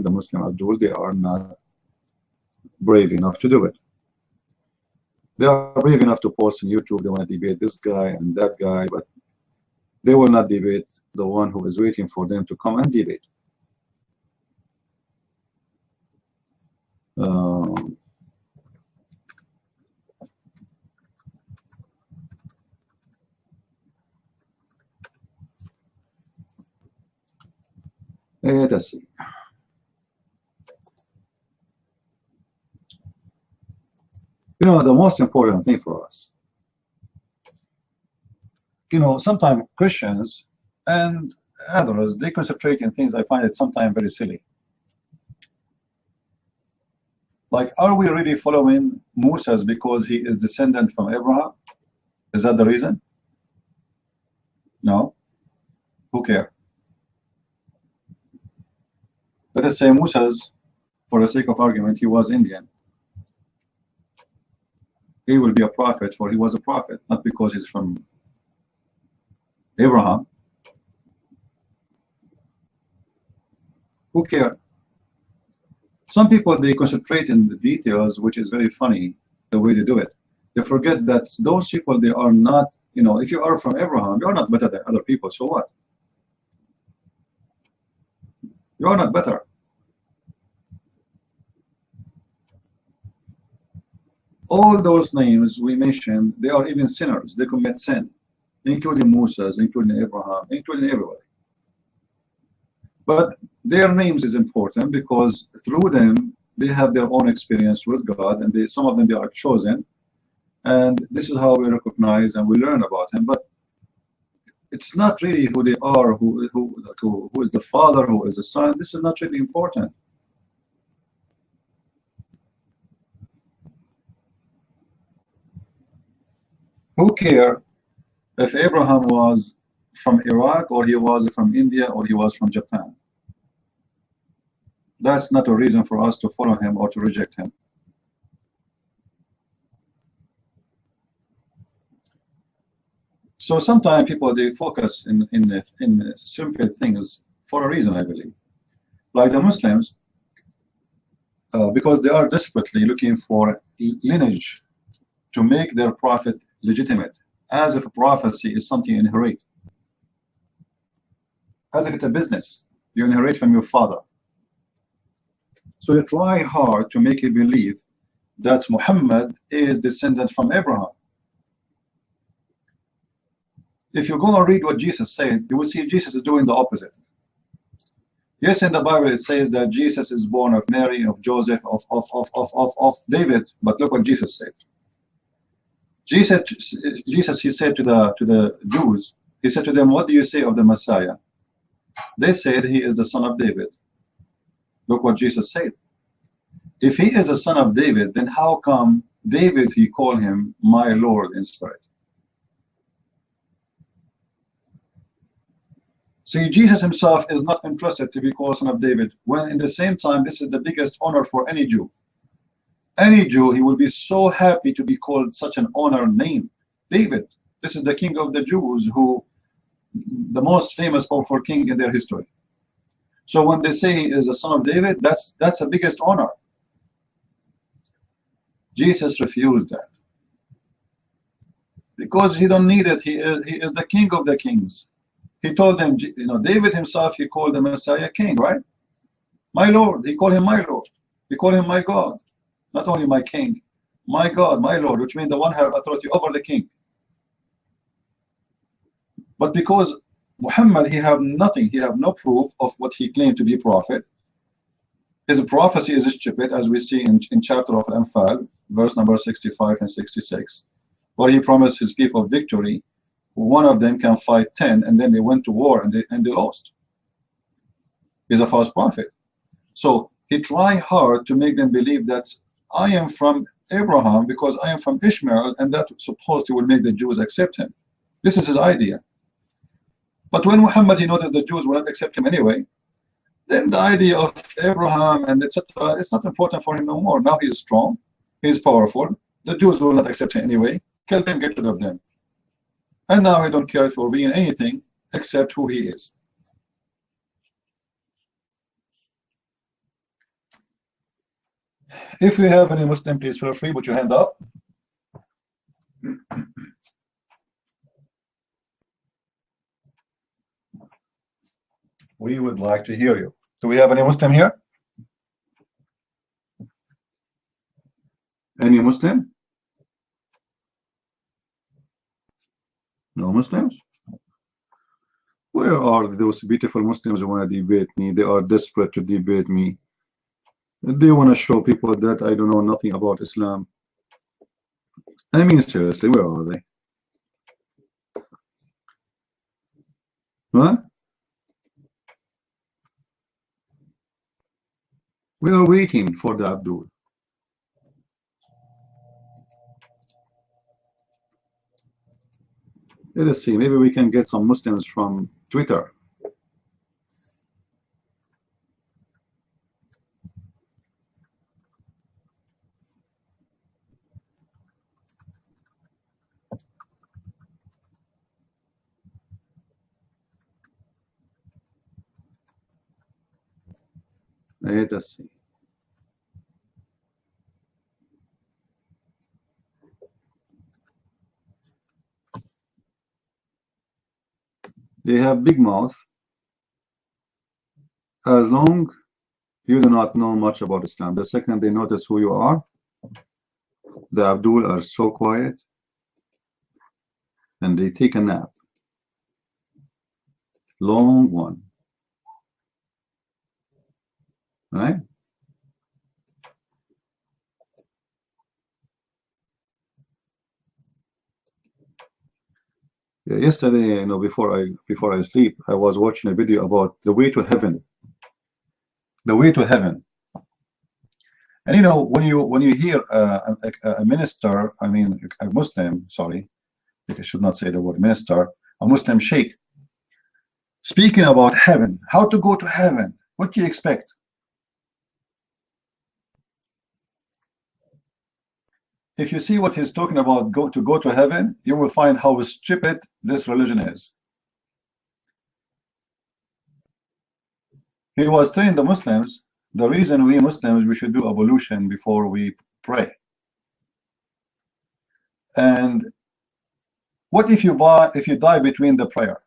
the Muslim Abdul, they are not brave enough to do it. They are brave enough to post on YouTube, they want to debate this guy and that guy, but they will not debate the one who is waiting for them to come and debate. Let's see. You know, the most important thing for us, you know, sometimes Christians and others, they concentrate in things I find it sometimes very silly. Like, are we really following Moses because he is descendant from Abraham? Is that the reason? No. Who cares? Let us say Moses, for the sake of argument, he was Indian. He will be a prophet, for he was a prophet, not because he's from Abraham. Who cares? Some people, they concentrate in the details, which is very funny, the way they do it. They forget that those people, they are not, you know, if you are from Abraham, you are not better than other people, so what? You are not better. All those names we mentioned, they are even sinners. They commit sin, including Moses, including Abraham, including everybody. But their names is important because through them, they have their own experience with God, and some of them, they are chosen. And this is how we recognize and we learn about him. But it's not really who they are, who is the father, who is the son. This is not really important. Who cares if Abraham was from Iraq, or he was from India, or he was from Japan? That's not a reason for us to follow him or to reject him. So sometimes people, they focus in simple things for a reason, I believe. Like the Muslims, because they are desperately looking for lineage to make their prophet legitimate, as if a prophecy is something you inherit, as if it's a business you inherit from your father. So you try hard to make you believe that Muhammad is descendant from Abraham. If you go and read what Jesus said, you will see Jesus is doing the opposite. Yes, in the Bible it says that Jesus is born of Mary, of Joseph, of David, but look what Jesus said. Jesus, he said to the Jews, he said to them, what do you say of the Messiah? They said he is the son of David. Look what Jesus said. If he is a son of David, then how come David, he called him my Lord in spirit? See, Jesus himself is not interested to be called son of David, when in the same time, this is the biggest honor for any Jew. Any Jew, he will be so happy to be called such an honored name. David, this is the king of the Jews, who the most famous powerful king in their history. So when they say he is the son of David, that's the biggest honor. Jesus refused that because he don't need it. He is the king of the kings. He told them, you know, David himself, he called the Messiah king, right? My Lord, he called him my Lord. He called him my God. Not only my king, my God, my Lord, which means the one who has authority over the king. But because Muhammad, he have nothing, he have no proof of what he claimed to be prophet. His prophecy is stupid, as we see in chapter of Anfal, verse number 65 and 66, where he promised his people victory. One of them can fight 10, and then they went to war and they lost. He's a false prophet. So he tried hard to make them believe that I am from Abraham because I am from Ishmael, and that supposed he will make the Jews accept him. This is his idea. But when Muhammad, he noticed the Jews will not accept him anyway, then the idea of Abraham and etc., it's not important for him no more. Now he is strong, he is powerful, the Jews will not accept him anyway, kill them, get rid of them. And now he don't care for being anything except who he is. If you have any Muslim, please feel free, put your hand up. We would like to hear you. Do we have any Muslim here? Any Muslim? No Muslims? Where are those beautiful Muslims who want to debate me? They are desperate to debate me. They want to show people that I don't know nothing about Islam. I mean, seriously, where are they? What? We are waiting for the Abdul. Let us see, maybe we can get some Muslims from Twitter. Let us see. They have big mouth. As long you do not know much about Islam, the second they notice who you are, the Abdul are so quiet and they take a nap. Long one. Right? Yeah, yesterday, before I sleep, I was watching a video about the way to heaven. The way to heaven. And when you hear a minister, I mean a Muslim, sorry, I should not say the word minister, a Muslim sheikh, speaking about heaven, how to go to heaven, what do you expect? If you see what he's talking about, go to heaven, you will find how stupid this religion is. He was telling the Muslims, the reason we Muslims, we should do ablution before we pray. And what if you die between the prayer?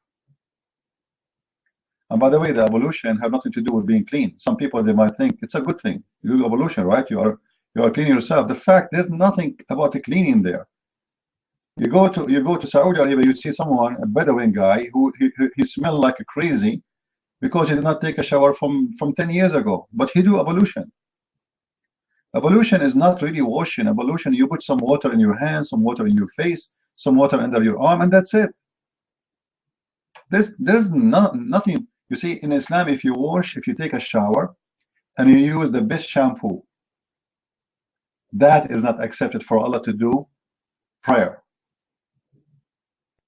And by the way, the ablution have nothing to do with being clean. Some people, they might think it's a good thing. You do ablution, right? You are cleaning yourself. The fact, there's nothing about the cleaning there. You go to Saudi Arabia, you see someone, a Bedouin guy, who he smelled like a crazy because he did not take a shower from 10 years ago. But he do ablution. Ablution is not really washing. Ablution, you put some water in your hands, some water in your face, some water under your arm, and that's it. There's nothing. You see, in Islam, if you take a shower and you use the best shampoo, that is not accepted for Allah to do prayer.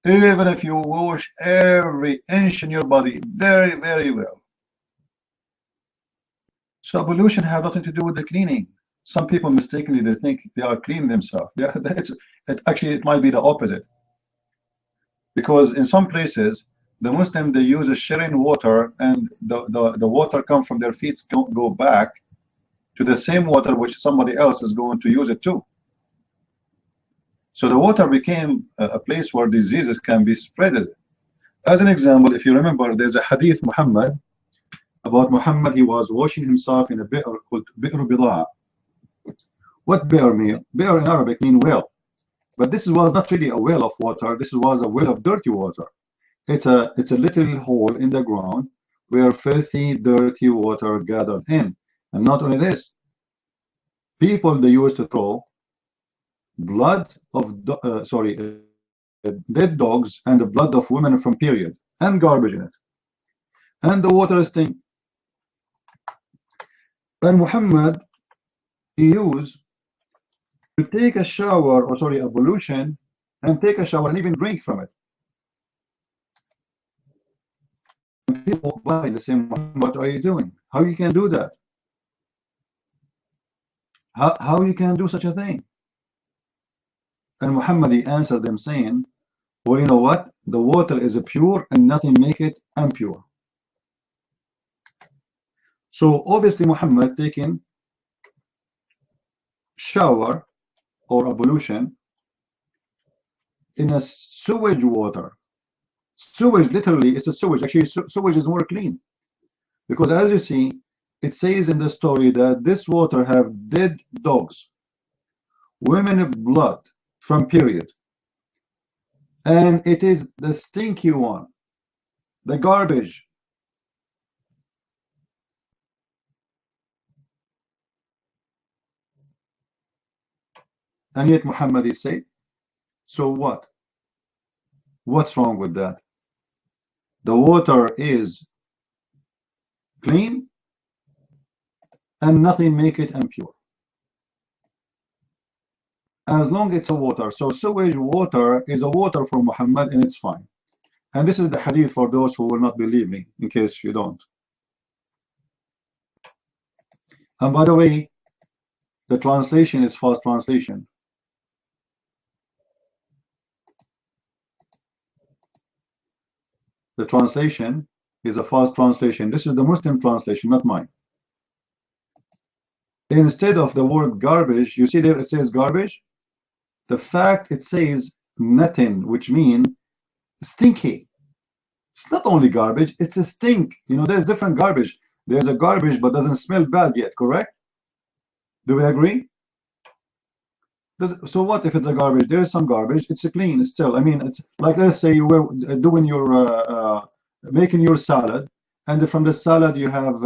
Even if you wash every inch in your body very, very well. So ablution has nothing to do with the cleaning. Some people mistakenly, they think they are cleaning themselves. Yeah, actually it might be the opposite. Because in some places, the Muslim, they use a sharing water, and the water comes from their feet, go back to the same water which somebody else is going to use it too. So the water became a place where diseases can be spreaded. As an example, if you remember, there's a hadith Muhammad, about Muhammad, he was washing himself in a bi'r called Bi'r Bida'a. What bi'r mean? Bi'r in Arabic means well. But this was not really a well of water, this was a well of dirty water. It's a little hole in the ground where filthy, dirty water gathered in. And not only this, people, they used to throw blood of dead dogs and the blood of women from period and garbage in it, and the water stink. And Muhammad, he used to take a shower, or sorry, ablution, and take a shower and even drink from it. People walk by the same, what are you doing? How you can do that? How you can do such a thing? And Muhammad, he answered them saying, well, you know what? The water is pure and nothing make it impure. So obviously Muhammad taking shower or ablution in a sewage water. Sewage, literally, it's a sewage. Actually, sewage is more clean. Because as you see, it says in the story that this water have dead dogs, women blood from period. And it is the stinky one, the garbage. And yet Muhammad is said, so what? What's wrong with that? The water is clean and nothing make it impure. As long as it's a water. So sewage water is a water for Muhammad and it's fine. And this is the hadith for those who will not believe me, in case you don't. And by the way, the translation is false translation. The translation is a false translation. This is the Muslim translation, not mine. Instead of the word garbage, you see there it says garbage. The fact it says natin, which means stinky. It's not only garbage, it's a stink. You know, there's different garbage. There's a garbage but doesn't smell bad yet, correct? Do we agree? So what if it's a garbage? There is some garbage. It's a clean still. I mean, it's like, let's say you were doing your making your salad, and from the salad you have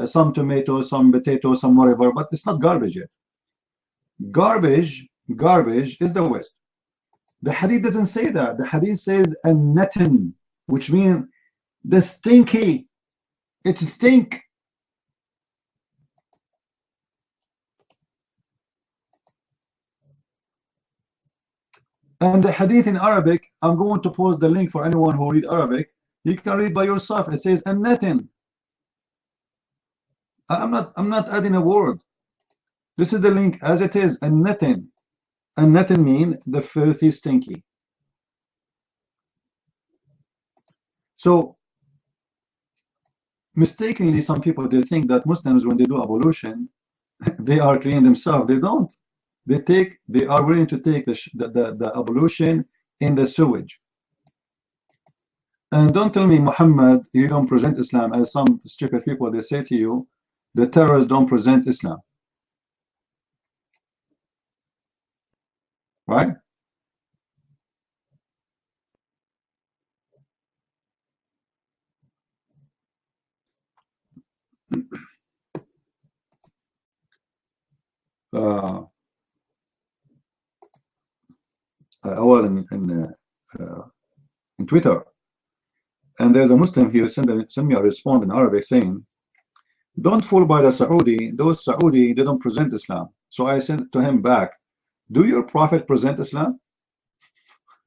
some tomatoes, some potatoes, some whatever, but it's not garbage yet. Garbage is the waste. The hadith doesn't say that. The hadith says an-natin, which means the stinky. It's stink. And the hadith in Arabic, I'm going to post the link for anyone who read Arabic. You can read by yourself. It says an-natin. I'm not adding a word. This is the link as it is, an-natin. An-natin means the filthy, stinky. So mistakenly, some people, they think that Muslims, when they do ablution, they are clean themselves. They don't. They are willing to take the ablution in the sewage. And don't tell me, Muhammad, you don't present Islam, as some stupid people, they say to you, the terrorists don't present Islam. Right? I was in Twitter, and there's a Muslim here send me a response in Arabic saying, don't fall by the Saudi. Those Saudi, they don't present Islam. So I sent to him back, do your prophet present Islam?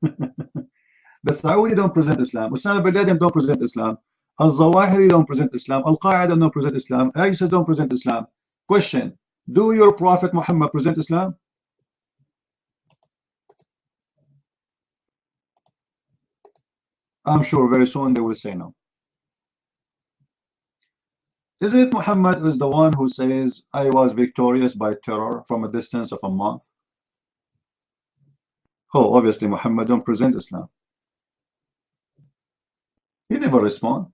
The Saudi don't present Islam. Osama bin Laden don't present Islam. Al-Zawahiri don't present Islam. Al-Qaeda don't present Islam. ISIS don't present Islam. Question, do your prophet Muhammad present Islam? I'm sure very soon they will say no. Is it Muhammad is the one who says, I was victorious by terror from a distance of a month? Oh, obviously Muhammad don't present Islam. He never respond.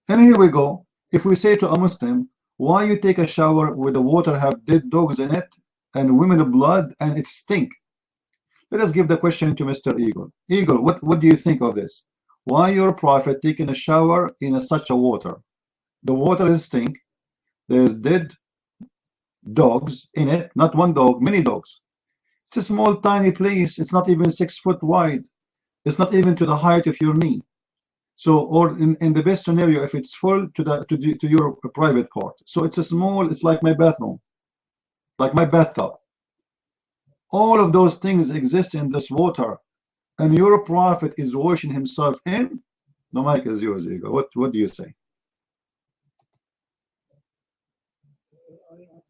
And here we go. If we say to a Muslim, why you take a shower with the water have dead dogs in it and women blood and it stink? Let us give the question to Mr. Eagle. Eagle, what do you think of this? Why your prophet taking a shower in such a water? The water is stink. There's dead dogs in it. Not one dog, many dogs. It's a small, tiny place. It's not even 6 foot wide. It's not even to the height of your knee. So, or in the best scenario, if it's full to your private part. So it's a small. It's like my bathroom, like my bathtub. All of those things exist in this water, and your prophet is washing himself in. The mic is yours, Ego. What do you say?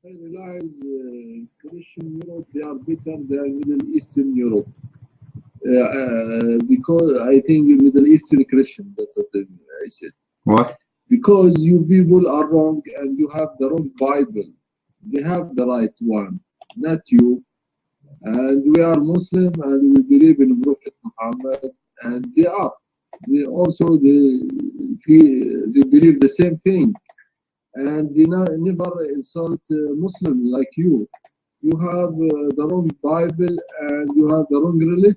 I realize Christian Europe, they are better than Middle Eastern Europe. Because I think Middle Eastern Christian, that's what I said. What? Because you people are wrong and you have the wrong Bible. They have the right one. not you. And we are Muslim and we believe in Prophet Muhammad, and they are. They also they believe the same thing, and they never insult Muslim like you. You have the wrong Bible and you have the wrong religion.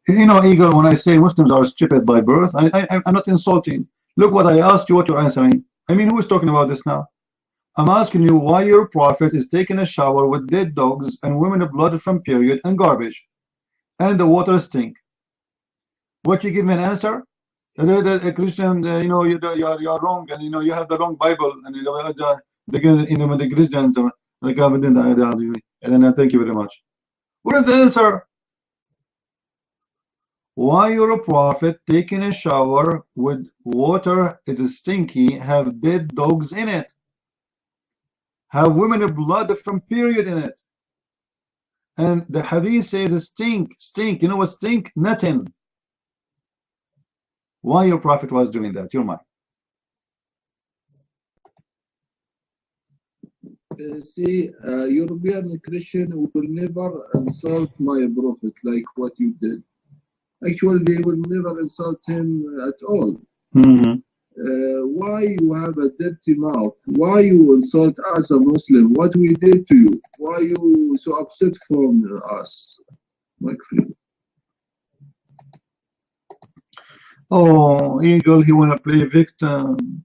You know, Eagle, when I say Muslims are stupid by birth, I'm not insulting. Look what I asked you, what you're answering. I mean, who is talking about this now? I'm asking you why your prophet is taking a shower with dead dogs and women blood from period and garbage, and the water stink. What you give me an answer? The Christian, you know, you're wrong, and you know you have the wrong Bible, and you know the Christians, like and then thank you very much. What is the answer? Why your prophet taking a shower with water is stinky, have dead dogs in it, have women blood from period in it, and the hadith says stink. You know what stink? Nothing. Why your prophet was doing that? You're mine. See, European Christian will never insult my prophet like what you did. Actually, they will never insult him at all. Why you have a dirty mouth? Why you insult us a Muslim? What we did to you? Why you so upset from us, my friend? Oh, Eagle, he wanna play victim.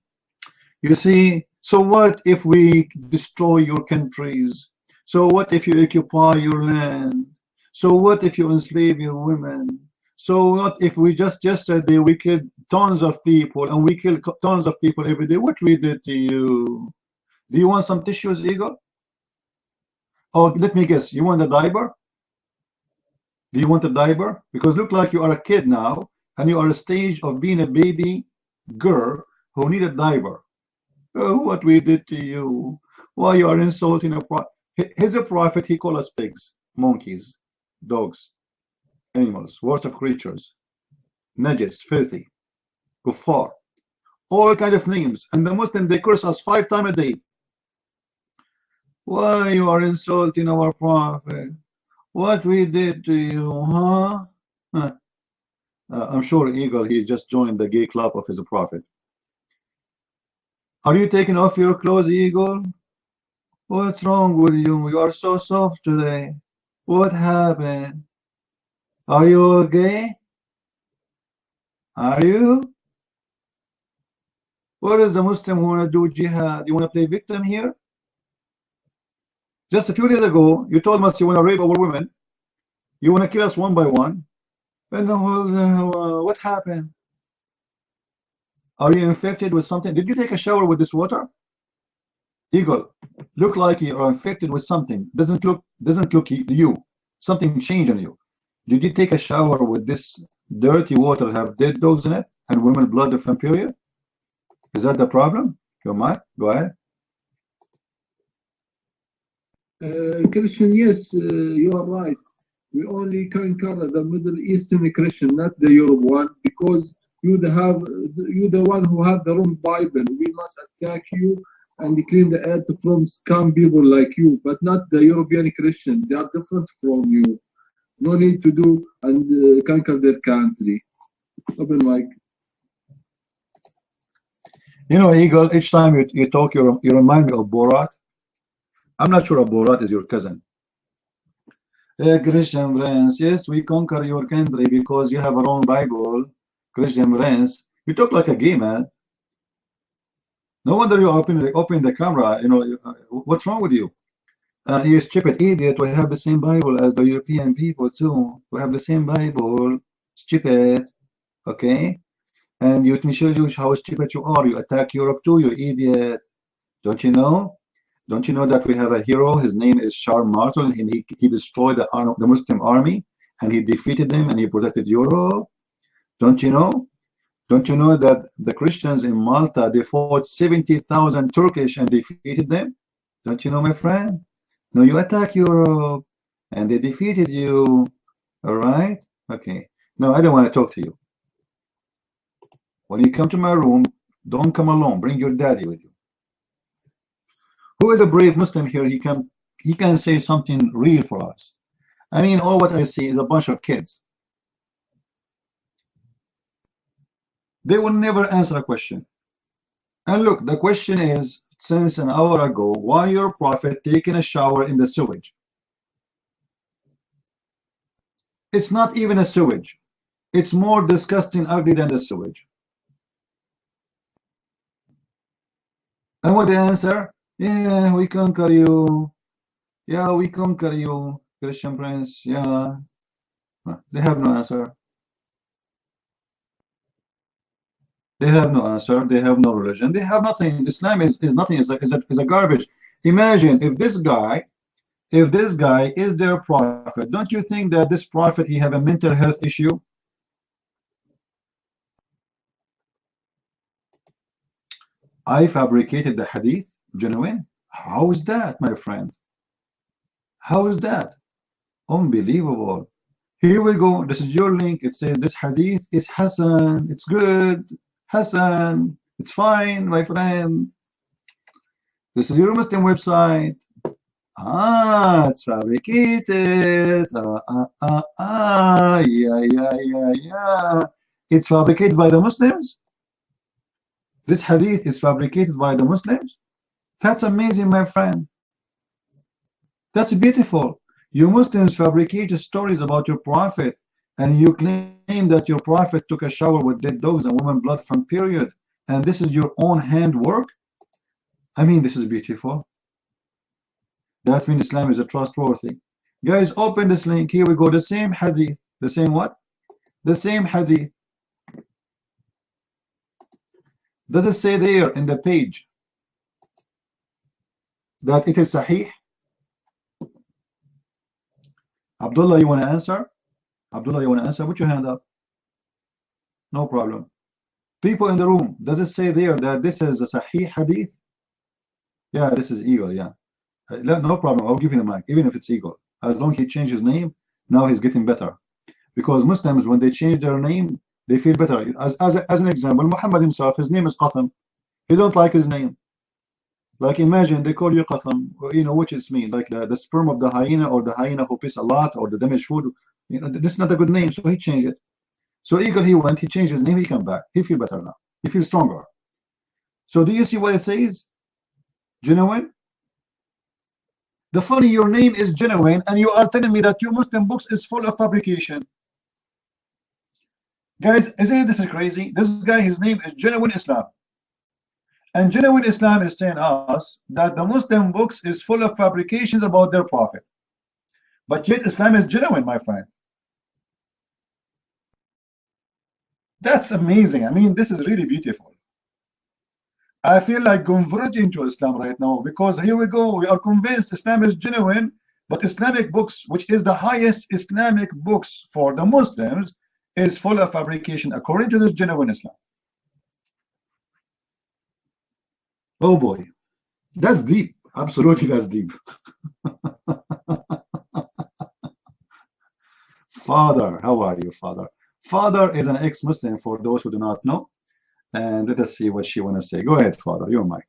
You see, so what if we destroy your countries? So what if you occupy your land? So what if you enslave your women? So what if we just yesterday we killed tons of people and we kill tons of people every day? What we did to you? Do you want some tissues, Eagle? Oh, let me guess. You want a diaper? Do you want a diaper? Because look like you are a kid now and you are a stage of being a baby girl who need a diaper. Oh, what we did to you? Why you are insulting a prophet? He's a prophet. He called us pigs, monkeys, dogs, animals, worst of creatures, najis, filthy, kuffar, all kind of names. And the Muslim, they curse us 5 times a day. Why you are insulting our prophet? What we did to you, huh? I'm sure Eagle, he just joined the gay club of his prophet. Are you taking off your clothes, Eagle? What's wrong with you? You are so soft today. What happened? Are you okay? Are you? What is the Muslim who want to do jihad? You want to play victim here? Just a few days ago, you told us you want to rape our women. You want to kill us one by one. And what happened? Are you infected with something? Did you take a shower with this water? Eagle, look like you are infected with something. Doesn't look you. Something changed on you. Did you take a shower with this dirty water, have dead dogs in it, and women blood from period? Is that the problem? You might go ahead. Christian, yes, you are right. We only conquer the Middle Eastern Christian, not the Europe one, because you the one who have the wrong Bible. We must attack you and clean the earth from scum people like you, but not the European Christian. They are different from you. No need to do and conquer their country. Open mic. You know, Eagle, each time you talk, you remind me of Borat. I'm not sure if Borat is your cousin. Christian friends, yes, we conquer your country because you have a wrong Bible. Christian friends, you talk like a gay man. No wonder you open the camera. You know, what's wrong with you? You stupid idiot. We have the same Bible as the European people too. We have the same Bible. Stupid. Okay? And let me show you how stupid you are. You attack Europe too, you idiot. Don't you know? Don't you know that we have a hero? His name is Charles Martel, and he destroyed the Muslim army, and he defeated them, and he protected Europe. Don't you know? Don't you know that the Christians in Malta, they fought 70,000 Turkish and defeated them? Don't you know, my friend? No, you attack Europe, and they defeated you. All right? Okay. No, I don't want to talk to you. When you come to my room, don't come alone. Bring your daddy with you. Who is a brave Muslim here? He can he can say something real for us. I mean, all what I see is a bunch of kids. They will never answer a question. And look, the question is, since an hour ago, why your prophet taking a shower in the sewage? It's not even a sewage. It's more disgusting, ugly than the sewage. And what the answer? Yeah, we conquer you. Yeah, we conquer you, Christian Prince. Yeah. They have no answer. They have no answer. They have no religion. They have nothing. Islam is nothing. Is a garbage. Imagine if this guy is their prophet. Don't you think that this prophet he have a mental health issue? I fabricated the hadith, genuine. How is that, my friend? How is that? Unbelievable. Here we go. This is your link. It says this hadith is Hassan. It's good. Hassan. It's fine, my friend. This is your Muslim website. Ah, it's fabricated. Yeah. It's fabricated by the Muslims. This hadith is fabricated by the Muslims. That's amazing, my friend. That's beautiful. You Muslims fabricate stories about your prophet, and you claim that your prophet took a shower with dead dogs and woman blood from period, and this is your own handwork. I mean, this is beautiful. That means Islam is a trustworthy. Guys, open this link. Here we go. The same hadith. The same what? The same hadith. Does it say there in the page that it is Sahih? Abdullah, you want to answer? Abdullah, you want to answer? Put your hand up. No problem. People in the room, does it say there that this is a Sahih hadith? Yeah, this is Eagle, yeah. No problem, I'll give you the mic, even if it's Eagle. As long as he changed his name, now he's getting better. Because Muslims, when they change their name, they feel better. As an example, Muhammad himself, his name is Qatham. He don't like his name. Like imagine they call you Qatham, you know, which is mean, like the sperm of the hyena, or the hyena who piss a lot, or the damaged food. You know, this is not a good name, so he changed it. So Eagle, he went, he changed his name, he come back. He feel better now. He feels stronger. So do you see what it says? Genuine? The funny, your name is genuine, and you are telling me that your Muslim books is full of fabrication. Guys, isn't this crazy? This guy, his name is Genuine Islam. And Genuine Islam is saying us that the Muslim books is full of fabrications about their prophet. But yet Islam is genuine, my friend. That's amazing. I mean, this is really beautiful. I feel like converting to Islam right now, because here we go. We are convinced Islam is genuine, but Islamic books, which is the highest Islamic books for the Muslims, is full of fabrication according to this genuine Islam. Oh boy, that's deep. Absolutely, that's deep. Father, how are you, Father? Father is an ex-Muslim, for those who do not know. And let us see what she want to say. Go ahead, Father, your mic.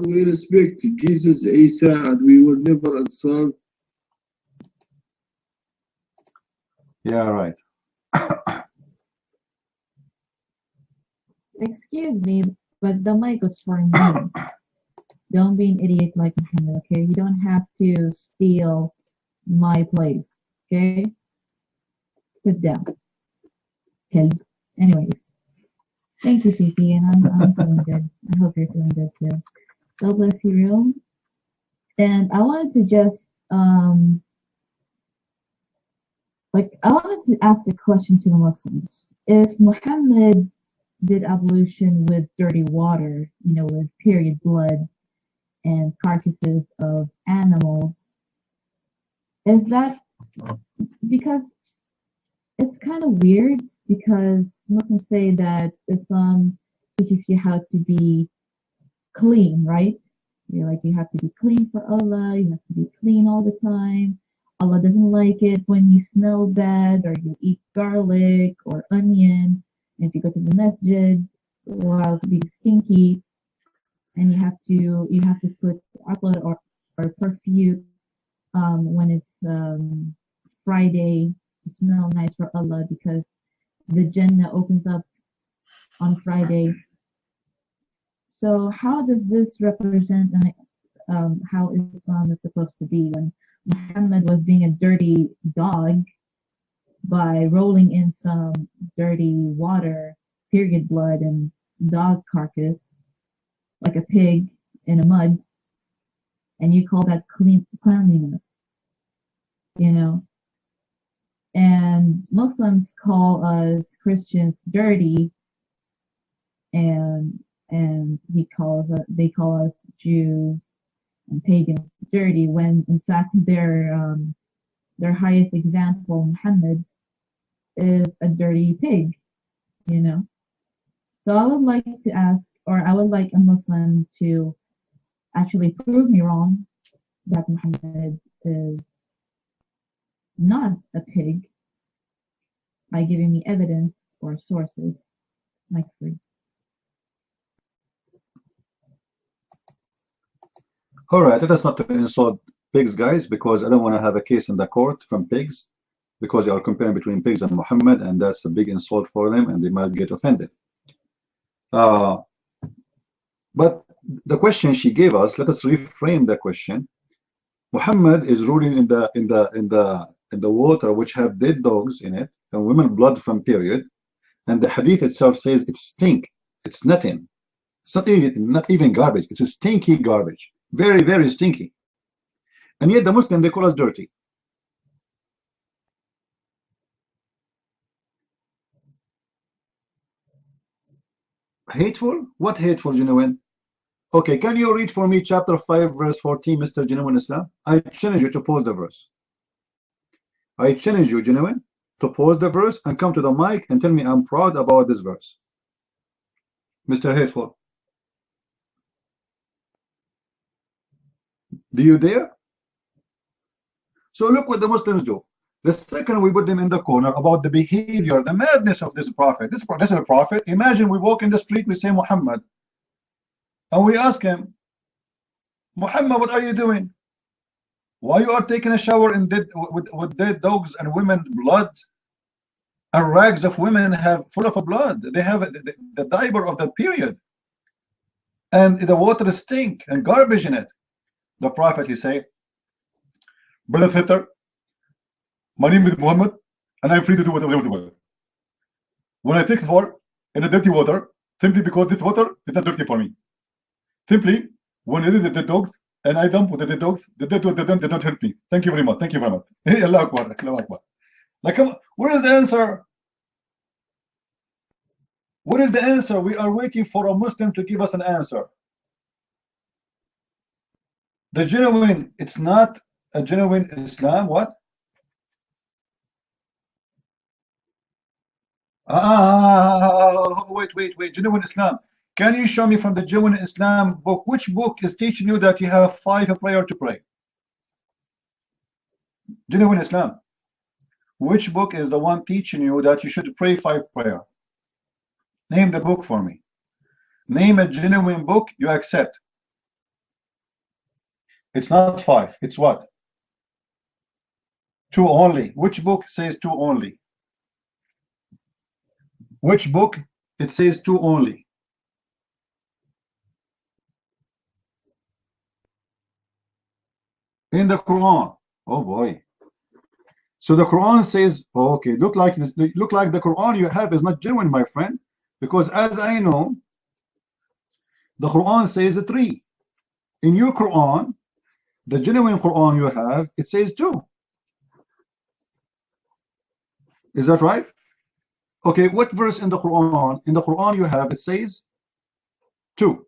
We respect Jesus, Isa, and we will never insult. Yeah, right. Excuse me, but the mic is for me. Don't be an idiot like Muhammad, okay? You don't have to steal my place, okay? Sit down. Okay. Anyways, thank you, Fifi, and I'm feeling good. I hope you're feeling good too. God bless you, real. And I wanted to just I wanted to ask a question to the Muslims. If Muhammad did ablution with dirty water, you know, with period blood and carcasses of animals, is that because it's kind of weird, because Muslims say that Islam teaches you how to be clean, right? You're like, you have to be clean for Allah, you have to be clean all the time. Allah doesn't like it when you smell bad or you eat garlic or onion. And if you go to the masjid while being stinky, and you have to put upload or perfume when it's Friday to smell nice for Allah because the Jannah opens up on Friday. So how does this represent how Islam is supposed to be when Muhammad was being a dirty dog by rolling in some dirty water, period blood, and dog carcass like a pig in a mud, and you call that cleanliness, you know? And Muslims call us Christians dirty, and they call us Jews and pagans dirty when in fact their highest example, Muhammad, is a dirty pig, you know. So I would like to ask, or I would like a Muslim to actually prove me wrong that Muhammad is not a pig by giving me evidence or sources. Like free. All right, let us not insult pigs, guys, because I don't want to have a case in the court from pigs, because you are comparing between pigs and Muhammad, and that's a big insult for them, and they might get offended. But the question she gave us, let us reframe the question. Muhammad is ruling in the water which have dead dogs in it and women blood from period, and the hadith itself says it stink. It's nothing. It's not even garbage. It's a stinky garbage. Very, very stinky. And yet the Muslim, they call us dirty. Hateful? What hateful, Genuine? Okay, can you read for me chapter 5, verse 14, Mr. Genuine Islam? I challenge you to pause the verse. I challenge you, Genuine, to pause the verse and come to the mic and tell me I'm proud about this verse. Mr. Hateful. Do you dare? So look what the Muslims do. The second we put them in the corner about the behavior, the madness of this prophet. This is a prophet. Imagine we walk in the street, we say Muhammad, and we ask him, Muhammad, what are you doing? Why you are taking a shower in with dead dogs and women blood? And rags of women have full of blood. They have the diaper of the period, and the water stink and garbage in it. The prophet, he say, brother sister, my name is Muhammad, and I'm free to do whatever I want. When I take shower in the dirty water, simply because this water is not dirty for me. Simply, when it is the dead dogs, and I dump with the dead dogs, the dead dogs, they don't help me. Thank you very much. Thank you very much. Hey, Allah Akbar, Allah Akbar. Like, where is the answer? What is the answer? We are waiting for a Muslim to give us an answer. The genuine, it's not a genuine Islam. What? Wait. Genuine Islam. Can you show me from the genuine Islam book, which book is teaching you that you have 5 prayer to pray? Genuine Islam. Which book is the one teaching you that you should pray 5 prayer? Name the book for me. Name a genuine book you accept. It's not 5. It's what? 2 only. Which book says 2 only? Which book it says 2 only? In the Quran. Oh boy. So the Quran says, okay, look like the Quran you have is not genuine, my friend, because as I know, the Quran says 3. In your Quran, the genuine Quran you have, it says 2. Is that right? Okay, what verse in the Quran? In the Quran you have, it says 2.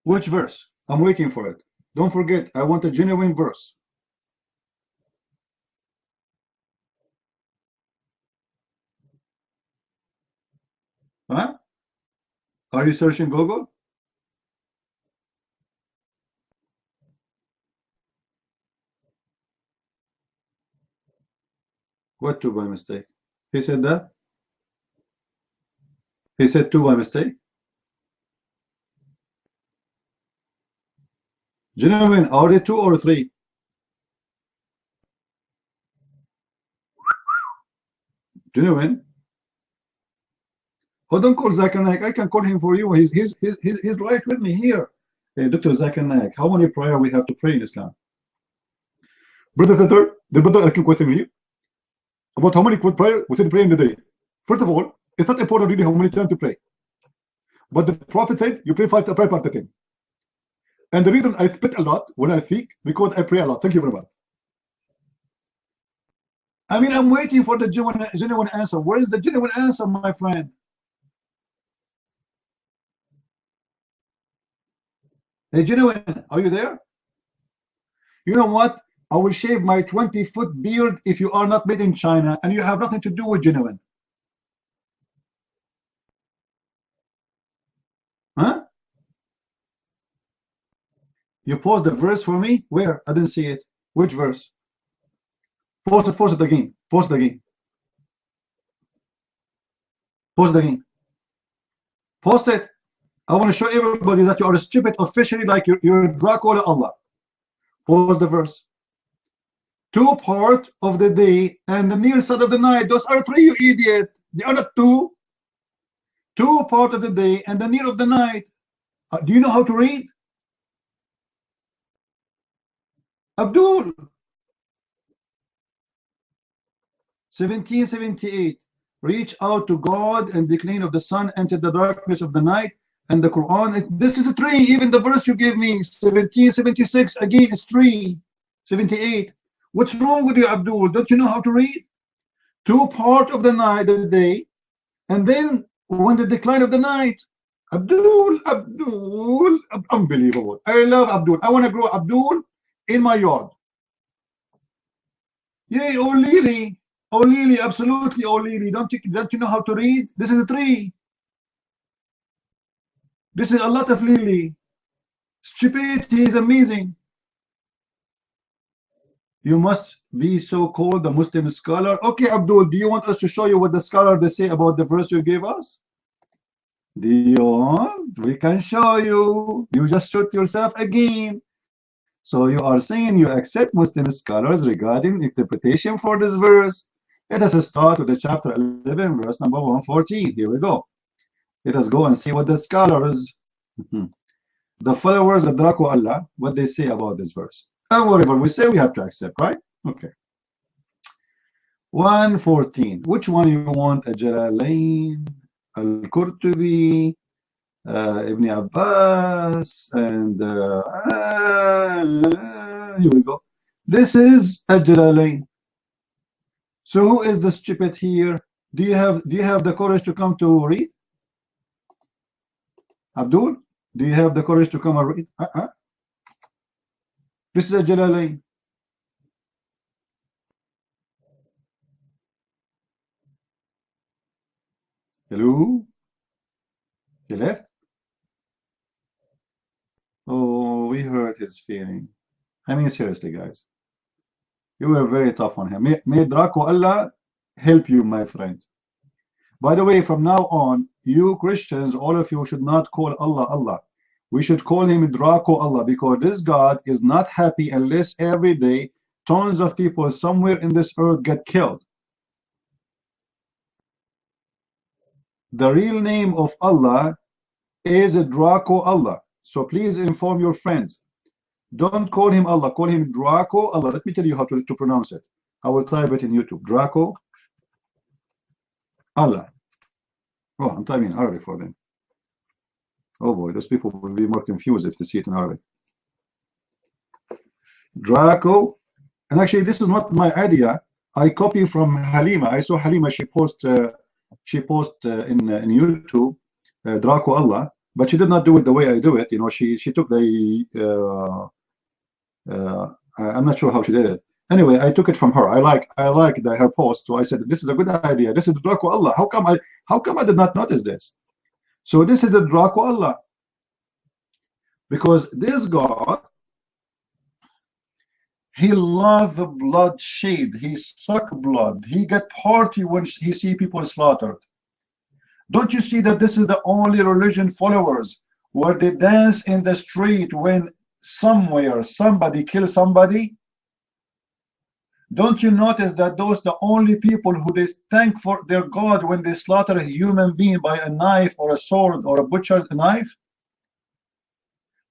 Which verse? I'm waiting for it. Don't forget, I want a genuine verse. Huh? Are you searching Google? What 2 by mistake? He said that? He said 2 by mistake. Genuine, are they 2 or 3? Genuine. Oh, don't call Zakir Naik. I can call him for you. He's right with me here. Dr. Zakir Naik, how many prayer we have to pray in Islam? Brother Tether, the brother asking question here about how many prayer we should pray in the day. First of all, it's not important really how many times you pray. But the Prophet said you pray 5 prayer part of the time. And the reason I spit a lot when I speak, because I pray a lot. Thank you very much. I mean, I'm waiting for the genuine answer. Where is the genuine answer, my friend? Hey, genuine, are you there? You know what? I will shave my 20-foot beard if you are not made in China, and you have nothing to do with genuine. Huh? You paused the verse for me? Where? I didn't see it. Which verse? Post it again. Post it again. Post it again. Post it. I want to show everybody that you are stupid officially, like you're Dracula Allah. Post the verse. 2 part of the day and the near side of the night. Those are 3, you idiot. They are not 2. 2 part of the day and the near of the night. Do you know how to read? Abdul. 1778. Reach out to God and decline of the sun, enter the darkness of the night. And the Quran, this is a 3. Even the verse you gave me, 1776, again it's 3. 78. What's wrong with you, Abdul? Don't you know how to read? 2 part of the night, the day, and then when the decline of the night. Abdul, unbelievable. I love Abdul. I want to grow Abdul in my yard. Yay, oh Lily, absolutely, oh Lily. Don't you know how to read? This is a 3. This is a lot of Lily. Stupidity is amazing. You must be so-called a Muslim scholar. Okay, Abdul, do you want us to show you what the scholar they say about the verse you gave us? Do you want? We can show you. You just shoot yourself again. So you are saying you accept Muslim scholars regarding interpretation for this verse. Let us start with the chapter 11, verse number 114. Here we go. Let us go and see what the scholars, the followers of Dracula Allah, what they say about this verse. And whatever we say, we have to accept, right? Okay. 114. Which one you want? Jalalain, Al-Qurtubi, Ibn Abbas, and here we go. This is Jalalain. So who is the stupid here? Do you have the courage to come to read? Abdul, do you have the courage to come and read? This is Jalalain. Hello? He left? Oh, we hurt his feeling. I mean, seriously, guys. You were very tough on him. May Draco Allah help you, my friend. By the way, from now on, you Christians, all of you should not call Allah Allah. We should call him Draco Allah, because this God is not happy unless every day tons of people somewhere in this earth get killed. The real name of Allah is Draco Allah. So please inform your friends. Don't call him Allah, call him Draco Allah. Let me tell you how to pronounce it. I will type it in YouTube. Draco Allah. Oh, I'm typing in Arabic for them. Oh boy, those people will be more confused if they see it in Arabic. Draco, and actually this is not my idea. I copy from Halima. I saw Halima, she post in YouTube Draco Allah, but she did not do it the way I do it. You know, she took the I'm not sure how she did it. Anyway, I took it from her. I like her post, so I said this is a good idea. This is the Draco Allah. How come I did not notice this? So this is the Draco Allah, because this God, he love bloodshed. He suck blood. He get party when he see people slaughtered. Don't you see that this is the only religion followers where they dance in the street when somewhere somebody kills somebody? Don't you notice that those the only people who they thank for their God when they slaughter a human being by a knife or a sword or a butcher's knife?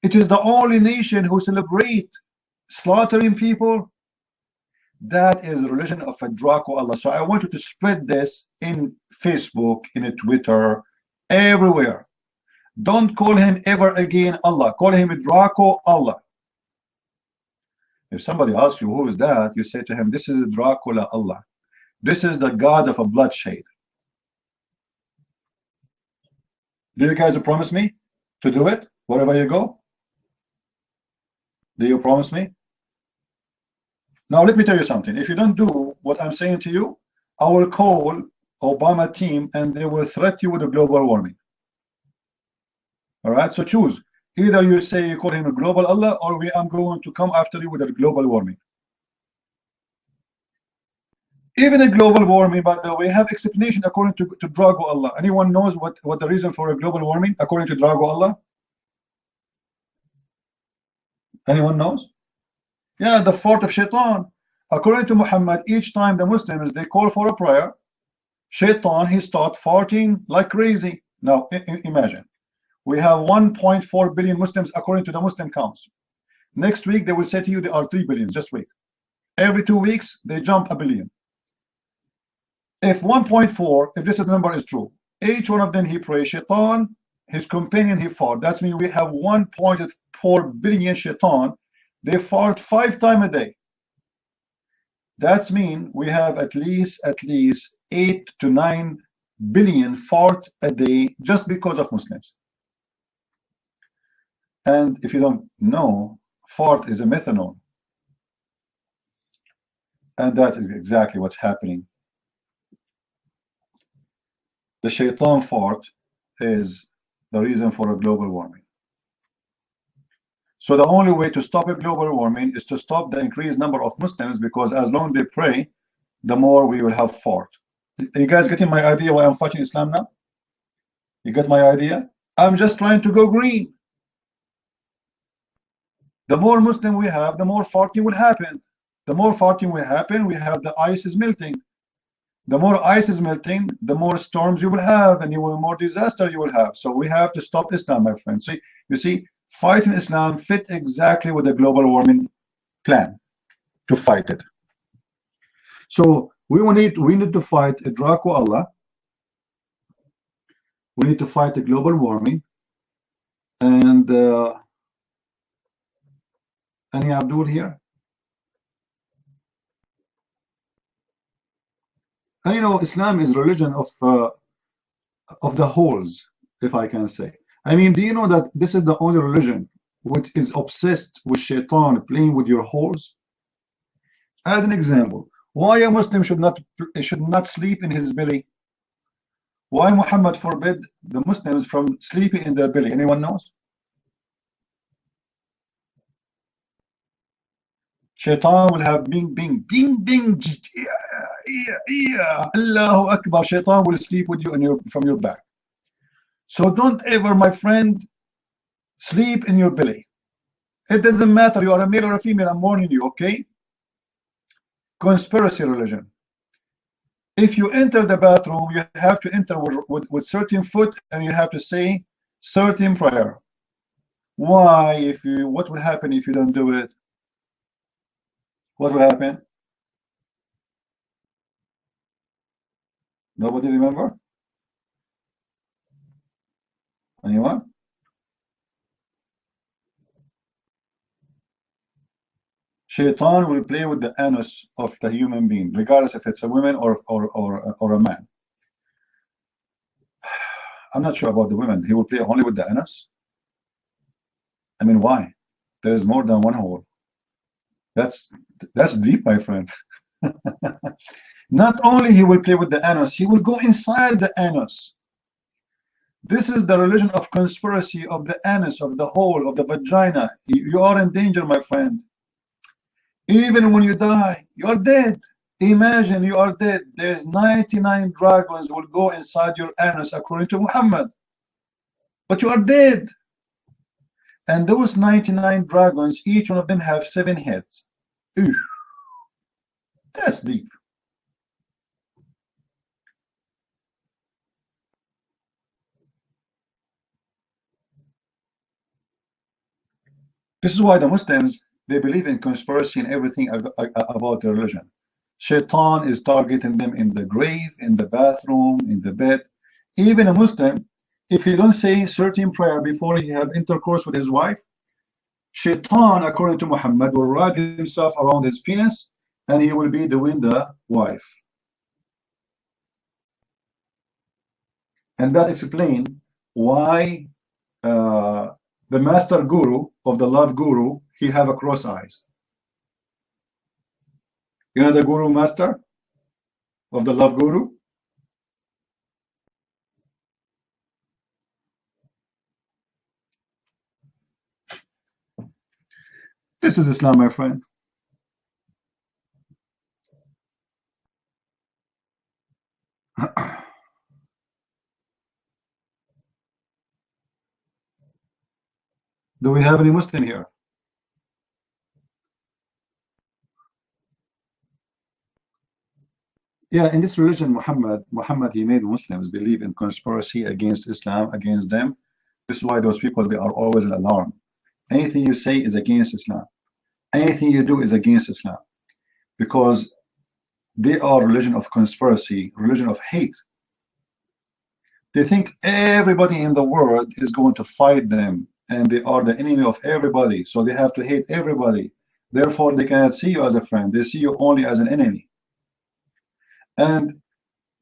It is the only nation who celebrate slaughtering people. That is the religion of a Draco Allah. So I want you to spread this in Facebook, in Twitter, everywhere. Don't call him ever again Allah. Call him Draco Allah. If somebody asks you who is that, you say to him, this is Dracula Allah. This is the God of a bloodshed. Do you guys promise me to do it wherever you go? Do you promise me? Now let me tell you something. If you don't do what I'm saying to you, I will call Obama team and they will threat you with a global warming. All right, so choose. Either you say you call him a global Allah, or I'm going to come after you with a global warming. Even a global warming, by the way, have explanation according to Draco Allah. Anyone knows what the reason for a global warming according to Draco Allah? Anyone knows? Yeah, the fault of Shaitan. According to Muhammad, each time the Muslims they call for a prayer, Shaitan he starts farting like crazy. Now imagine. We have 1.4 billion Muslims according to the Muslim counts. Next week they will say to you there are 3 billion. Just wait. Every 2 weeks they jump a billion. If 1.4, if this number is true, each one of them he prays Shaitan, his companion he fart. That means we have 1.4 billion Shaitan. They fart 5 times a day. That means we have at least 8 to 9 billion fart a day just because of Muslims. And if you don't know, fart is a methanol. And that is exactly what's happening. The Shaitan fart is the reason for a global warming. So the only way to stop a global warming is to stop the increased number of Muslims, because as long as they pray, the more we will have fart. Are you guys getting my idea why I'm fighting Islam now? You get my idea? I'm just trying to go green. The more Muslim we have, the more farting will happen. The more farting will happen, we have the ice is melting. The more ice is melting, the more storms you will have, and more disaster you will have. So we have to stop Islam, my friends. See, you see, fighting Islam fit exactly with the global warming plan to fight it. So we need to fight a Draco Allah. We need to fight the global warming. And any Abdul here? And you know, Islam is religion of the holes, if I can say. I mean, do you know that this is the only religion which is obsessed with Shaitan playing with your holes? As an example, why a Muslim should not sleep in his belly? Why Muhammad forbid the Muslims from sleeping in their belly? Anyone knows? Shaitan will have bing bing bing bing, Allahu Akbar. Shaitan will sleep with you from your back. So don't ever, my friend, sleep in your belly. It doesn't matter you are a male or a female, I'm warning you, okay? Conspiracy religion. If you enter the bathroom, you have to enter with certain foot, and you have to say certain prayer. Why? What will happen if you don't do it? What will happen? Nobody remember? Anyone? Shaitan will play with the anus of the human being, regardless if it's a woman or a man. I'm not sure about the women. He will play only with the anus. I mean, why? There is more than one hole. That's deep, my friend. Not only he will play with the anus, he will go inside the anus. This is the religion of conspiracy of the anus, of the hole, of the vagina. You are in danger, my friend. Even when you die, you are dead. Imagine you are dead. There's 99 dragons will go inside your anus according to Muhammad. But you are dead. And those 99 dragons, each one of them have 7 heads. Ooh, that's deep. This is why the Muslims, they believe in conspiracy and everything about their religion. Shaitan is targeting them in the grave, in the bathroom, in the bed. Even a Muslim, if he don't say certain prayer before he have intercourse with his wife, Shaitan, according to Muhammad, will wrap himself around his penis and he will be doing the wife. And that explains why the master guru of the love guru, he have a cross eyes. You know the guru master of the love guru? This is Islam, my friend. Do we have any Muslim here? Yeah, in this religion, Muhammad, he made Muslims believe in conspiracy against Islam, against them. This is why those people, they are always in alarm. Anything you say is against Islam. Anything you do is against Islam. Because they are religion of conspiracy, religion of hate. They think everybody in the world is going to fight them, and they are the enemy of everybody, so they have to hate everybody. Therefore, they cannot see you as a friend. They see you only as an enemy. And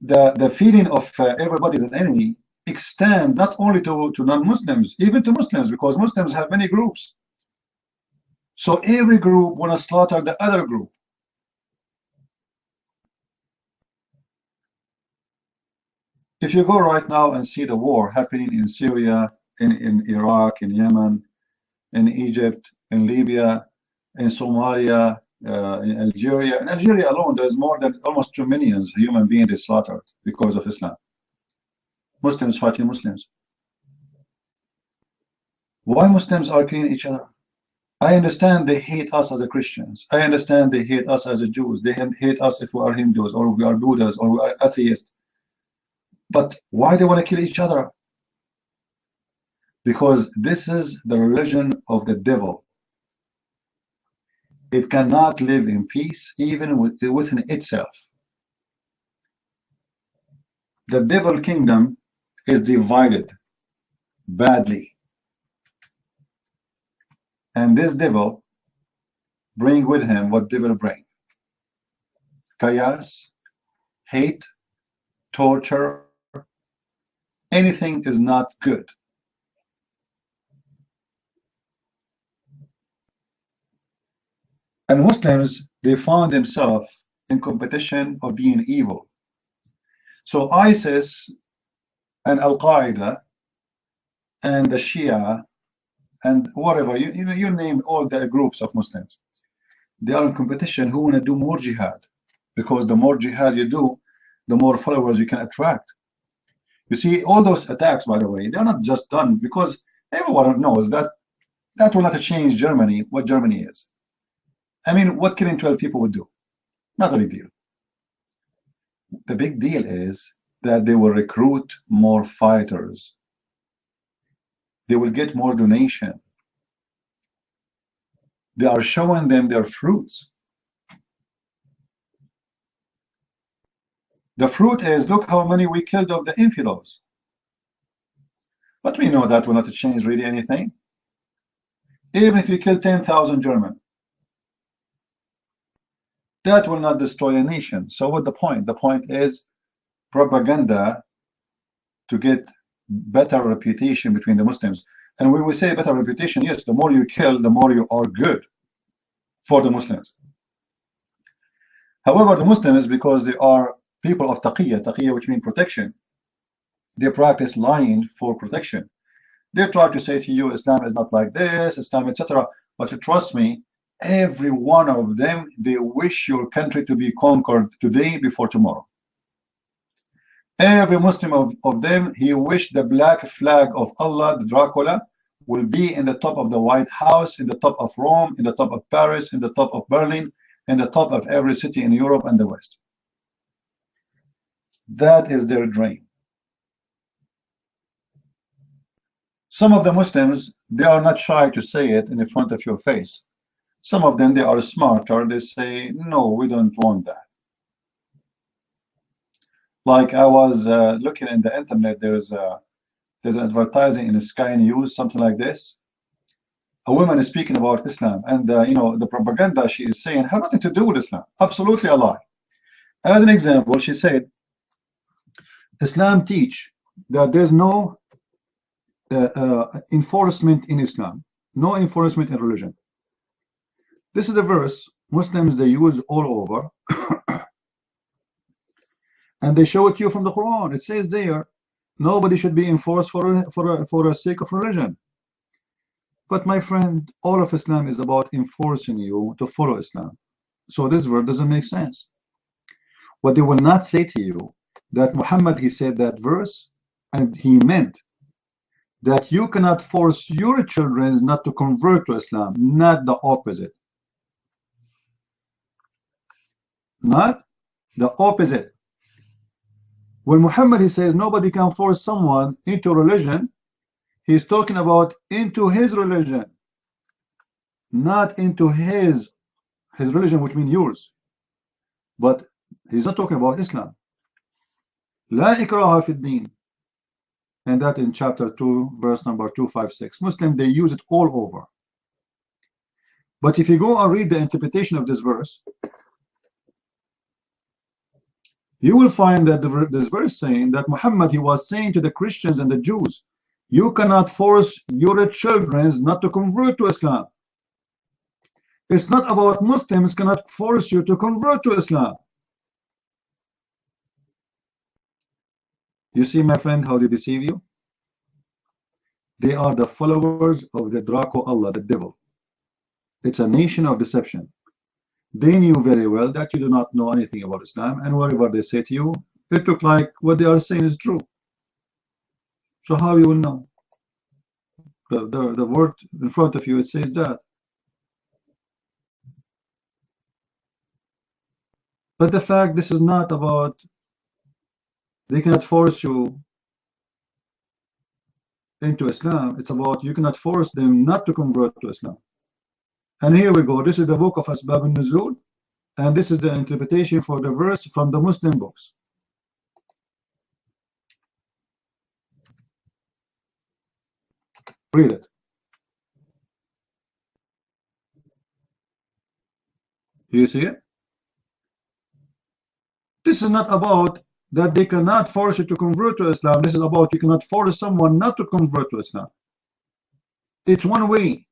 the feeling of everybody is an enemy extend not only to non-Muslims, even to Muslims, because Muslims have many groups. So every group want to slaughter the other group. If you go right now and see the war happening in Syria, in Iraq, in Yemen, in Egypt, in Libya, in Somalia, in Algeria. In Algeria alone, there's more than almost 2 million human beings slaughtered because of Islam. Muslims fighting Muslims. Why Muslims are killing each other? I understand they hate us as a Christians. I understand they hate us as a Jews. They hate us if we are Hindus or we are Buddhas or we are atheists. But why they want to kill each other? Because this is the religion of the devil. It cannot live in peace even within itself. The devil kingdom is divided badly. And this devil bring with him what devil bring: chaos, hate, torture. Anything is not good. And Muslims, they found themselves in competition of being evil. So ISIS and Al-Qaeda and the Shia and whatever, you name all the groups of Muslims, they are in competition who want to do more jihad, because the more jihad you do, the more followers you can attract. You see, all those attacks, by the way, they're not just done because everyone knows that that will not change Germany, what Germany is. I mean, what killing 12 people would do? Not a big deal. The big deal is that they will recruit more fighters. They will get more donation. They are showing them their fruits. The fruit is, look how many we killed of the infidels. But we know that will not change really anything. Even if you kill 10,000 German, that will not destroy a nation. So what's the point? The point is propaganda to get better reputation between the Muslims. And when we say better reputation, yes, the more you kill, the more you are good for the Muslims. However, the Muslims, because they are people of taqiyya, which means protection, they practice lying for protection. They try to say to you, Islam is not like this, Islam, etc. But trust me, Every one of them, they wish your country to be conquered today before tomorrow. Every Muslim of them, he wished the black flag of Allah, the Dracula, will be in the top of the White House, in the top of Rome, in the top of Paris, in the top of Berlin, in the top of every city in Europe and the West. That is their dream. Some of the Muslims, they are not shy to say it in front of your face. Some of them, they are smarter. They say, no, we don't want that. Like I was looking in the internet, there's an advertising in Sky News, something like this. A woman is speaking about Islam, and you know, the propaganda she is saying have nothing to do with Islam. Absolutely a lie. As an example, she said, Islam teach that there's no enforcement in Islam, no enforcement in religion. This is a verse Muslims they use all over, and they show it to you from the Quran. It says there, nobody should be enforced for a sake of religion. But my friend, all of Islam is about enforcing you to follow Islam. So this verse doesn't make sense. What they will not say to you, that Muhammad, he said that verse, and he meant that you cannot force your children not to convert to Islam, not the opposite. Not the opposite. When Muhammad, he says nobody can force someone into religion, he's talking about into his religion, not into his religion, which means yours. But he's not talking about Islam. La ikraha fi din. And that in chapter 2, verse number 256. Muslims, they use it all over. But if you go and read the interpretation of this verse, you will find that this verse saying that Muhammad, he was saying to the Christians and the Jews, you cannot force your children not to convert to Islam. It's not about Muslims cannot force you to convert to Islam. You see, my friend, how they deceive you? They are the followers of the Draco Allah, the devil. It's a nation of deception. They knew very well that you do not know anything about Islam, and whatever they say to you, it look like what they are saying is true. So how you will know? The word in front of you, it says that. But the fact, this is not about, they cannot force you into Islam. It's about you cannot force them not to convert to Islam. And here we go. This is the book of Asbab al-Nuzul, and this is the interpretation for the verse from the Muslim books. Read it. Do you see it? This is not about that they cannot force you to convert to Islam. This is about you cannot force someone not to convert to Islam. It's one way.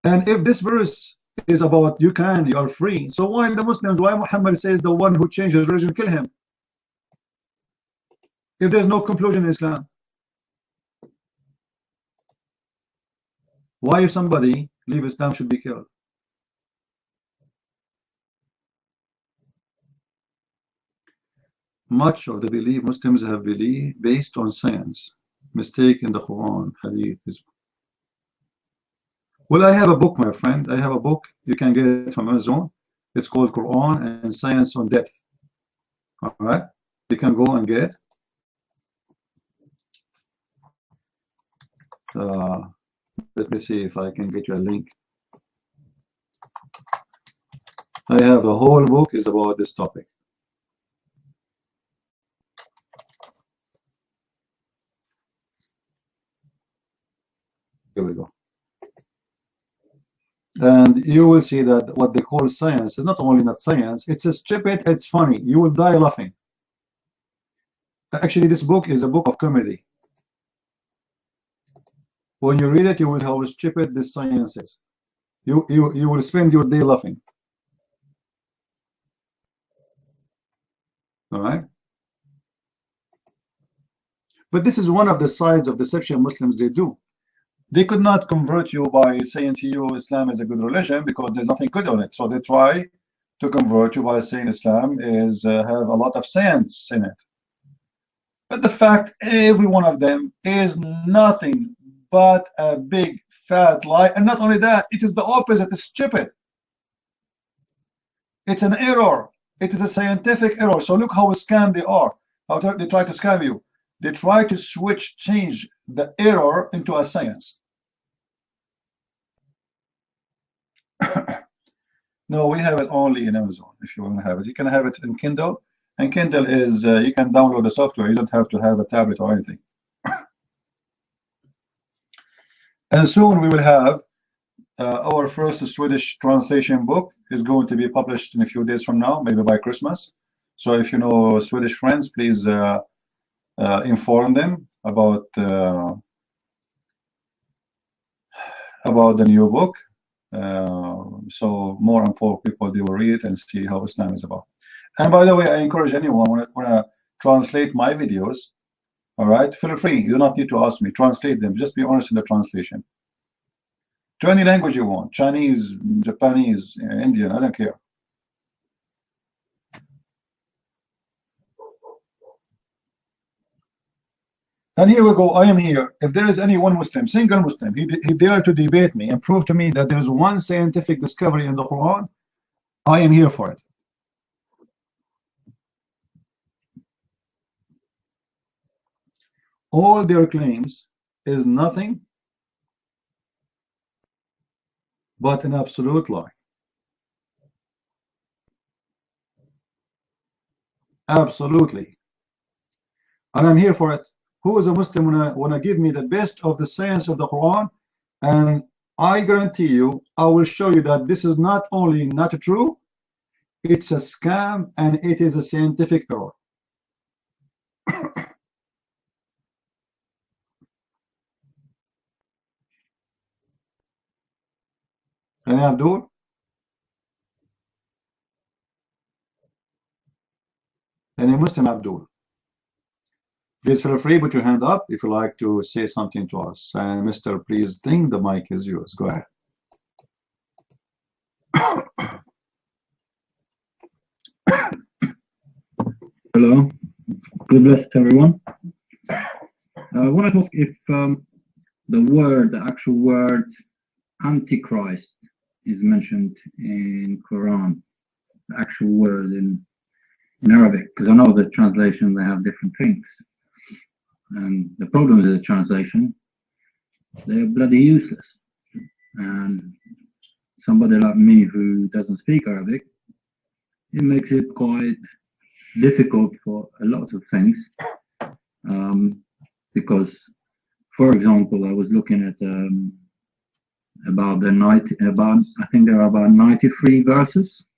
And if this verse is about you are free, so why the Muslims, why Muhammad says the one who changes religion, kill him? If there's no conclusion in Islam, why if somebody leave Islam should be killed? Much of the belief Muslims have believed based on science, mistake in the Quran, Hadith. Well, I have a book, my friend. I have a book you can get it from Amazon. It's called Quran and Science on Depth. All right, you can go and get. Let me see if I can get you a link. I have a whole book is about this topic. Here we go. And you will see that what they call science is not only not science, it's a stupid, it's funny. You will die laughing. Actually, this book is a book of comedy. When you read it, you will see how stupid this science is. You will spend your day laughing. All right? But this is one of the sides of deception Muslims they do. They could not convert you by saying to you Islam is a good religion because there's nothing good on it. So they try to convert you by saying Islam is have a lot of sins in it. But the fact, every one of them is nothing but a big fat lie. And not only that, it is the opposite. It's stupid. It's an error. It is a scientific error. So look how scam they are. How they try to scam you. They try to change the error into a science. No, we have it only in Amazon. If you want to have it, you can have it in Kindle. And Kindle is, you can download the software. You don't have to have a tablet or anything. And soon we will have our first Swedish translation book is going to be published in a few days from now, maybe by Christmas. So if you know Swedish friends, please inform them about the new book. So more and more people, they will read it and see how Islam is about. And by the way, I encourage anyone want to translate my videos. All right, feel free. You do not need to ask me. Translate them. Just be honest in the translation. To any language you want. Chinese, Japanese, Indian. I don't care. And here we go. I am here. If there is any one Muslim, single Muslim, he dare to debate me and prove to me that there is one scientific discovery in the Quran, I am here for it. All their claims is nothing but an absolute lie. Absolutely. And I'm here for it. Who is a Muslim wanna give me the best of the science of the Quran? And I guarantee you, I will show you that this is not only not true, it's a scam and it is a scientific error. Any Abdul? Any Muslim Abdul? Please feel free, put your hand up if you like to say something to us. And Mr. Please think the mic is yours. Go ahead. Hello. Good bless to everyone. I wanted to ask if the actual word Antichrist is mentioned in Quran, the actual word in Arabic, because I know the translation, they have different things. And the problem with the translation, they're bloody useless. And somebody like me who doesn't speak Arabic, it makes it quite difficult for a lot of things. Because, for example, I was looking at I think there are about 93 verses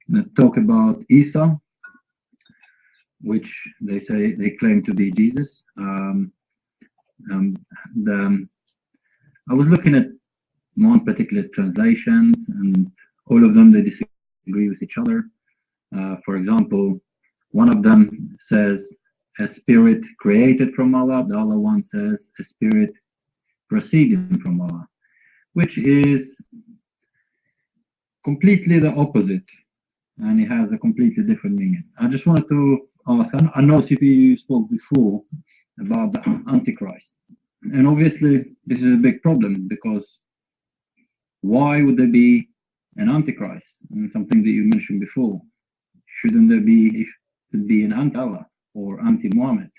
that talk about Isa, which they say they claim to be Jesus. I was looking at one particular translations, and all of them they disagree with each other. For example, one of them says a spirit created from Allah. The other one says a spirit proceeding from Allah, which is completely the opposite, and it has a completely different meaning. I just wanted to ask, I know CP spoke before about the Antichrist, and obviously this is a big problem, because why would there be an Antichrist? And something that you mentioned before, shouldn't there be an anti-Allah or anti-Muhammad?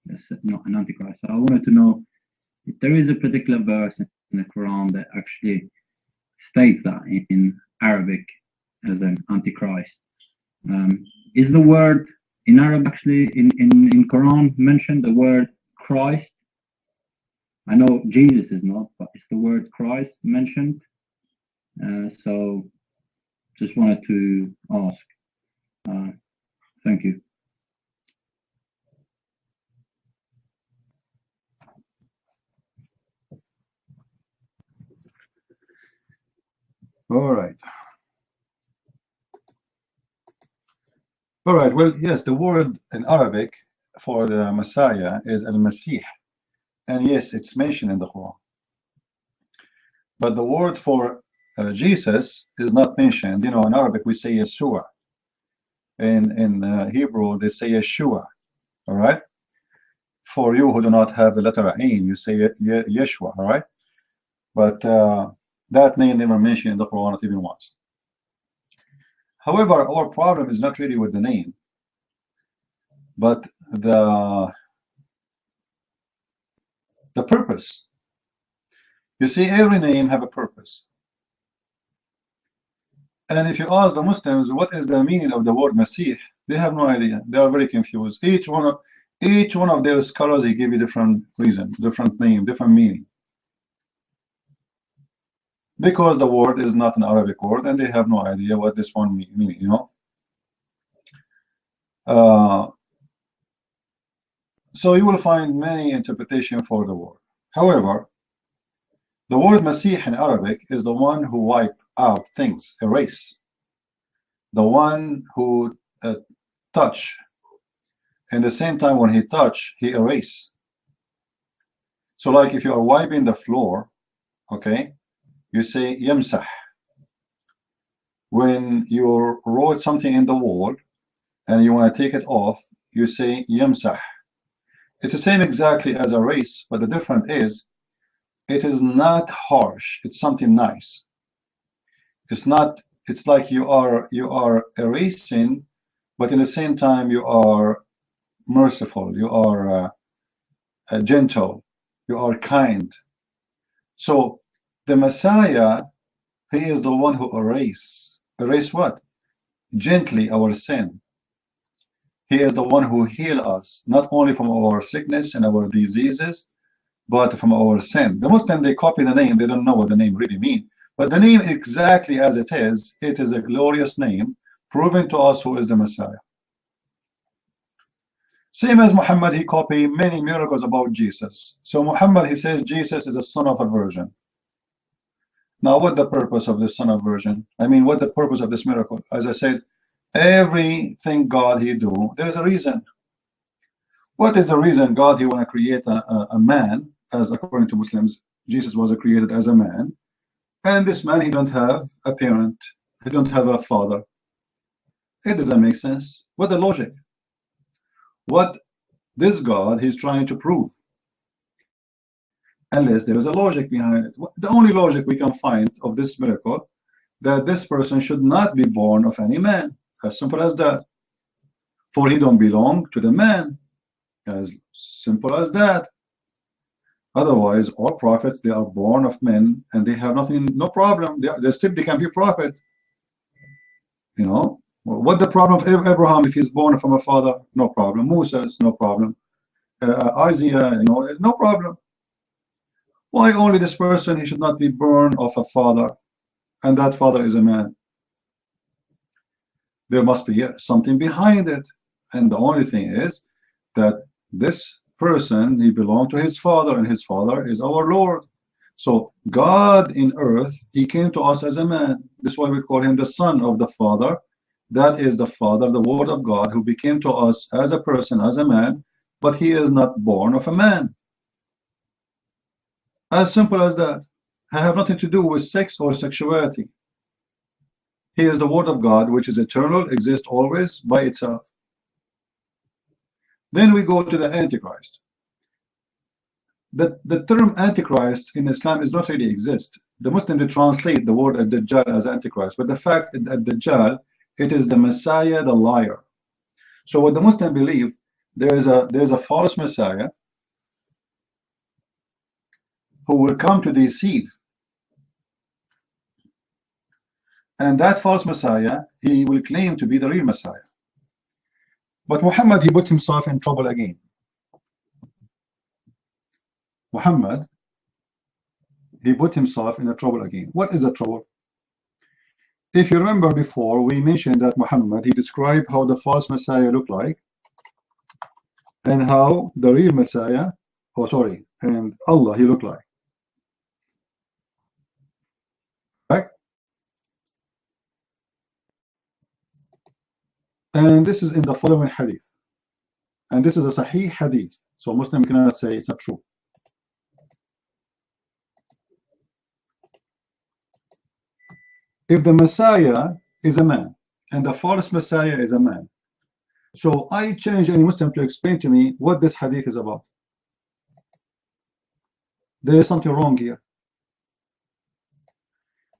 That's not an Antichrist. So I wanted to know if there is a particular verse in the Quran that actually states that in Arabic as an Antichrist. Is the word in Arabic actually in Quran mentioned, the word Christ? I know Jesus is not, but is the word Christ mentioned? So just wanted to ask. Thank you. All right. All right. Well, yes, the word in Arabic for the Messiah is al-Masih. And yes, it's mentioned in the Quran. but the word for Jesus is not mentioned. You know, in Arabic we say Yeshua. In Hebrew they say Yeshua. All right. For you who do not have the letter Ain, you say Yeshua. All right. But that name never mentioned in the Quran, not even once. However, our problem is not really with the name, but the purpose. You see, every name have a purpose. And if you ask the Muslims what is the meaning of the word Masih, they have no idea. They are very confused. Each one of their scholars, they give you different reason, different name, different meaning. Because the word is not an Arabic word, and they have no idea what this one means, you know. So you will find many interpretations for the word. However, the word Masih in Arabic is the one who wipe out things, erase. The one who touch. And the same time when he touch, he erase. So like if you are wiping the floor, okay, you say yamsah. When you wrote something in the wall and you want to take it off, you say yamsah. It's the same exactly as erase, but the difference is it is not harsh. It's something nice. It's not. It's like you are erasing, but in the same time you are merciful. You are gentle. You are kind. So the Messiah, he is the one who erase what? Gently our sin. He is the one who heal us, not only from our sickness and our diseases, but from our sin. The Muslim, they copy the name, they don't know what the name really means. But the name exactly as it is a glorious name, proven to us who is the Messiah. Same as Muhammad, he copied many miracles about Jesus. So Muhammad, he says Jesus is a son of a virgin. Now, what the purpose of this son of virgin? I mean, what the purpose of this miracle? As I said, everything God he do, there is a reason. What is the reason God he want to create a man, as according to Muslims, Jesus was created as a man, and this man, he don't have a parent, he don't have a father. It doesn't make sense. What the logic? What this God he's trying to prove? Unless there is a logic behind it. The only logic we can find of this miracle, that this person should not be born of any man. As simple as that. For he don't belong to the man. As simple as that. Otherwise, all prophets, they are born of men and they have nothing, no problem. They can be prophet. You know, what the problem of Abraham if he's born from a father? No problem. Moses, no problem. Isaiah, you know, no problem. Why only this person? He should not be born of a father, and that father is a man. There must be something behind it, and the only thing is that this person, he belonged to his father, and his father is our Lord. So God in earth, he came to us as a man. This is why we call him the son of the Father. That is the Father, the Word of God, who became to us as a person, as a man, but he is not born of a man. As simple as that. I have nothing to do with sex or sexuality. He is the Word of God, which is eternal, exists always by itself. Then we go to the Antichrist. The term Antichrist in Islam does not really exist. The Muslims translate the word Ad-Dajjal as Antichrist, but the fact that Ad-Dajjal, it is the Messiah, the liar. So what the Muslims believe, there is a false Messiah who will come to deceive. And that false Messiah, he will claim to be the real Messiah. But Muhammad, he put himself in trouble again. Muhammad, he put himself in a trouble again. What is the trouble? If you remember before, we mentioned that Muhammad, he described how the false Messiah looked like and how the real Messiah, and Allah, he looked like. Right? And this is in the following hadith. And this is a Sahih hadith. So Muslim cannot say it's not true. if the Messiah is a man and the false Messiah is a man, so I challenge any Muslim to explain to me what this hadith is about. There is something wrong here.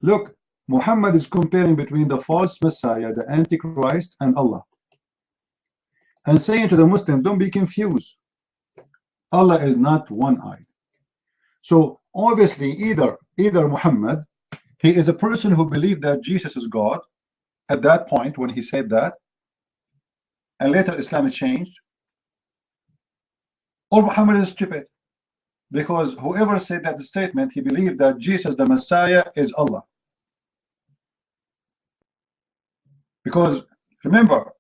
Look, Muhammad is comparing between the false Messiah, the Antichrist, and Allah, and saying to the Muslim, don't be confused. Allah is not one-eyed. So obviously either Muhammad, he is a person who believed that Jesus is God at that point when he said that, and later Islam changed, or Muhammad is stupid, because whoever said that statement, he believed that Jesus the Messiah is Allah. Because remember,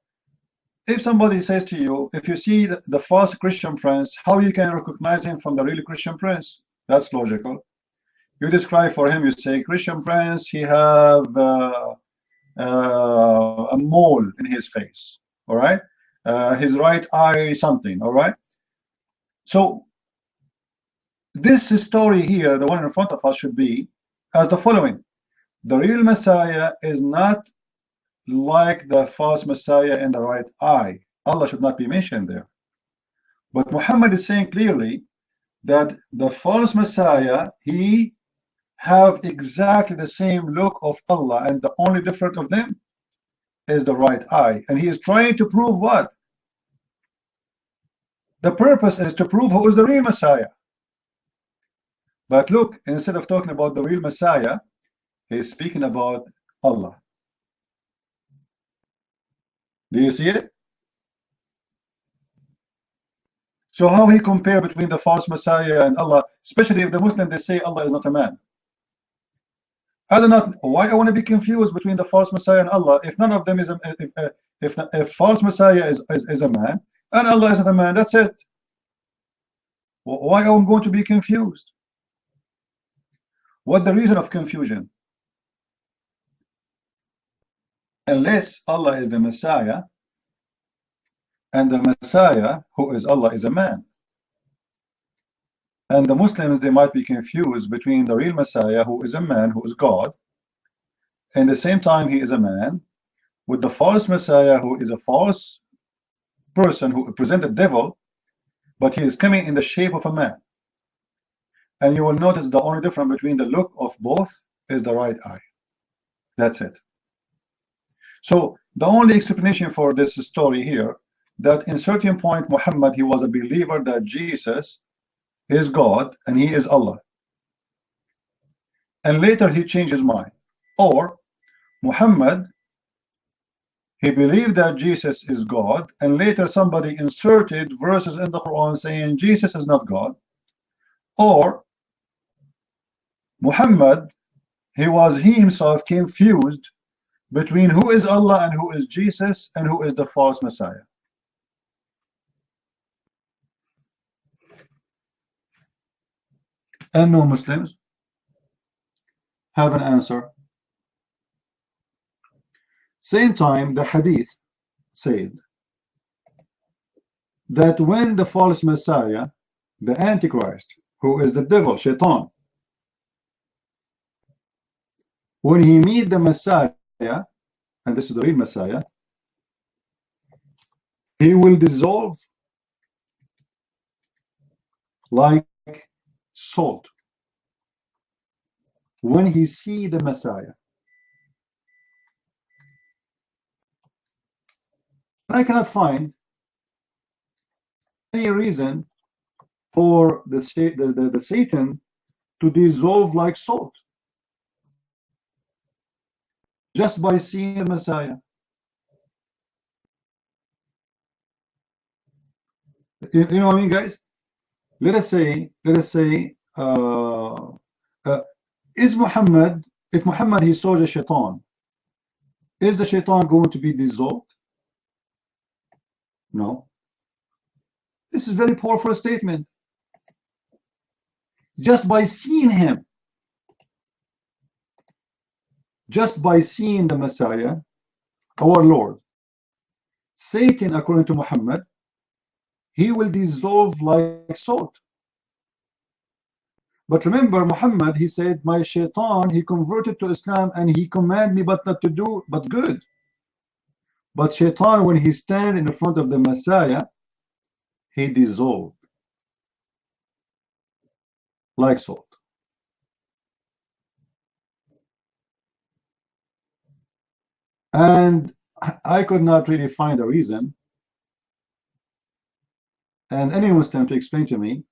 if somebody says to you, if you see the false Christian prince, how you can recognize him from the real Christian prince? That's logical. You describe for him, you say, Christian prince, he have a mole in his face, all right? His right eye, something, all right? So this story here, the one in front of us, should be as the following. The real Messiah is not like the false Messiah in the right eye. Allah should not be mentioned there. But Muhammad is saying clearly that the false Messiah, he have exactly the same look of Allah, and the only difference of them is the right eye. And he is trying to prove what? The purpose is to prove who is the real Messiah. But look, instead of talking about the real Messiah, he is speaking about Allah. Do you see it? So how he compare between the false Messiah and Allah, especially if the Muslim, they say Allah is not a man. I do not, why I want to be confused between the false Messiah and Allah if none of them is if false Messiah is a man and Allah is not a man, that's it. Why am I going to be confused? What the reason of confusion? Unless Allah is the Messiah and the Messiah who is Allah is a man. And the Muslims, they might be confused between the real Messiah who is a man, who is God, and at the same time he is a man, with the false Messiah who is a false person who represents the devil, but he is coming in the shape of a man. And you will notice the only difference between the look of both is the right eye. That's it. So the only explanation for this story here, that in certain point Muhammad, he was a believer that Jesus is God and he is Allah, and later he changed his mind. Or Muhammad, he believed that Jesus is God, and later somebody inserted verses in the Quran saying Jesus is not God. Or Muhammad, he himself confused between who is Allah and who is Jesus and who is the false Messiah. And no Muslims have an answer. Same time, the hadith said that when the false Messiah, the Antichrist, who is the devil, Shaitan, when he meet the Messiah, and this is the real Messiah, he will dissolve like salt when he see the Messiah. I cannot find any reason for the Satan to dissolve like salt just by seeing the Messiah. You know what I mean, guys? Let us say, is Muhammad, if Muhammad he saw the Shaitan, is the Shaitan going to be dissolved? No. This is very powerful statement. Just by seeing him, just by seeing the Messiah, our Lord, Satan, according to Muhammad, he will dissolve like salt. But remember, Muhammad, he said, my shaitan, he converted to Islam and he commanded me but not to do but good. But shaitan, when he stand in front of the Messiah, he dissolved like salt. And I could not really find a reason, and any Muslim to explain to me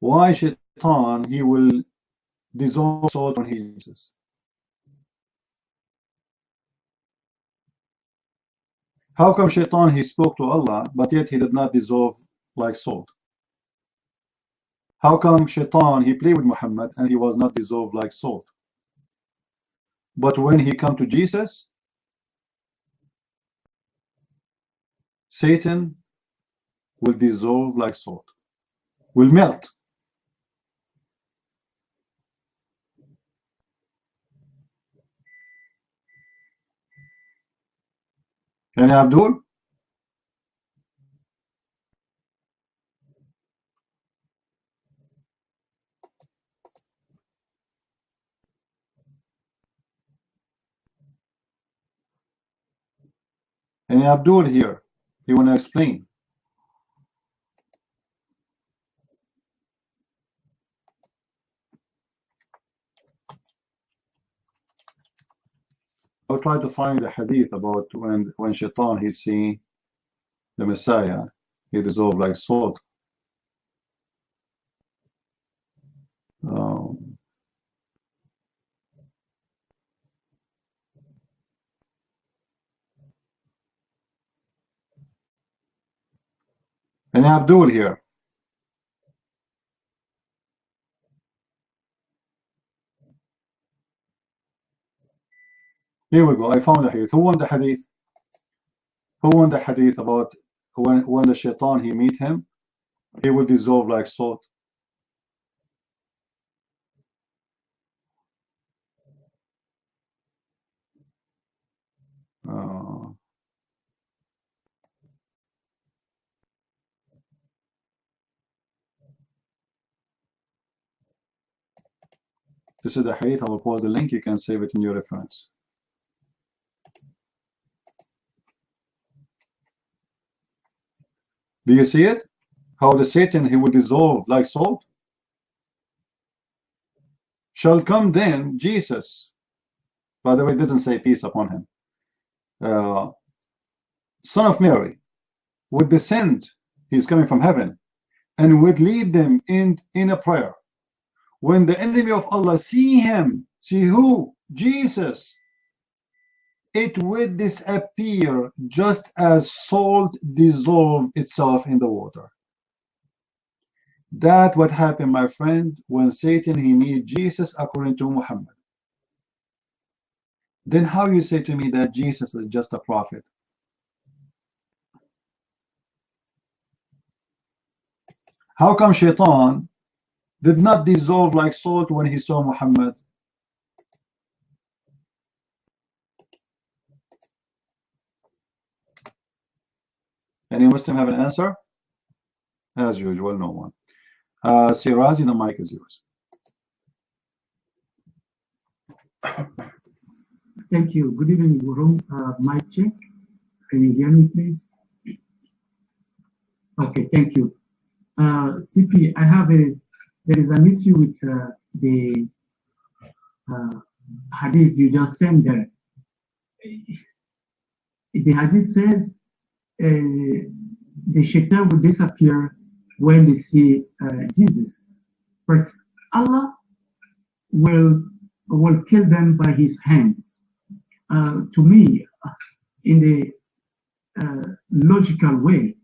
why shaitan, he will dissolve salt when he uses. How come shaitan, he spoke to Allah, but yet he did not dissolve like salt? How come shaitan, he played with Muhammad and he was not dissolved like salt? But when he come to Jesus, Satan will dissolve like salt, will melt. Yani Abdul? And Abdul here, you want to explain? I'll try to find a hadith about when shaitan he see the Messiah, he dissolved like salt. And Abdul here. Here we go. I found a hadith. Who won the hadith? Who won the hadith about when the shaitan he meet him, he will dissolve like salt? This is the hadith. I will post the link. You can save it in your reference. Do you see it? How the Satan he will dissolve like salt? Shall come then Jesus. By the way, it doesn't say peace upon him. Son of Mary would descend. He's coming from heaven and would lead them in a prayer. When the enemy of Allah see him, see who? Jesus, it would disappear just as salt dissolves itself in the water. That what happened, my friend, when Satan he need Jesus according to Muhammad. Then how you say to me that Jesus is just a prophet? How come shaitan did not dissolve like salt when he saw Muhammad? Any Muslim have an answer? As usual, no one. Sirazi, the mic is yours. Thank you. Good evening, Guru. Mic check. Can you hear me, please? Okay, thank you. CP, there is an issue with the hadith you just sent there. The hadith says the shaitan will disappear when they see Jesus, but Allah will kill them by his hands. To me, in the logical way,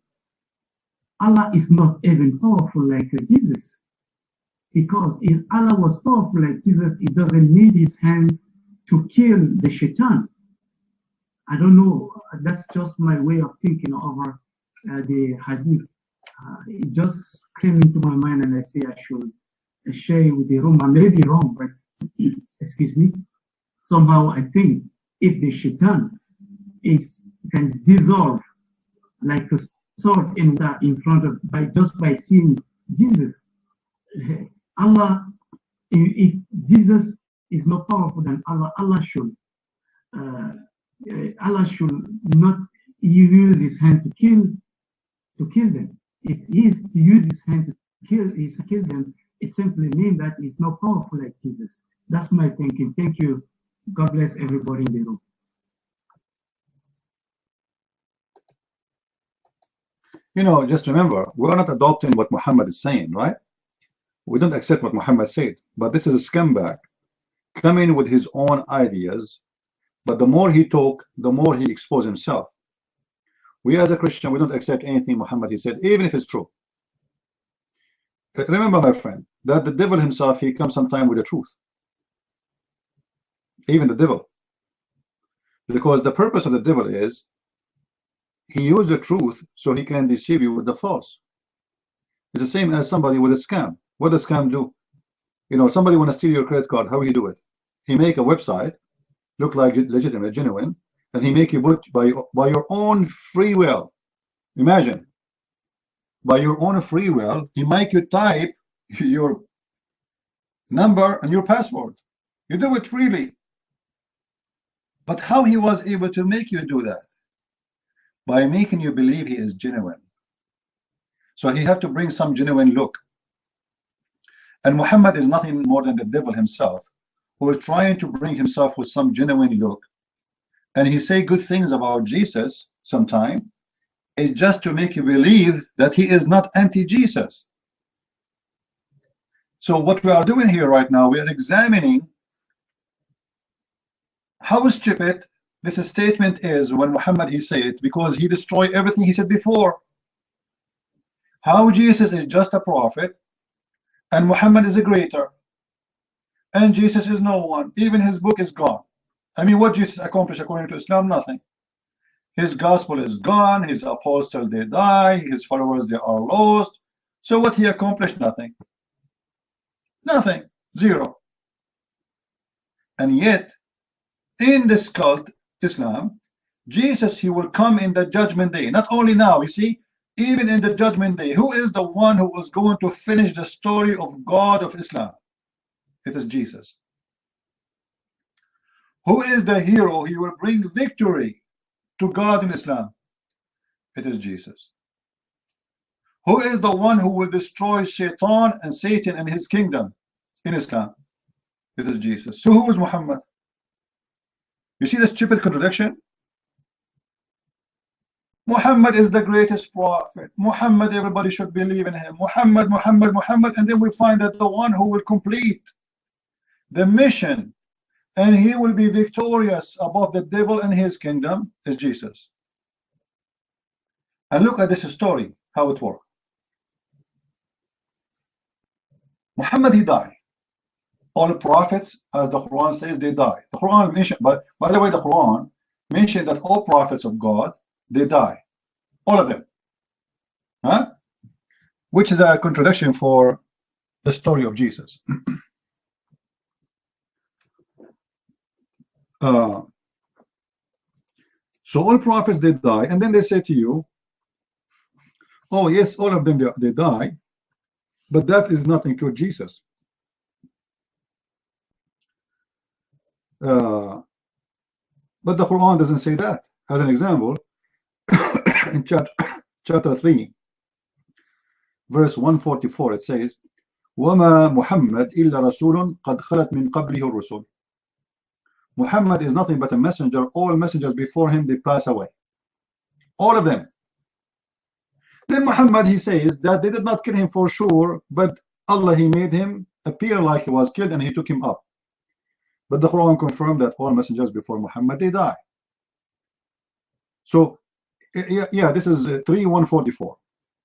Allah is not even powerful like Jesus, because if Allah was powerful like Jesus, he doesn't need his hands to kill the shaitan. I don't know, that's just my way of thinking over the hadith. It just came into my mind and I say I should share it with the room. I may be wrong, but excuse me. Somehow I think if the shaitan can dissolve like a sword in front of by seeing Jesus, Allah if Jesus is more powerful than Allah, Allah should not use his hand to kill them. If he is to use his hand to kill them, it simply means that he's not powerful like Jesus. That's my thinking. Thank you. God bless everybody in the room. You know, just remember, we're not adopting what Muhammad is saying, right? We don't accept what Muhammad said, but this is a scumbag coming with his own ideas. But the more he talk, the more he exposed himself. We as a Christian, we don't accept anything Muhammad he said, even if it's true. Remember, my friend, that the devil himself, he comes sometime with the truth. Even the devil. Because the purpose of the devil is he uses the truth so he can deceive you with the false. It's the same as somebody with a scam. What does scam do? You know, somebody want to steal your credit card. How will he do it? He make a website look like legitimate, genuine, and he make you put by your own free will. Imagine, by your own free will, he make you type your number and your password. You do it freely. But how he was able to make you do that? By making you believe he is genuine. So he have to bring some genuine look. And Muhammad is nothing more than the devil himself, who is trying to bring himself with some genuine look. And he say good things about Jesus sometime. It's just to make you believe that he is not anti-Jesus. So what we are doing here right now, we are examining how stupid this statement is when Muhammad he said it, because he destroyed everything he said before. How Jesus is just a prophet and Muhammad is a greater, and Jesus is no one. Even his book is gone. I mean, what Jesus accomplished according to Islam? Nothing. His gospel is gone. His apostles, they die. His followers, they are lost. So what he accomplished? Nothing. Nothing. Zero. And yet, in this cult, Islam, Jesus, he will come in the judgment day. Not only now, you see, even in the judgment day, who is the one who was going to finish the story of God of Islam? It is Jesus. Who is the hero? He will bring victory to God in Islam. It is Jesus. Who is the one who will destroy Shaitan and Satan and his kingdom in Islam? It is Jesus. So who is Muhammad? You see the stupid contradiction? Muhammad is the greatest prophet. Muhammad, everybody should believe in him. Muhammad, Muhammad, Muhammad. And then we find that the one who will complete the mission and he will be victorious above the devil and his kingdom is Jesus. And look at this story, how it works. Muhammad, he died. All prophets, as the Quran says, they die. The Quran mentioned, but by the way, the Quran mentioned that all prophets of God, they die. All of them. Huh? Which is a contradiction for the story of Jesus. So all prophets, they die, and then they say to you, oh yes, all of them, they die, but that is not include Jesus. But the Quran doesn't say that. As an example, in chapter 3, verse 144, it says, وَمَا مُحَمَّدْ إِلَّا رَسُولٌ قَدْ خَلَتْ مِنْ قَبْلِهِ الرُّسُلُ. Muhammad is nothing but a messenger. All messengers before him, they pass away. All of them. Then Muhammad, he says that they did not kill him for sure, but Allah, he made him appear like he was killed and he took him up. But the Quran confirmed that all messengers before Muhammad, they die. So, yeah, this is 3:144.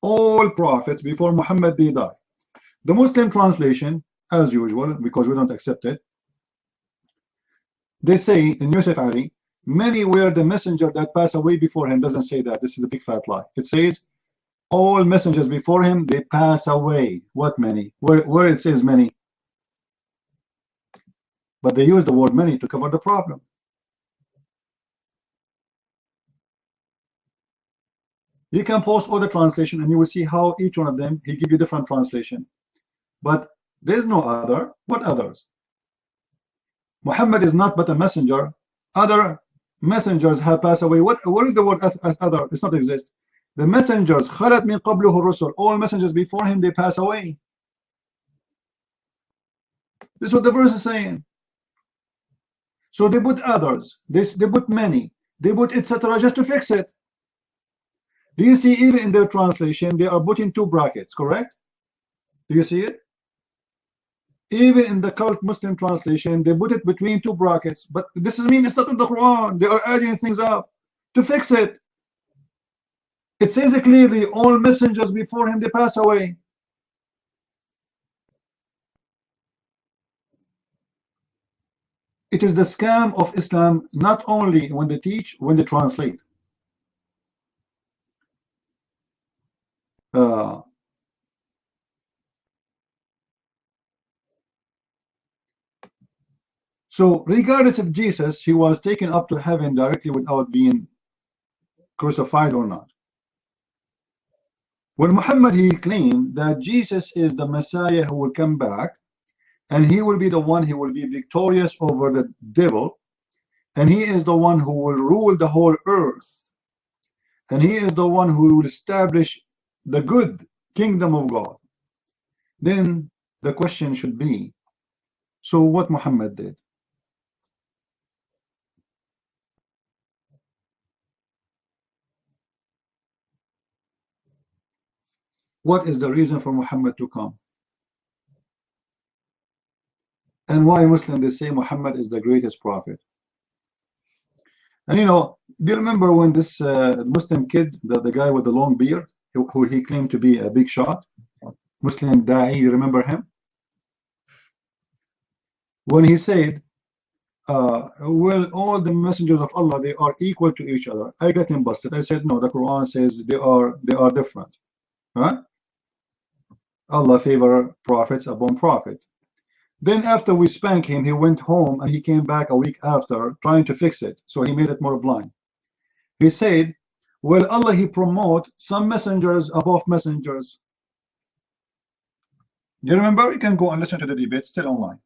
All prophets before Muhammad, they die. The Muslim translation, as usual, because we don't accept it, they say in Yusuf Ali, many were the messenger that passed away before him. Doesn't say that. This is a big fat lie. It says all messengers before him, they pass away. What many? Where it says many? But they use the word many to cover the problem. You can post all the translation and you will see how each one of them, he give you different translation. But There is no other. What others? Muhammad is not but a messenger. Other messengers have passed away. What is the word other? It's not exist. The messengers, خَلَتْ مِنْ قَبْلُهُ الرُّسُلُ, all messengers before him, they pass away. This is what the verse is saying. So they put others, they put many, they put etc. just to fix it. Do you see even in their translation, they are putting two brackets, correct? Do you see it? Even in the cult Muslim translation, they put it between two brackets. But this is mean it's not in the Quran. They are adding things up to fix it. It says it clearly, all messengers before him, they pass away. It is the scam of Islam, not only when they teach, when they translate. So regardless of Jesus, he was taken up to heaven directly without being crucified or not. When Muhammad, he claimed that Jesus is the Messiah who will come back, and he will be the one who will be victorious over the devil, and he is the one who will rule the whole earth, and he is the one who will establish the good kingdom of God. Then the question should be, so what Muhammad did? What is the reason for Muhammad to come? And why Muslims, they say Muhammad is the greatest prophet? And you know, do you remember when this Muslim kid, the guy with the long beard, who he claimed to be a big shot, Muslim Da'i, you remember him? When he said, well, all the messengers of Allah, they are equal to each other. I got him busted. I said, no, the Quran says they are different. Right? Allah favor prophets upon prophet. Then after we spanked him, he went home and he came back a week after trying to fix it. So he made it more blind. He said, well, Allah, he promote some messengers above messengers. Do you remember? You can go and listen to the debate, still online.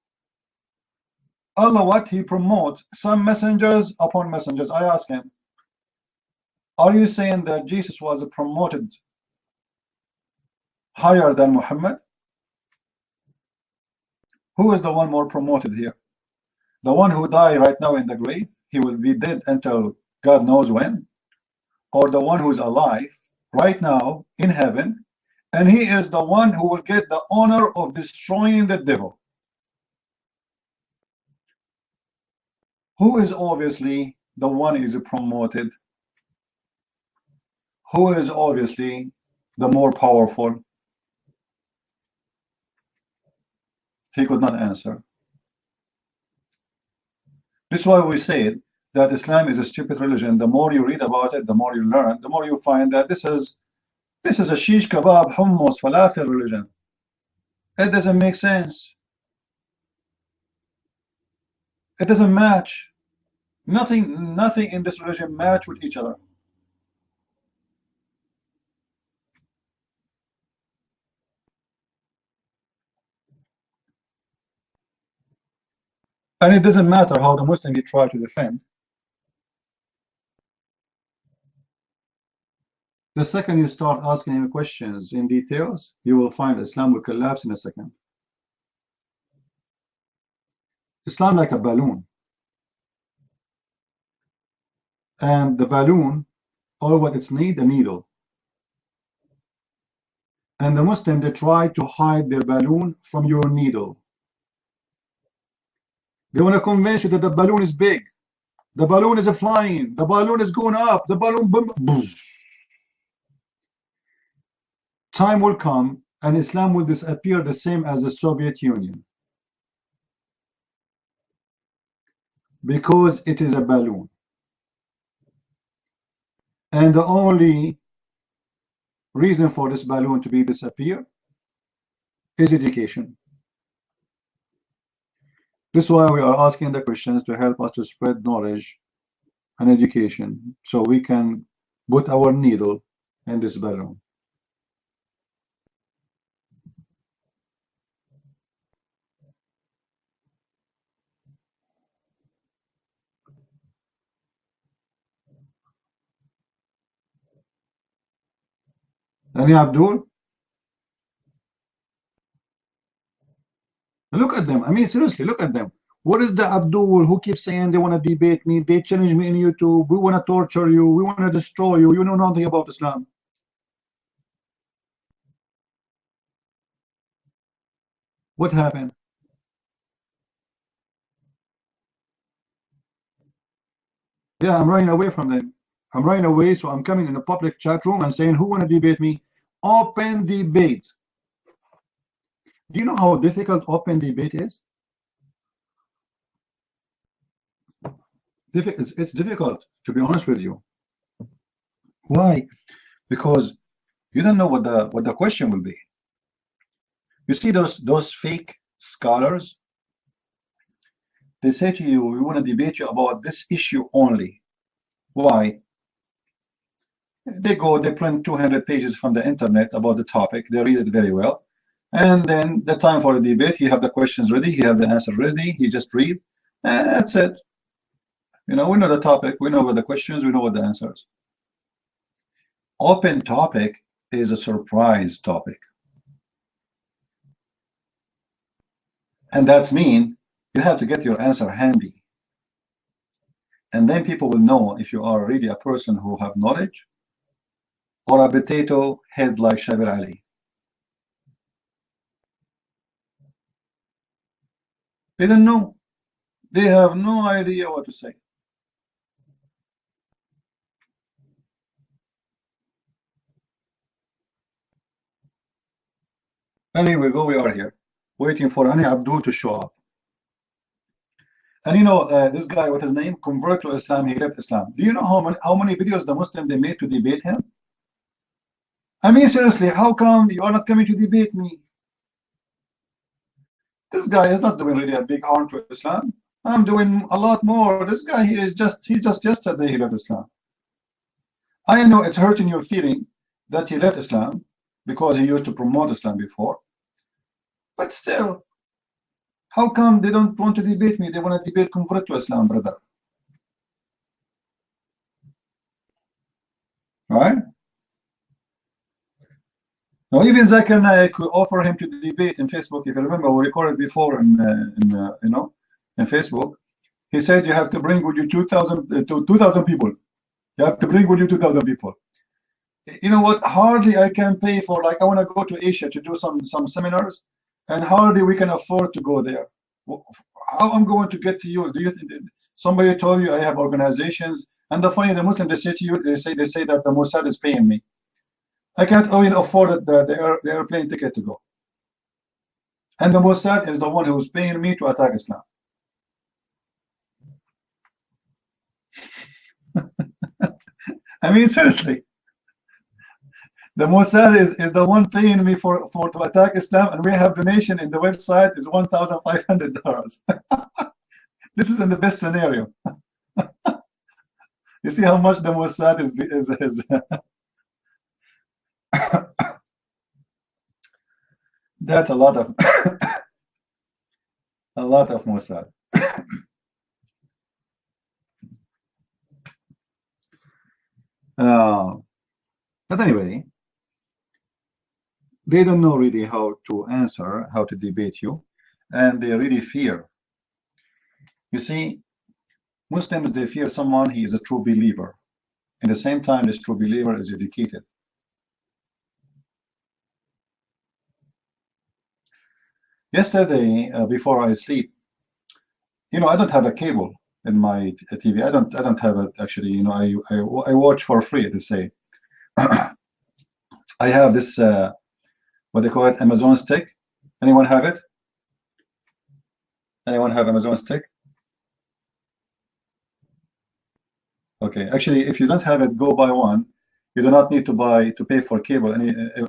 Allah, what? He promotes some messengers upon messengers. I ask him, are you saying that Jesus was promoted higher than Muhammad? Who is the one more promoted here? The one who died right now in the grave, he will be dead until God knows when? Or the one who is alive right now in heaven, and he is the one who will get the honor of destroying the devil? Who is obviously the one is promoted? Who is obviously the more powerful? He could not answer. This is why we said that Islam is a stupid religion. The more you read about it, the more you learn, the more you find that this is a shish kebab, hummus, falafel religion. It doesn't make sense. It doesn't match. Nothing in this religion match with each other. And it doesn't matter how the Muslims try to defend. The second you start asking him questions in details, you will find Islam will collapse in a second. Islam like a balloon. And the balloon, all what it's need, a needle. And the Muslim, they try to hide their balloon from your needle. They want to convince you that the balloon is big. The balloon is flying. The balloon is going up. The balloon, boom, boom. Time will come and Islam will disappear the same as the Soviet Union. Because it is a balloon. And the only reason for this balloon to be disappear is education. This is why we are asking the Christians to help us to spread knowledge and education so we can put our needle in this balloon. Any Abdul? Look at them. I mean, seriously, look at them. What is the Abdul who keeps saying they want to debate me? They challenge me in YouTube. We want to torture you. We want to destroy you. You know nothing about Islam. What happened? Yeah, I'm running away from them. I'm running away, so I'm coming in a public chat room and saying, who want to debate me? Open debate. Do you know how difficult open debate is? It's difficult, to be honest with you. Why? Because you don't know what the question will be. You see those fake scholars? They say to you, we want to debate you about this issue only. Why? They go, they print 200 pages from the internet about the topic. They read it very well. And then the time for the debate, he have the questions ready, he have the answer ready, he just read, and that's it. You know, we know the topic, we know what the questions, we know what the answers. Open topic is a surprise topic. And that's mean you have to get your answer handy. And then people will know if you are really a person who have knowledge or a potato head like Shabir Ali. They don't know. They have no idea what to say. Anyway, we are here, waiting for Ani Abdul to show up. And you know, this guy, what his name? Convert to Islam, he left Islam. Do you know how many videos the Muslim they made to debate him? I mean, seriously, how come you are not coming to debate me? This guy is not doing really a big harm to Islam. I'm doing a lot more. This guy, he just yesterday he left Islam. I know it's hurting your feeling that he left Islam because he used to promote Islam before. But still, how come they don't want to debate me? They want to debate convert to Islam, brother. Right? Now, even Zakir Naik, we offer him to debate in Facebook. If you remember, we recorded before in Facebook. He said you have to bring with you 2,000 people. You have to bring with you 2,000 people. You know what? Hardly I can pay for, like, I want to go to Asia to do some seminars, and hardly we can afford to go there. How I'm going to get to you? Do you think somebody told you I have organizations? And the funny, the Muslims, they say to you, they say that the Mossad is paying me. I can't even afford the airplane ticket to go. And the Mossad is the one who's paying me to attack Islam. I mean, seriously. The Mossad is the one paying me to attack Islam, and we have donation in the website is $1,500. This is in the best scenario. You see how much the Mossad is that's a lot of a lot of Mossad. But anyway, they don't know really how to answer, how to debate you, and they really fear. You see, Muslims, they fear someone, he is a true believer. At the same time, this true believer is educated. Yesterday, before I sleep, you know, I don't have a cable in my TV. I don't have it actually. You know, I watch for free, they say. I have this what they call it, Amazon Stick. Anyone have it? Anyone have Amazon Stick? Okay, actually, if you don't have it, go buy one. You do not need to pay for cable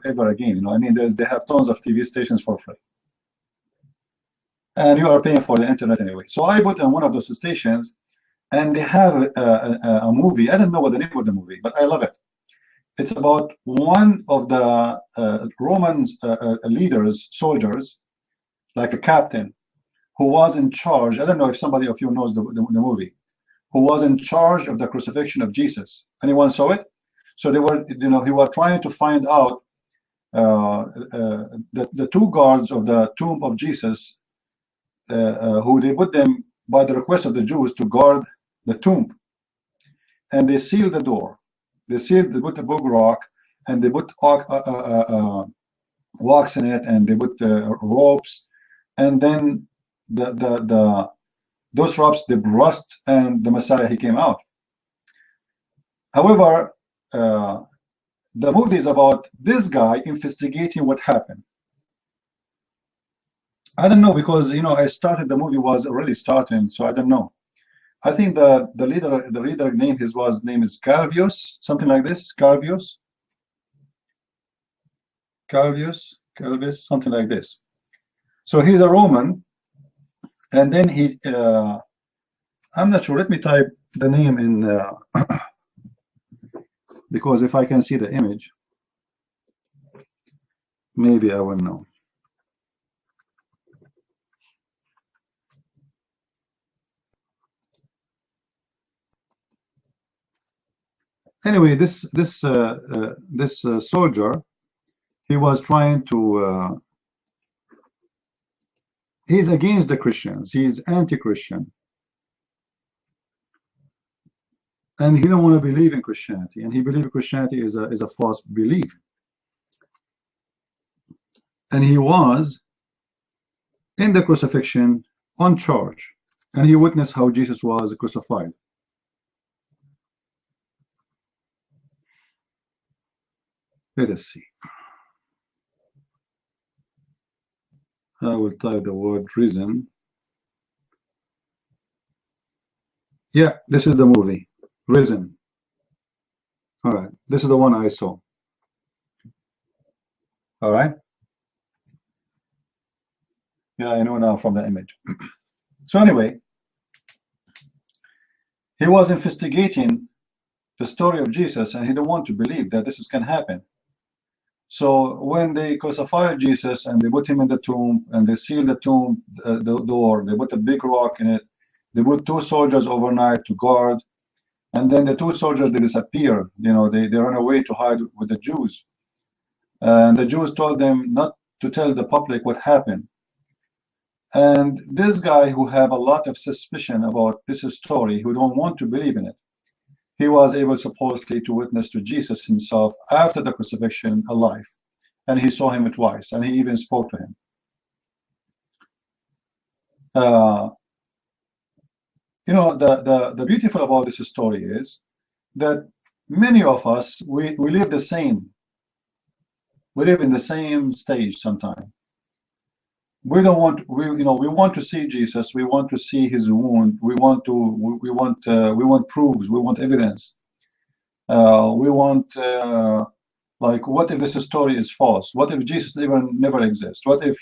ever again. You know, I mean, they have tons of TV stations for free, and you are paying for the internet anyway. So I put on one of those stations, and they have a movie. I don't know what the name of the movie, but I love it. It's about one of the Roman leaders, soldiers, like a captain, who was in charge. I don't know if somebody of you knows the movie, who was in charge of the crucifixion of Jesus. Anyone saw it? So they were, you know, he was trying to find out the two guards of the tomb of Jesus, who they put them by the request of the Jews to guard the tomb, and they sealed the door. They put a big rock, and they put wax in it, and they put ropes, and then those ropes they burst, and the Messiah he came out. However, the movie is about this guy investigating what happened. I don't know, because I started, the movie was already starting, so I don't know. I think the leader name his name is Calvius, something like this. Calvius, something like this. So he's a Roman, and then he I'm not sure, let me type the name in because if I can see the image, maybe I will know. Anyway, this soldier, he was trying to he's against the Christians. He's anti-Christian, and he don't want to believe in Christianity, and he believes Christianity is a false belief. And he was in the crucifixion on charge, and he witnessed how Jesus was crucified. Let us see. I will type the word risen. Yeah, this is the movie, Risen. All right, this is the one I saw. All right. Yeah, I know now from the image. So anyway, he was investigating the story of Jesus, and he didn't want to believe that this can happen. So when they crucified Jesus and they put him in the tomb, and they sealed the tomb, the door, they put a big rock in it, they put 2 soldiers overnight to guard, and then the 2 soldiers, they disappear. They run away to hide with the Jews. And the Jews told them not to tell the public what happened. And this guy, who have a lot of suspicion about this story, who don't want to believe in it, he was able supposedly to witness to Jesus himself after the crucifixion alive, and he saw him twice, and he even spoke to him. The beautiful about this story is that many of us, we live the same. We live in the same stage sometimes. We don't want, we want to see Jesus. We want to see his wound. We want proofs. We want evidence. We want, like, what if this story is false? What if Jesus never exists? What if,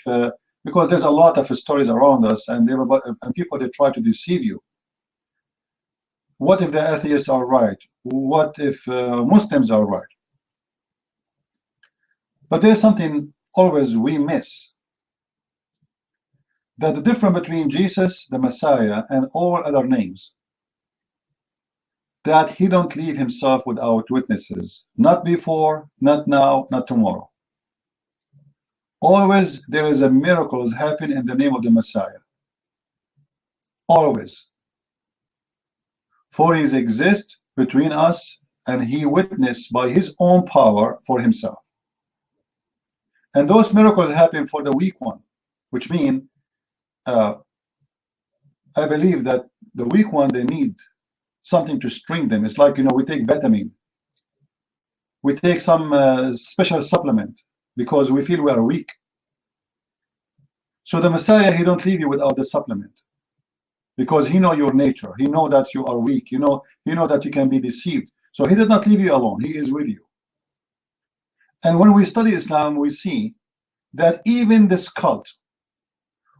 because there's a lot of stories around us, and people, they try to deceive you. What if the atheists are right? What if Muslims are right? But there's something always we miss. That the difference between Jesus, the Messiah, and all other names, that he don't leave himself without witnesses. Not before, not now, not tomorrow. Always there is a miracles happen in the name of the Messiah. Always. For he exists between us, and he witnessed by his own power for himself. And those miracles happen for the weak one, which means I believe that the weak one, they need something to strengthen them. It's like, we take vitamin. We take some special supplement because we feel we are weak. So the Messiah, he don't leave you without the supplement, because he know your nature. He know that you are weak. He know that you can be deceived. So he did not leave you alone. He is with you. And when we study Islam, we see that even this cult,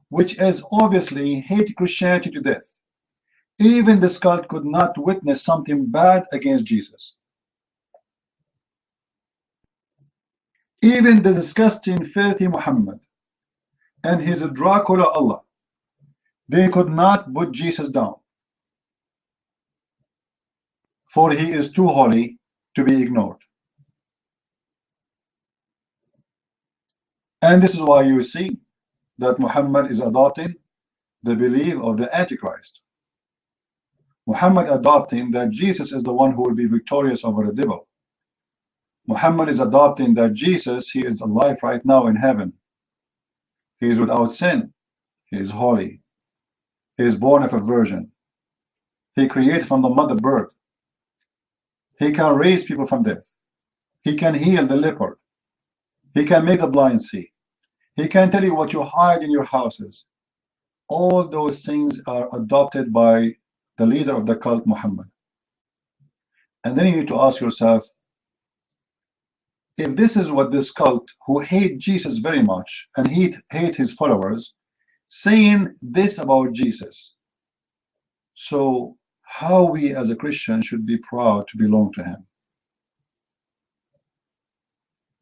which is obviously hate Christianity to death, even this cult could not witness something bad against Jesus. Even the disgusting, filthy Muhammad and his Dracula Allah, they could not put Jesus down, for he is too holy to be ignored. And this is why you see that Muhammad is adopting the belief of the Antichrist. Muhammad adopting that Jesus is the one who will be victorious over the devil. Muhammad is adopting that Jesus, he is alive right now in heaven. He is without sin. He is holy. He is born of a virgin. He created from the mother bird. He can raise people from death. He can heal the leper. He can make the blind see. He can tell you what you hide in your houses. All those things are adopted by the leader of the cult, Muhammad. And then you need to ask yourself, if this is what this cult, who hate Jesus very much and hate his followers, saying this about Jesus, so how we as a Christian should be proud to belong to him?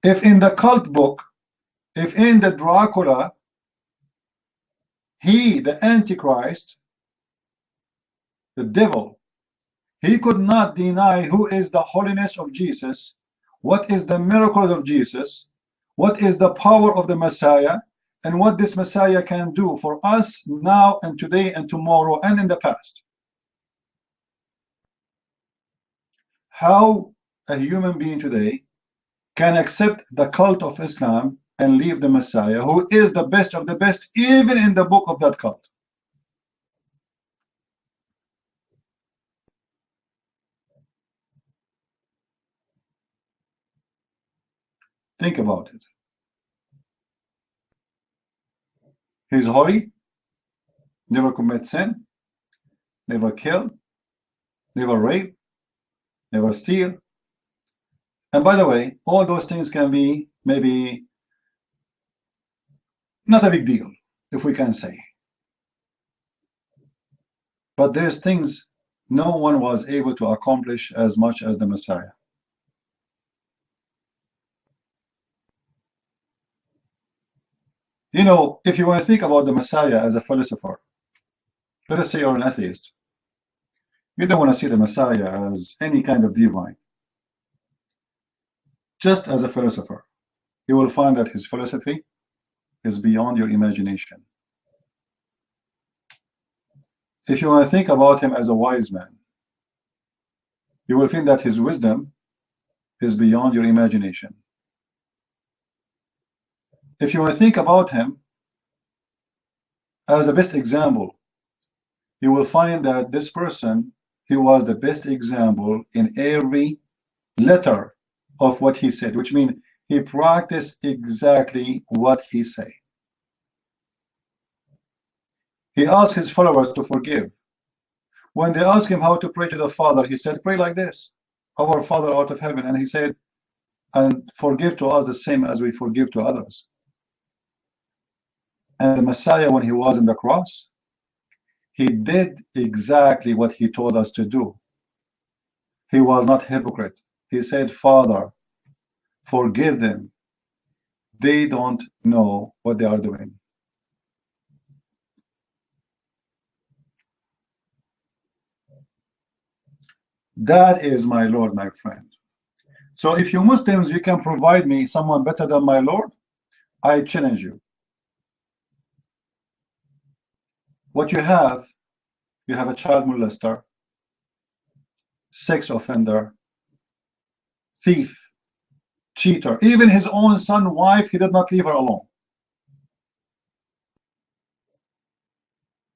If in the cult book, if in the Dracula, he, the Antichrist, the devil, he could not deny who is the holiness of Jesus, what is the miracles of Jesus, what is the power of the Messiah, and what this Messiah can do for us now and today and tomorrow and in the past. How a human being today can accept the cult of Islam and leave the Messiah, who is the best of the best, even in the book of that cult? Think about it. He's holy, never commit sin, never kill, never rape, never steal. And by the way, all those things can be maybe not a big deal, if we can say. But there's things no one was able to accomplish as much as the Messiah. You know, if you want to think about the Messiah as a philosopher, let us say you're an atheist. You don't want to see the Messiah as any kind of divine. Just as a philosopher, you will find that his philosophy is beyond your imagination. If you want to think about him as a wise man, you will find that his wisdom is beyond your imagination. If you want to think about him as the best example, you will find that this person, he was the best example in every letter of what he said, which means he practiced exactly what he said. He asked his followers to forgive. When they asked him how to pray to the Father, he said, pray like this, our Father out of heaven. And he said, and forgive to us the same as we forgive to others. And the Messiah, when he was on the cross, he did exactly what he told us to do. He was not hypocrite. He said, Father, forgive them. They don't know what they are doing. That is my Lord, my friend. So if you Muslims, you can provide me someone better than my Lord, I challenge you. What you have a child molester, sex offender, thief, cheater. Even his own son, wife, he did not leave her alone.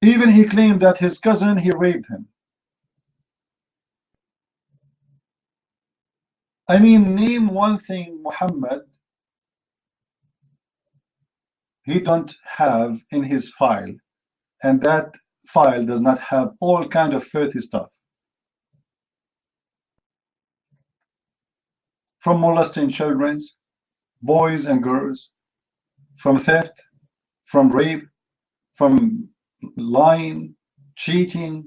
Even he claimed that his cousin, he raped him. I mean, name one thing Muhammad he don't have in his file, and that file does not have all kind of filthy stuff. From molesting children, boys and girls, from theft, from rape, from lying, cheating,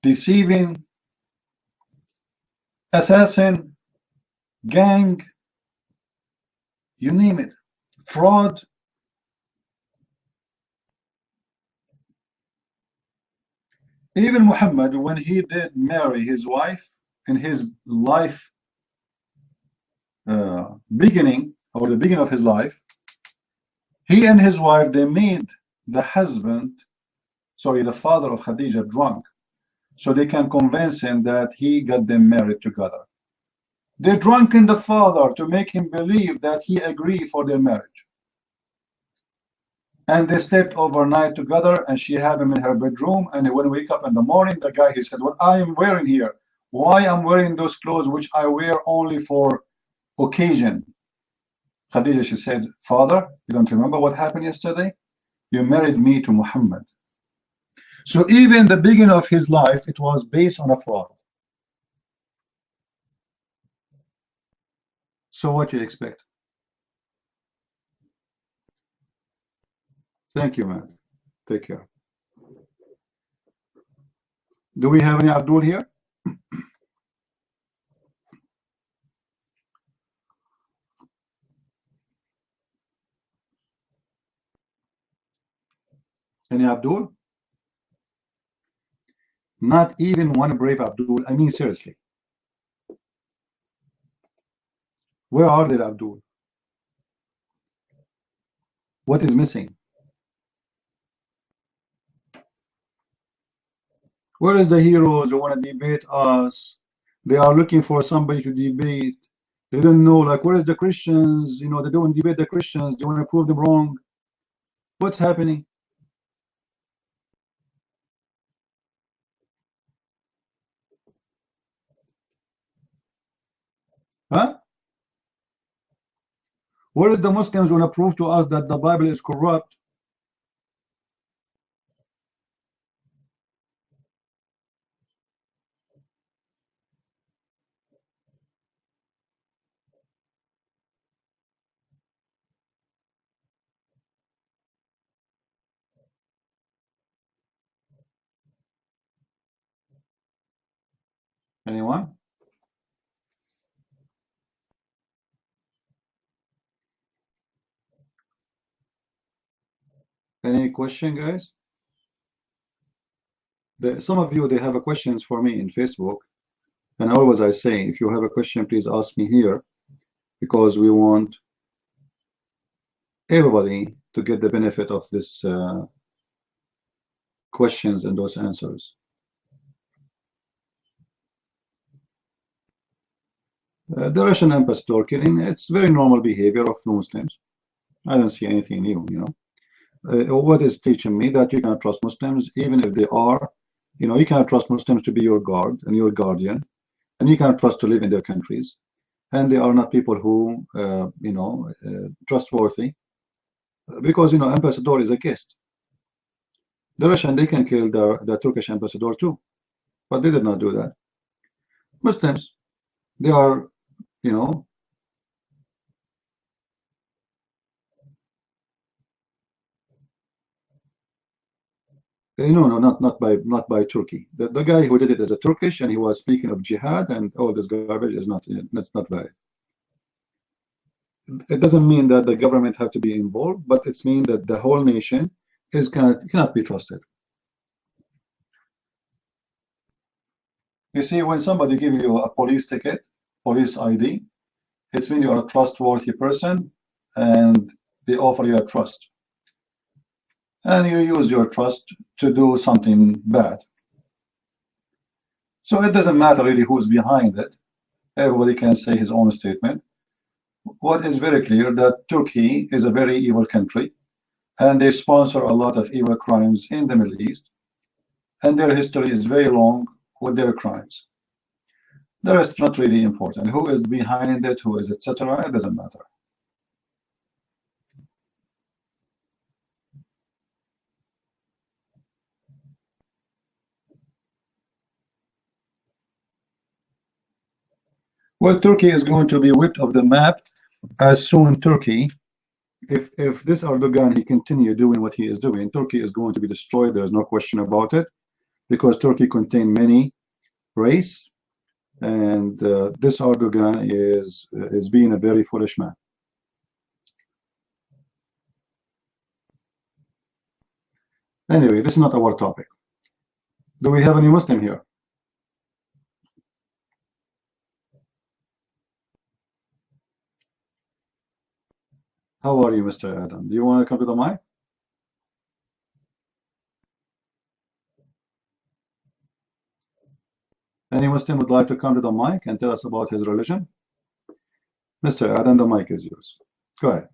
deceiving, assassin, gang, you name it, fraud. Even Muhammad, when he did marry his wife in his life beginning, or the beginning of his life, He and his wife, they made the father of Khadija drunk, so they can convince him that he got them married together. They drunken the father to make him believe that he agreed for their marriage. And they slept overnight together, and she had him in her bedroom. And when we wake up in the morning, the guy, he said, what I am wearing here, why I'm wearing those clothes which I wear only for occasion? Khadija, she said, Father, you don't remember what happened yesterday? You married me to Muhammad. So even the beginning of his life, it was based on a fraud. So what do you expect? Thank you, man. Take care. Do we have any Abdul here? Any Abdul? Not even one brave Abdul. I mean, seriously. Where are they, Abdul? What is missing? Where is the heroes who want to debate us? They are looking for somebody to debate. They don't know, like, where is the Christians? You know, they don't debate the Christians. They want to prove them wrong. What's happening? Huh? Where is the Muslims want to prove to us that the Bible is corrupt? Anyone? Any question, guys? Some of you, they have questions for me in Facebook. And always I say, if you have a question, please ask me here, because we want everybody to get the benefit of this questions and those answers. The Russian ambassador killing, it's very normal behavior of Muslims. I don't see anything new, you know. What is teaching me that you cannot trust Muslims, even if they are, you know, you cannot trust Muslims to be your guard and your guardian, and you cannot trust to live in their countries. And they are not people who, you know, trustworthy, because, you know, ambassador is a guest. The Russian, they can kill the Turkish ambassador too, but they did not do that. Muslims, they are, you know, no, not by Turkey. The guy who did it is a Turkish, and he was speaking of jihad, and all this garbage is not valid. It doesn't mean that the government have to be involved, but it's mean that the whole nation is cannot be trusted. You see, when somebody gives you a police ticket, police ID, it's when you're a trustworthy person, and they offer you a trust. And you use your trust to do something bad. So it doesn't matter really who's behind it. Everybody can say his own statement. What is very clear that Turkey is a very evil country, and they sponsor a lot of evil crimes in the Middle East, and their history is very long with their crimes. The rest not really important. Who is behind it, who is etc., it doesn't matter. Well, Turkey is going to be whipped off the map as soon Turkey, if this Erdogan, he continue doing what he is doing, Turkey is going to be destroyed. There's no question about it, because Turkey contains many race, and this Erdogan is being a very foolish man. Anyway, this is not our topic. Do we have any Muslim here? How are you, Mr. Adam? Do you want to come to the mic? Any Muslim would like to come to the mic and tell us about his religion? Mr. Adam, the mic is yours. Go ahead.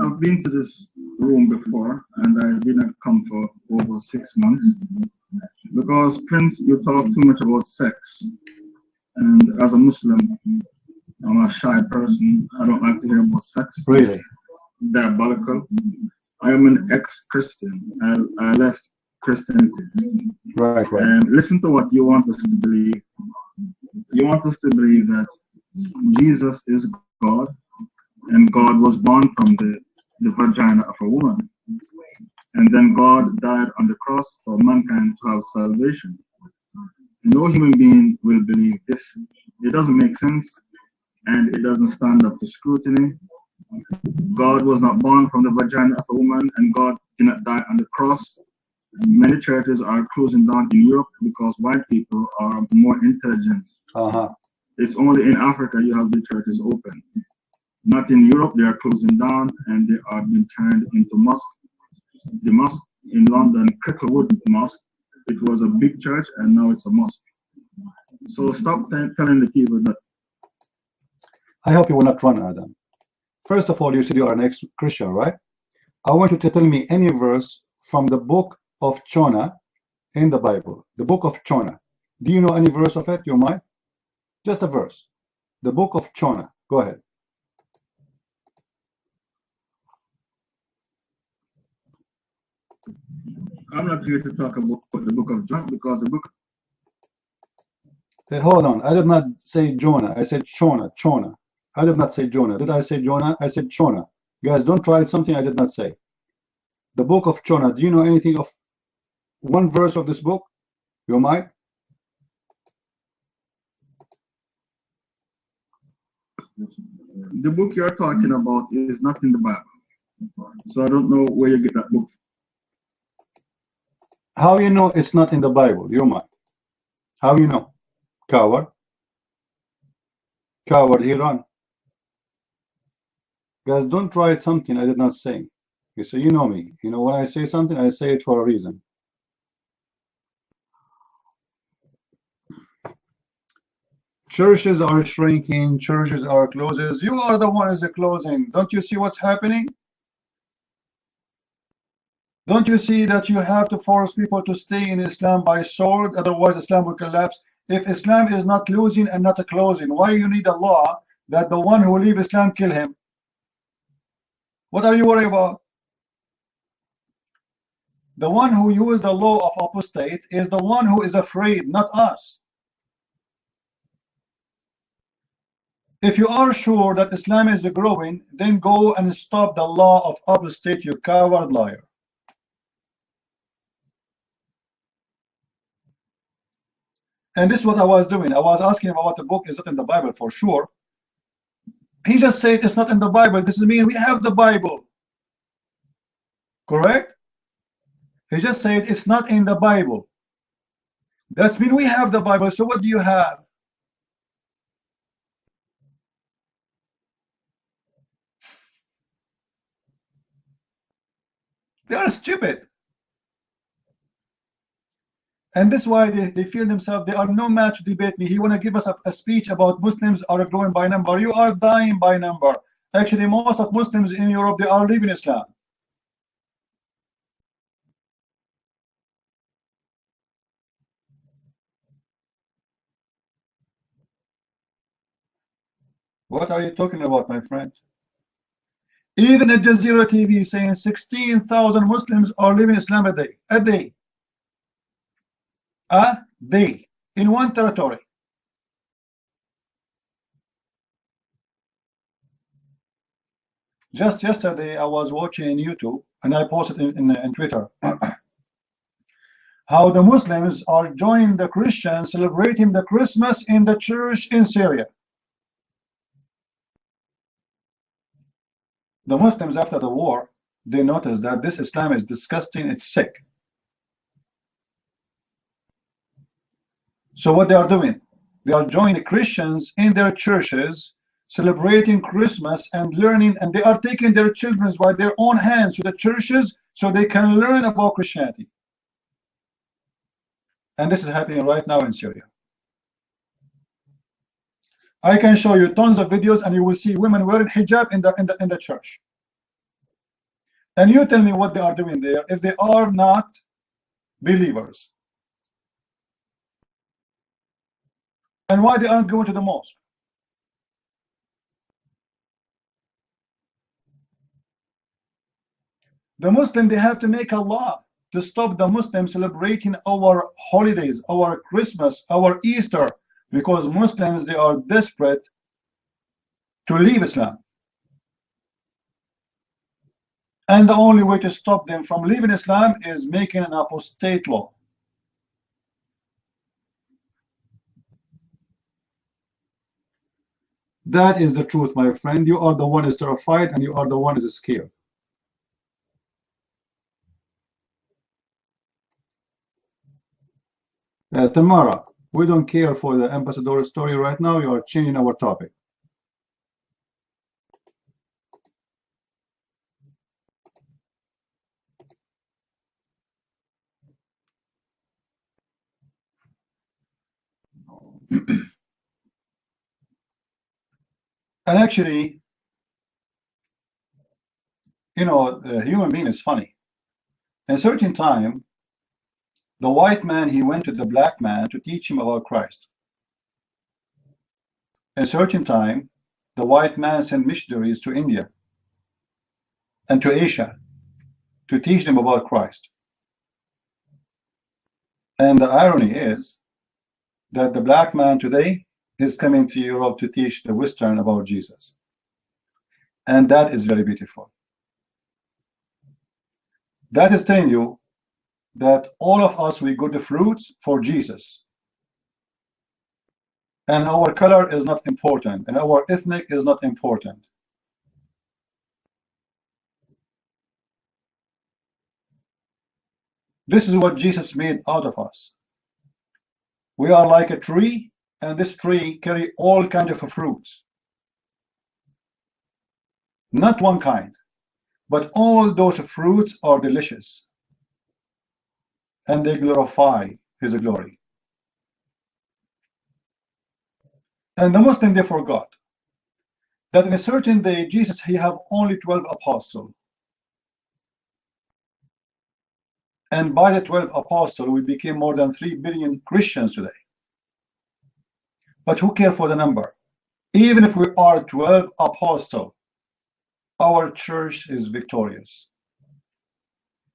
I've been to this room before and I didn't come for over 6 months because, Prince, you talk too much about sex. And as a Muslim, I'm a shy person. I don't like to hear about sex. Really? Diabolical. I am an ex-Christian. I left Christianity. Right. And listen to what you want us to believe. You want us to believe that Jesus is God and God was born from the vagina of a woman. And then God died on the cross for mankind to have salvation. No human being will believe this. It doesn't make sense and it doesn't stand up to scrutiny. God was not born from the vagina of a woman and God did not die on the cross. Many churches are closing down in Europe because white people are more intelligent. It's only in Africa you have the churches open. Not in Europe, they are closing down and they are being turned into mosques. The mosque in London, Cricklewood Mosque, it was a big church and now it's a mosque. So stop telling the people that. I hope you will not run, Adam. First of all, you said you are an ex-Christian, right? I want you to tell me any verse from the book of Jonah in the Bible. The book of Jonah. Do you know any verse of it, you might? Just a verse. The book of Jonah. Go ahead. I'm not here to talk about the book of Jonah because the book. Hey, hold on. I did not say Jonah. I said Shona. Chona. I did not say Jonah. Did I say Jonah? I said Chona. Guys, don't try something I did not say. The book of Jonah. Do you know anything of one verse of this book? You might? The book you're talking about is not in the Bible. So I don't know where you get that book. How you know it's not in the Bible? You might. How you know? Coward. Coward, he run. Guys, don't try something I did not say. You say, you know me. You know, when I say something, I say it for a reason. Churches are shrinking. Churches are closing. You are the one who is closing. Don't you see what's happening? Don't you see that you have to force people to stay in Islam by sword? Otherwise, Islam will collapse. If Islam is not losing and not closing, why you need a law that the one who leave Islam kill him? What are you worried about? The one who used the law of apostate is the one who is afraid, not us. If you are sure that Islam is growing, then go and stop the law of apostate, you coward liar. And this is what I was doing. I was asking about the book. Is it in the Bible? For sure. He just said it's not in the Bible. This is mean we have the Bible. Correct? He just said it's not in the Bible. That's mean we have the Bible. So what do you have? They are stupid. And this is why they feel themselves, they are no match to debate me. He want to give us a speech about Muslims are growing by number. You are dying by number. Actually, most of Muslims in Europe, they are leaving Islam. What are you talking about, my friend? Even Al Jazeera TV saying 16,000 Muslims are leaving Islam a day. A day. A day. In one territory. Just yesterday, I was watching YouTube, and I posted in Twitter, how the Muslims are joining the Christians celebrating the Christmas in the church in Syria. The Muslims, after the war, they noticed that this Islam is disgusting, it's sick. So what they are doing, they are joining Christians in their churches, celebrating Christmas and learning, and they are taking their children by their own hands to the churches so they can learn about Christianity. And this is happening right now in Syria. I can show you tons of videos, and you will see women wearing hijab in the church. And you tell me what they are doing there if they are not believers, and why they aren't going to the mosque. The Muslim, they have to make a law to stop the Muslims celebrating our holidays, our Christmas, our Easter, because Muslims, they are desperate to leave Islam. And the only way to stop them from leaving Islam is making an apostate law. That is the truth, my friend. You are the one who is terrified, and you are the one who is scared. Tamara, we don't care for the ambassador story right now. You are changing our topic. And actually, you know, a human being is funny. In a certain time, the white man, he went to the black man to teach him about Christ. In a certain time, the white man sent missionaries to India and to Asia to teach them about Christ. And the irony is that the black man today is coming to Europe to teach the Western about Jesus. And that is very beautiful. That is telling you that all of us, we got the fruits for Jesus. And our color is not important, and our ethnic is not important. This is what Jesus made out of us. We are like a tree, and this tree carry all kinds of fruits. Not one kind, but all those fruits are delicious. And they glorify His glory. And the Muslim, they forgot that in a certain day, Jesus, he have only 12 apostles. And by the 12 apostles, we became more than 3 billion Christians today. But who cares for the number? Even if we are 12 apostles, our church is victorious.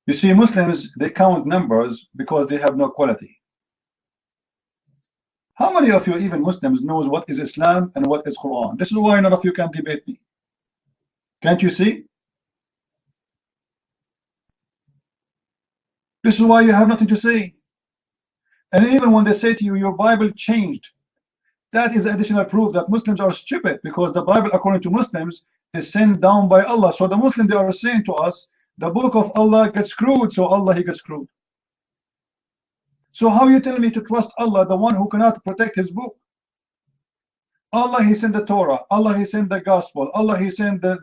You see, Muslims, they count numbers because they have no quality. How many of you, even Muslims, knows what is Islam and what is Quran? This is why none of you can debate me. Can't you see? This is why you have nothing to say. And even when they say to you, your Bible changed, that is additional proof that Muslims are stupid, because the Bible, according to Muslims, is sent down by Allah. So the Muslims, they are saying to us, the book of Allah gets screwed, so Allah, he gets screwed. So how you tell me to trust Allah, the one who cannot protect his book? Allah, he sent the Torah. Allah, he sent the gospel. Allah, he sent the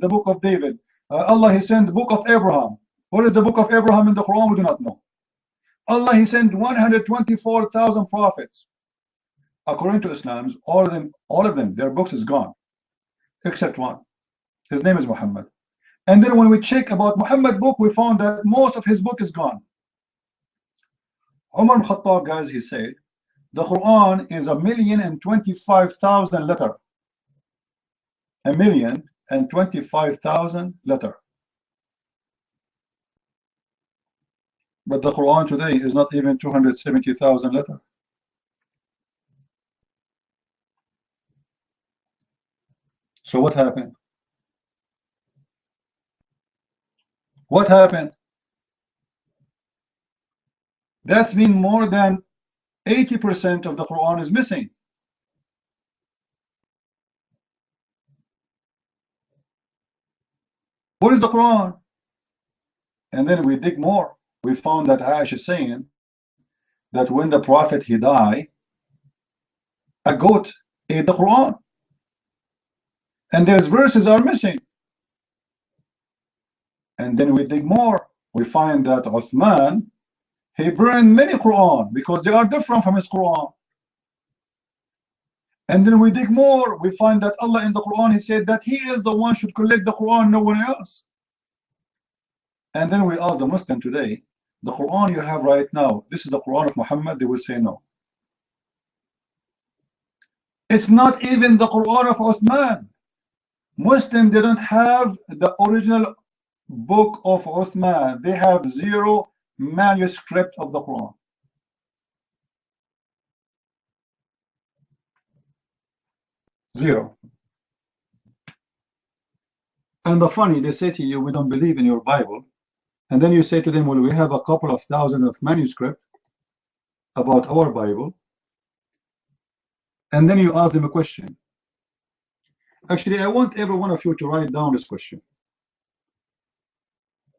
book of David. Allah, he sent the book of Abraham. What is the book of Abraham in the Quran? We do not know. Allah, he sent 124,000 prophets. According to Islam, all of them, their books is gone, except one. His name is Muhammad. And then when we check about Muhammad's book, we found that most of his book is gone. Umar ibn Khattab, guys, he said, the Quran is 1,025,000 letters. 1,025,000 letters. But the Quran today is not even 270,000 letters. So what happened? What happened? That's mean more than 80% of the Quran is missing. What is the Quran? And then we dig more. We found that Aisha is saying that when the Prophet he died, A goat ate the Quran. And there's verses are missing. And then we dig more. We find that Uthman, he burned many Quran because they are different from his Quran. And then we dig more. We find that Allah in the Quran, he said that he is the one should collect the Quran, no one else. And then we ask the Muslim today, the Quran you have right now, this is the Quran of Muhammad, they will say no. It's not even the Quran of Uthman. Muslims, they don't have the original book of Uthman. They have 0 manuscript of the Quran. Zero. And the funny, they say to you, we don't believe in your Bible. And then you say to them, well, we have a couple of thousand of manuscripts about our Bible. And then you ask them a question. Actually, I want every one of you to write down this question.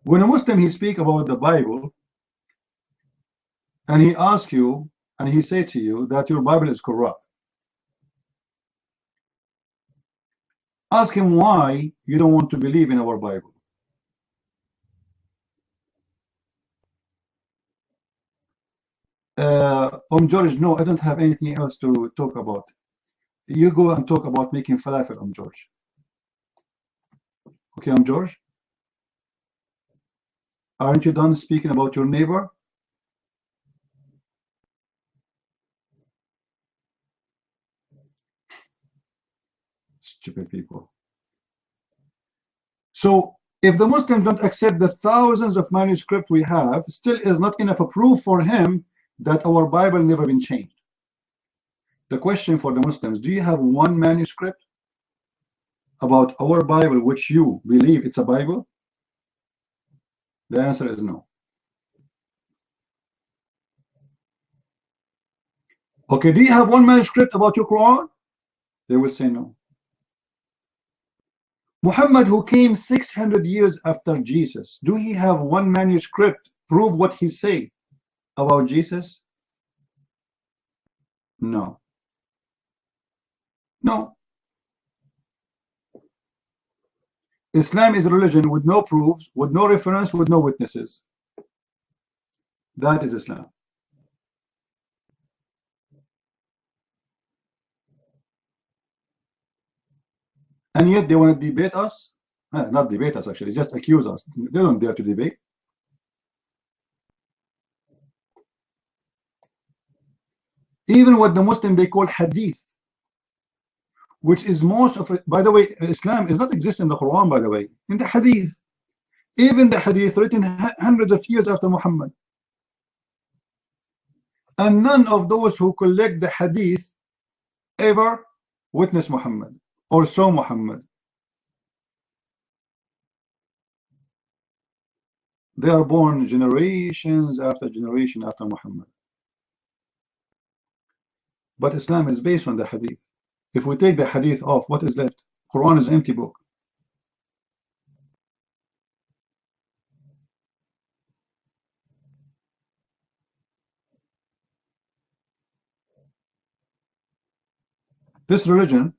When a Muslim, he speaks about the Bible, and he asks you, and he say to you that your Bible is corrupt. Ask him why you don't want to believe in our Bible. George, no, I don't have anything else to talk about. You go and talk about making falafel, George. Okay, George? Aren't you done speaking about your neighbor? Stupid people. So, if the Muslims don't accept the thousands of manuscripts we have, still is not enough a proof for him that our Bible never been changed. The question for the Muslims, do you have one manuscript about our Bible which you believe it's a Bible? The answer is no. Okay, do you have one manuscript about your Quran? They will say no. Muhammad, who came 600 years after Jesus, do he have one manuscript prove what he say about Jesus? No. No. Islam is a religion with no proofs, with no reference, with no witnesses. That is Islam. And yet they want to debate us. Not debate us, actually, just accuse us. They don't dare to debate. Even what the Muslim they call hadith, which is most of it, by the way, Islam is not exist in the Quran, by the way, in the hadith. Even the hadith written hundreds of years after Muhammad. And none of those who collect the hadith ever witnessed Muhammad or saw Muhammad. They are born generations after generation after Muhammad. But Islam is based on the hadith. If we take the hadith off, what is left? Quran is an empty book. This religion,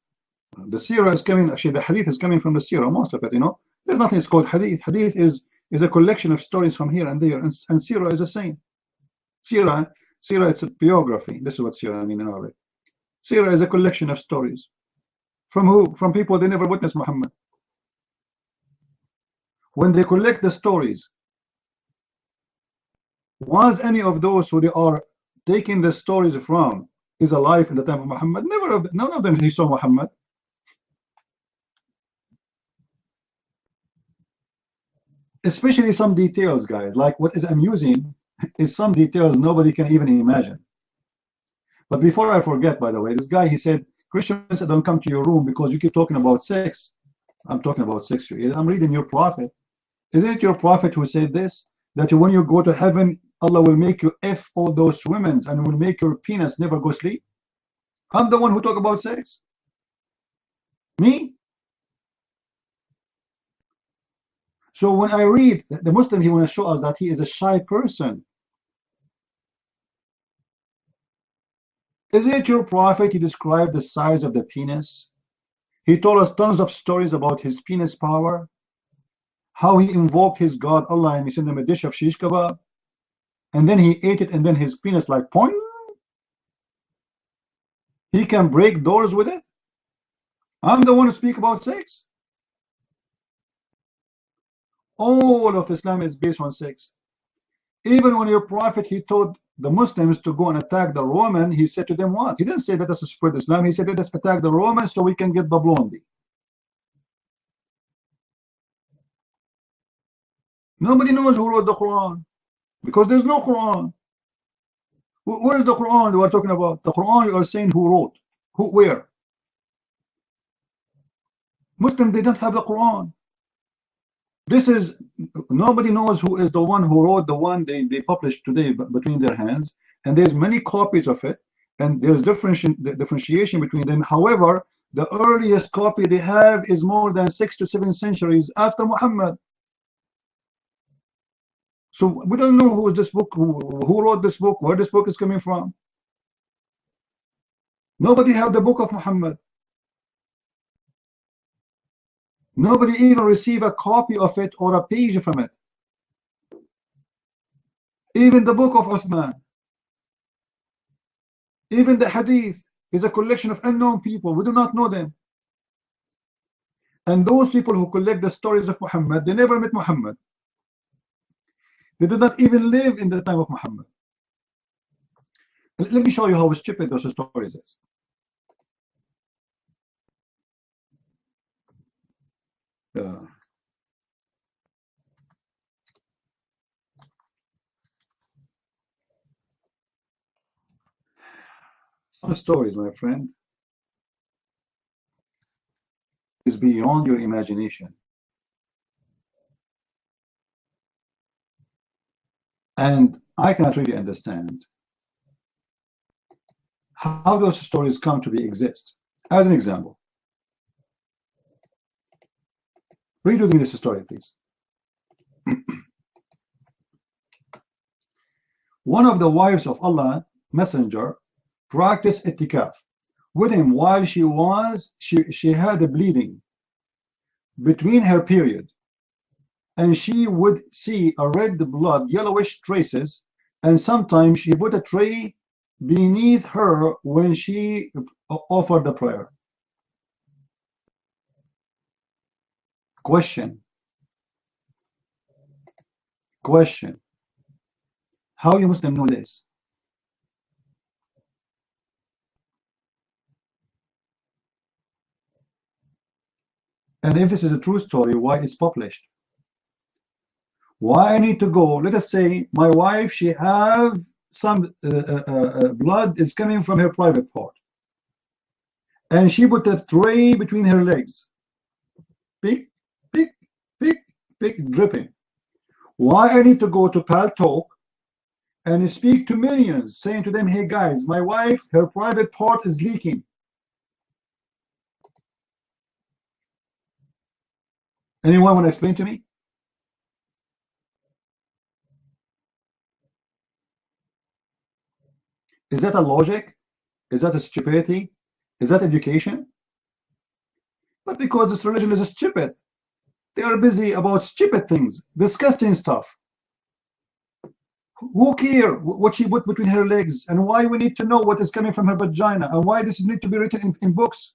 the seerah is coming, actually the hadith is coming from the seerah, most of it, you know. There's nothing is called hadith. Hadith is a collection of stories from here and there, and seerah is the same. Seerah, it's a biography. This is what seerah I mean in Arabic. Seerah is a collection of stories. From who? From people they never witnessed Muhammad. When they collect the stories, was any of those who they are taking the stories from is alive in the time of Muhammad? None of them he saw Muhammad. Especially some details, guys. Like what is amusing is some details nobody can even imagine. But before I forget, by the way, this guy, he said, Christians don't come to your room because you keep talking about sex. I'm talking about sex here. I'm reading your prophet. Isn't it your prophet who said this? That when you go to heaven, Allah will make you F all those women and will make your penis never go sleep? I'm the one who talk about sex. Me? So when I read the Muslim, he want to show us that he is a shy person. Isn't it your prophet? He described the size of the penis. He told us tons of stories about his penis power, how he invoked his God Allah and he sent him a dish of shish kebab, and then he ate it, and then his penis like point. He can break doors with it. I'm the one who speak about sex. All of Islam is based on sex. Even when your prophet, he told the Muslims to go and attack the Roman, he said to them what? He didn't say let us spread Islam. He said let us attack the Romans so we can get the blondie. Nobody knows who wrote the Quran because there's no Quran. Where is the Quran we are talking about? The Quran you are saying who wrote, who, where? Muslims, they don't have the Quran. This is, nobody knows who is the one who wrote the one they published today between their hands, and there's many copies of it, and there's differentiation between them. However, the earliest copy they have is more than 6 to 7 centuries after Muhammad. So we don't know who is this book, who wrote this book, where this book is coming from. Nobody have the book of Muhammad. Nobody even receive a copy of it or a page from it. Even the book of Uthman, even the hadith is a collection of unknown people. We do not know them. And those people who collect the stories of Muhammad, they never met Muhammad. They did not even live in the time of Muhammad. Let me show you how stupid those stories is. Some stories, my friend, is beyond your imagination. And I cannot really understand how those stories come to be exist. As an example, read with me this story, please. One of the wives of Allah Messenger practiced itikaf with him while she had a bleeding between her period, and she would see a red blood yellowish traces, and sometimes she put a tray beneath her when she offered the prayer. Question. How you Muslim know this? And if this is a true story, why it's published? Why I need to go? Let us say my wife, she have some blood is coming from her private part, and she put a tray between her legs. Pick, pick, pick, pick, dripping. Why I need to go to Paltalk and speak to millions, saying to them, hey guys, my wife, her private part is leaking. Anyone want to explain to me? Is that a logic? Is that a stupidity? Is that education? But because this religion is stupid, they are busy about stupid things, disgusting stuff. Who cares what she put between her legs, and why we need to know what is coming from her vagina, and why this need to be written in books?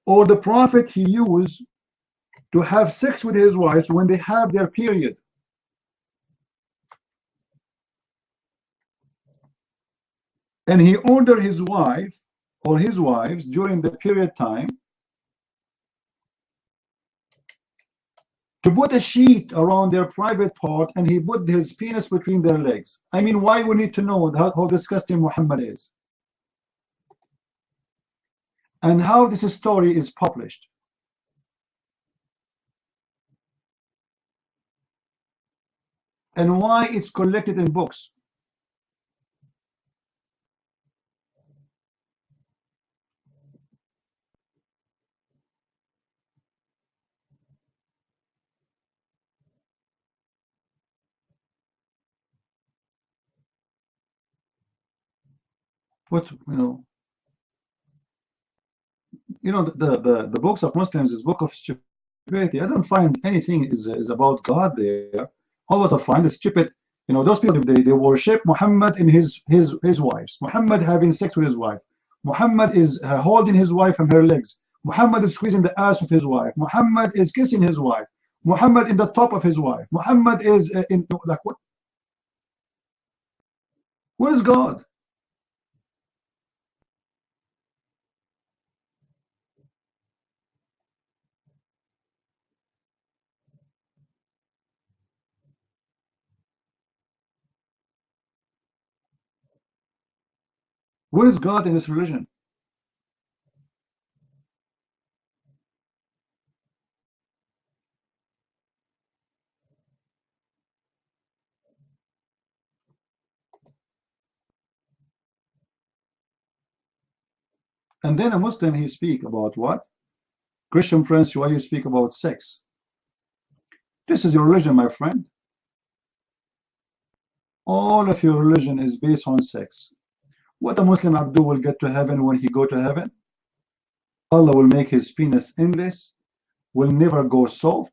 Or the prophet, he used to have sex with his wives when they have their period. And he ordered his wife or his wives during the period time to put a sheet around their private part, and he put his penis between their legs. I mean, why we need to know how disgusting Muhammad is? And how this story is published. And why it's collected in books. What, the books of Muslims is book of stupidity. I don't find anything is about God there. All what I find is stupid. Those people, they worship Muhammad in his wives. Muhammad having sex with his wife. Muhammad is holding his wife from her legs. Muhammad is squeezing the ass of his wife. Muhammad is kissing his wife. Muhammad in the top of his wife. Muhammad is in like what? Where is God? Where is God in this religion? And then a Muslim, he speak about what? Christian friends, why you speak about sex? This is your religion, my friend. All of your religion is based on sex. What a Muslim Abdul will get to heaven when he go to heaven? Allah will make his penis endless, will never go soft,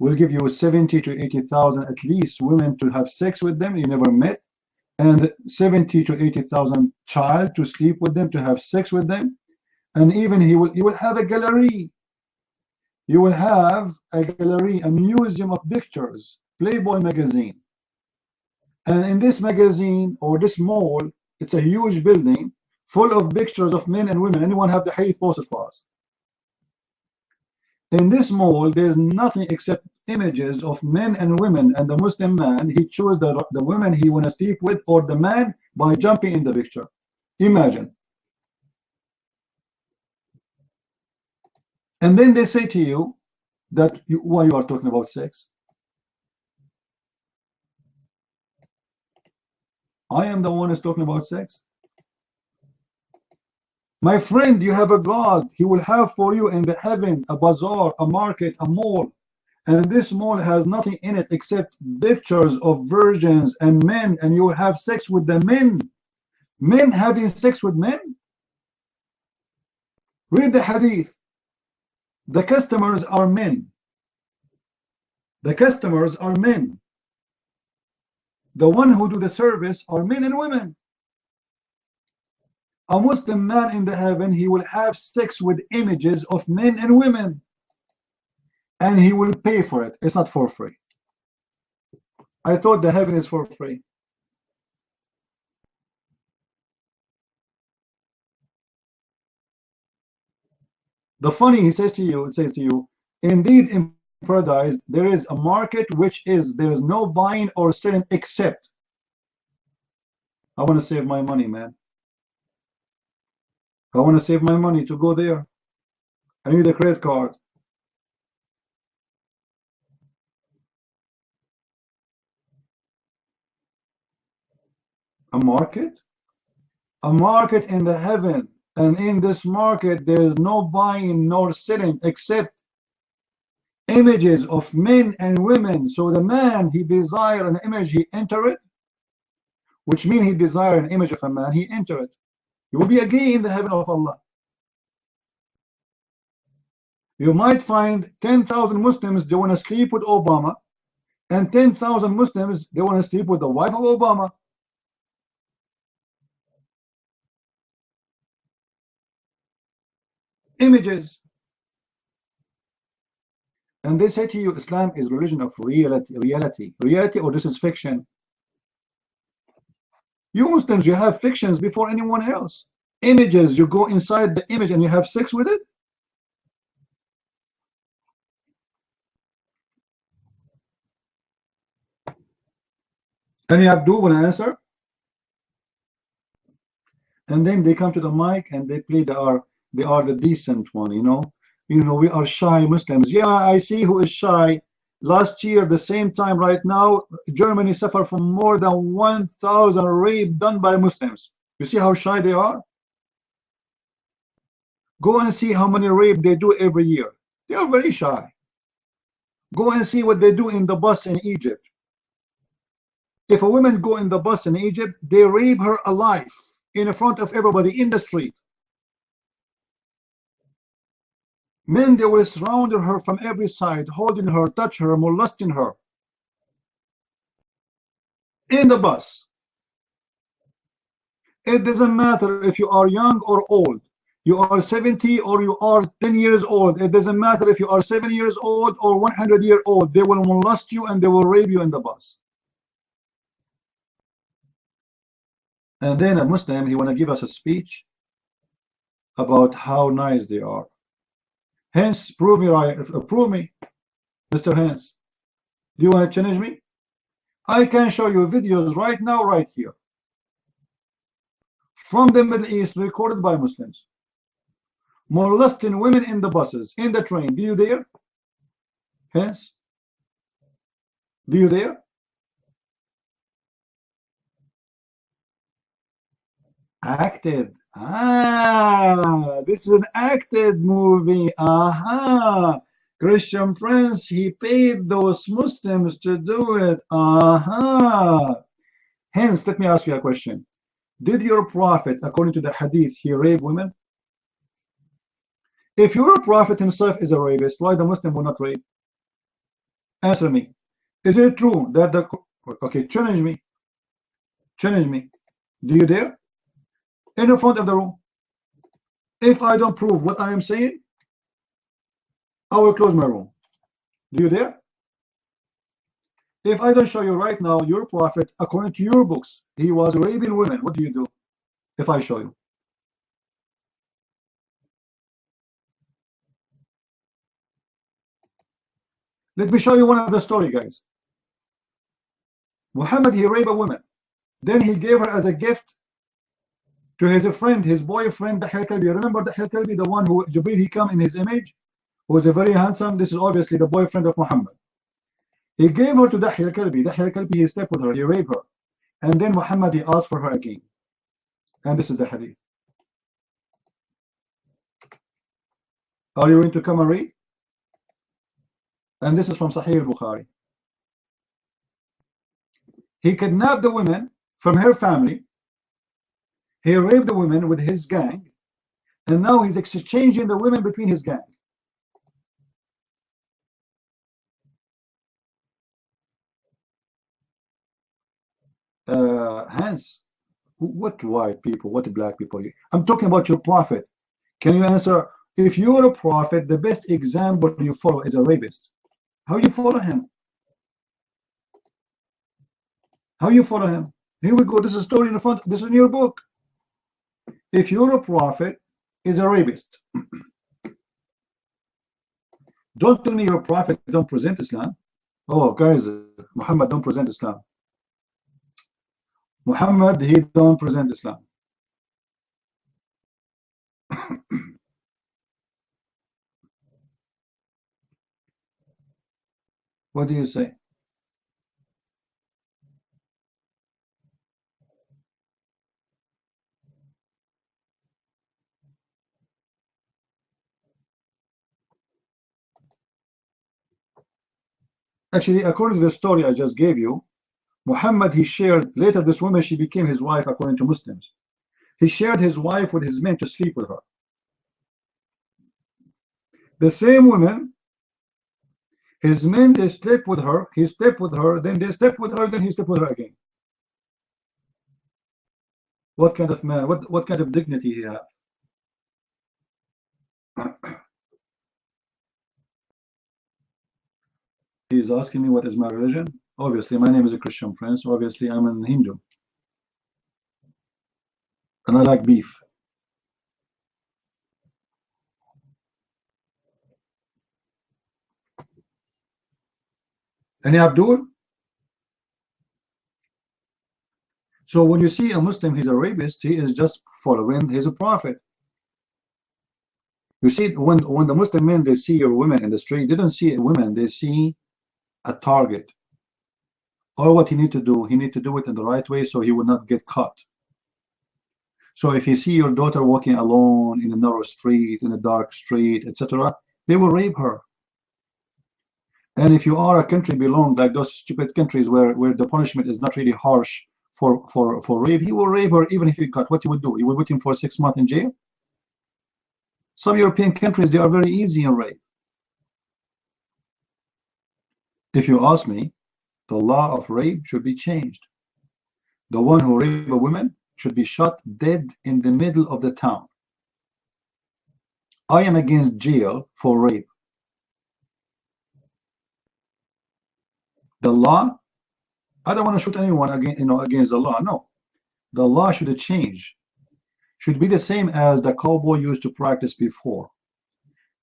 will give you 70 to 80,000 at least women to have sex with them you never met, and 70 to 80,000 child to sleep with them, to have sex with them, and even he will have a gallery. You will have a gallery, a museum of pictures, Playboy magazine. And in this magazine or this mall, it's a huge building full of pictures of men and women. Anyone have the hadith posted for us? In this mall, there's nothing except images of men and women, and the Muslim man, he chose the women he want to sleep with or the man by jumping in the picture. Imagine. And then they say to you that why you are talking about sex? I am the one who's talking about sex. My friend, you have a God. He will have for you in the heaven a bazaar, a market, a mall. And this mall has nothing in it except pictures of virgins and men, and you will have sex with the men. Men having sex with men? Read the hadith. The customers are men. The customers are men. The one who do the service are men and women. A Muslim man in the heaven, he will have sex with images of men and women. And he will pay for it. It's not for free. I thought the heaven is for free. The funny, he says to you, it says to you, indeed in paradise there is a market which is there is no buying or selling except. I want to save my money, man. I want to save my money to go there. I need a credit card. A market? A market in the heaven. And in this market, there is no buying nor selling except images of men and women. So the man, he desire an image, he enter it, which means he desire an image of a man, he enter it. He will be a gay in the heaven of Allah. You might find 10,000 Muslims, they want to sleep with Obama, and 10,000 Muslims, they want to sleep with the wife of Obama. Images. And they say to you, Islam is religion of reality, or this is fiction. You Muslims, you have fictions before anyone else. Images, you go inside the image and you have sex with it. Any Abdul want to answer? And then they come to the mic and they play they are the decent one, you know, we are shy Muslims. Yeah, I see who is shy. Last year, the same time right now, Germany suffered from more than 1,000 rape done by Muslims. You see how shy they are? Go and see how many rape they do every year. They are very shy. Go and see what they do in the bus in Egypt. If a woman go in the bus in Egypt, they rape her alive in front of everybody in the street. Men, they will surround her from every side, holding her, touch her, molesting her. In the bus. It doesn't matter if you are young or old. You are 70 or you are 10 years old. It doesn't matter if you are 7 years old or 100 years old. They will molest you and they will rape you in the bus. And then a Muslim, he want to give us a speech about how nice they are. Hence, prove me right. Prove me, Mr. Hence. Do you want to challenge me? I can show you videos right now, right here, from the Middle East, recorded by Muslims, molesting women in the buses, in the train. Do you dare? Hence, do you dare? Acted. This is an acted movie. Christian Prince, he paid those Muslims to do it. Hence, let me ask you a question. Did your prophet, according to the hadith, he rape women? If your prophet himself is a rapist, why the Muslim will not rape? Answer me. Is it true that the... Okay, challenge me. Challenge me. Do you dare? In the front of the room. If I don't prove what I am saying, I will close my room. Do you dare? If I don't show you right now, your prophet, according to your books, he was raping women, what do you do if I show you? Let me show you one of the story, guys. Muhammad, he raped a woman. Then he gave her as a gift to his friend, his boyfriend, Dahya al-Kalbi. Remember Dahya al-Kalbi, the one who Jibreel, he come in his image, who was a very handsome. This is obviously the boyfriend of Muhammad. He gave her to Dahya al-Kalbi. Dahya al-Kalbi, he slept with her, he raped her. And then Muhammad, he asked for her again. And this is the hadith. Are you going to come and read? And this is from Sahih al-Bukhari. He kidnapped the women from her family. He raped the women with his gang. And now he's exchanging the women between his gang. Hans, what white people, what black people? I'm talking about your prophet. Can you answer? If you're a prophet, the best example you follow is a rapist. How you follow him? How you follow him? Here we go. This is a story in the front. This is in your book. If you're a prophet, is a rapist. Don't tell me your prophet don't present Islam. Oh, guys, Muhammad don't present Islam. Muhammad, he don't present Islam. What do you say? Actually, according to the story I just gave you, Muhammad, he shared, later this woman, she became his wife according to Muslims. He shared his wife with his men to sleep with her. The same woman, his men, they slept with her, he slept with her, then they slept with her, then he slept with her again. What kind of man, what kind of dignity he have? He's asking me what is my religion. Obviously, my name is a Christian Prince. Obviously, I'm a Hindu. And I like beef. Any Abdul? So when you see a Muslim, he's a rapist, he is just following his prophet. You see, when the Muslim men, they see your women in the street, they don't see women, they see a target. Or what he need to do it in the right way so he will not get caught. So if you see your daughter walking alone in a narrow street, in a dark street, etc., they will rape her. And if you are a country belong like those stupid countries where the punishment is not really harsh for rape, he will rape her even if he got. What he would do? He would put him for 6 months in jail. Some European countries, they are very easy in rape. If you ask me, the law of rape should be changed. The one who raped a woman should be shot dead in the middle of the town. I am against jail for rape. The law, I don't want to shoot anyone against the law. No, the law should change. Should be the same as the cowboy used to practice before.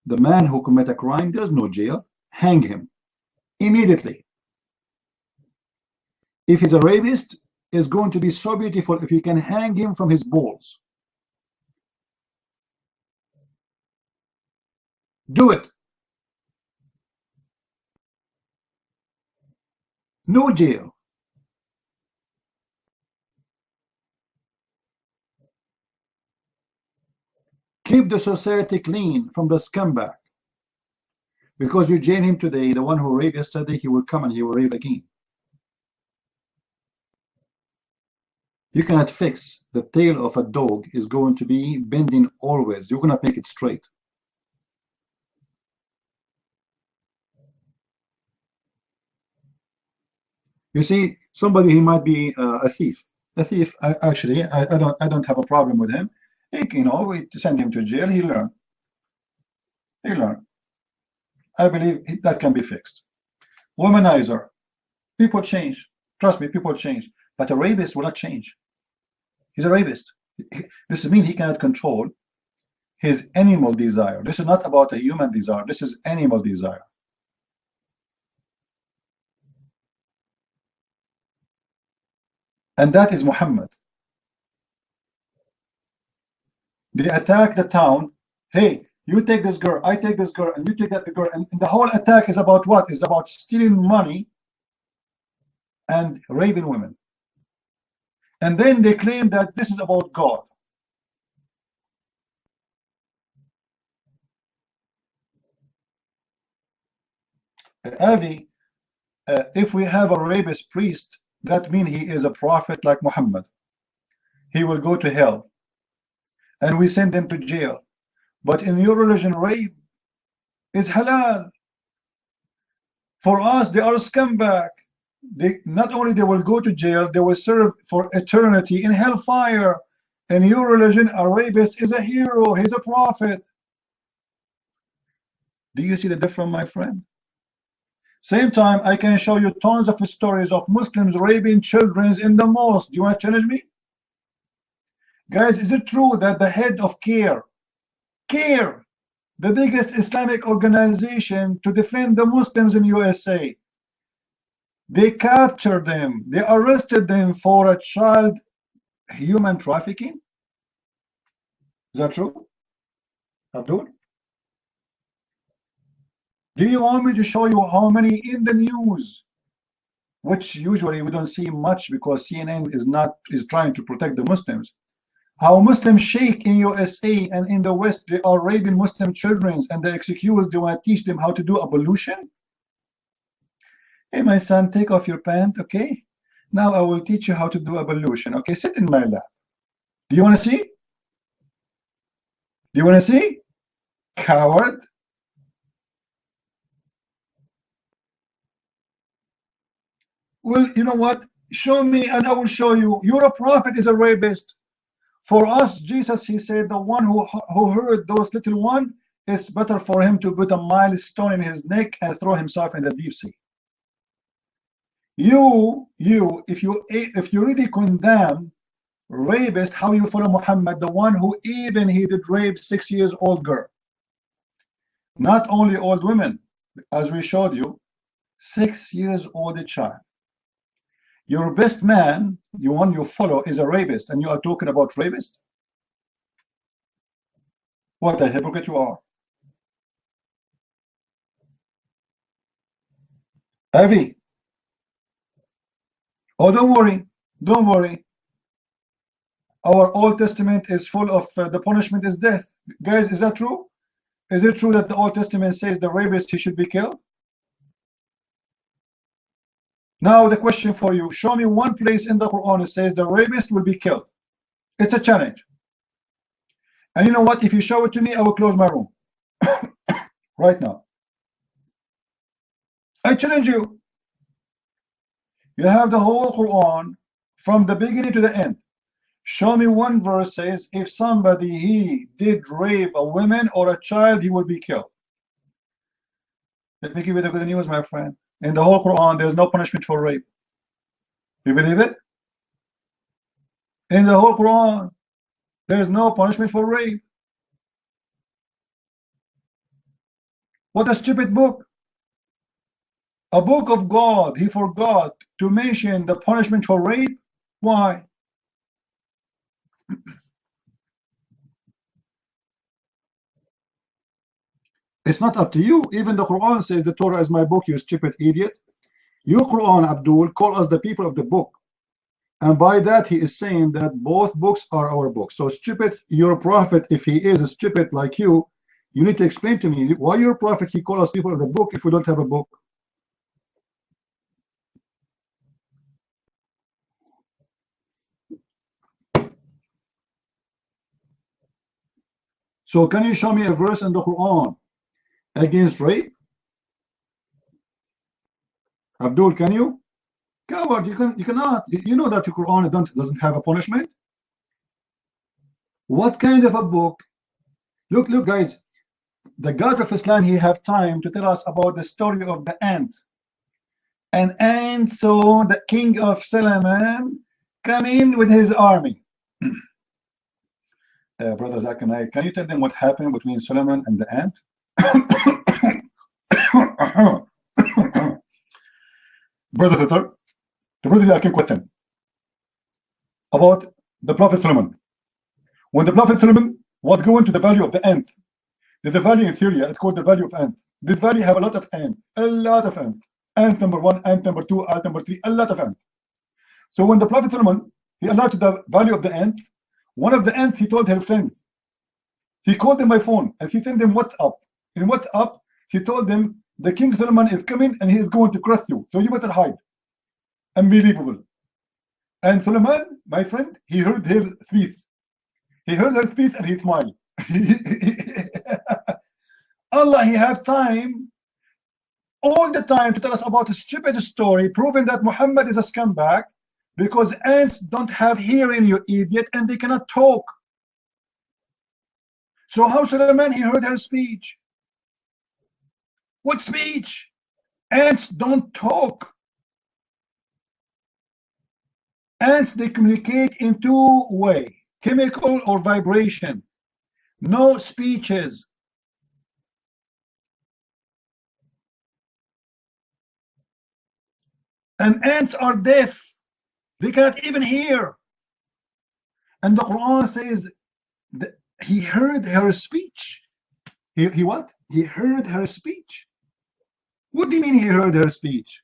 The man who commit a crime, there's no jail. Hang him immediately. If he's a rapist, it's going to be so beautiful if you can hang him from his balls. Do it. No jail. Keep the society clean from the scumbag. Because you jail him today, the one who raped yesterday, he will come and he will rape again. You cannot fix the tail of a dog is going to be bending always. You're going to make it straight. You see, somebody, he might be a thief. A thief, I don't have a problem with him. We send him to jail. He learn. I believe that can be fixed. Womanizer, people change. Trust me, people change. But a rapist will not change. He's a rapist. This means he cannot control his animal desire. This is not about a human desire. This is animal desire. And that is Muhammad. They attack the town. Hey, you take this girl, I take this girl, and you take that girl. And the whole attack is about what? It's about stealing money and raping women. And then they claim that this is about God. Avi, if we have a rapist priest, that means he is a prophet like Muhammad. He will go to hell. And we send them to jail. But in your religion, rape is halal. For us, they are a scumbag. Not only they will go to jail, they will serve for eternity in hellfire. In your religion, a rapist is a hero. He's a prophet. Do you see the difference, my friend? Same time, I can show you tons of stories of Muslims raping children in the mosque. Do you want to challenge me? Guys, is it true that the head of CARE, the biggest Islamic organization to defend the Muslims in USA, they captured them, they arrested them for a child human trafficking? Is that true, Abdul? Do you want me to show you how many in the news, which usually we don't see much because CNN is trying to protect the Muslims, how Muslim sheikh in USA and in the West, they are raping Muslim children, and the excuse they want to teach them how to do ablution? Hey, my son, take off your pant, okay? Now I will teach you how to do ablution, okay? Sit in my lap. Do you want to see? Do you want to see? Coward. Well, you know what? Show me and I will show you. You're a prophet is a rapist. For us, Jesus, he said, the one who heard those little ones, it's better for him to put a milestone in his neck and throw himself in the deep sea. If you really condemn rapist, how you follow Muhammad, the one who even he did rape 6 years old girl? Not only old women, as we showed you, 6 years old child. Your best man, the one you follow, is a rapist, and you are talking about rapist? What a hypocrite you are. Avi. Oh, don't worry. Our Old Testament is full of the punishment is death. Guys, is that true? Is it true that the Old Testament says the rapist, he should be killed? Now the question for you, show me one place in the Quran it says the rapist will be killed. It's a challenge. And you know what? If you show it to me, I will close my room. Right now. I challenge you. You have the whole Quran from the beginning to the end. Show me one verse says if somebody he did rape a woman or a child, he will be killed. Let me give you the good news, my friend. In the whole Quran, there is no punishment for rape. You believe it? In the whole Quran, there is no punishment for rape. What a stupid book. A book of God, he forgot to mention the punishment for rape. Why? It's not up to you. Even the Quran says the Torah is my book, you stupid idiot. Your Quran, Abdul, call us the people of the book. And by that he is saying that both books are our books. So stupid, your prophet, if he is stupid like you need to explain to me why your prophet, he call us people of the book if we don't have a book. So can you show me a verse in the Quran against rape? Abdul, can you? Coward, you cannot. You know that the Quran doesn't have a punishment. What kind of a book? Look, guys. The God of Islam, he have time to tell us about the story of the ant. An ant saw the king of Solomon come in with his army. Brother Zakir, can you tell them what happened between Solomon and the ant? Brother Twitter, the brother asking question about the Prophet Solomon. When the Prophet Solomon was going to the valley of the ant, there's a valley in Syria, it's called the valley of ant. This valley have a lot of ant, Ant number 1, ant number 2, ant number 3, a lot of ant. So when the Prophet Solomon, he allowed to the valley of the ant, one of the ants, he told her friend, he called them by phone and he sent them WhatsApp. In WhatsApp, he told them the King Solomon is coming and he is going to crush you, so you better hide. Unbelievable. And Solomon, my friend, he heard her speech. He heard her speech and he smiled. Allah, he have time all the time to tell us about a stupid story proving that Muhammad is a scumbag because ants don't have hearing, you idiot, and they cannot talk. So how Solomon, he heard her speech? What speech? Ants don't talk. Ants, they communicate in two ways, chemical or vibration. No speeches. And ants are deaf. They cannot even hear. And the Quran says that he heard her speech. He what? He heard her speech. What do you mean he heard her speech?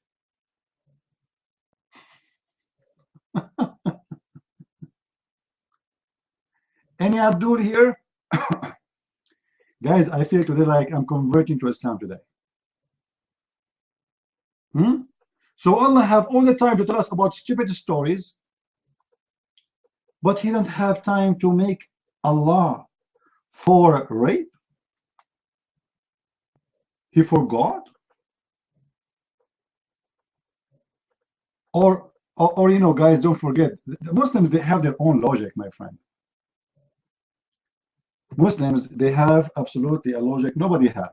Any Abdul here? Guys, I feel today like I'm converting to Islam today. So Allah have all the time to tell us about stupid stories, but he don't have time to make Allah for rape. He forgot, or you know, guys, don't forget, the Muslims, they have their own logic, my friend. Muslims, they have absolutely a logic nobody have.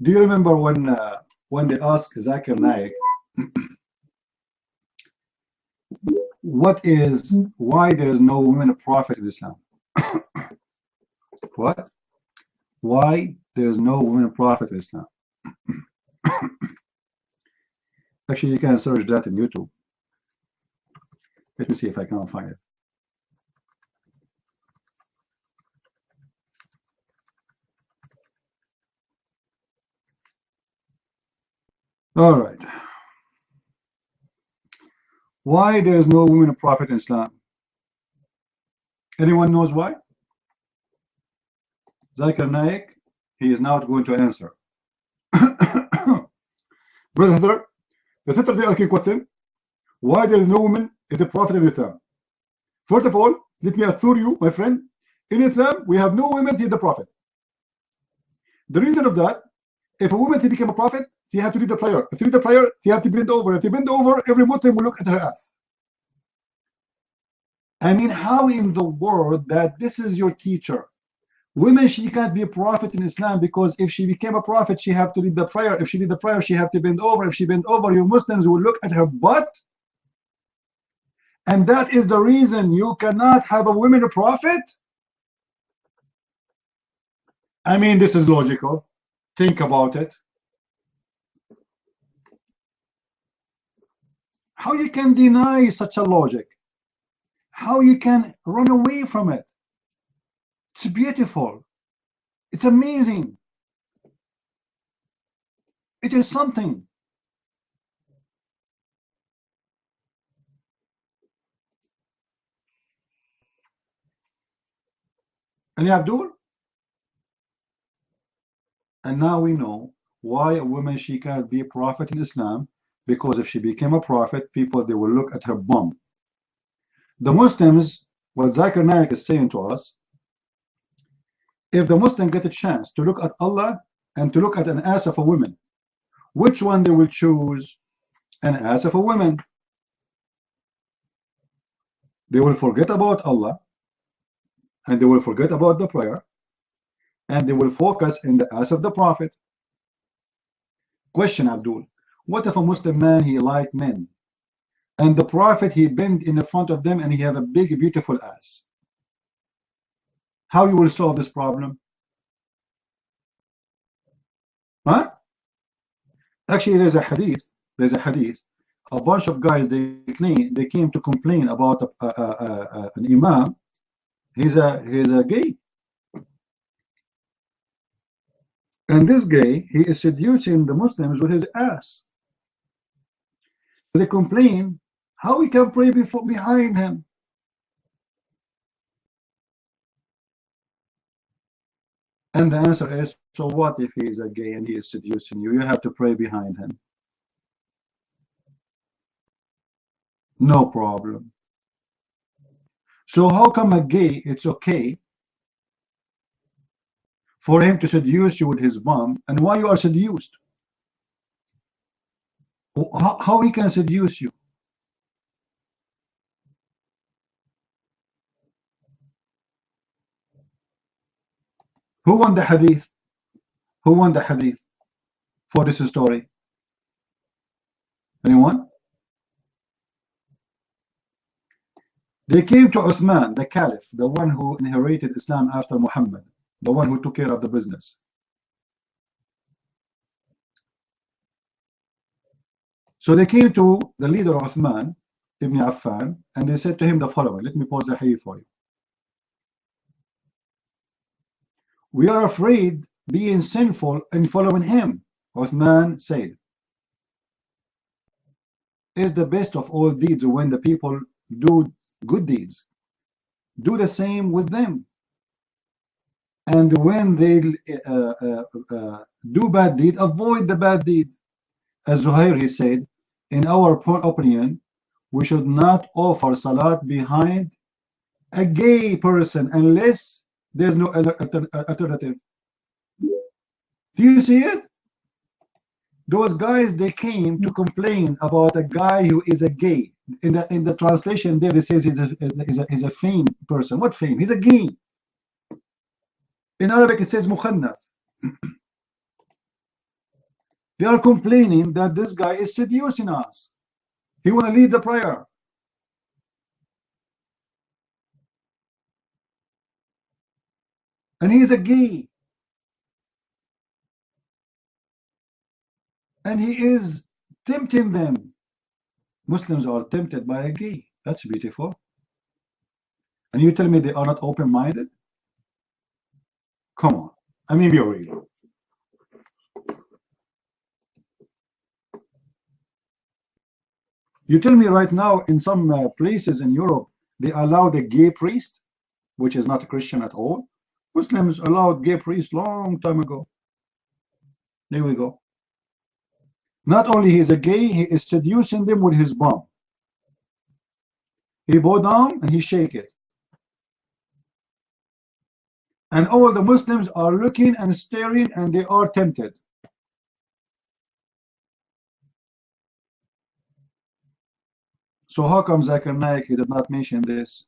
Do you remember when they asked Zakir Naik why there is no women prophet in Islam? What? Why there is no women prophet in Islam? Actually, you can search that in YouTube. Let me see if I can find it. All right. Why there is no women prophet in Islam? Anyone knows why? Zakir Naik, he is now going to answer. Brother Heather, the sister they ask you a question. Why there is no woman is the prophet in Islam? First of all, let me assure you, my friend, in Islam, we have no women to the prophet. The reason of that, if a woman to become a prophet, she has to read the prayer. If she read the prayer, she has to bend over. If she bend over, every Muslim will look at her ass. I mean, how in the world that this is your teacher? Women, she can't be a prophet in Islam because if she became a prophet, she have to read the prayer. If she read the prayer, she have to bend over. If she bend over, you Muslims will look at her butt. And that is the reason you cannot have a woman a prophet? I mean, this is logical. Think about it. How you can deny such a logic? How you can run away from it? It's beautiful. It's amazing. It is something. And Abdul? And now we know why a woman, she can't be a prophet in Islam, because if she became a prophet, people, they will look at her bum. The Muslims, what Zakir Naik is saying to us, if the Muslim get a chance to look at Allah and to look at an ass of a woman, which one they will choose? An ass of a woman. They will forget about Allah, and they will forget about the prayer, and they will focus in the ass of the Prophet. Question, Abdul, what if a Muslim man, he like men, and the Prophet, he bend in the front of them and he have a big beautiful ass? How you will solve this problem? Huh? Actually, there's a hadith. A bunch of guys, they came to complain about an imam. He's a gay. And this gay, he is seducing the Muslims with his ass. They complain, how we can pray behind him? And the answer is, so what if he is a gay and he is seducing you? You have to pray behind him. No problem. So how come a gay, it's okay for him to seduce you with his bum, and why you are seduced? How he can seduce you? Who won the hadith? Who won the hadith for this story? Anyone? They came to Uthman, the caliph, the one who inherited Islam after Muhammad, the one who took care of the business. So they came to the leader of Uthman ibn Affan, and they said to him the following. Let me pause the hadith for you. We are afraid being sinful and following him. Uthman said, is the best of all deeds when the people do good deeds. Do the same with them. And when they do bad deed, avoid the bad deed. As Zuhair, he said, in our opinion, we should not offer salat behind a gay person unless there's no alternative. Do you see it? Those guys, they came to complain about a guy who is a gay. In the translation there, it says he's a fame person. What fame? He's a gay. In Arabic, it says mukhannath. They are complaining that this guy is seducing us. He want to lead the prayer. And he is a gay. And he is tempting them. Muslims are tempted by a gay. That's beautiful. And you tell me they are not open-minded? Come on. I mean, be real. You tell me right now in some places in Europe, they allow the gay priest, which is not a Christian at all. Muslims allowed gay priests long time ago. There we go. Not only he is a gay, he is seducing them with his bum. He bow down and he shake it. And all the Muslims are looking and staring and they are tempted. So how come Zakir Naik he did not mention this?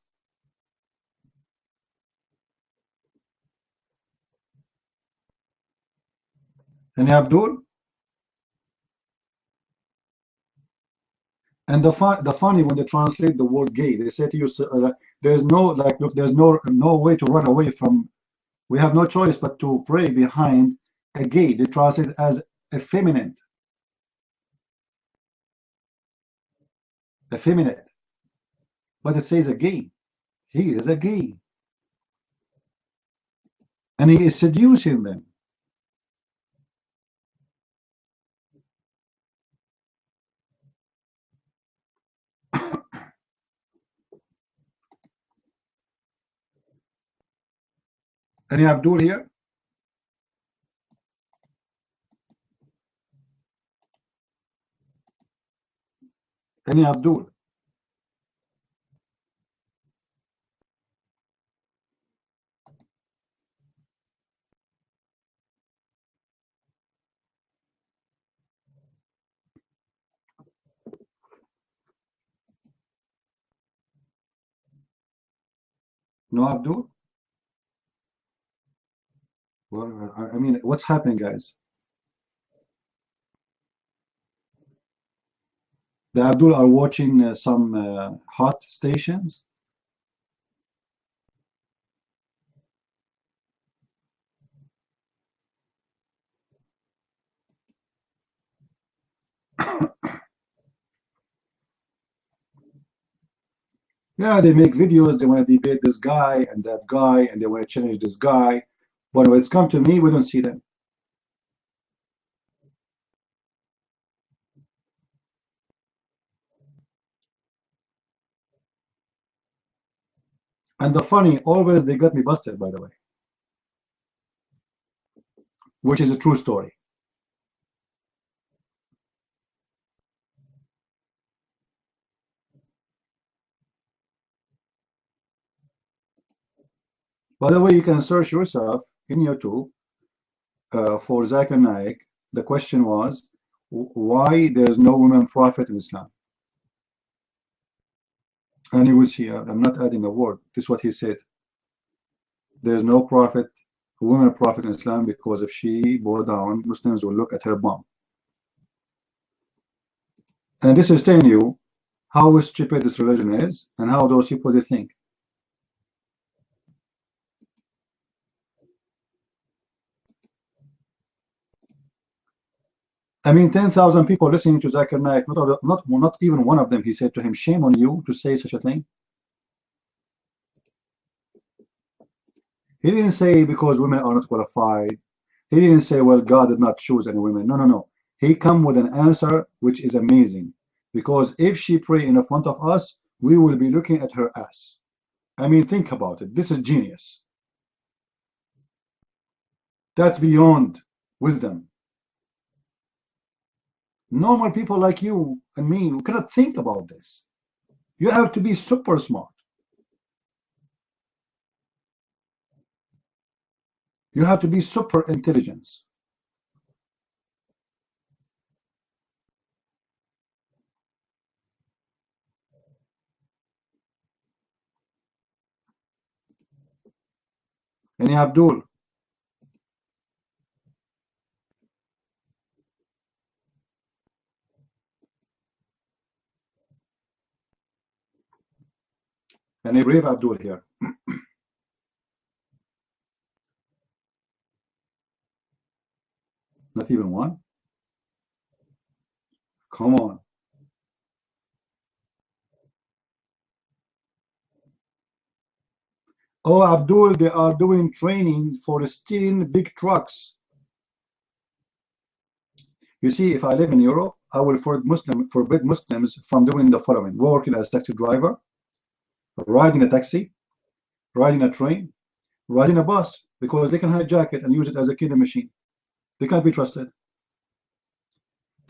And Abdul? And the funny when they translate the word gay, they say to you, there's no like, look, there's no way to run away from. We have no choice but to pray behind a gay. They translate it as effeminate. Effeminate. But it says a gay. He is a gay. And he is seducing them. Any Abdul here? Any Abdul? No Abdul? Well, I mean, what's happening, guys? The Abdul are watching some hot stations. Yeah, they make videos, they want to debate this guy and that guy, and they want to challenge this guy. But when it's come to me, we don't see them. And the funny, always they got me busted, by the way. Which is a true story. By the way, you can search yourself in YouTube for Zakir Naik. The question was, why there's no women prophet in Islam? And you will see, I'm not adding a word. This is what he said. There's no prophet, women prophet in Islam, because if she bow down, Muslims will look at her bum. And this is telling you how stupid this religion is and how those people they think. I mean, 10,000 people listening to Zakir Naik, not even one of them, he said to him, shame on you to say such a thing. He didn't say because women are not qualified. He didn't say, well, God did not choose any women. No, no, no. He come with an answer which is amazing. Because if she pray in front of us, we will be looking at her ass. I mean, think about it. This is genius. That's beyond wisdom. Normal people like you and me, who cannot think about this. You have to be super smart. You have to be super intelligent. Any Abdul? Any brave Abdul here? Not even one? Come on. Oh, Abdul, they are doing training for stealing big trucks. You see, if I live in Europe, I will forbid Muslims from doing the following: working as a taxi driver, riding a taxi, riding a train, riding a bus, because they can hijack it and use it as a killing machine. They can't be trusted.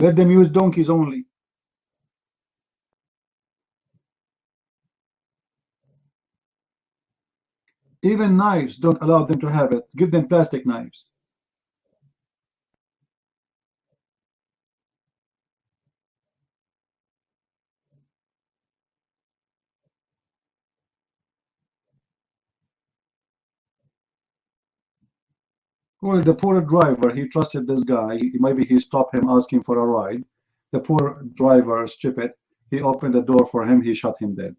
Let them use donkeys only. Even knives, don't allow them to have it. Give them plastic knives. Well, the poor driver, he trusted this guy. Maybe he stopped him asking for a ride. The poor driver, stupid, he opened the door for him, he shot him dead.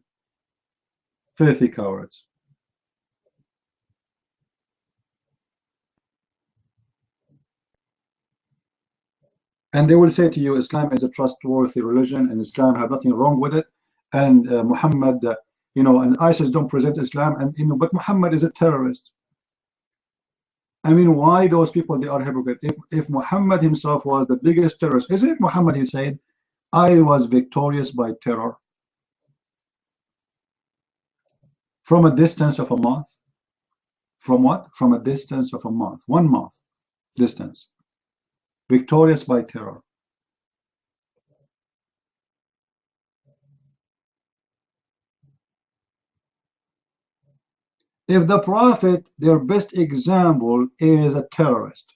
Filthy cowards. And they will say to you, Islam is a trustworthy religion, and Islam have nothing wrong with it. And Muhammad, you know, and ISIS don't present Islam, and you know, but Muhammad is a terrorist. I mean, why those people, they are hypocrites? If Muhammad himself was the biggest terrorist, isn't it Muhammad, he said, I was victorious by terror from a distance of a month. From what? From a distance of a month. 1 month distance. Victorious by terror. If the Prophet, their best example, is a terrorist,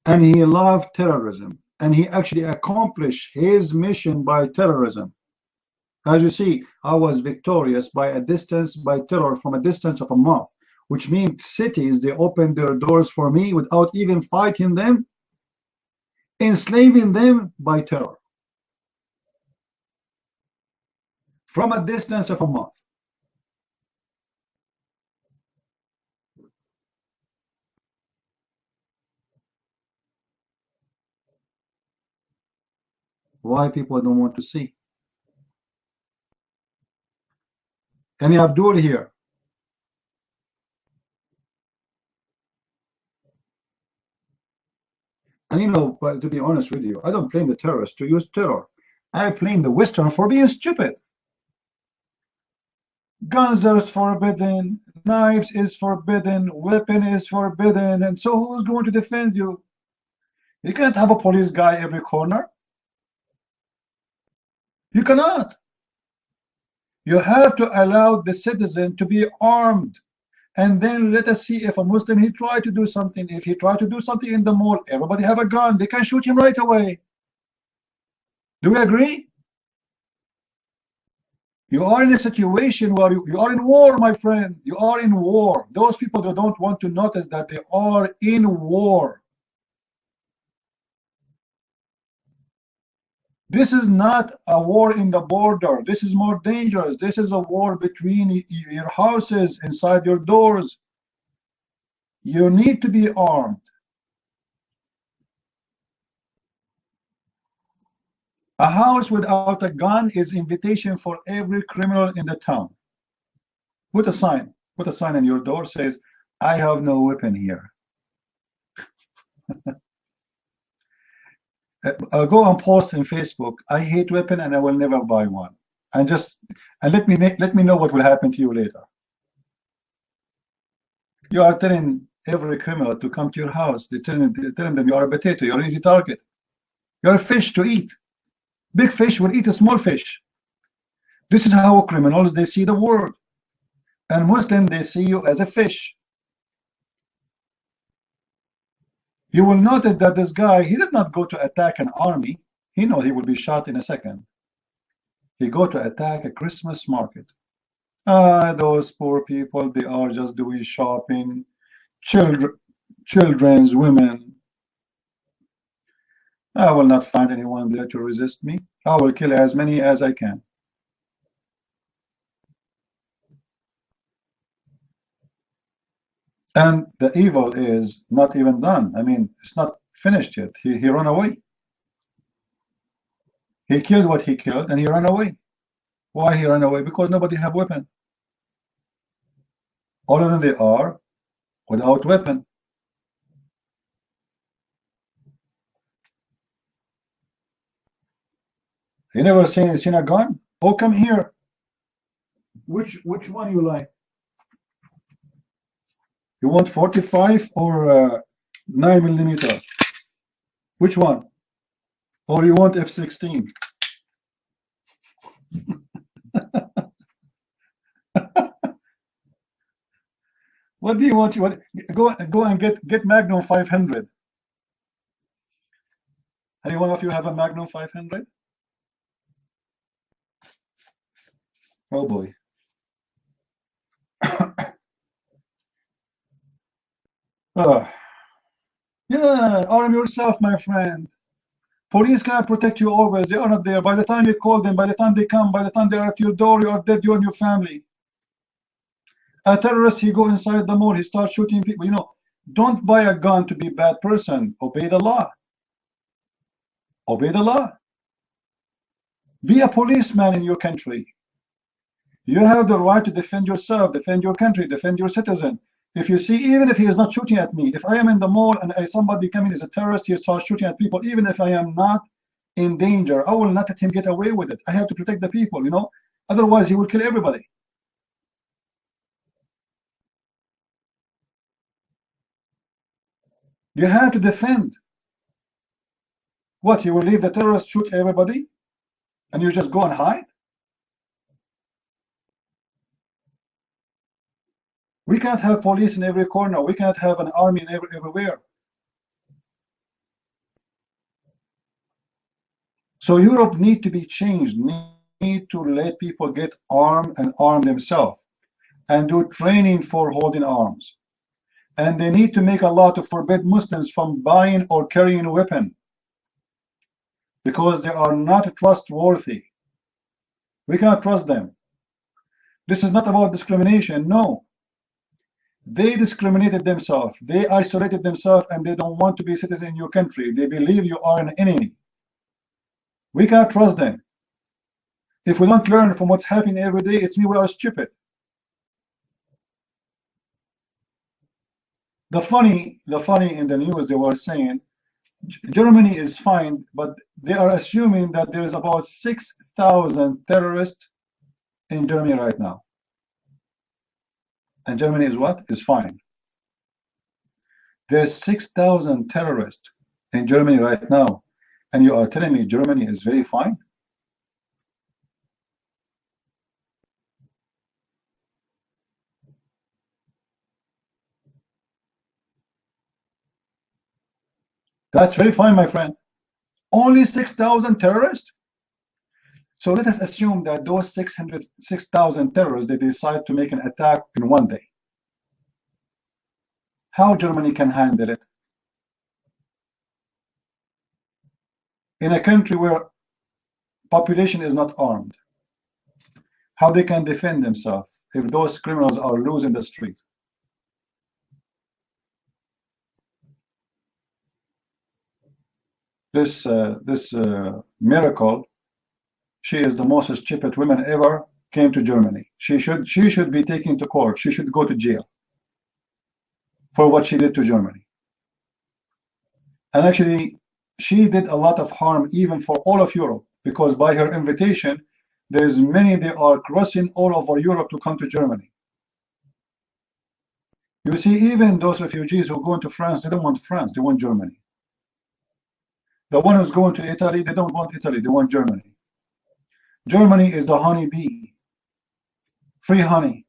and he loved terrorism, and he actually accomplished his mission by terrorism. As you see, I was victorious by a distance, by terror, from a distance of a month, which means cities, they opened their doors for me without even fighting them, enslaving them by terror. From a distance of a month. Why people don't want to see? Any Abdul here? And you know, but to be honest with you, I don't blame the terrorists to use terror. I blame the Western for being stupid. Guns are forbidden, knives is forbidden, weapon is forbidden, and so who's going to defend you? You can't have a police guy every corner. You cannot. You have to allow the citizen to be armed, and then let us see if a Muslim, he tried to do something. If he tried to do something in the mall, everybody have a gun, they can shoot him right away. Do we agree? You are in a situation where you are in war, my friend. You are in war. Those people who don't want to notice that they are in war. This is not a war in the border. This is more dangerous. This is a war between your houses, inside your doors. You need to be armed. A house without a gun is invitation for every criminal in the town. Put a sign on your door, says, I have no weapon here. I'll go and post on Facebook, I hate weapon and I will never buy one. And let me know what will happen to you later. You are telling every criminal to come to your house. They're telling them you are a potato, you're an easy target. You're a fish to eat. Big fish will eat a small fish. This is how criminals, they see the world. And Muslims, they see you as a fish. You will notice that this guy, he did not go to attack an army. He knows he will be shot in a second. He go to attack a Christmas market. Those poor people, they are just doing shopping. Children's, women. I will not find anyone there to resist me. I will kill as many as I can. And the evil is not even done. I mean, it's not finished yet. He ran away. He killed what he killed and he ran away. Why he ran away? Because nobody have weapon. All of them, they are without weapon. You never seen a gun? Oh, come here. Which one you like? You want 45 or 9mm? Which one? Or you want F-16? What do you want? Go and get Magnum 500. Any one of you have a Magnum 500? Oh boy. Yeah, arm yourself, my friend. Police cannot protect you always. They are not there. By the time you call them, by the time they come, by the time they're at your door, you are dead, you and your family. A terrorist, he go inside the mall, he starts shooting people. You know, don't buy a gun to be a bad person. Obey the law. Obey the law. Be a policeman in your country. You have the right to defend yourself, defend your country, defend your citizen. If you see, even if he is not shooting at me, if I am in the mall and somebody coming as a terrorist, he starts shooting at people, even if I am not in danger, I will not let him get away with it. I have to protect the people, you know, otherwise he will kill everybody. You have to defend. What, you will leave the terrorists shoot everybody and you just go and hide? We can't have police in every corner. We can't have an army in everywhere. So Europe need to be changed, need to let people get armed and arm themselves and do training for holding arms. And they need to make a law to forbid Muslims from buying or carrying a weapon because they are not trustworthy. We cannot trust them. This is not about discrimination, no. They discriminated themselves, they isolated themselves, and they don't want to be citizens in your country. They believe you are an enemy. We can't trust them. If we don't learn from what's happening every day, it's me, we are stupid. The funny in the news, they were saying Germany is fine, but they are assuming that there is about 6,000 terrorists in Germany right now. And Germany is what? Is fine. There's 6,000 terrorists in Germany right now, and you are telling me Germany is very fine? That's very fine, my friend. Only 6,000 terrorists? So let us assume that those 6,000 terrorists, they decide to make an attack in one day. How Germany can handle it? In a country where population is not armed, how they can defend themselves if those criminals are loose in the street? This miracle, she is the most stupid woman ever came to Germany. She should be taken to court. She should go to jail for what she did to Germany. And actually, she did a lot of harm even for all of Europe, because by her invitation, there's many, they are crossing all over Europe to come to Germany. You see, even those refugees who go into France, they don't want France, they want Germany. The one who's going to Italy, they don't want Italy, they want Germany. Germany is the honey bee. Free honey.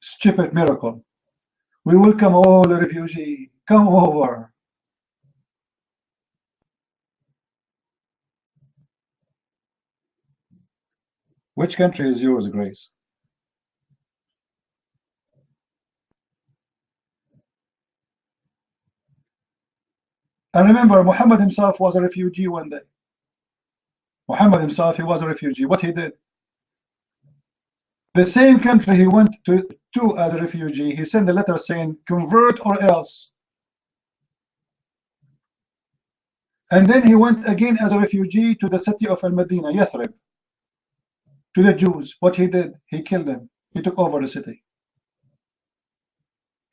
Stupid miracle. We welcome all the refugees. Come over. Which country is yours, Grace? And remember, Muhammad himself was a refugee one day. Muhammad himself, he was a refugee. What he did? The same country he went to as a refugee, he sent a letter saying, convert or else. And then he went again as a refugee to the city of Al-Madinah, Yathrib, to the Jews. What he did? He killed them. He took over the city.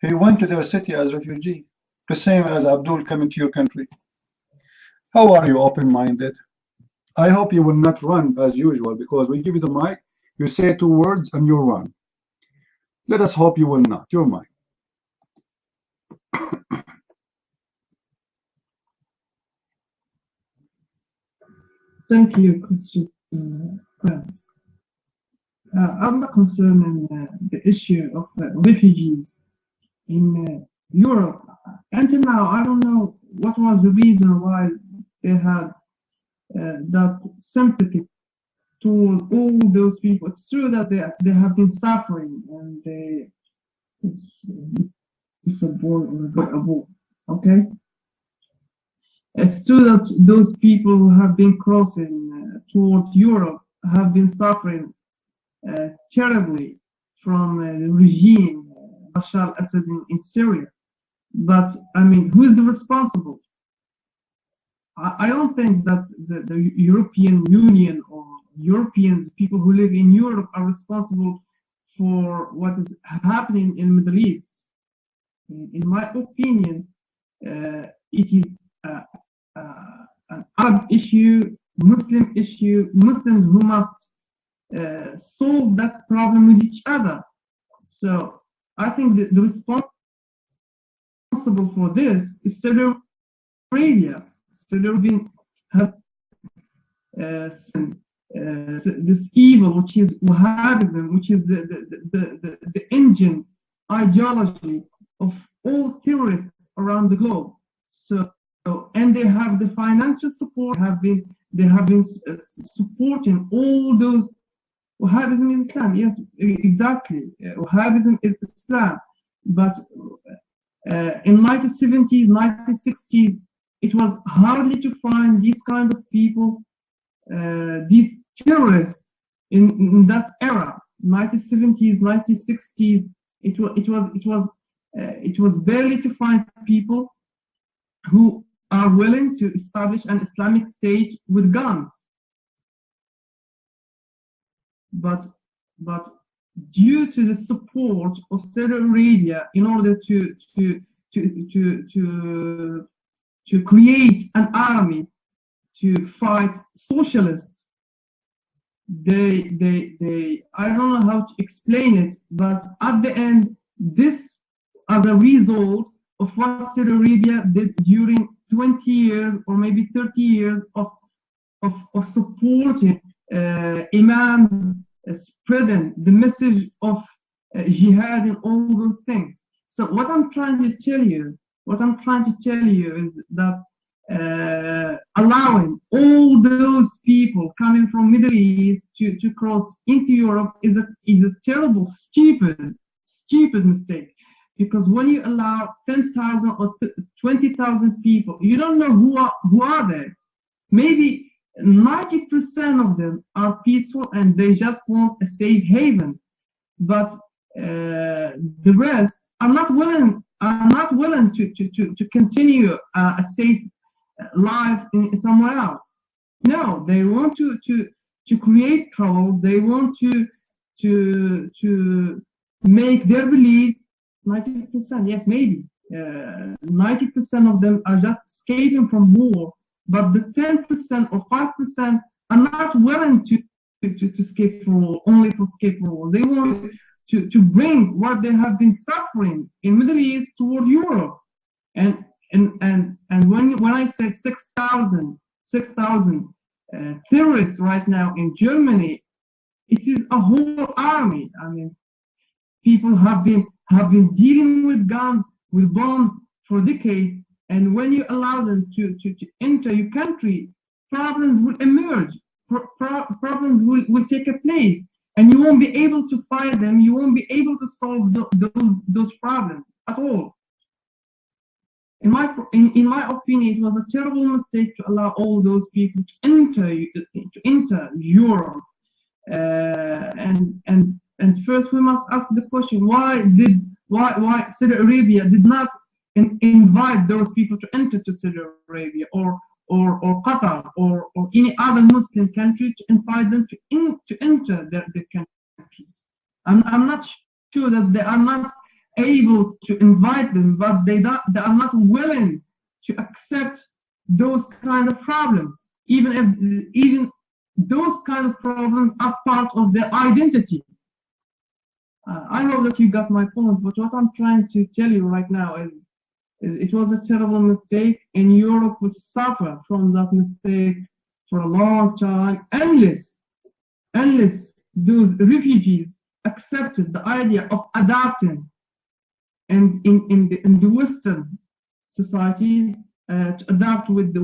He went to their city as a refugee, the same as Abdul coming to your country. How are you open-minded? I hope you will not run as usual, because we give you the mic, you say 2 words and you run. Let us hope you will not. Your mic. Thank you, Christian friends. I'm not concerned in the issue of refugees in Europe. Until now, I don't know what was the reason why they had that sympathy toward all those people. It's true that they have been suffering, and it's a war, okay? It's true that those people who have been crossing toward Europe have been suffering terribly from the regime Bashar al-Assad in Syria. But I mean, who is responsible? I don't think that the European Union or Europeans, people who live in Europe, are responsible for what is happening in the Middle East. In my opinion, it is an Arab issue, Muslim issue, Muslims who must solve that problem with each other. So I think that the responsible for this is Saudi Arabia. Saudi Arabia have this evil, which is Wahhabism, which is the engine ideology of all terrorists around the globe. So, and they have the financial support. They have been supporting all those. Wahhabism is Islam. Yes, exactly. Wahhabism is Islam. But in 1970s, 1960s, it was hardly to find these kind of people, these terrorists in that era. 1970s, 1960s, it was barely to find people who are willing to establish an Islamic State with guns. But due to the support of Saudi Arabia in order to create an army to fight socialists, they I don't know how to explain it, but at the end, this as a result of what Saudi Arabia did during 20 years or maybe 30 years of supporting imams, spreading the message of jihad and all those things. So what I'm trying to tell you is that allowing all those people coming from Middle East to cross into Europe is a terrible, stupid mistake. Because when you allow 10,000 or 20,000 people, you don't know who are they. Maybe 90% of them are peaceful and they just want a safe haven. But the rest are not willing to continue a safe life in somewhere else. No, they want to create trouble. They want to make their beliefs. 90%, yes, maybe 90% of them are just escaping from war, but the 10% or 5% are not willing to escape from war, only to escape from war. They want to bring what they have been suffering in Middle East toward Europe. And when I say 6,000 terrorists right now in Germany, it is a whole army. I mean, people have been dealing with guns, with bombs for decades, and when you allow them to enter your country, problems will emerge, problems will take a place, and you won't be able to fight them, you won't be able to solve those problems at all. In my opinion, it was a terrible mistake to allow all those people to enter Europe, and first we must ask the question: why Saudi Arabia did not invite those people to enter to Saudi Arabia or Qatar or any other Muslim country to invite them to enter their countries? I'm not sure that they are not able to invite them, but they are not willing to accept those kind of problems, even those kind of problems are part of their identity. I hope that you got my point, but what I'm trying to tell you right now is it was a terrible mistake, and Europe will suffer from that mistake for a long time, unless those refugees accepted the idea of adapting and in the Western societies to adapt with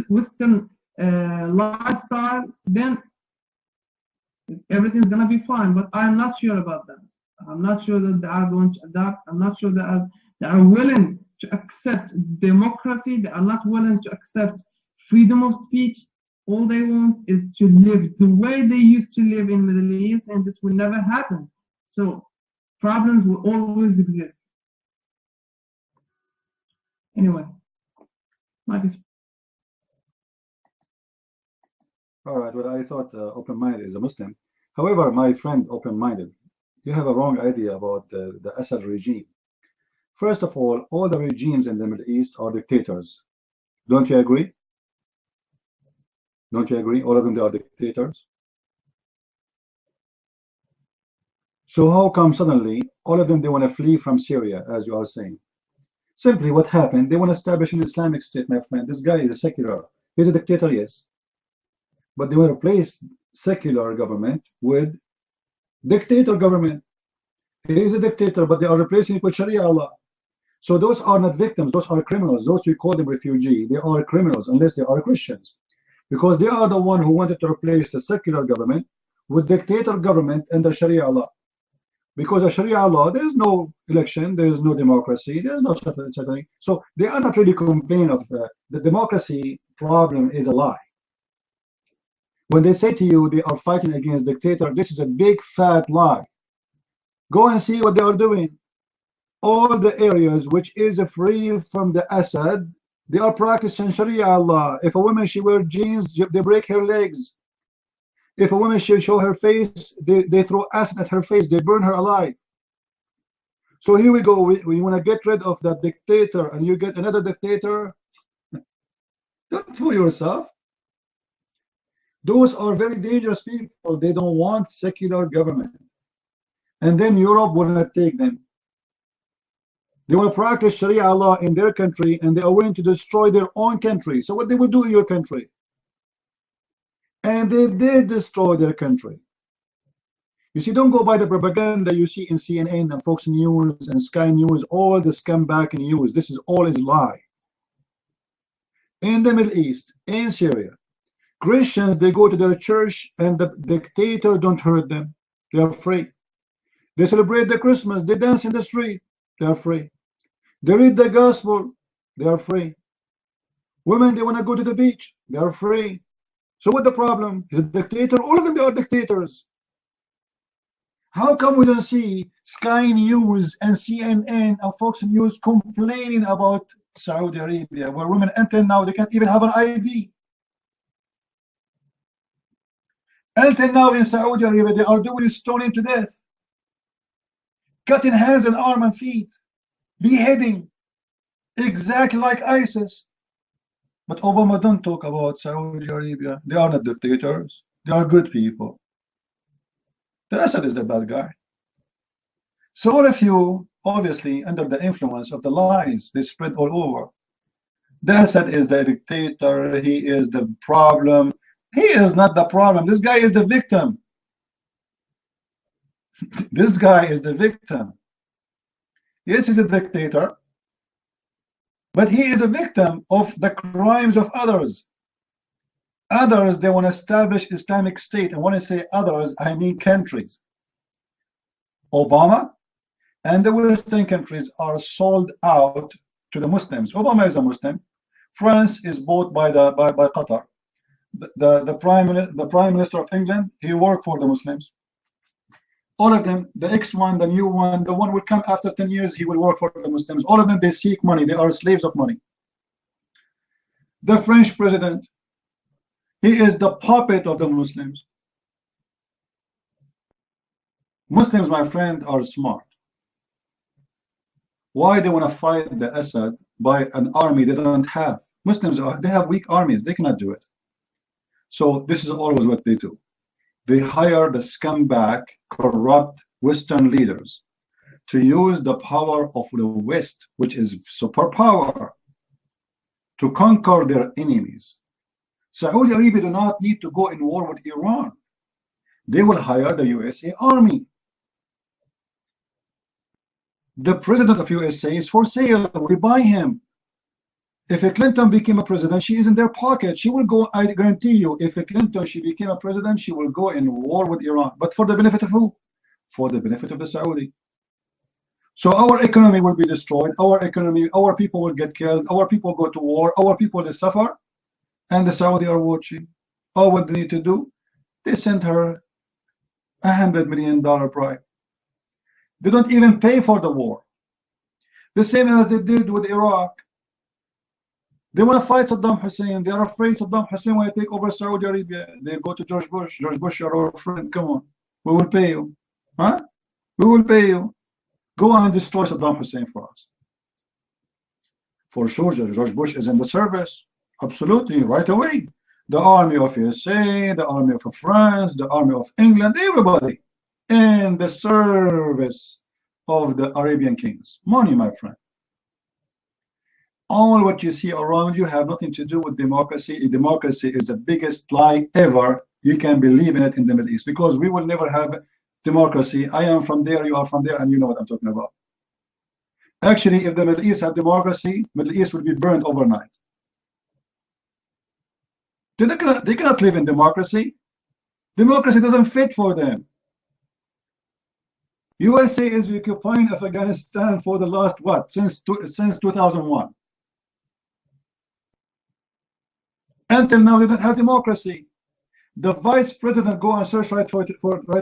Western lifestyle, then everything's gonna be fine. But I'm not sure about that. I'm not sure that they are going to adapt. I'm not sure that they are willing to accept democracy. They are not willing to accept freedom of speech. All they want is to live the way they used to live in the Middle East, and this will never happen. So problems will always exist. Anyway, Mike is. All right, well, I thought open-minded is a Muslim. However, my friend open-minded, you have a wrong idea about the Assad regime. First of all the regimes in the Middle East are dictators. Don't you agree? Don't you agree? All of them, they are dictators. So how come suddenly all of them, they want to flee from Syria, as you are saying? Simply what happened, they want to establish an Islamic state, my friend. This guy is a secular. He's a dictator, yes. But they will replace secular government with dictator government. He is a dictator, but they are replacing it with Sharia law. So those are not victims, those are criminals. Those we call them refugee. They are criminals unless they are Christians. Because they are the one who wanted to replace the secular government with dictator government under Sharia law. Because of Sharia law, there is no election, there is no democracy, there is no such thing. So they are not really complaining of the democracy problem is a lie. When they say to you they are fighting against dictator, this is a big fat lie. Go and see what they are doing. All the areas which is free from the Assad, they are practicing Sharia law. If a woman she wear jeans, they break her legs. If a woman she show her face, they throw acid at her face, they burn her alive. So here we go. We want to get rid of that dictator, and you get another dictator. Don't fool yourself. Those are very dangerous people. They don't want secular government. And then Europe will not take them. They will practice Sharia law in their country, and they are willing to destroy their own country. So what they will do in your country? And they did destroy their country. You see, don't go by the propaganda you see in CNN and Fox News and Sky News, all the scumbag news. This is all is lie. In the Middle East, in Syria, Christians, they go to their church and the dictator don't hurt them. They are free. They celebrate the Christmas. They dance in the street. They are free. They read the gospel. They are free. Women, they want to go to the beach. They are free. So what the problem? Is a dictator? All of them, they are dictators. How come we don't see Sky News and CNN and Fox News complaining about Saudi Arabia, where women until now they can't even have an ID? Until now in Saudi Arabia, they are doing stoning to death, cutting hands and arms and feet, beheading, exactly like ISIS. But Obama don't talk about Saudi Arabia. They are not dictators. They are good people. The Assad is the bad guy. So all of you, obviously, under the influence of the lies they spread all over. The Assad is the dictator. He is the problem. He is not the problem. This guy is the victim. This guy is the victim. Yes, he's a dictator, but he is a victim of the crimes of others. Others, they want to establish Islamic State. And when I say others, I mean countries. Obama and the Western countries are sold out to the Muslims. Obama is a Muslim. France is bought by Qatar. The Prime Minister of England, he worked for the Muslims. All of them, the X1, the new one, the one will come after 10 years, he will work for the Muslims. All of them, they seek money. They are slaves of money. The French president, he is the puppet of the Muslims. Muslims, my friend, are smart. Why they want to fight the Assad by an army they don't have? Muslims, they have weak armies. They cannot do it. So this is always what they do. They hire the scumbag, corrupt Western leaders to use the power of the West, which is superpower, to conquer their enemies. Saudi Arabia do not need to go in war with Iran. They will hire the USA Army. The president of USA is for sale. We buy him. If a Clinton became a president, she is in their pocket. She will go, I guarantee you, if a Clinton, she became a president, she will go in war with Iran. But for the benefit of who? For the benefit of the Saudi. So our economy will be destroyed. Our economy, our people will get killed. Our people go to war. Our people will suffer. And the Saudi are watching. All what they need to do, they sent her $100 million bribe. They don't even pay for the war. The same as they did with Iraq. They want to fight Saddam Hussein. They are afraid Saddam Hussein will take over Saudi Arabia. They go to George Bush. George Bush, you're our friend. Come on. We will pay you. Huh? We will pay you. Go on and destroy Saddam Hussein for us. For sure, George Bush is in the service. Absolutely, right away. The army of USA, the army of France, the army of England, everybody in the service of the Arabian kings. Money, my friend. All what you see around you have nothing to do with democracy. Democracy is the biggest lie ever. You can believe in it in the Middle East, because we will never have democracy. I am from there, you are from there, and you know what I'm talking about. Actually, if the Middle East had democracy, Middle East would be burned overnight. They cannot live in democracy. Democracy doesn't fit for them. USA is occupying Afghanistan for the last what? Since 2001. Until now, they don't have democracy. The vice president, go and search right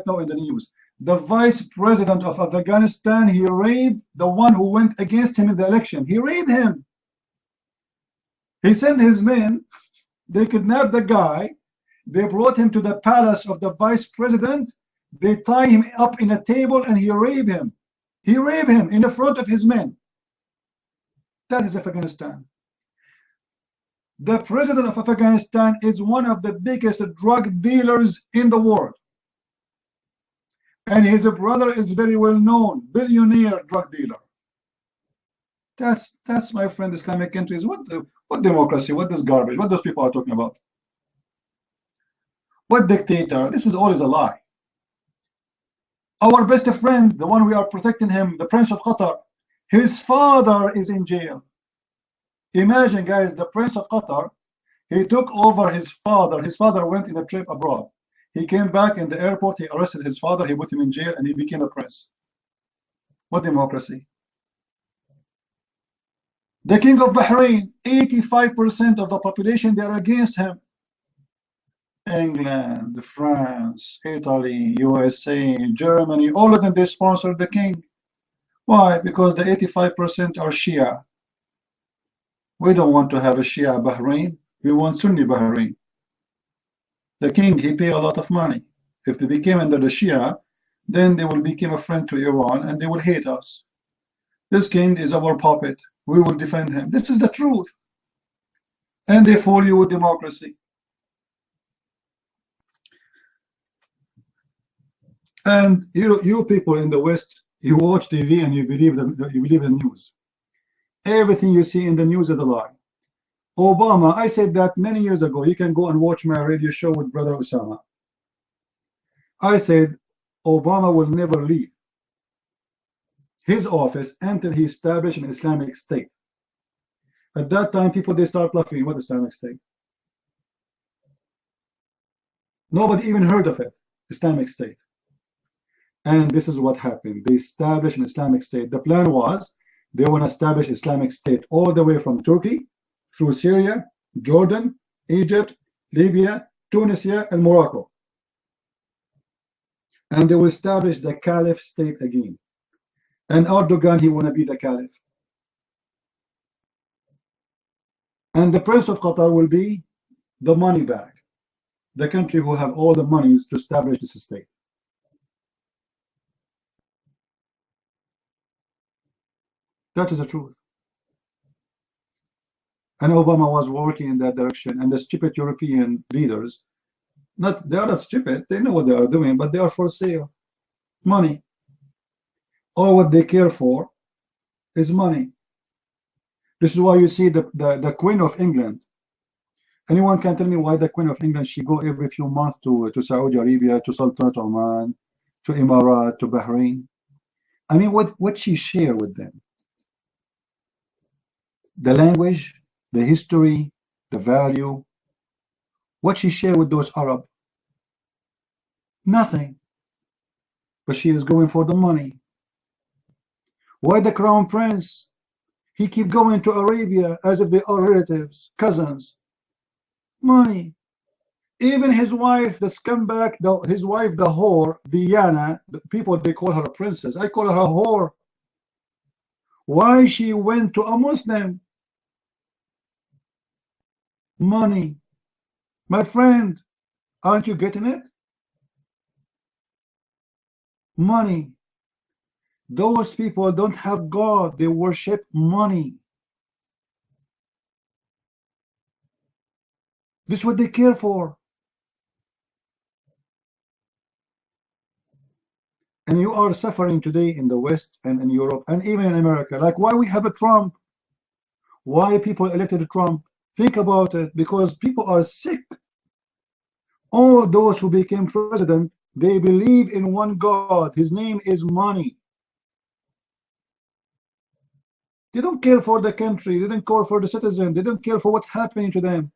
now in the news. The vice president of Afghanistan, he raped the one who went against him in the election. He raped him. He sent his men. They kidnapped the guy. They brought him to the palace of the vice president. They tie him up in a table and he raped him. He raped him in the front of his men. That is Afghanistan. The president of Afghanistan is one of the biggest drug dealers in the world. And his brother is very well known, billionaire drug dealer. That's my friend, Islamic countries. What democracy? What this garbage? What those people are talking about? What dictator? This is always a lie. Our best friend, the one we are protecting him, the Prince of Qatar, his father is in jail. Imagine, guys, the Prince of Qatar, he took over his father. His father went in a trip abroad. He came back in the airport, he arrested his father, he put him in jail, and he became a prince. What democracy? The King of Bahrain, 85% of the population, they are against him. England, France, Italy, USA, Germany, all of them, they sponsored the king. Why? Because the 85% are Shia. We don't want to have a Shia Bahrain. We want Sunni Bahrain. The king, he paid a lot of money. If they became under the Shia, then they will become a friend to Iran and they will hate us. This king is our puppet. We will defend him. This is the truth. And they fool you with democracy. And you people in the West, you watch TV and you believe the news. Everything you see in the news is a lie. Obama, I said that many years ago. You can go and watch my radio show with Brother Osama. I said Obama will never leave his office until he established an Islamic State. At that time, people, they start laughing. What Islamic State? Nobody even heard of it, Islamic State. And this is what happened. They established an Islamic State. The plan was they want to establish Islamic State all the way from Turkey, through Syria, Jordan, Egypt, Libya, Tunisia, and Morocco. And they will establish the Caliph state again. And Erdogan, he want to be the Caliph. And the Prince of Qatar will be the money bag, the country who have all the monies to establish this state. That is the truth. And Obama was working in that direction, and the stupid European leaders, they are not stupid, they know what they are doing, but they are for sale. Money. All what they care for is money. This is why you see the Queen of England, Anyone can tell me why the Queen of England, she go every few months to Saudi Arabia, to Sultanate Oman, to Emirat, to Bahrain? I mean, what she share with them? The language, the history, the value. What she share with those Arab? Nothing. But she is going for the money. Why the Crown Prince? He keep going to Arabia as if they are relatives, cousins. Money. Even his wife, the scumbag, his wife, the whore, Diana, the people, they call her a princess. I call her a whore. Why she went to a Muslim? Money. My friend, aren't you getting it? Money. Those people don't have God. They worship money. This is what they care for. And you are suffering today in the West and in Europe and even in America. Like why we have a Trump? Why people elected Trump? Think about it. Because people are sick. All those who became president, they believe in one God. His name is money. They don't care for the country. They don't care for the citizen. They don't care for what's happening to them.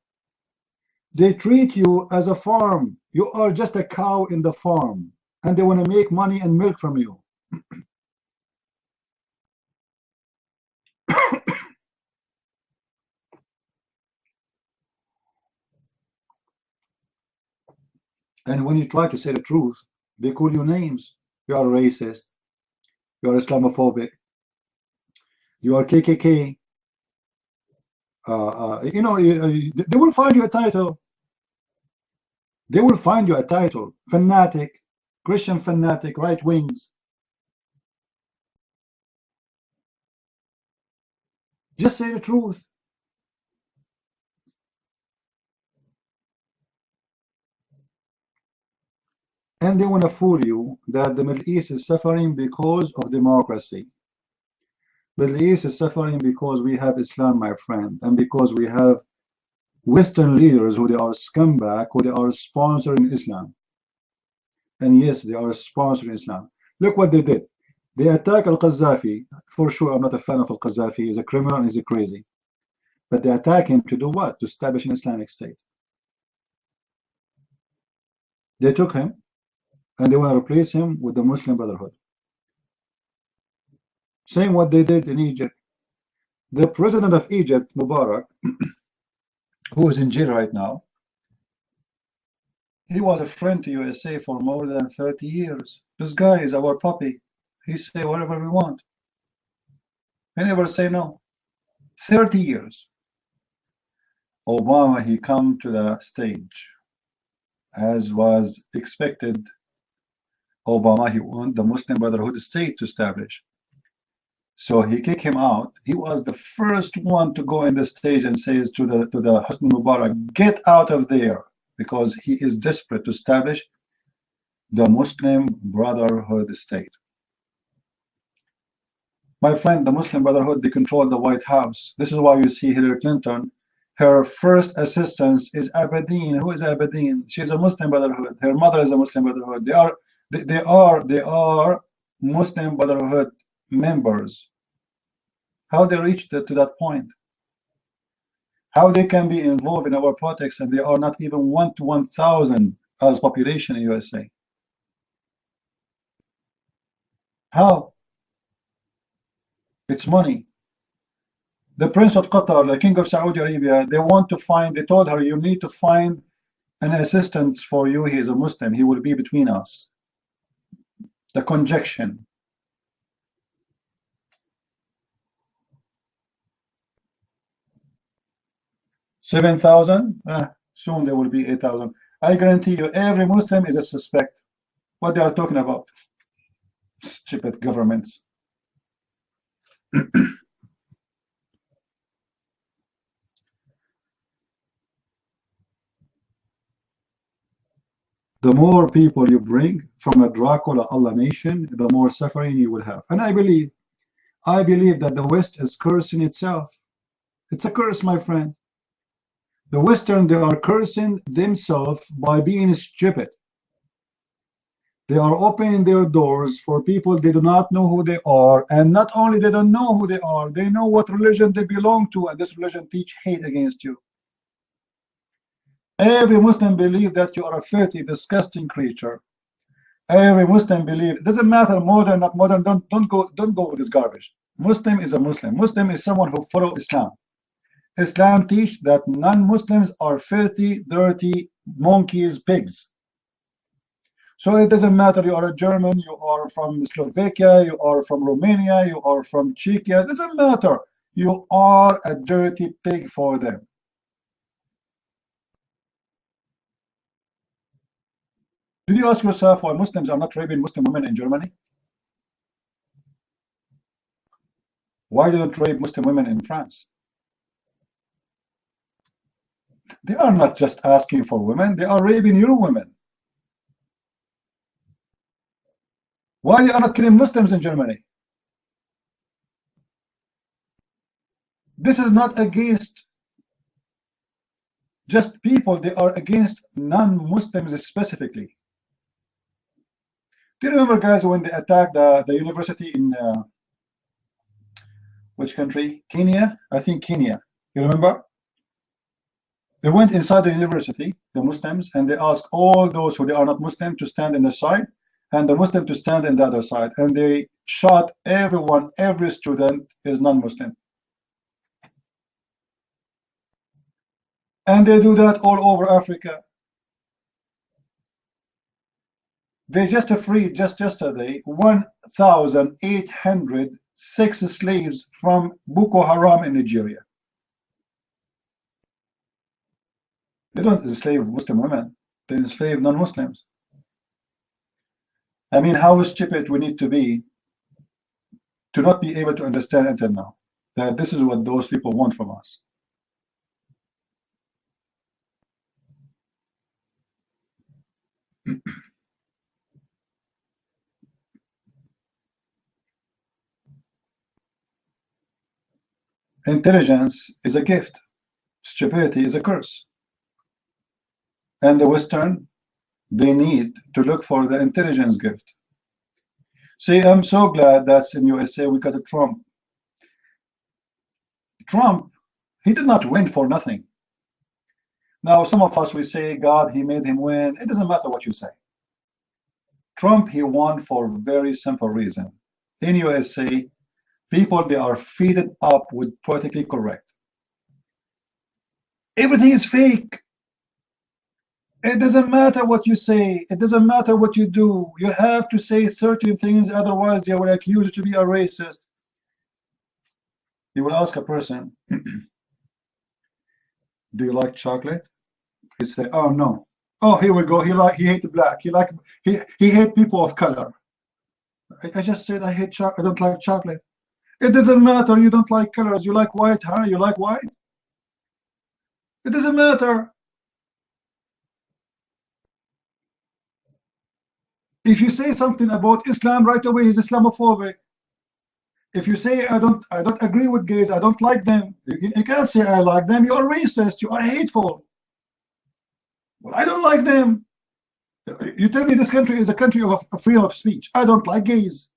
They treat you as a farm. You are just a cow in the farm. And they want to make money and milk from you. And when you try to say the truth, they call you names. You are racist. You are Islamophobic. You are KKK. You know, they will find you a title. They will find you a title. Fanatic, Christian fanatic, right wings. Just say the truth. And they want to fool you that the Middle East is suffering because of democracy. Middle East is suffering because we have Islam, my friend, and because we have Western leaders who they are scumbag, who they are sponsoring Islam. And yes, they are sponsoring Islam. Look what they did. They attack Al-Qaddafi. For sure, I'm not a fan of Al-Qaddafi. He's a criminal and he's a crazy. But they attack him to do what? To establish an Islamic State. They took him and they want to replace him with the Muslim Brotherhood. Same what they did in Egypt. The president of Egypt, Mubarak, who is in jail right now, he was a friend to USA for more than 30 years. This guy is our puppy. He say whatever we want. He never say no. 30 years. Obama, he come to the stage. As was expected, Obama, he want the Muslim Brotherhood state to establish. So he kicked him out. He was the first one to go in the stage and says to the Hosni Mubarak, get out of there, because he is desperate to establish the Muslim Brotherhood state. My friend, the Muslim Brotherhood, they control the White House. This is why you see Hillary Clinton, her first assistant is Abedin. Who is Abedin? She's a Muslim Brotherhood. Her mother is a Muslim Brotherhood. They are Muslim Brotherhood members. How they reached to that point? How they can be involved in our politics and they are not even 1 to 1,000 as population in USA? How? It's money. The Prince of Qatar, the King of Saudi Arabia, they told her, you need to find an assistant for you. He is a Muslim. He will be between us. The conjunction. $7,000? Soon there will be 8,000. I guarantee you, every Muslim is a suspect. What they are talking about? Stupid governments. The more people you bring from a Dracula Allah nation, the more suffering you will have. And I believe that the West is cursing itself. It's a curse, my friend. The Western, they are cursing themselves by being stupid. They are opening their doors for people they do not know who they are, and not only they don't know who they are, they know what religion they belong to, and this religion teach hate against you. Every Muslim believes that you are a filthy, disgusting creature. Every Muslim believes, it doesn't matter modern, not modern, don't go with this garbage. Muslim is a Muslim. Muslim is someone who follows Islam. Islam teach that non-Muslims are filthy, dirty, monkeys, pigs. So it doesn't matter you are a German, you are from Slovakia, you are from Romania, you are from Czechia, it doesn't matter. You are a dirty pig for them. Did you ask yourself why Muslims are not raping Muslim women in Germany? Why they don't rape Muslim women in France? They are not just asking for women, they are raping your women. Why they are not killing Muslims in Germany? This is not against just people, they are against non-Muslims specifically. Do you remember, guys, when they attacked the university in which country? Kenya? I think Kenya. You remember? They went inside the university, the Muslims, and they asked all those who they are not Muslim to stand on the side, and the Muslim to stand on the other side. And they shot everyone, every student is non-Muslim. And they do that all over Africa. They just freed, just yesterday, 1,800 sex slaves from Boko Haram in Nigeria. They don't enslave Muslim women, they enslave non-Muslims. I mean, how stupid we need to be to not be able to understand until now that this is what those people want from us. Intelligence is a gift. Stupidity is a curse. And the Western, they need to look for the intelligence gift. See, I'm so glad that's in USA we got a Trump. Trump, he did not win for nothing. Now, some of us, we say, God, he made him win. It doesn't matter what you say. Trump, he won for a very simple reason. In USA, people, they are feeded up with politically correct. Everything is fake. It doesn't matter what you say. It doesn't matter what you do. You have to say certain things, otherwise they will accuse you to be a racist. You will ask a person, do you like chocolate? He say, oh no. Oh, here we go. He hate black. He hate people of color. I just said I hate chocolate. I don't like chocolate. It doesn't matter. You don't like colors. You like white, huh? You like white? It doesn't matter. If you say something about Islam right away, he's Islamophobic. If you say I don't agree with gays, I don't like them, you can't say I like them. You are racist. You are hateful. Well, I don't like them. You tell me this country is a country of freedom of speech. I don't like gays.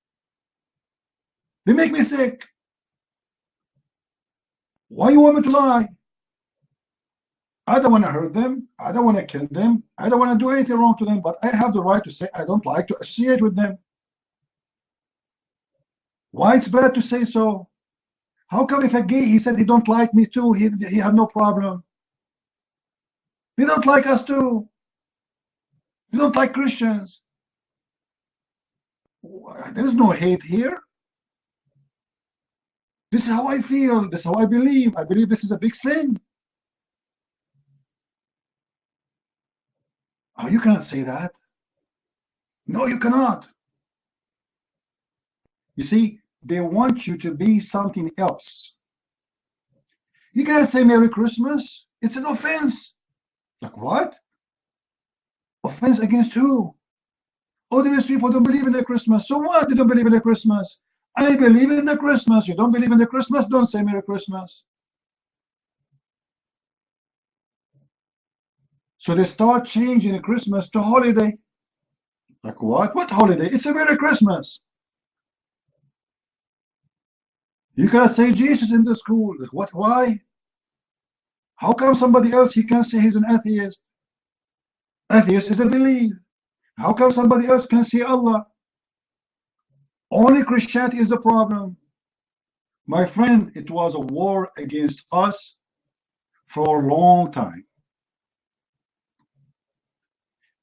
They make me sick. Why you want me to lie? I don't want to hurt them. I don't want to kill them. I don't want to do anything wrong to them, but I have the right to say I don't like to associate with them. Why it's bad to say so? How come if a gay, he said he don't like me too, he have no problem? They don't like us too. They don't like Christians. There is no hate here. This is how I feel. This is how I believe. I believe this is a big sin. Oh, you cannot say that. No, you cannot. You see, they want you to be something else. You can't say Merry Christmas. It's an offense. Like what? Offense against who? Oh, these people don't believe in the Christmas. So what? They don't believe in the Christmas. I believe in the Christmas. You don't believe in the Christmas? Don't say Merry Christmas. So they start changing Christmas to holiday. Like what? What holiday? It's a Merry Christmas. You cannot say Jesus in the school. What? Why? How come somebody else, he can say he's an atheist? Atheist is a belief. How come somebody else can say Allah? Only Christianity is the problem. My friend, it was a war against us for a long time.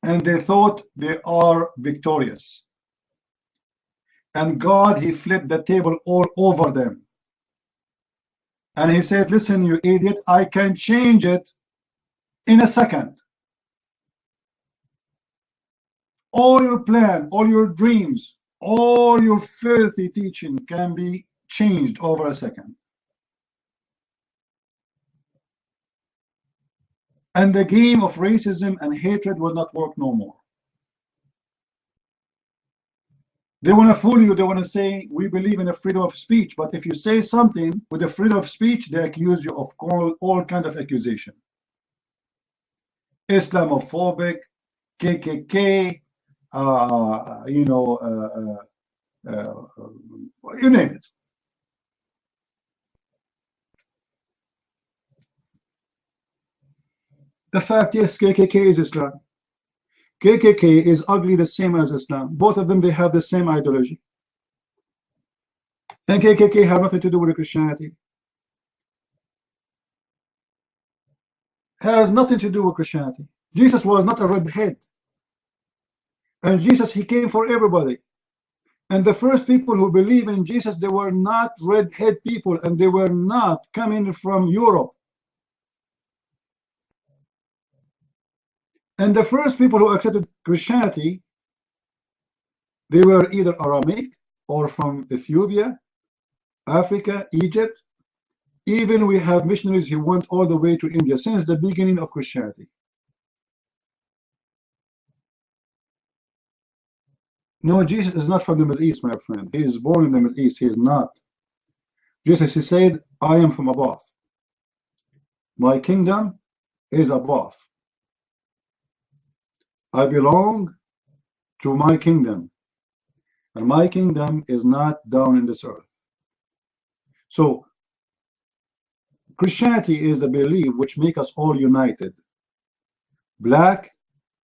And they thought they are victorious. And God, he flipped the table all over them. And he said, listen, you idiot, I can change it in a second. All your plan, all your dreams, all your filthy teaching can be changed over a second. And the game of racism and hatred will not work no more. They want to fool you. They want to say, we believe in a freedom of speech. But if you say something with the freedom of speech, they accuse you of all kinds of accusation. Islamophobic, KKK, you name it. The fact is, KKK is Islam. KKK is ugly the same as Islam. Both of them, they have the same ideology. And KKK have nothing to do with Christianity. Has nothing to do with Christianity. Jesus was not a redhead. And Jesus, he came for everybody. And the first people who believe in Jesus, they were not redhead people, and they were not coming from Europe. And the first people who accepted Christianity, they were either Aramaic or from Ethiopia, Africa, Egypt. Even we have missionaries who went all the way to India since the beginning of Christianity. No, Jesus is not from the Middle East, my friend. He is born in the Middle East. He is not. Jesus, he said, I am from above. My kingdom is above. I belong to my kingdom, and my kingdom is not down in this earth. So Christianity is the belief which makes us all united. Black,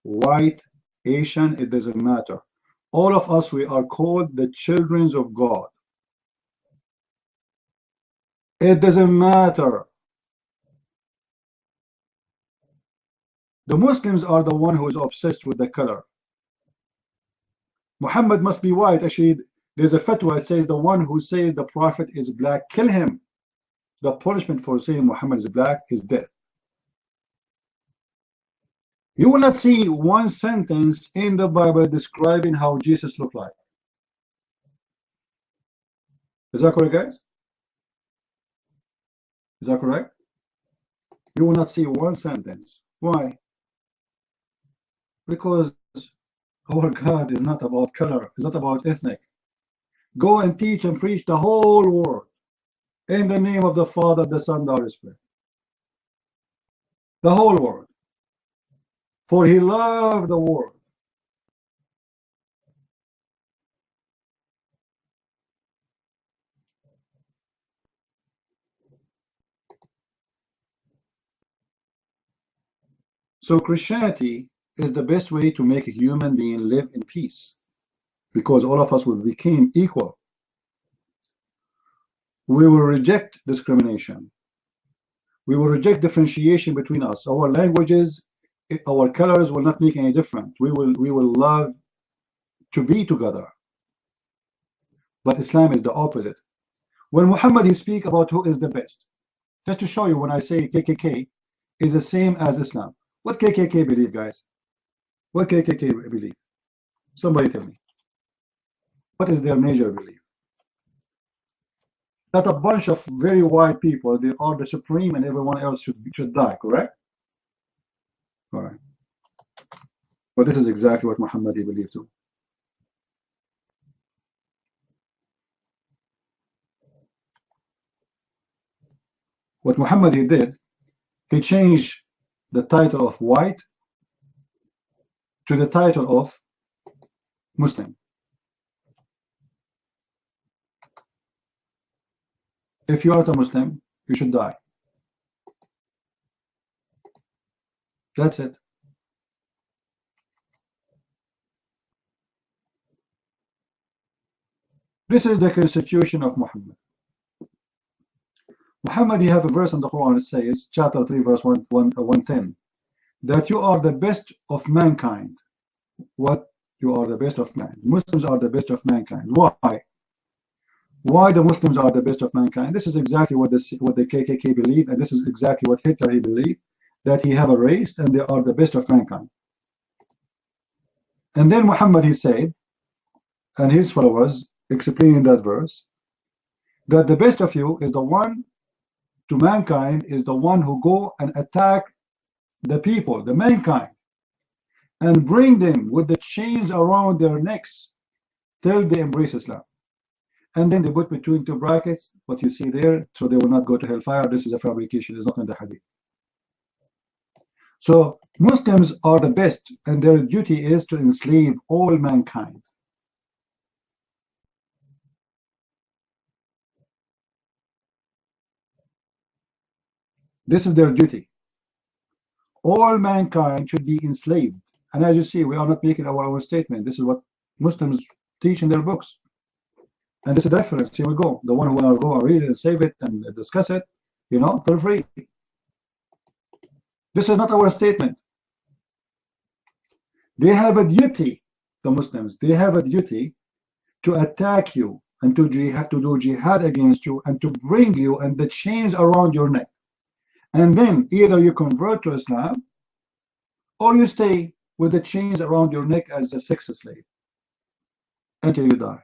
white, Asian, it doesn't matter. All of us, we are called the children of God. It doesn't matter. The Muslims are the one who is obsessed with the color. Muhammad must be white. Actually, there's a fatwa that says the one who says the prophet is black, kill him. The punishment for saying Muhammad is black is death. You will not see one sentence in the Bible describing how Jesus looked like. Is that correct, guys? Is that correct? You will not see one sentence. Why? Because our God is not about color. It's not about ethnic. Go and teach and preach the whole world in the name of the Father, the Son, the Holy Spirit. The whole world. For he loved the world. So Christianity is the best way to make a human being live in peace, because all of us will become equal. We will reject discrimination. We will reject differentiation between us. Our languages, our colors will not make any difference. We will love to be together. But Islam is the opposite. When Muhammad he speak about who is the best, just to show you, when I say KKK is the same as Islam. What KKK believe, guys? What KKK believe? Somebody tell me. What is their major belief? That a bunch of very white people, they are the supreme and everyone else should die, correct? All right. But this is exactly what Muhammad he believed too. What Muhammad he did, he changed the title of white to the title of Muslim. If you are not a Muslim, you should die. That's it. This is the constitution of Muhammad. Muhammad, you have a verse in the Quran, it says, chapter 3, verse 110, that you are the best of mankind. What? You are the best of man. Muslims are the best of mankind. Why? Why the Muslims are the best of mankind? This is exactly what the KKK believe, and this is exactly what Hitler he believed, that he have a race and they are the best of mankind. And then Muhammad he said, and his followers explaining that verse, that the best of you is the one to mankind is the one who go and attack the people, the mankind, and bring them with the chains around their necks till they embrace Islam. And then they put between two brackets what you see there, so they will not go to hellfire. This is a fabrication, it's not in the hadith. So Muslims are the best, and their duty is to enslave all mankind. This is their duty. All mankind should be enslaved. And as you see, we are not making our own statement. This is what Muslims teach in their books. And this is the reference. Here we go. The one who want to go and read it and save it and discuss it, you know, feel free. This is not our statement. They have a duty, the Muslims, they have a duty to attack you and to do jihad against you and to bring you and the chains around your neck. And then either you convert to Islam or you stay with the chains around your neck as a sex slave until you die.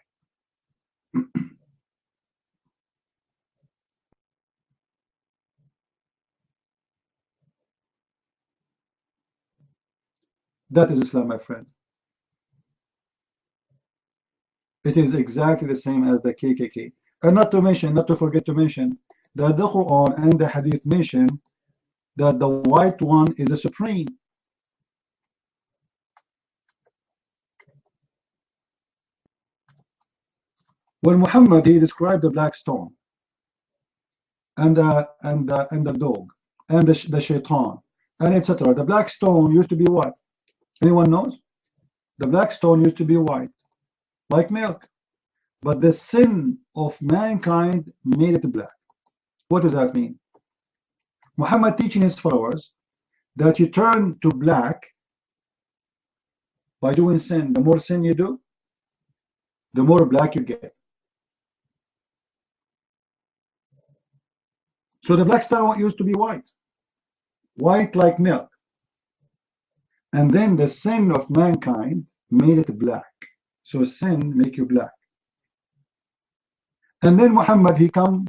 That is Islam, my friend. It is exactly the same as the KKK. And not to forget to mention that the Quran and the Hadith mention that the white one is a supreme. When Muhammad he described the black stone and the dog and the shaitan and etc. The black stone used to be what? Anyone knows? The black stone used to be white, like milk. But the sin of mankind made it black. What does that mean? Muhammad teaching his followers that you turn to black by doing sin. The more sin you do, the more black you get. So the black stone used to be white like milk. And then the sin of mankind made it black. So sin make you black. And then Muhammad he come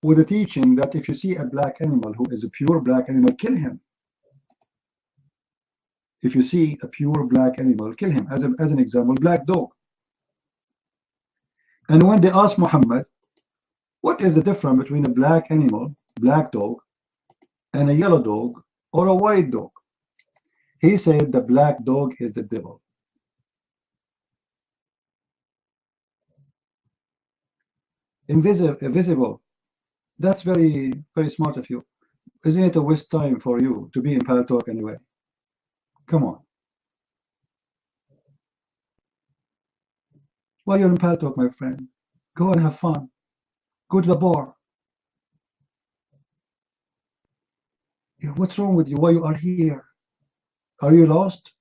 with a teaching that if you see a black animal who is a pure black animal, kill him. If you see a pure black animal, kill him. As an example, black dog. And when they asked Muhammad, what is the difference between a black animal, black dog, and a yellow dog or a white dog? He said the black dog is the devil. Invisible. That's very, very smart of you. Isn't it a waste time for you to be in Paltalk anyway? Come on. Why you're in Paltalk, my friend? Go and have fun. Go to the bar. What's wrong with you? Why you are here? Are you lost?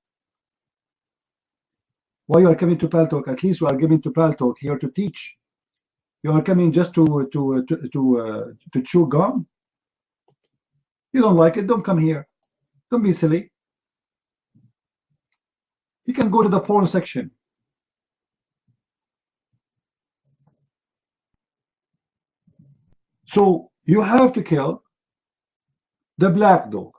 Why you are coming to Paltalk? At least you are coming to Paltalk here to teach. You are coming just to chew gum. You don't like it? Don't come here. Don't be silly. You can go to the porn section. So you have to kill the black dog.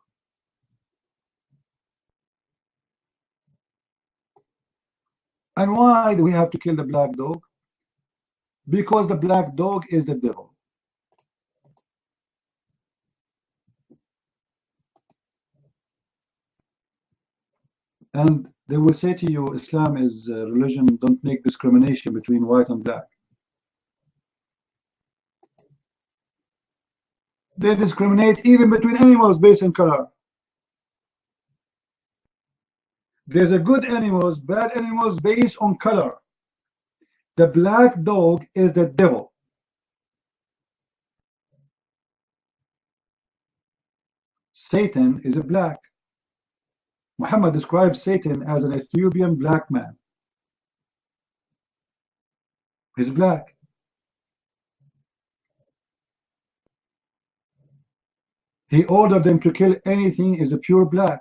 And why do we have to kill the black dog? Because the black dog is the devil. And they will say to you, Islam is a religion, don't make discrimination between white and black. They discriminate even between animals based on color. There's a good animals, bad animals based on color. The black dog is the devil. Satan is a black. Muhammad describes Satan as an Ethiopian black man. He's black. He ordered them to kill anything is a pure black.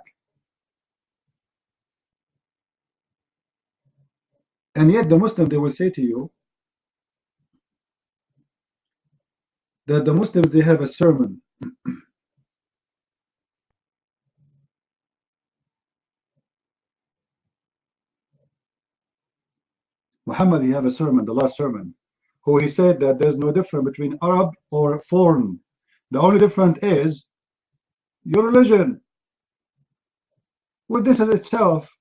And yet the Muslim, they will say to you that the Muslims, they have a sermon. Muhammad, he have a sermon, the last sermon, who he said that there's no difference between Arab or foreign. The only difference is your religion. Well, this is itself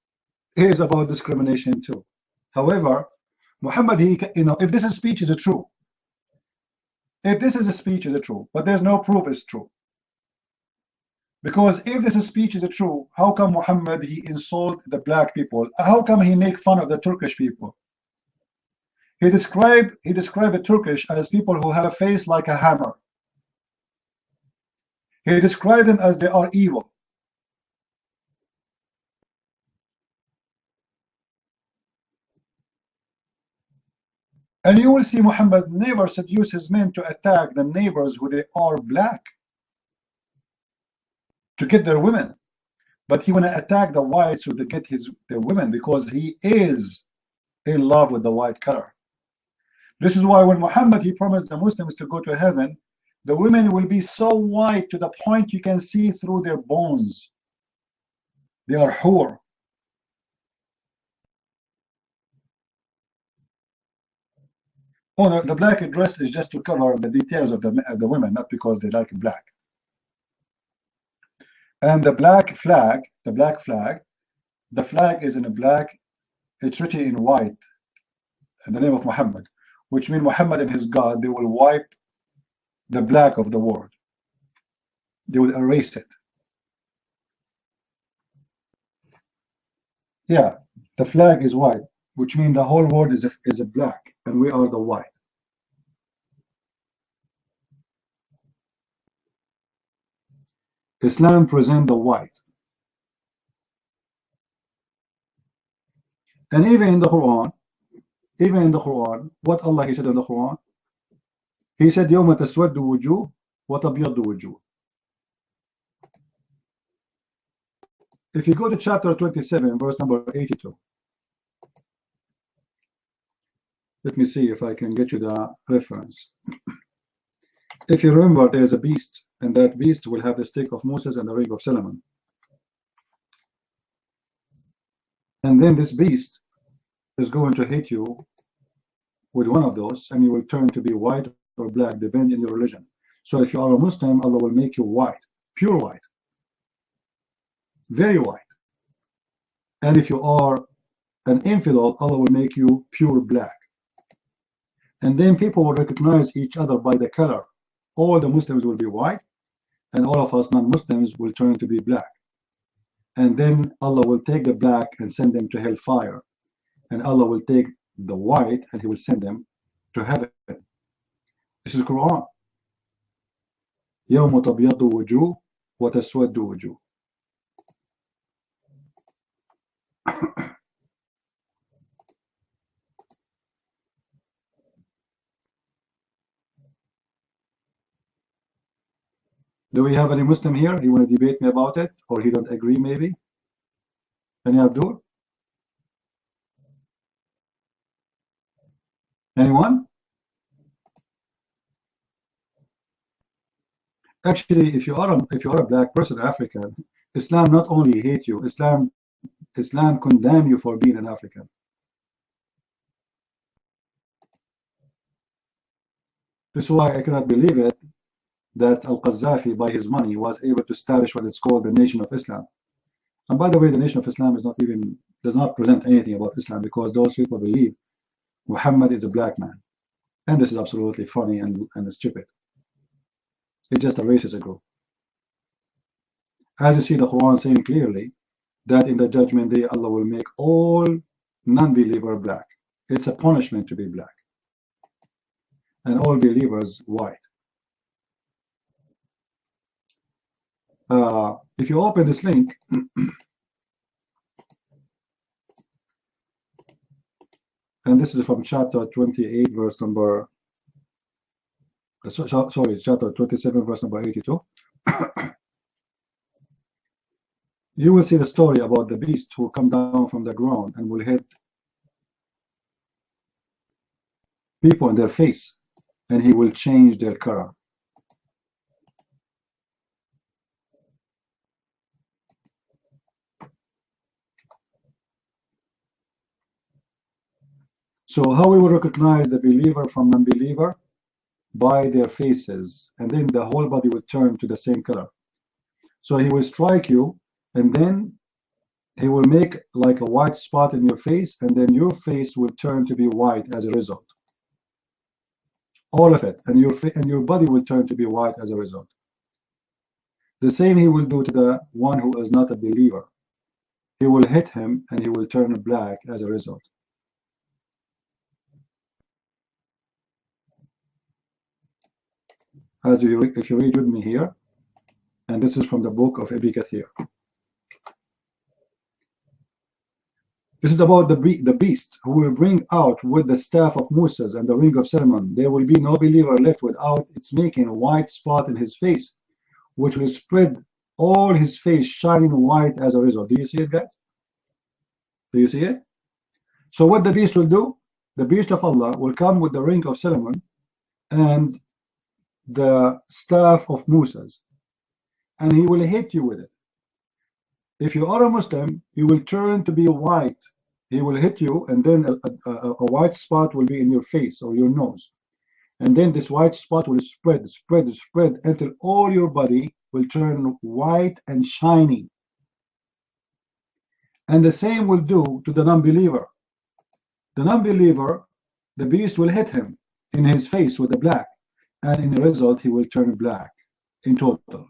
is about discrimination too. However, Muhammad, he, if this is speech is true, if this is a speech is true, but there's no proof it's true. Because if this is speech is true, how come Muhammad he insult the black people? How come he make fun of the Turkish people? He described the Turkish as people who have a face like a hammer. He described them as they are evil. And you will see Muhammad never seduce his men to attack the neighbors who they are black, to get their women. But he want to attack the whites so to get their women, because he is in love with the white color. This is why when Muhammad he promised the Muslims to go to heaven, the women will be so white to the point you can see through their bones. They are hur. Oh, no, the black dress is just to cover the details of the women, not because they like black. And the black flag, the flag is in a black, it's written in white, in the name of Muhammad, which means Muhammad and his God, they will wipe the black of the world. They will erase it. Yeah, the flag is white, which means the whole world is a black, and we are the white. Islam presents the white. And even in the Quran, what Allah he said in the Quran? He said, يَوْمَ تَسْوَدُّ وُجُوهٌ وَتَبْيَضُّ وُجُوهٌ. If you go to chapter 27, verse number 82. Let me see if I can get you the reference. If you remember, there is a beast, and that beast will have the stick of Moses and the ring of Solomon. And then this beast is going to hit you with one of those, and you will turn to be white or black, depending on your religion. So if you are a Muslim, Allah will make you white, pure white, very white. And if you are an infidel, Allah will make you pure black. And then people will recognize each other by the color. All the Muslims will be white, and all of us non-Muslims will turn to be black. And then Allah will take the black and send them to hellfire. And Allah will take the white and He will send them to heaven. This is Quran. يَوْمُ تَبْيَضُّ وُجُوهٌ وَتَسْوَدُّ وُجُوهٌ. Do we have any Muslim here? You want to debate me about it, or he don't agree maybe? Any Abdul? Anyone? Actually, if you are a black person, African, Islam not only hate you, Islam condemn you for being an African. This is why I cannot believe it that Al-Qaddafi, by his money, was able to establish what is called the Nation of Islam. And by the way, the Nation of Islam does not present anything about Islam, because those people believe Muhammad is a black man. And this is absolutely funny and stupid. It's just a racist group. As you see the Quran saying clearly that in the judgment day Allah will make all non-believer black. It's a punishment to be black. And all believers white. If you open this link, and this is from chapter 28, verse number, sorry, chapter 27, verse number 82. You will see the story about the beast who will come down from the ground and will hit people in their face, and he will change their color. So how we will recognize the believer from non-believer? By their faces, and then the whole body will turn to the same color. So he will strike you, and then he will make like a white spot in your face, and then your face will turn to be white as a result. All of it, and your body will turn to be white as a result. The same he will do to the one who is not a believer. He will hit him, and he will turn black as a result. If you read with me here, and this is from the book of Ibn Kathir. This is about the beast who will bring out with the staff of Moses and the ring of Solomon. There will be no believer left without its making a white spot in his face, which will spread all his face shining white as a result. Do you see it, guys? Do you see it? So what the beast will do? The beast of Allah will come with the ring of Solomon and the staff of Moses, and he will hit you with it. If you are a Muslim, you will turn to be white. He will hit you, and then a white spot will be in your face or your nose, and then this white spot will spread until all your body will turn white and shiny. And the same will do to the non-believer. The non-believer, the beast will hit him in his face with the black, and in the result he will turn black in total.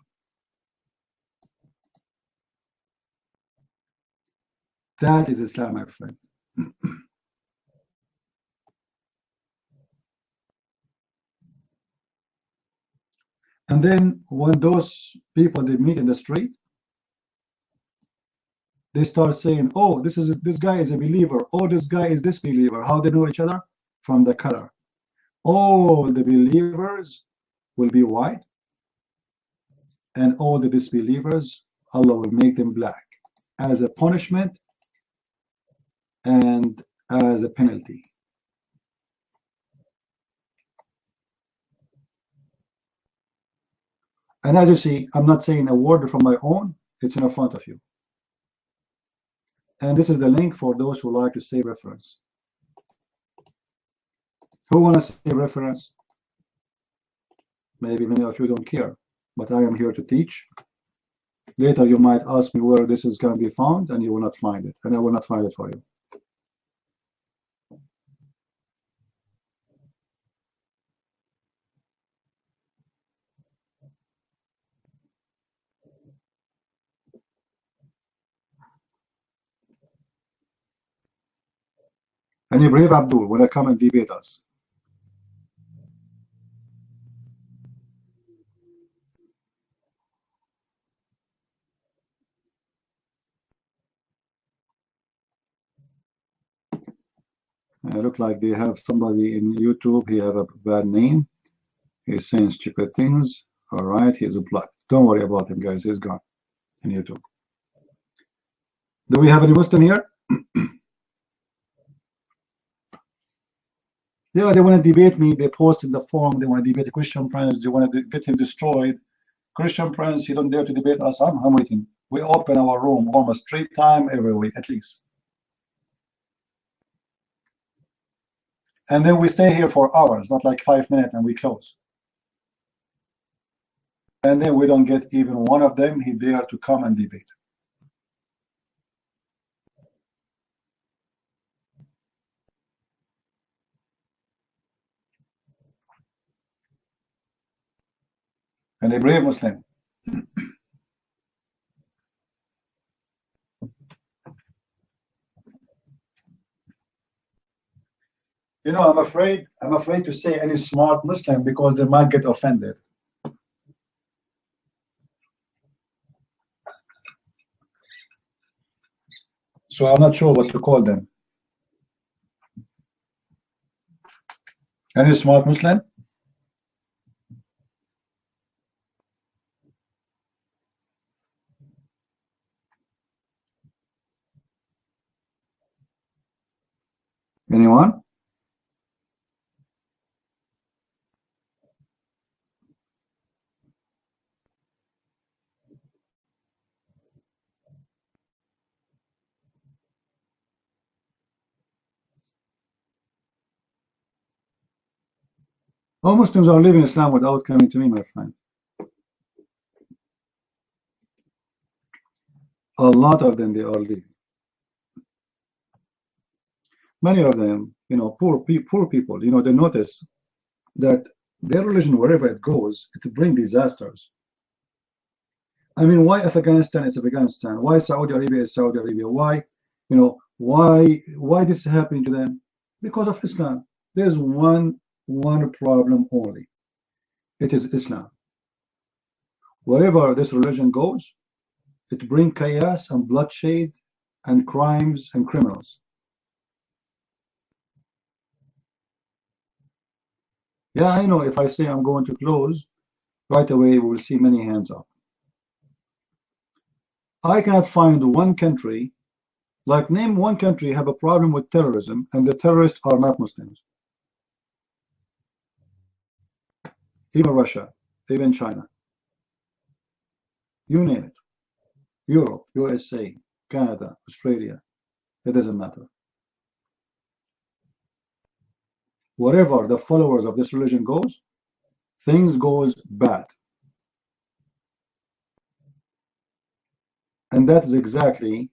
That is Islam, my friend. And then when those people they meet in the street, they start saying, oh, this guy is a believer, oh, this guy is disbeliever. How they know each other? From the color. All the believers will be white, and all the disbelievers, Allah will make them black as a punishment and as a penalty. And as you see, I'm not saying a word from my own, it's in front of you. And this is the link for those who like to say reference. Who want to say reference? Maybe many of you don't care, but I am here to teach. Later you might ask me where this is going to be found, and you will not find it, and I will not find it for you. And you brave Abdul, when I come and debate us. I look like they have somebody in YouTube. He have a bad name. He's saying stupid things. All right, he's a blood. Don't worry about him, guys. He's gone in YouTube. Do we have any Muslim here? Yeah, they want to debate me. They post in the forum. They want to debate the Christian Prince. They want to get him destroyed. Christian Prince, he don't dare to debate us. I'm waiting. We open our room almost 3 times every week, at least. And then we stay here for hours, not like 5 minutes, and we close. And then we don't get even one of them. He dare to come and debate. and a brave Muslim. You know, I'm afraid to say any smart Muslim because they might get offended. So I'm not sure what to call them. Any smart Muslim? Anyone? All Muslims are leaving Islam without coming to me, my friend. A lot of them, they are leaving. Many of them, you know, poor people, you know, they notice that their religion, wherever it goes, it brings disasters. I mean, why Afghanistan is Afghanistan? Why Saudi Arabia is Saudi Arabia? Why, you know, why this is happening to them? Because of Islam. There's one problem only. It is Islam. Wherever this religion goes, it brings chaos and bloodshed and crimes and criminals. Yeah, I know if I say I'm going to close, right away we will see many hands up. I cannot find one country, like name one country have a problem with terrorism and the terrorists are not Muslims. Even Russia, even China. You name it. Europe, USA, Canada, Australia, it doesn't matter. Wherever the followers of this religion goes, things goes bad. And that is exactly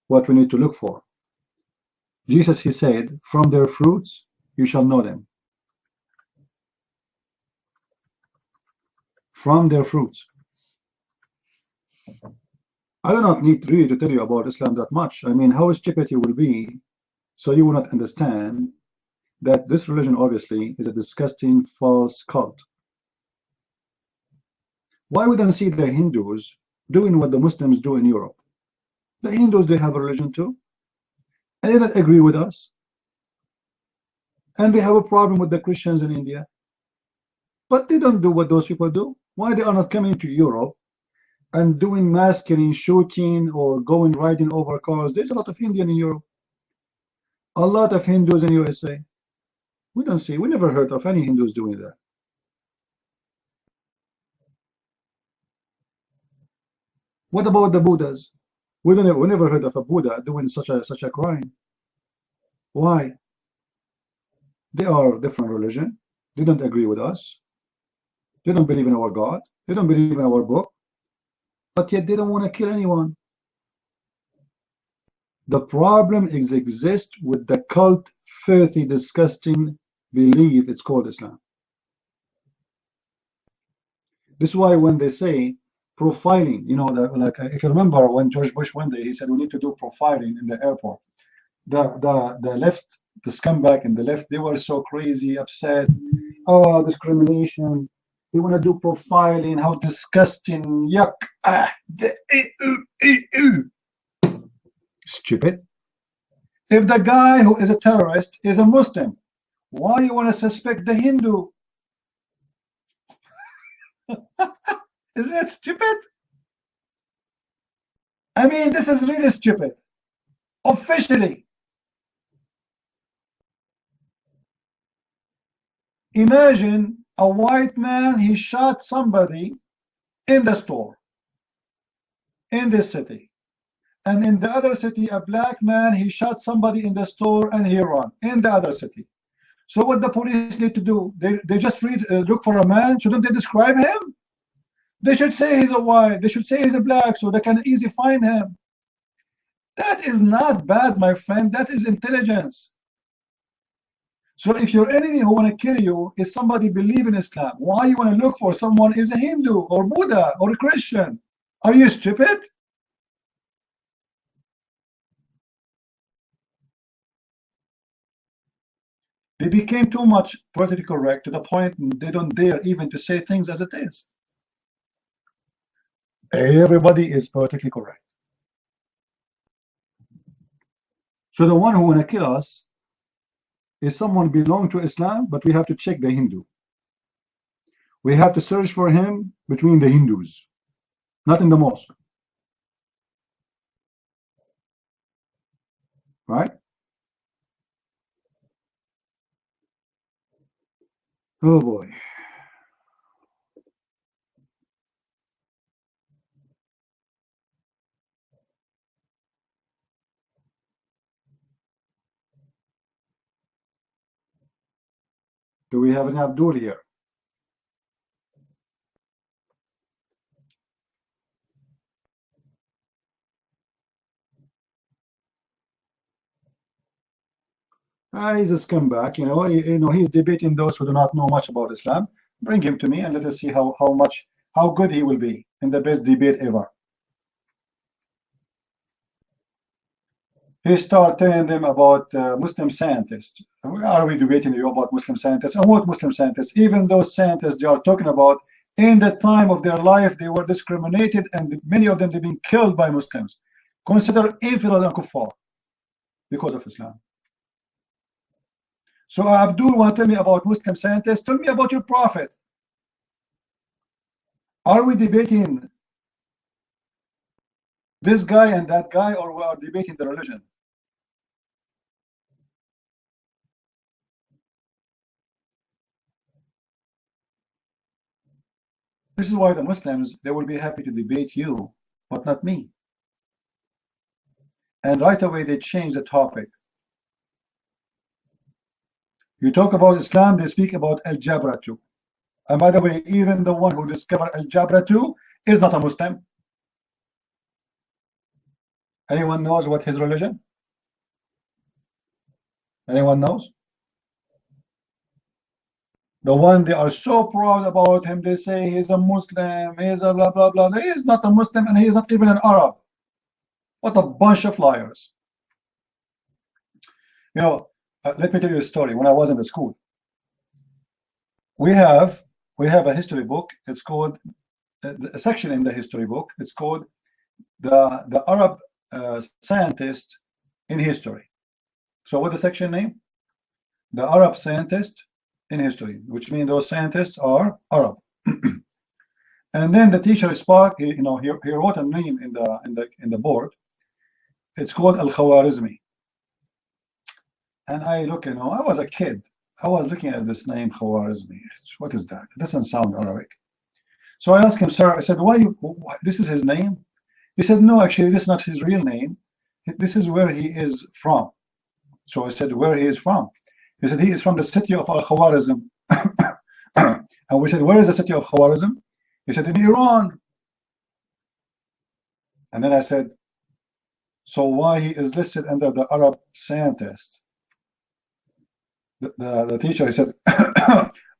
what we need to look for. Jesus, he said, from their fruits you shall know them. From their fruits. I do not need really to tell you about Islam that much. I mean, how stupid you will be, so you will not understand that this religion obviously is a disgusting false cult. Why we don't see the Hindus doing what the Muslims do in Europe? The Hindus, they have a religion too, and they don't agree with us, and they have a problem with the Christians in India, but they don't do what those people do. Why they are not coming to Europe and doing mass killing, shooting, or going riding over cars? There's a lot of Indian in Europe, a lot of Hindus in USA. We don't see, we never heard of any Hindus doing that. What about the Buddhas? We never heard of a Buddha doing such a crime. Why? They are a different religion. They don't agree with us. They don't believe in our God. They don't believe in our book. But yet they don't want to kill anyone. The problem exists with the cult, filthy, disgusting belief. It's called Islam. This is why when they say profiling, you know, like if you remember when George Bush went there, he said we need to do profiling in the airport. The left, the scumbag in the left, they were so crazy, upset. Oh, discrimination. They want to do profiling. How disgusting! Yuck! Stupid. If the guy who is a terrorist is a Muslim, why you want to suspect the Hindu? Is that stupid? I mean, this is really stupid. Officially. Imagine a white man, he shot somebody in the store, in this city. And in the other city, a black man, he shot somebody in the store and he ran in the other city. So what the police need to do? They just look for a man. Shouldn't they describe him? They should say he's a white. They should say he's a black, so they can easily find him. That is not bad, my friend. That is intelligence. So if your enemy who want to kill you is somebody believe in Islam, why you want to look for someone is a Hindu or Buddha or a Christian? Are you stupid? They became too much politically correct to the point they don't dare even to say things as it is. Everybody is politically correct. So the one who want to kill us is someone belong to Islam, but we have to check the Hindu. We have to search for him between the Hindus, not in the mosque. Right? Oh boy. Do we have an Abdul here? He's a scumbag, he's debating those who do not know much about Islam. Bring him to me and let us see how good he will be in the best debate ever. He started telling them about Muslim scientists. Are we debating you about Muslim scientists? And what Muslim scientists? Even those scientists they are talking about, in the time of their life, they were discriminated, and many of them they've been killed by Muslims. Consider infidel and kuffar because of Islam. So Abdul want to tell me about Muslim scientists? Tell me about your prophet. Are we debating this guy and that guy, or we are debating the religion? This is why the Muslims, they will be happy to debate you, but not me. And right away they change the topic. You talk about Islam, they speak about Al-Jabra too. And by the way, even the one who discovered Al-Jabra too is not a Muslim. Anyone knows what his religion? Anyone knows? The one they are so proud about him, they say he's a Muslim, he's a blah blah blah. He is not a Muslim and he is not even an Arab. What a bunch of liars. Let me tell you a story. When I was in the school, we have a history book. It's called a section in the history book. It's called the Arab scientist in history. So what the section name? The Arab scientist in history, which means those scientists are Arab. And then the teacher spoke. He wrote a name in the board. It's called Al-Khwarizmi. And I look, I was a kid. I was looking at this name Khwarizmi. What is that? It doesn't sound Arabic. So I asked him, sir, I said, this is his name? He said, no, actually, this is not his real name. This is where he is from. So I said, where he is from? He said, he is from the city of Al-Khwarizm. And we said, where is the city of Khwarizm? He said, in Iran. And then I said, so why he is listed under the Arab scientist? The teacher, he said,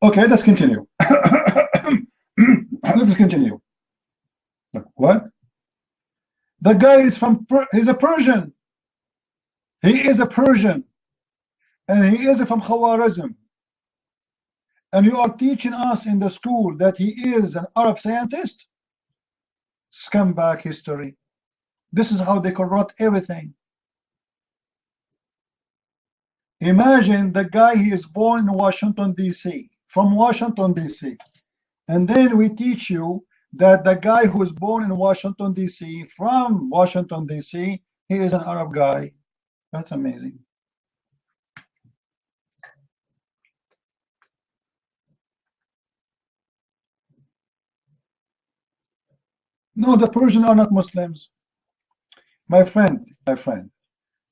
okay, let's continue. Let's continue. What? The guy is he's a Persian. He is a Persian. And he is from Khwarizm. And you are teaching us in the school that he is an Arab scientist? Scumbag history. This is how they corrupt everything. Imagine the guy, he is born in Washington, D.C., from Washington, D.C. And then we teach you that the guy who is born in Washington, D.C., from Washington, D.C., he is an Arab guy. That's amazing. No, the Persians are not Muslims. My friend,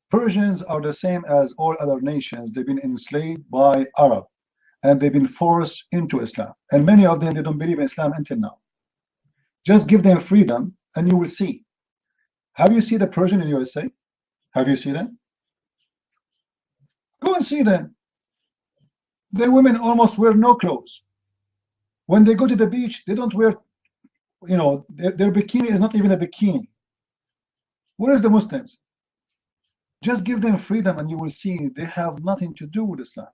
Persians are the same as all other nations. They've been enslaved by Arab, and they've been forced into Islam. And many of them, they don't believe in Islam until now. Just give them freedom, and you will see. Have you seen the Persian in USA? Have you seen them? Go and see them. Their women almost wear no clothes. When they go to the beach, they don't wear, you know, their bikini is not even a bikini. Where is the Muslims? Just give them freedom and you will see they have nothing to do with Islam.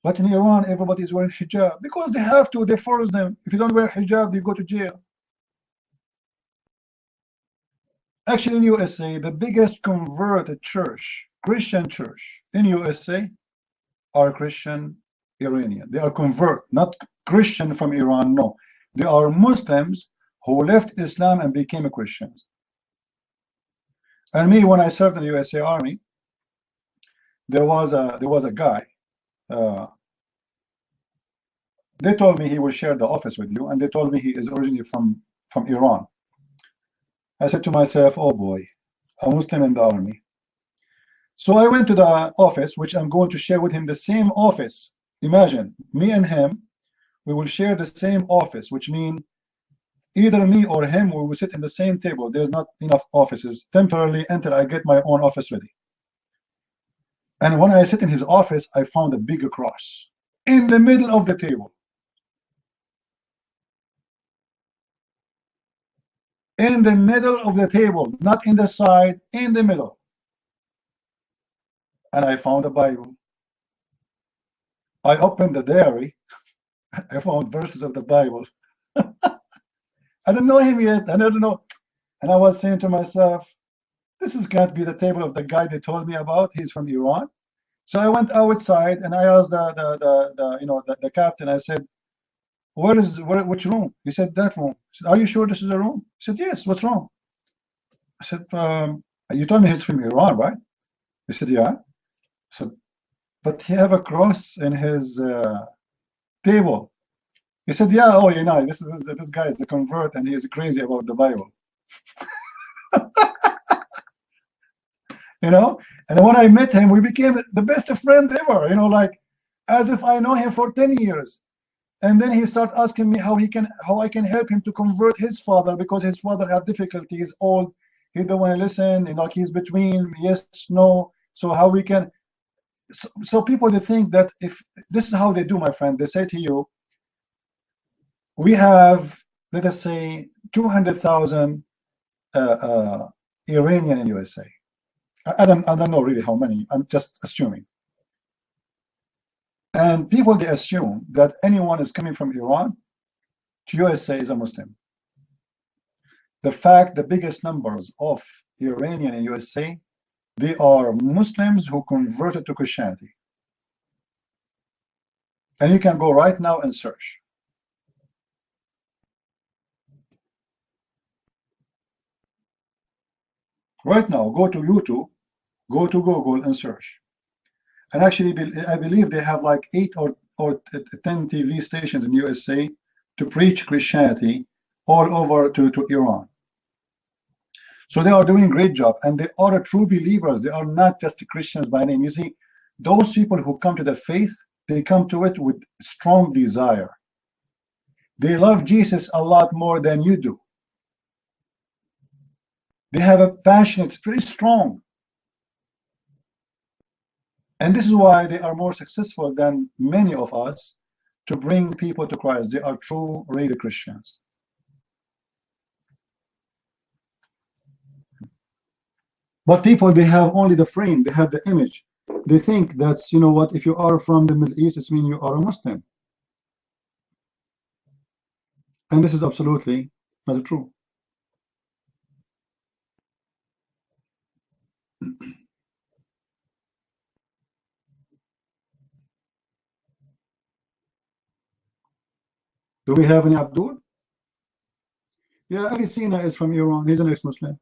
But in Iran, everybody is wearing hijab because they have to, they force them. If you don't wear hijab, you go to jail. Actually, in USA, the biggest converted church, Christian church in USA are Christian Iranian. They are convert, not Christian from Iran, no. They are Muslims who left Islam and became Christians. And me, when I served in the USA Army, there was a guy. They told me he will share the office with you, and they told me he is originally from Iran. I said to myself, oh boy, a Muslim in the army. So I went to the office, which I'm going to share with him the same office. Imagine, me and him, we will share the same office, which means either me or him, we will sit in the same table. There's not enough offices temporarily until I get my own office ready. And when I sit in his office, I found a bigger cross in the middle of the table. In the middle of the table, not in the side, in the middle. And I found a Bible. I opened the diary. I found verses of the Bible. I don't know him yet. I don't know. And I was saying to myself, this is can't be the table of the guy they told me about. He's from Iran. So I went outside and I asked the captain. I said, which room? He said, that room. I said, are you sure this is the room? He said, yes. What's wrong? I said, you told me he's from Iran, right? He said, yeah. I said, but he have a cross in his table. He said, yeah, oh, you know, this guy is a convert and he is crazy about the Bible. You know, and when I met him, we became the best friend ever, you know, like as if I know him for 10 years. And then he started asking me how I can help him to convert his father, because his father had difficulties, old, he don't want to listen, you know, he's between yes, no. So how we can, so people, they think that if this is how they do, my friend, they say to you, we have, let us say, 200,000 Iranian in USA. I don't know really how many. I'm just assuming. And people, they assume that anyone is coming from Iran to USA is a Muslim. The fact, the biggest numbers of Iranian in USA, they are Muslims who converted to Christianity. And you can go right now and search. Right now, go to YouTube, go to Google and search. And actually, I believe they have like 8 or 10 TV stations in USA to preach Christianity all over to Iran. So they are doing a great job, and they are true believers. They are not just Christians by name. You see, those people who come to the faith, they come to it with strong desire. They love Jesus a lot more than you do. They have a passion, it's very strong. And this is why they are more successful than many of us to bring people to Christ. They are true, real Christians. But people, they have only the frame, they have the image. They think that's, you know what, if you are from the Middle East, it means you are a Muslim. And this is absolutely not true. Do we have any Abdul? Yeah, Ali Sina is from Iran. He's an ex-Muslim.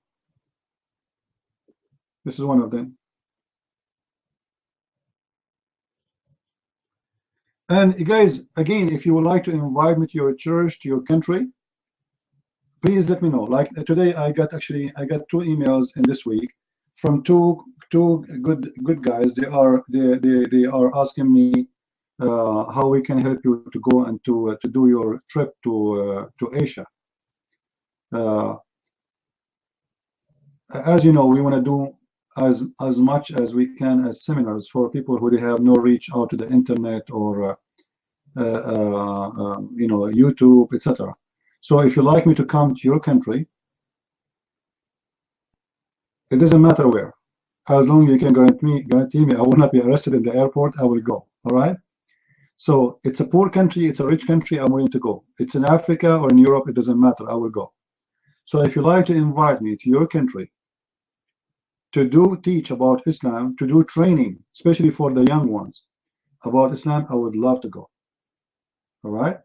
This is one of them. And guys, again, if you would like to invite me to your church, to your country, please let me know. Like today, I got 2 emails in this week from two good guys. They are asking me how we can help you to go and to do your trip to Asia. As you know, we want to do as much as we can as seminars for people who have no reach out to the internet or you know, YouTube, etc. So if you like me to come to your country, it doesn't matter where, as long as you can guarantee me I will not be arrested in the airport, I will go. All right. So it's a poor country, it's a rich country, I'm willing to go. It's in Africa or in Europe, it doesn't matter, I will go. So if you like to invite me to your country to teach about Islam, to do training, especially for the young ones about Islam, I would love to go. All right.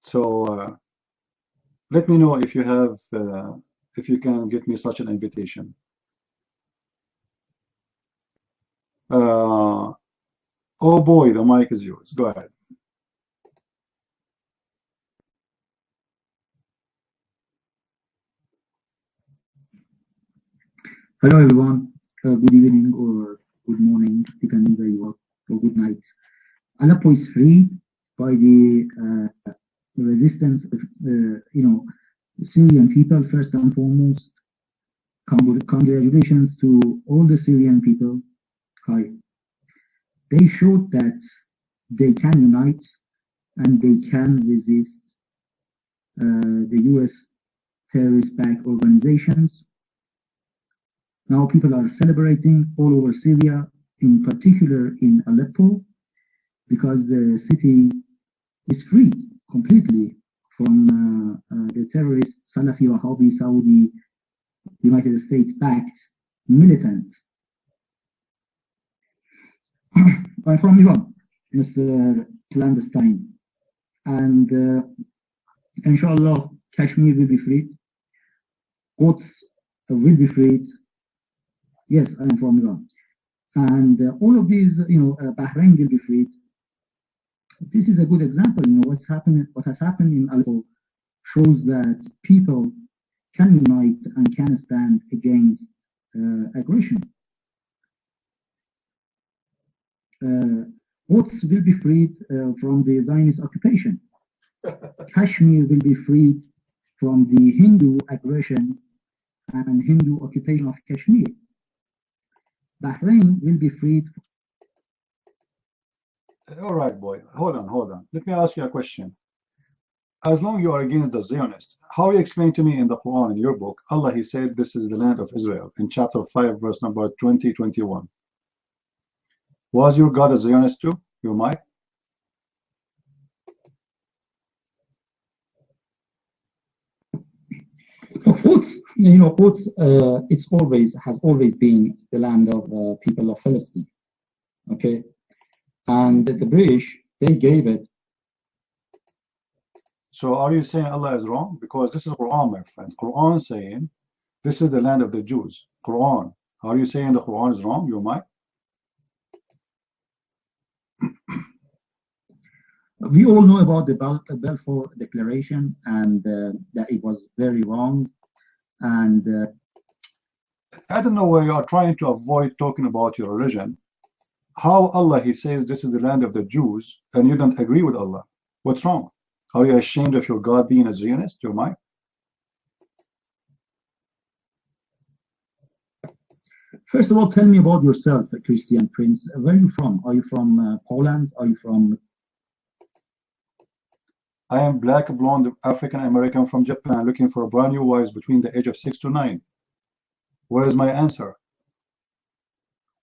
So let me know if you have, if you can get me such an invitation. Oh boy, the mic is yours. Go ahead. Hello everyone, good evening or good morning, depending where you are, or good night. Aleppo is free by the resistance of, you know, Syrian people, first and foremost. Congratulations to all the Syrian people. Hi. They showed that they can unite and they can resist the US terrorist-backed organizations. Now people are celebrating all over Syria, in particular in Aleppo, because the city is free completely from the terrorist Salafi Wahhabi Saudi United States-backed militant. I'm from Iran, Mr. Clandestine, and inshallah Kashmir will be freed, Quds will be freed. Yes, I'm from Iran. And all of these, you know, Bahrain will be freed. This is a good example. You know, what has happened in Aleppo shows that people can unite and can stand against aggression. Quds will be freed from the Zionist occupation. Kashmir will be freed from the Hindu aggression and Hindu occupation of Kashmir. Bahrain will be freed. All right, boy. Hold on. Let me ask you a question. As long as you are against the Zionists, how you explain to me in the Quran, in your book, Allah, He said this is the land of Israel in chapter 5, verse number 20-21. Was your God a Zionist too? You might. Quds, you know, Quds, has always been the land of people of Palestine. Okay, and the British, they gave it. So are you saying Allah is wrong? Because this is Quran, my friend. Quran saying this is the land of the Jews. Quran. Are you saying the Quran is wrong? You might. We all know about the Balfour Declaration and that it was very wrong. And I don't know where you are trying to avoid talking about your religion. How Allah, He says this is the land of the Jews, and you don't agree with Allah. What's wrong? Are you ashamed of your God being a Zionist? You might. First of all, tell me about yourself, Christian Prince. Where are you from? Are you from Poland? Are you from... I am black, blonde, African American from Japan, looking for a brand new wife between the age of 6 to 9. Where is my answer?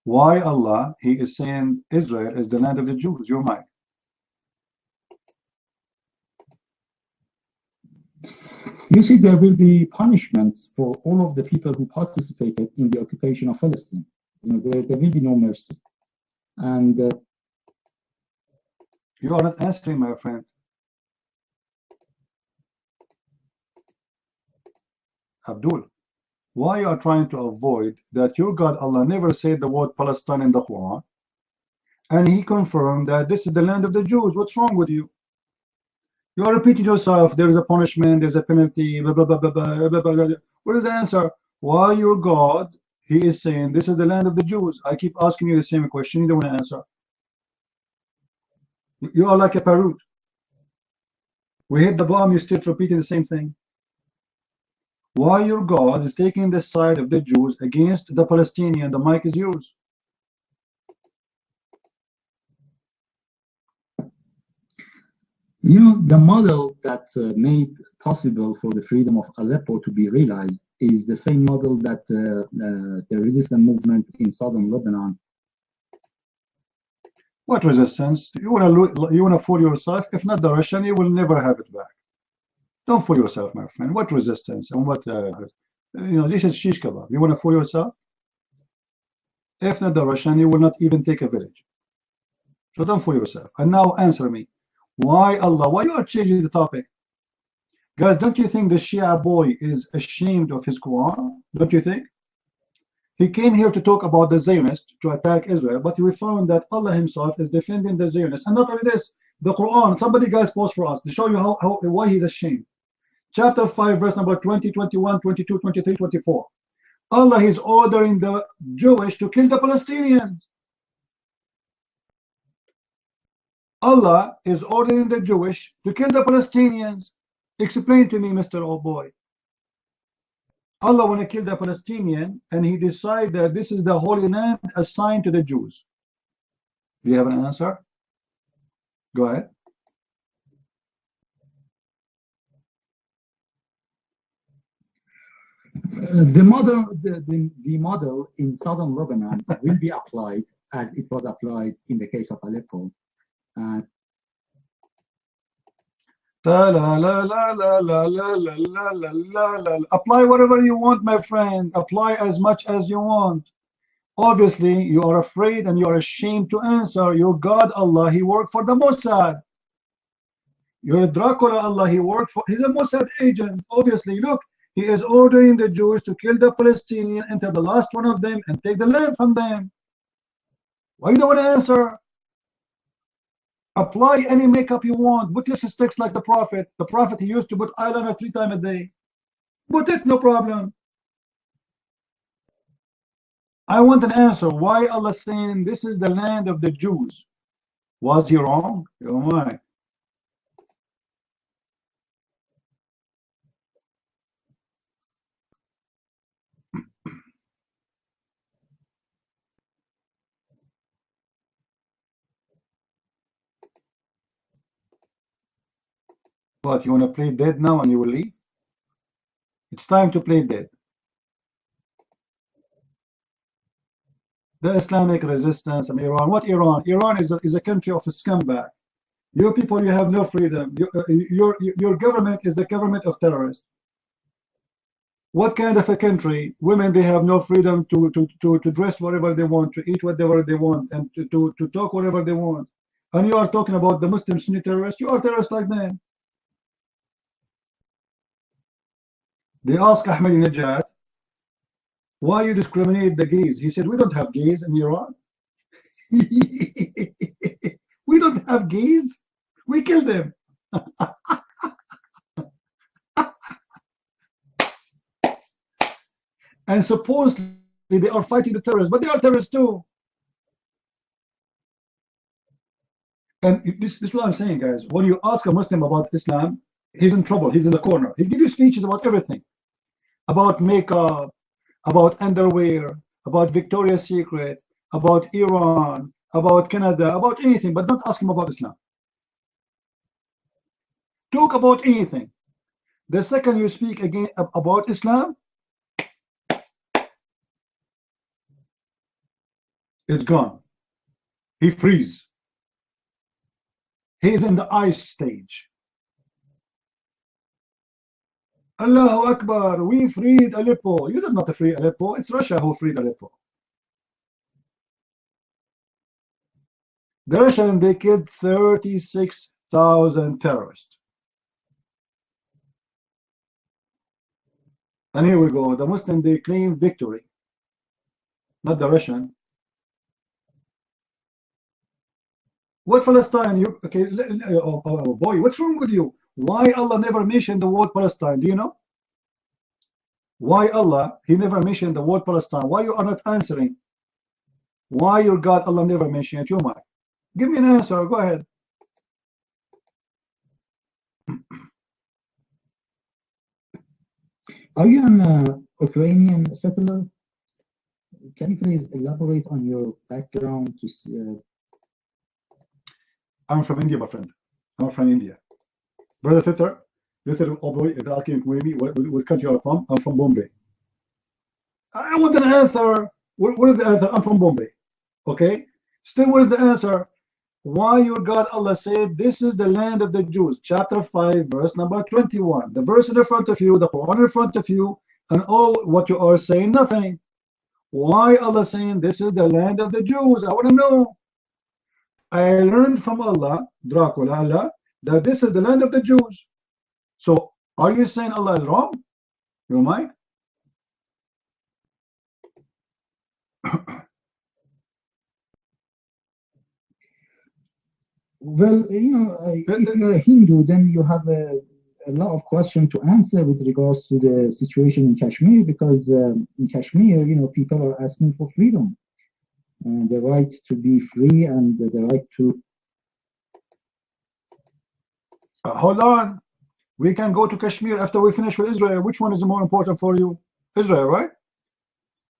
Why Allah, He is saying Israel is the land of the Jews? You're mine. You see, there will be punishments for all of the people who participated in the occupation of Palestine. You know, there will be no mercy. And you are not answering, my friend. Abdul, why you are trying to avoid that your God Allah never said the word Palestine in the Quran, and He confirmed that this is the land of the Jews? What's wrong with you? You are repeating yourself. There is a punishment, there's a penalty, blah, blah, blah, blah, blah, blah, blah, blah. What is the answer? Why your God, He is saying this is the land of the Jews? I keep asking you the same question. You don't want to answer. You are like a parrot. We hit the bomb, you still repeating the same thing. Why your God is taking the side of the Jews against the Palestinian? The mic is yours. You know, the model that made possible for the freedom of Aleppo to be realized is the same model that the resistance movement in southern Lebanon. What resistance? You wanna fool yourself? If not the Russian, you will never have it back. Don't fool yourself, my friend. What resistance and what this is shish kebab. You wanna fool yourself? If not the Russian, you will not even take a village. So don't fool yourself. And now answer me. Why Allah? Why you are changing the topic? Guys, don't you think the Shia boy is ashamed of his Quran? Don't you think? He came here to talk about the Zionists, to attack Israel, but we found that Allah himself is defending the Zionists. And not only this, the Quran, somebody guys post for us to show you why he's ashamed. Chapter 5, verse number 20, 21, 22, 23, 24. Allah is ordering the Jewish to kill the Palestinians. Allah is ordering the Jewish to kill the Palestinians. Explain to me, Mr. Old Boy. Allah want to kill the Palestinian, and he decided that this is the holy land assigned to the Jews. Do you have an answer? Go ahead. The model in southern Lebanon will be applied as it was applied in the case of Aleppo. Apply whatever you want, my friend. Apply as much as you want. Obviously, you are afraid and you are ashamed to answer. Your God, Allah, he worked for the Mossad. Your Dracula, Allah, he worked for, he's a Mossad agent. Obviously, look, he is ordering the Jews to kill the Palestinians, enter the last one of them, and take the land from them. Why you don't want to answer? Apply any makeup you want. Put lipsticks like the Prophet. The Prophet, he used to put eyeliner 3 times a day. Put it, no problem. I want an answer. Why Allah saying this is the land of the Jews? Was he wrong? Oh my. What, you want to play dead now and you will leave? It's time to play dead. The Islamic resistance in Iran. What Iran? Iran is a country of a scumbag. You people, you have no freedom. Your government is the government of terrorists. What kind of a country? Women, they have no freedom to dress whatever they want, to eat whatever they want, and to talk whatever they want. And you are talking about the Muslim Sunni terrorists. You are terrorists like them. They asked Ahmadinejad, why you discriminate the gays? He said, we don't have gays in Iran. We don't have gays. We kill them. And supposedly they are fighting the terrorists, but they are terrorists too. And this is what I'm saying, guys. When you ask a Muslim about Islam, he's in trouble. He's in the corner. He'll give you speeches about everything. About makeup, about underwear, about Victoria's Secret, about Iran, about Canada, about anything, but don't ask him about Islam. Talk about anything. The second you speak again about Islam, it's gone. He freezes. He is in the ice stage. Allahu Akbar, we freed Aleppo. You did not free Aleppo. It's Russia who freed Aleppo. The Russians, they killed 36,000 terrorists. And here we go. The Muslims, they claim victory. Not the Russian. What Palestine? You okay? Oh boy, what's wrong with you? Why Allah never mentioned the word Palestine? Do you know? Why Allah, he never mentioned the word Palestine? Why you are not answering? Why your God Allah never mentioned it? You might. Give me an answer. Go ahead. Are you an Ukrainian settler? Can you please elaborate on your background? I'm from India, my friend. I'm from India. Brother Twitter, little boy is asking me what country you're from. I'm from Bombay. I want an answer. What is the answer? I'm from Bombay. Okay? Still, where's the answer? Why your God Allah said, this is the land of the Jews, chapter 5, verse number 21. The verse in front of you, the Quran in front of you, and all what you are saying, nothing. Why Allah saying this is the land of the Jews? I want to know. I learned from Allah, Dracula, Allah, that this is the land of the Jews. So, are you saying Allah is wrong? You mind? Well, you know, if you're a Hindu, then you have a lot of questions to answer with regards to the situation in Kashmir, because in Kashmir, you know, people are asking for freedom, the right to be free, and the right to. Hold on. We can go to Kashmir after we finish with Israel. Which one is more important for you? Israel, right?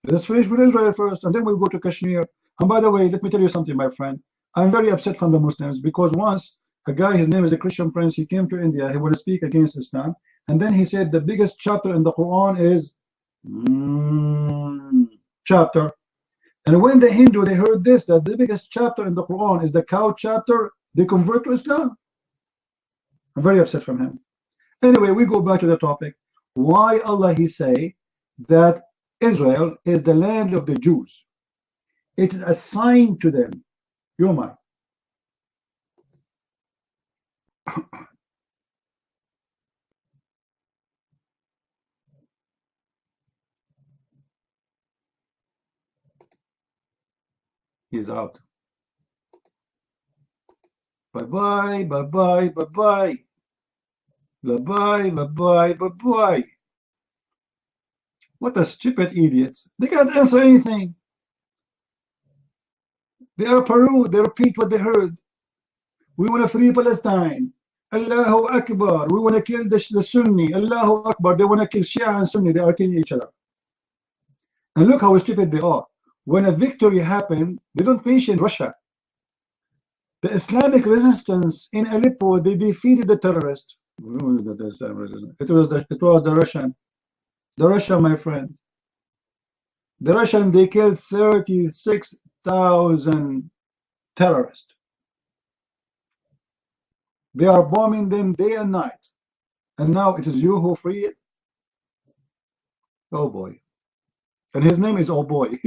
Let's finish with Israel first, and then we'll go to Kashmir. And by the way, let me tell you something, my friend. I'm very upset from the Muslims, because once a guy, his name is a Christian prince, he came to India, he would speak against Islam, and then he said the biggest chapter in the Quran is chapter. And when the Hindu, they heard this, that the biggest chapter in the Quran is the cow chapter, they convert to Islam. I'm very upset from him. Anyway, we go back to the topic. Why Allah he say that Israel is the land of the Jews? It is assigned to them. You're mine. He's out. Bye-bye, bye-bye, bye-bye. Bye-bye, bye-bye, bye-bye. What a stupid idiots. They can't answer anything. They are Peru. They repeat what they heard. We want to free Palestine. Allahu Akbar. We want to kill the Sunni. Allahu Akbar. They want to kill Shia and Sunni. They are killing each other. And look how stupid they are. When a victory happened, they don't mention Russia. The Islamic resistance in Aleppo, they defeated the terrorists. It was the Russian. The Russian, my friend. The Russian, they killed 36,000 terrorists. They are bombing them day and night. And now it is you who free it? Oh boy. And his name is Oh boy.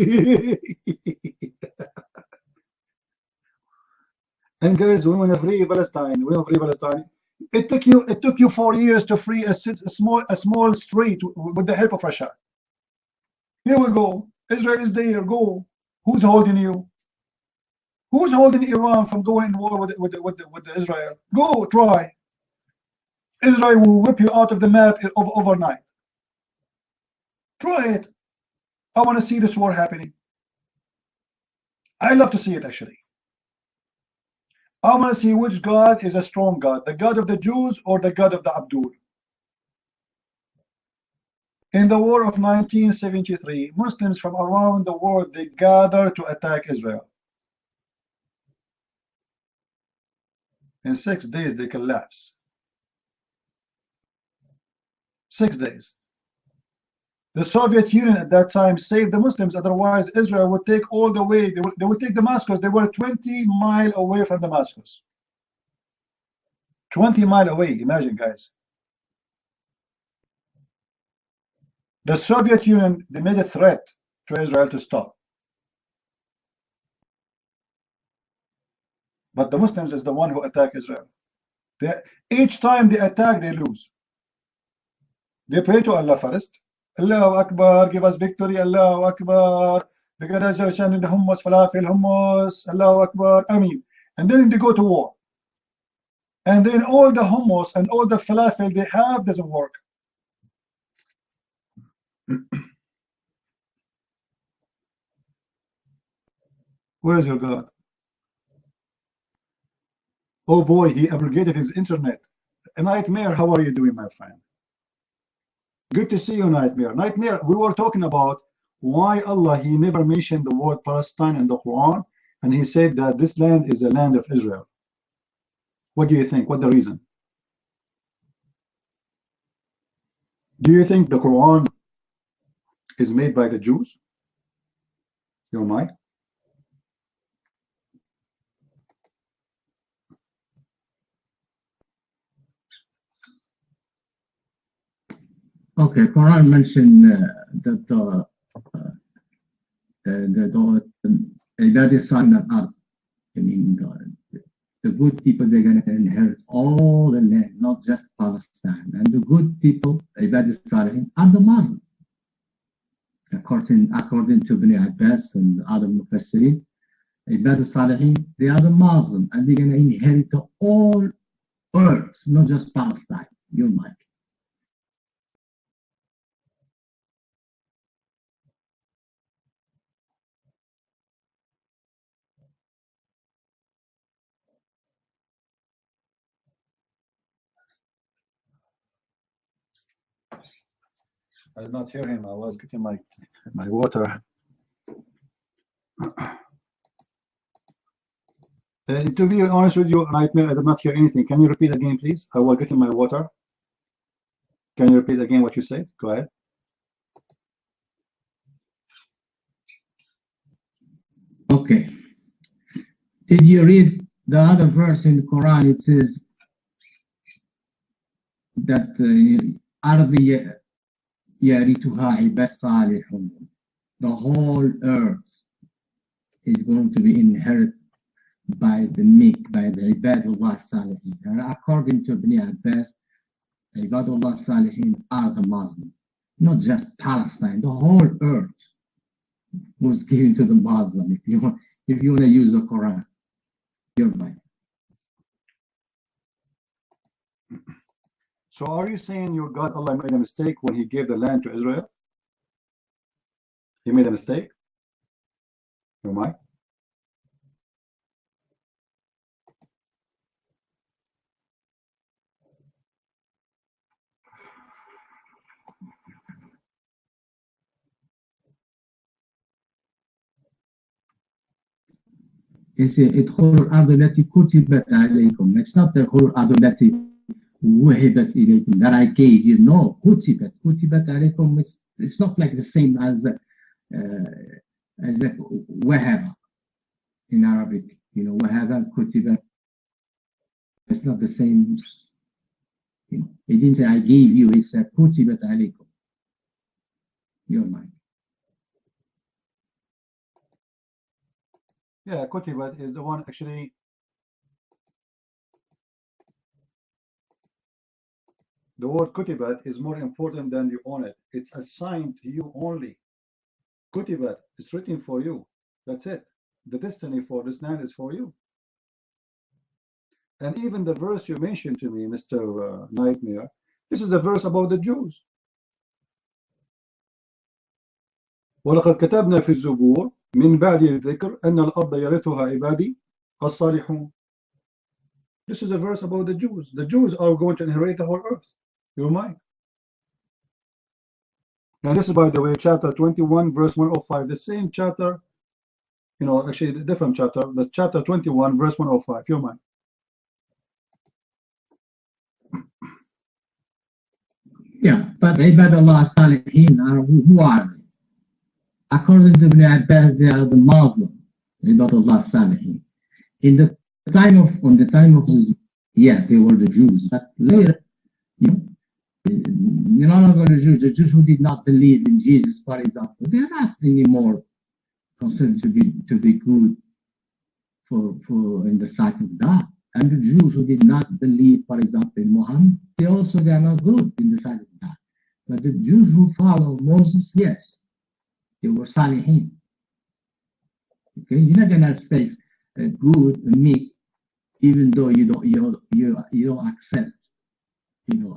And guys, we want to free Palestine. We want to free Palestine. It took you 4 years to free a small street with the help of Russia. Here we go. Israel is there. Go. Who's holding you? Who's holding Iran from going in war with Israel? Go try. Israel will whip you out of the map overnight. Try it. I want to see this war happening. I love to see it actually. I want to see which God is a strong God, the God of the Jews or the God of the Abdul. In the war of 1973, Muslims from around the world, they gathered to attack Israel. In 6 days, they collapsed. 6 days. The Soviet Union at that time saved the Muslims, otherwise Israel would take all the way, they would take Damascus. They were 20 miles away from Damascus. 20 miles away, imagine guys. The Soviet Union, they made a threat to Israel to stop. But the Muslims is the one who attack Israel. Each time they attack, they lose. They pray to Allah first. Allahu Akbar, give us victory, Allahu Akbar. They get a generation in the hummus, falafel, hummus, Allahu Akbar, Ameen. And then they go to war. And then all the hummus and all the falafel they have doesn't work. Where is your God? Oh boy, he abrogated his internet. A nightmare. How are you doing, my friend? Good to see you, Nightmare. Nightmare, we were talking about why Allah, he never mentioned the word Palestine in the Quran, and he said that this land is the land of Israel. What do you think? What's the reason? Do you think the Quran is made by the Jews? Your mic? Okay, Quran mentioned that the Ibad Salih al-Ard, I mean the good people, they're going to inherit all the land, not just Palestine. And the good people, Ibad Salihin, are the Muslims. According to Ibn Abbas and other Mufassirin, Ibad Salihin, they are the Muslims, and they're going to inherit all earth, not just Palestine. Your mic. I did not hear him. I was getting my water. To be honest with you, Nightmare, I did not hear anything. Can you repeat again, please? I was getting my water. Can you repeat again what you said? Go ahead. Okay. Did you read the other verse in the Quran? It says that Arabiya yarituha ibad salihun. The whole earth is going to be inherited by the meek, by the Ibadullah Salihin. And according to Ibn Abbas, Ibadullah Salihin are the Muslims, not just Palestine. The whole earth was given to the Muslim. If you want to use the Quran, you're right. So are you saying your God Allah made a mistake when he gave the land to Israel? He made a mistake? Your mic? ادخلوا الأرض التي كتبت عليكم. It's not the whole الأرض التي وهبت إليكم that I gave you. No, كتبت عليكم. It's not like the same as وهب in Arabic. You know, وهب كتبت. It's not the same. You know, it didn't say I gave you. It said كتبت عليكم. Your mind. Yeah, Kutibat is the one actually. The word Kutibat is more important than you own it. It's assigned to you only. Kutibat is written for you. That's it. The destiny for this land is for you. And even the verse you mentioned to me, Mr. Nightmare, this is the verse about the Jews. وَلَقَدْ كَتَبْنَا فِي الزُّبُورِ من بعد الذكر أن الأرض يرثها عبادي الصالحون. This is a verse about the Jews. The Jews are going to inherit the whole earth. Your mind. And this is, by the way, chapter 21, verse 105. The same chapter, you know, actually a different chapter. The chapter 21, verse 105. Your mind. Yeah, but Ibadullah Salihin are who are they? According to Ibn Abbas, they are the Muslim, Ibadullah Salihin. On the time of, yeah, they were the Jews. But later, you're no longer the Jews. The Jews who did not believe in Jesus, for example, they're not anymore considered to be good for in the sight of God. And the Jews who did not believe, for example, in Muhammad, they are not good in the sight of God. But the Jews who follow Moses, yes, they were Salihin. Okay, you're not gonna face good, meek, even though you don't accept,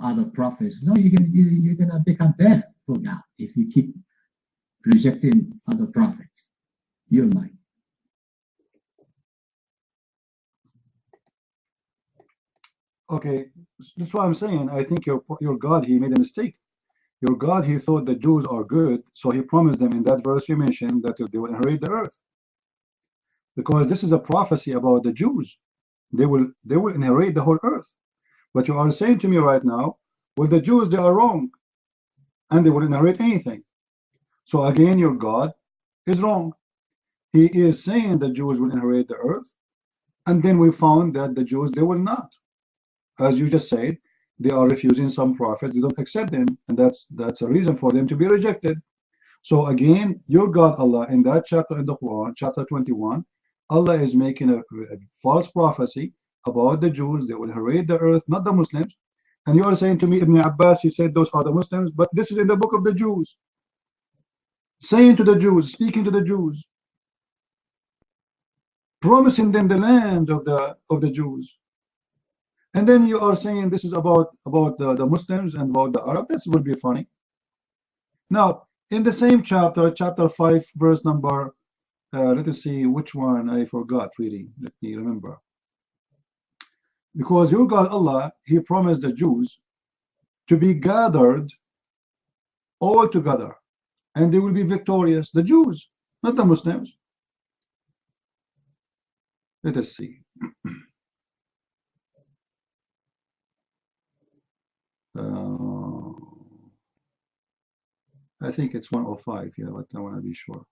other prophets. No, you're gonna become bad for God if you keep rejecting other prophets. You're mine. Okay, that's what I'm saying. I think your God, he made a mistake. Your God, he thought the Jews are good, so he promised them in that verse you mentioned that they will inherit the earth. Because this is a prophecy about the Jews. They will inherit the whole earth. But you are saying to me right now, well, the Jews, they are wrong, and they will inherit anything. So again, your God is wrong. He is saying the Jews will inherit the earth, and then we found that the Jews, they will not. As you just said, they are refusing some prophets, they don't accept them, and that's a reason for them to be rejected. So again, your God Allah, in that chapter in the Quran, chapter 21, Allah is making a false prophecy about the Jews. They will inherit the earth, not the Muslims. And you are saying to me, Ibn Abbas, he said those are the Muslims, but this is in the book of the Jews, saying to the Jews, speaking to the Jews, promising them the land of the Jews. And then you are saying this is about the Muslims and about the Arab. This would be funny. Now, in the same chapter, chapter 5, verse number, let us see which one I forgot really. Let me remember. Because your God Allah, he promised the Jews to be gathered all together, and they will be victorious. The Jews, not the Muslims. Let us see. I think it's 105, yeah, but I want to be sure.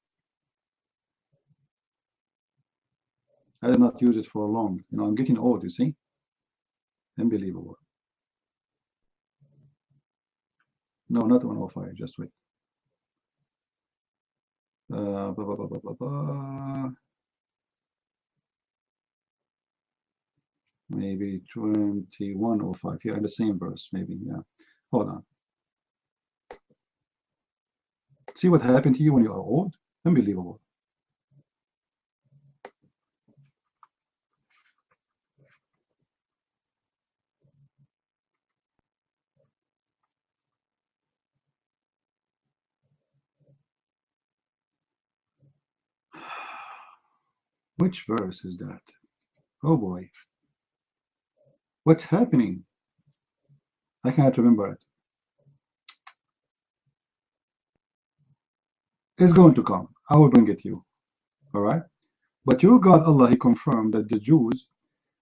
I did not use it for long. You know, I'm getting old, you see. Unbelievable. No, not 105, just wait. Maybe 2105, yeah, in the same verse, maybe, yeah. Hold on. See what happened to you when you are old? Unbelievable. Which verse is that? Oh boy. What's happening? I can't remember it. It's going to come. I will bring it to you. All right? But your God Allah, he confirmed that the Jews,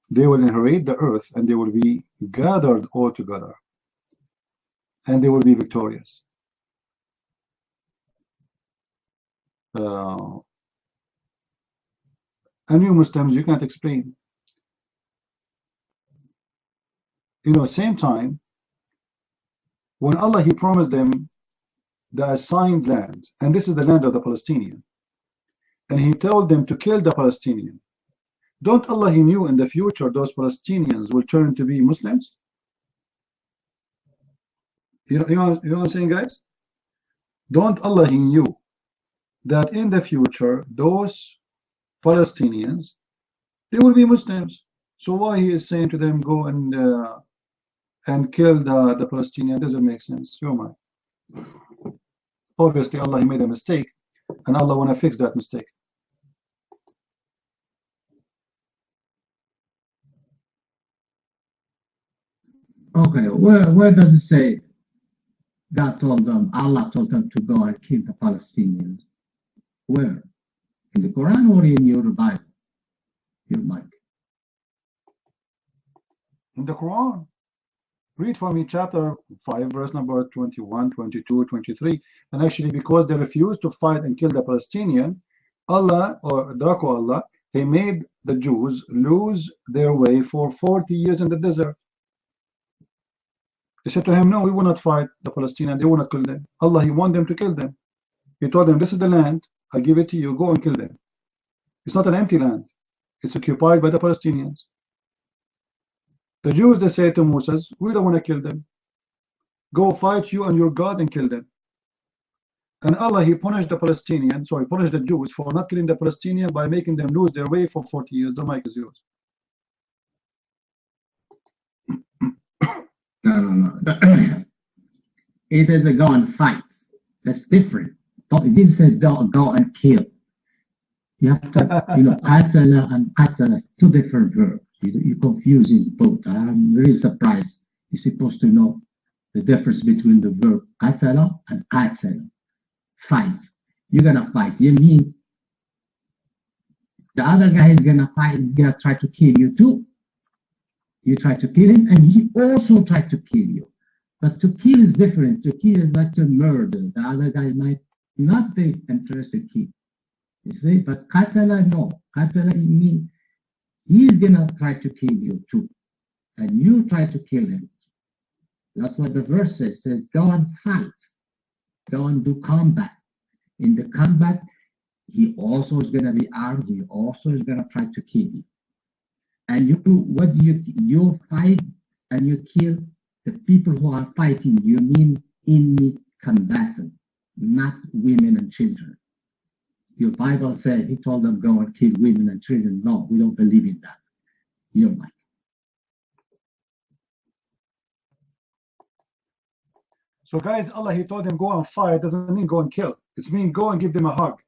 they will inherit the earth and they will be gathered all together. And they will be victorious. And you Muslims, you can't explain. You know, same time, when Allah, he promised them the assigned land, and this is the land of the Palestinian, and he told them to kill the Palestinian. Don't Allah, he knew in the future those Palestinians will turn to be Muslims? You know what I'm saying, guys? Don't Allah, he knew that in the future those Palestinians, they will be Muslims. So why he is saying to them, go and kill the Palestinian? Doesn't make sense. You're mine. Obviously, Allah, he made a mistake, and Allah want to fix that mistake. Okay, where does it say God told them, Allah told them to go and kill the Palestinians? Where? In the Quran or in your Bible? Your mic. In the Quran. Read for me chapter 5, verse number 21, 22, 23. And actually, because they refused to fight and kill the Palestinian, Allah, or Draco Allah, he made the Jews lose their way for 40 years in the desert. They said to him, no, we will not fight the Palestinian, they will not kill them. Allah, he wanted them to kill them. He told them, this is the land, I give it to you, go and kill them. It's not an empty land. It's occupied by the Palestinians. The Jews, they say to Moses, we don't want to kill them. Go fight you and your God and kill them. And Allah, he punished the Palestinians, sorry, punished the Jews for not killing the Palestinians by making them lose their way for 40 years. The mic is yours. No. It is a go and fight. That's different. It didn't say go and kill. You have to, qatala and qatala, two different verbs. You're confusing both. I'm really surprised. You're supposed to know the difference between the verb qatala and qatala. Fight. You're gonna fight. You mean the other guy is gonna fight, he's gonna try to kill you too. You try to kill him, and he also tried to kill you. But to kill is different. To kill is like to murder. The other guy might not be interested to kill. You see, but qatala, no. Qatala means he's gonna try to kill you too. And you try to kill him. That's what the verse says. It says, go and fight. Go and do combat. In the combat, he also is gonna be armed. He also is gonna try to kill you. And you fight and you kill the people who are fighting. You mean enemy combatant, not women and children. Your Bible said he told them go and kill women and children. No, we don't believe in that. You're right. So guys, Allah, he told them go and fight doesn't mean go and kill. It's mean go and give them a hug.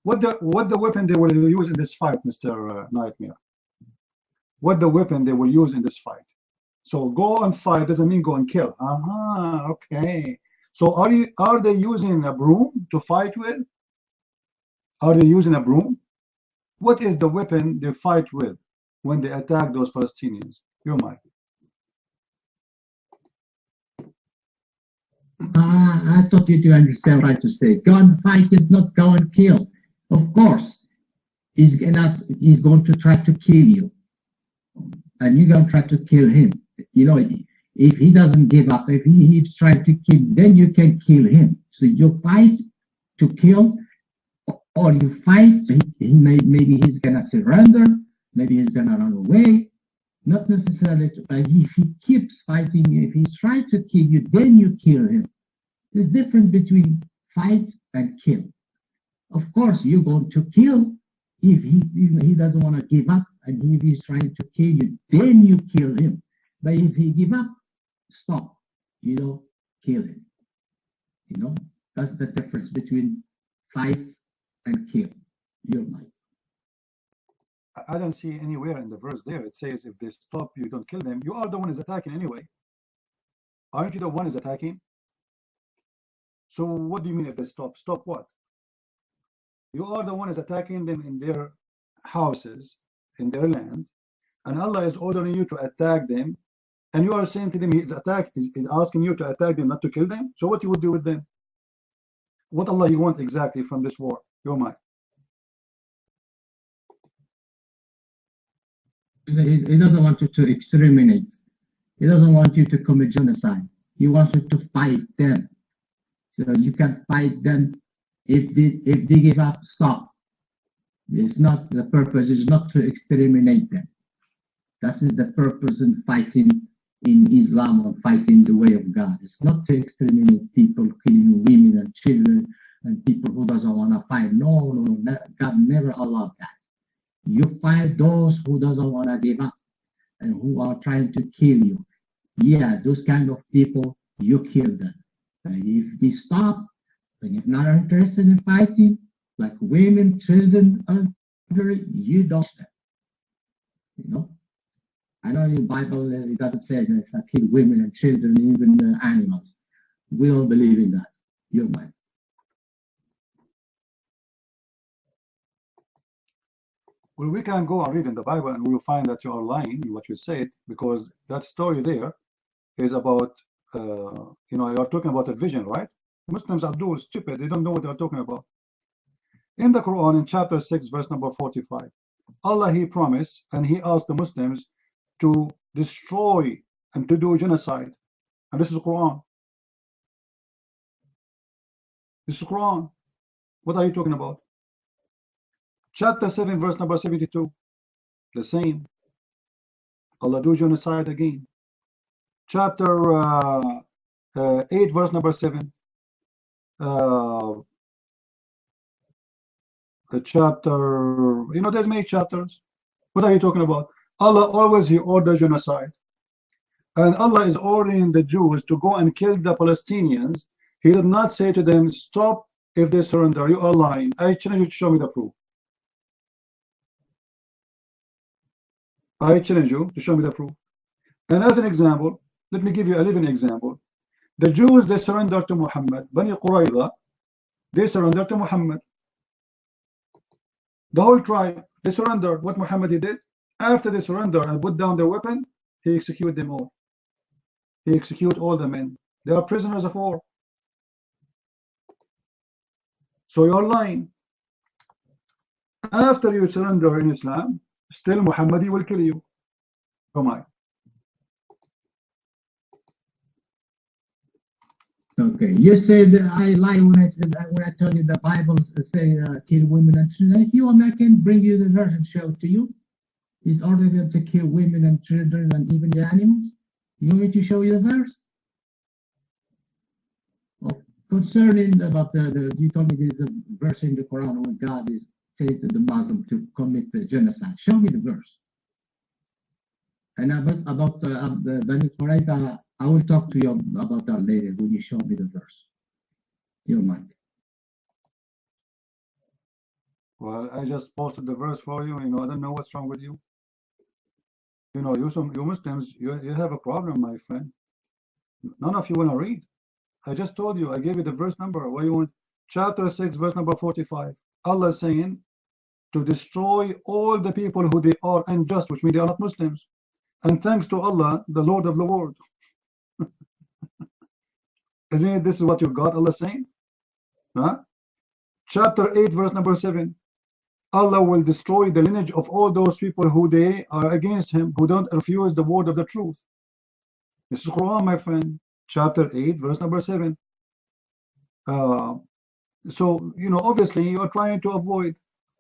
What the weapon they will use in this fight, Mr. Nightmare? What the weapon they will use in this fight? So go and fight doesn't mean go and kill. Okay. So are they using a broom to fight with? Are they using a broom? What is the weapon they fight with when they attack those Palestinians? Your mic. I thought you to understand right to say. Go and fight is not go and kill. Of course, he's going to try to kill you. And you're going to try to kill him. You know, if he doesn't give up, if he's trying to kill, then you can kill him. So you fight to kill, or you fight, maybe he's going to surrender, maybe he's going to run away. Not necessarily, but if he keeps fighting, if he's trying to kill you, then you kill him. There's difference between fight and kill. Of course, you're going to kill if he doesn't want to give up, and if he's trying to kill you, then you kill him. But if he give up, stop. You don't kill him. You know, that's the difference between fight and kill. You're right. I don't see anywhere in the verse there it says if they stop, you don't kill them. You are the one who's attacking anyway. Aren't you the one who's attacking? So what do you mean if they stop? Stop what? You are the one who's attacking them in their houses, in their land, and Allah is ordering you to attack them, and you are saying to them he's asking you to attack them, not to kill them. So what you would do with them? What Allah you want exactly from this war? Your mind. He doesn't want you to exterminate. He doesn't want you to commit genocide. He wants you to fight them. So you can fight them. If they give up, stop. It's not the purpose is not to exterminate them. That is the purpose in fighting in Islam or fighting the way of God. It's not to exterminate people, killing women and children and people who doesn't want to fight. No, God never allowed that. You fight those who doesn't want to give up and who are trying to kill you. Yeah, those kind of people, you kill them. And if they stop, and if not interested in fighting, like women, children, you don't stop. You know? I know in the Bible it doesn't say that it's kill women and children, even animals. We don't believe in that. You're right. Well, we can go and read in the Bible and we'll find that you are lying in what you said, because that story there is about, you know, you are talking about a vision, right? Muslims are stupid. They don't know what they're talking about. In the Quran, in chapter 6, verse number 45, Allah, he promised and he asked the Muslims to destroy and to do genocide. And this is the Quran. This is the Quran. What are you talking about? Chapter 7, verse number 72. The same. Allah do genocide again. Chapter 8, verse number 7. Chapter, you know, there's many chapters. What are you talking about? Allah always, he orders genocide. And Allah is ordering the Jews to go and kill the Palestinians. He did not say to them, stop if they surrender. You are lying. I challenge you to show me the proof. I challenge you to show me the proof. And as an example, let me give you a living example. The Jews, they surrendered to Muhammad. Bani Qurayza, they surrendered to Muhammad. The whole tribe, they surrendered. What Muhammad did, after they surrendered and put down their weapon, he executed them all. He executed all the men. They are prisoners of war. So you're lying. After you surrender in Islam, still Muhammad will kill you. Come on. Okay, you said I lie when I told you the Bible say kill women and children. If you want, I can bring you the verse and show it to you. It's ordered to kill women and children and even the animals. You want me to show you the verse? Oh, concerning about you told me there's a verse in the Quran where God is saying to the Muslim to commit the genocide. Show me the verse. And about the Bani Qurayza, I will talk to you about that later when you show me the verse. Your mic. Well, I just posted the verse for you. You know, I don't know what's wrong with you. You know, you Muslims, you have a problem, my friend. None of you want to read. I just told you. I gave you the verse number. What you want? Chapter 6, verse number 45. Allah is saying to destroy all the people who they are unjust, which means they are not Muslims. And thanks to Allah, the Lord of the world. Isn't it this is what you got, Allah saying? Huh? Chapter 8, verse number 7. Allah will destroy the lineage of all those people who they are against him, who don't refuse the word of the truth. This is Quran, my friend. Chapter 8, verse number 7. So, you know, obviously you are trying to avoid.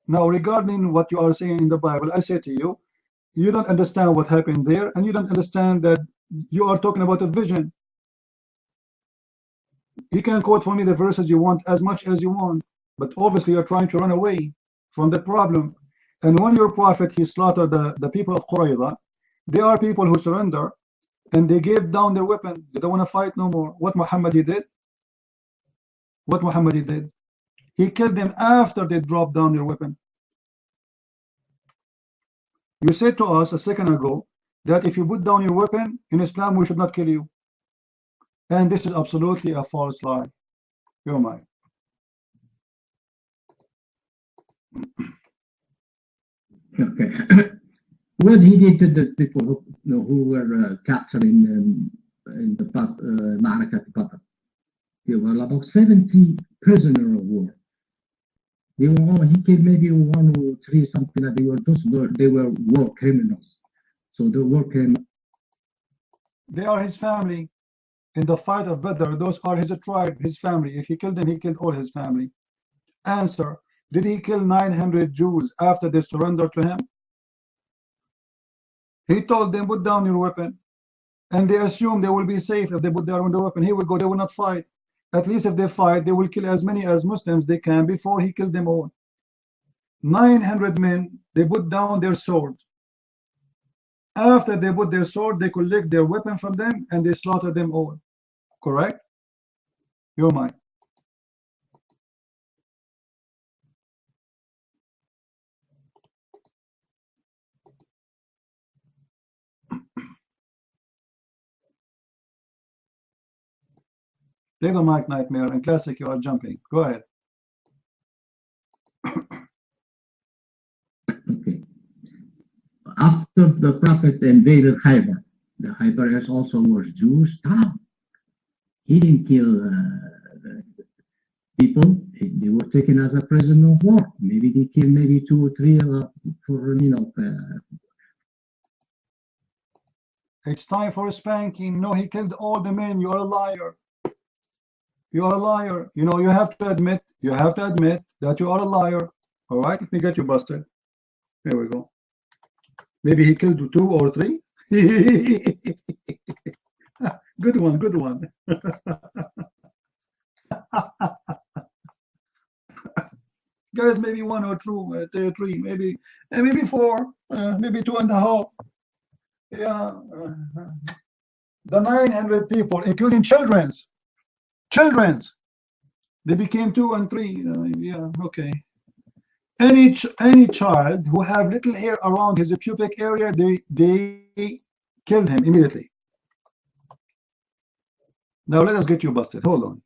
Now, regarding what you are saying in the Bible, I say to you, you don't understand what happened there, and you don't understand that you are talking about a vision. You can quote for me the verses you want as much as you want, but obviously you're trying to run away from the problem. And when your prophet, he slaughtered the people of Qurayza, they are people who surrender, and they gave down their weapon. They don't want to fight no more. What Muhammad did? What Muhammad did? He killed them after they dropped down their weapon. You said to us a second ago that if you put down your weapon in Islam, we should not kill you. And this is absolutely a false lie. You're mine. Okay. What he did to the people who were captured in the Ma'arakat Badr. There were about 70 prisoners of war. They were all, he killed maybe 1 or 3 something like they were war criminals. So the war criminals. They are his family. In the fight of Badr, those are his tribe, his family. If he killed them, he killed all his family. Answer: did he kill 900 Jews after they surrendered to him? He told them, put down your weapon. And they assume they will be safe if they put down the weapon. He will go, they will not fight. At least if they fight, they will kill as many as Muslims they can before he killed them all. 900 men, they put down their sword. After they put their sword, they collect their weapon from them and they slaughter them all. Correct? You're mine. Take the mic, Nightmare. And Classic, you are jumping. Go ahead. Okay. After the Prophet invaded Khaybar, the Khaybarites also were Jews. He didn't kill people. They were taken as a prisoner of war. Maybe they killed maybe 2 or 3 for, you know. It's time for a spanking. No, he killed all the men. You are a liar. You are a liar. You know, you have to admit that you are a liar. All right, let me get you busted. Here we go. Maybe he killed 2 or 3. Good one, good one. Guys, maybe 1 or 2, 3, maybe 4, maybe 2.5. Yeah, the 900 people, including children's, they became 2 and 3. Yeah, okay. Any child who have little hair around his pubic area, they killed him immediately. Now let us get you busted. Hold on.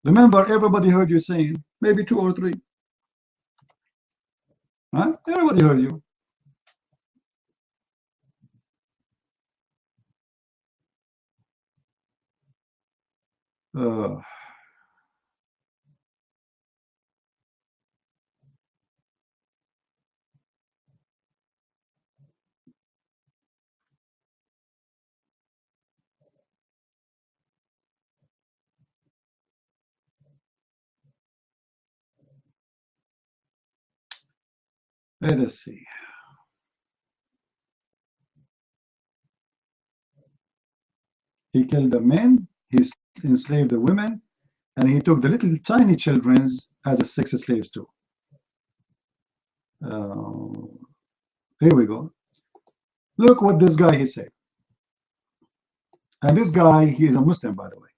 Remember, everybody heard you saying maybe 2 or 3. Huh? Everybody heard you. Let us see. He killed the men, he enslaved the women, and he took the little tiny children as sex slaves too. Here we go. Look what this guy he said. And this guy, he is a Muslim, by the way,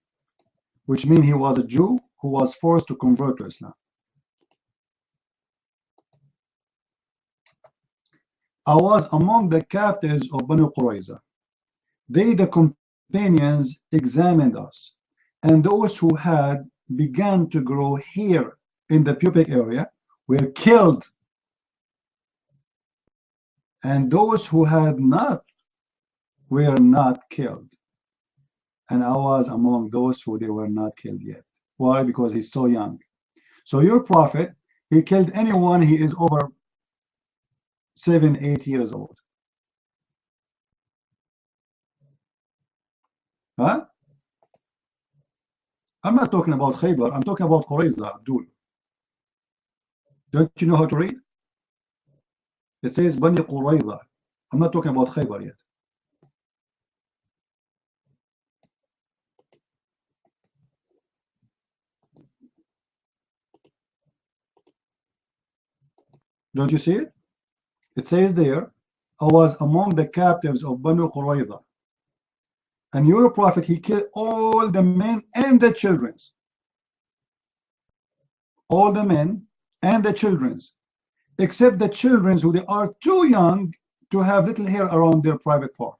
which means he was a Jew who was forced to convert to Islam. I was among the captives of Banu Qurayza. They, the companions, examined us, and those who had begun to grow hair in the pubic area were killed, and those who had not were not killed. And I was among those who they were not killed yet. Why? Because he's so young. So your prophet, he killed anyone he is over 7, 8 years old. Huh? I'm not talking about Khaybar, I'm talking about Qurayza, Abdul. Don't you know how to read? It says Bani Qurayza. I'm not talking about Khaybar yet. Don't you see it? It says there, I was among the captives of Banu Qurayza. And your prophet, he killed all the men and the children. All the men and the children, except the children who they are too young to have little hair around their private part.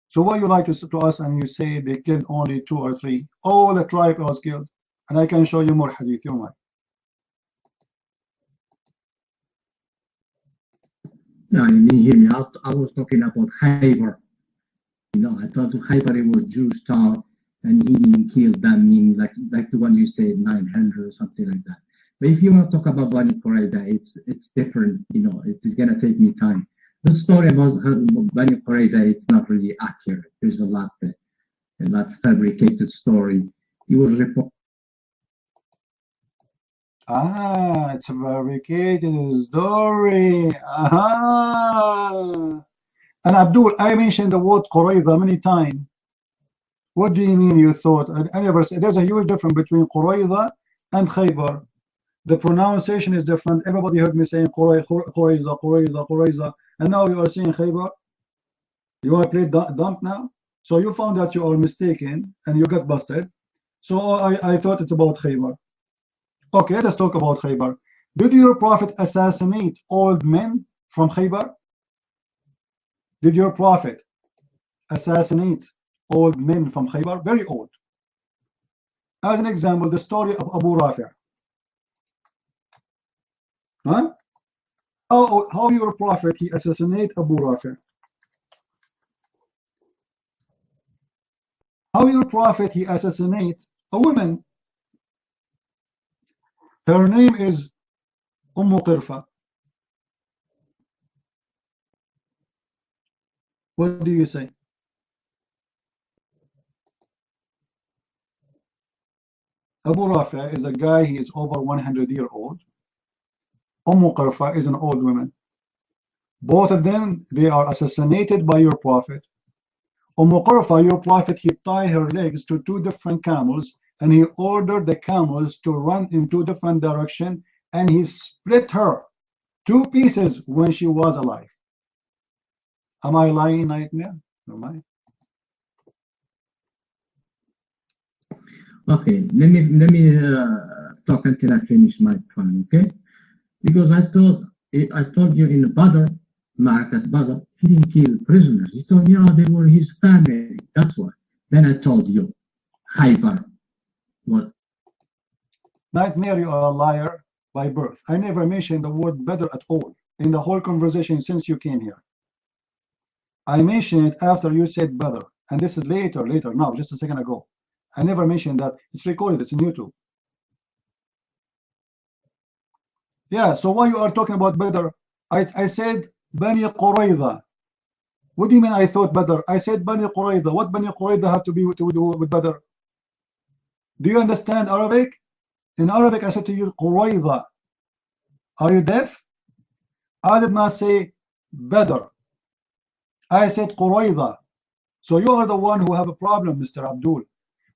So what you like to us and you say they killed only 2 or 3, all the tribe was killed. And I can show you more hadith, you might. No, you didn't hear me. I was talking about Khaybar. You know, I thought Khaybar was Jewish town, and he didn't kill them, mean like the one you said, 900 or something like that. But if you want to talk about Bani Qurayza, it's different. You know, it's gonna take me time. The story about Bani Qurayza, it's not really accurate. There's a lot fabricated story. It was reported. It's a fabricated story. And Abdul, I mentioned the word Qurayza many times. What do you mean you thought? I never said. There's a huge difference between Qurayza and Khaybar. The pronunciation is different. Everybody heard me saying Qurayza, Qurayza, Qurayza. And now you are saying Khaybar. You are played dump now. So you found that you are mistaken and you got busted. So I thought it's about Khaybar. Okay, let's talk about Khaybar. Did your prophet assassinate old men from Khaybar? Did your prophet assassinate old men from Khaybar? Very old. As an example, the story of Abu Rafi'. Huh? How your prophet he assassinate Abu Rafi'? How your prophet he assassinate a woman? Her name is Qirfa. What do you say? Abu Rafi' is a guy, he is over 100 years old. Qirfa is an old woman. Both of them, they are assassinated by your prophet. Qirfa, your prophet, he tied her legs to 2 different camels, and he ordered the camels to run in 2 different directions, and he split her 2 pieces when she was alive. Am I lying right now? Am I? Okay, let me talk until I finish my point, okay? Because I told you in the Badr, Ma'arakat Badr, he didn't kill prisoners. He told me, oh, they were his family. That's why. Then I told you, Khaybar. What? Nightmare, you are a liar by birth. I never mentioned the word Badr at all in the whole conversation since you came here. I mentioned it after you said Badr, and this is later, now, just a second ago. I never mentioned that. It's recorded, it's in YouTube. Yeah, so why you are talking about Badr? I said Bani Qurayza. What do you mean I thought Badr? I said Bani Qurayza. What Bani Qurayza have to do with Badr? Do you understand Arabic? In Arabic, I said to you, Qurayza. Are you deaf? I did not say Badr. I said Qurayza. So you are the one who have a problem, Mr. Abdul.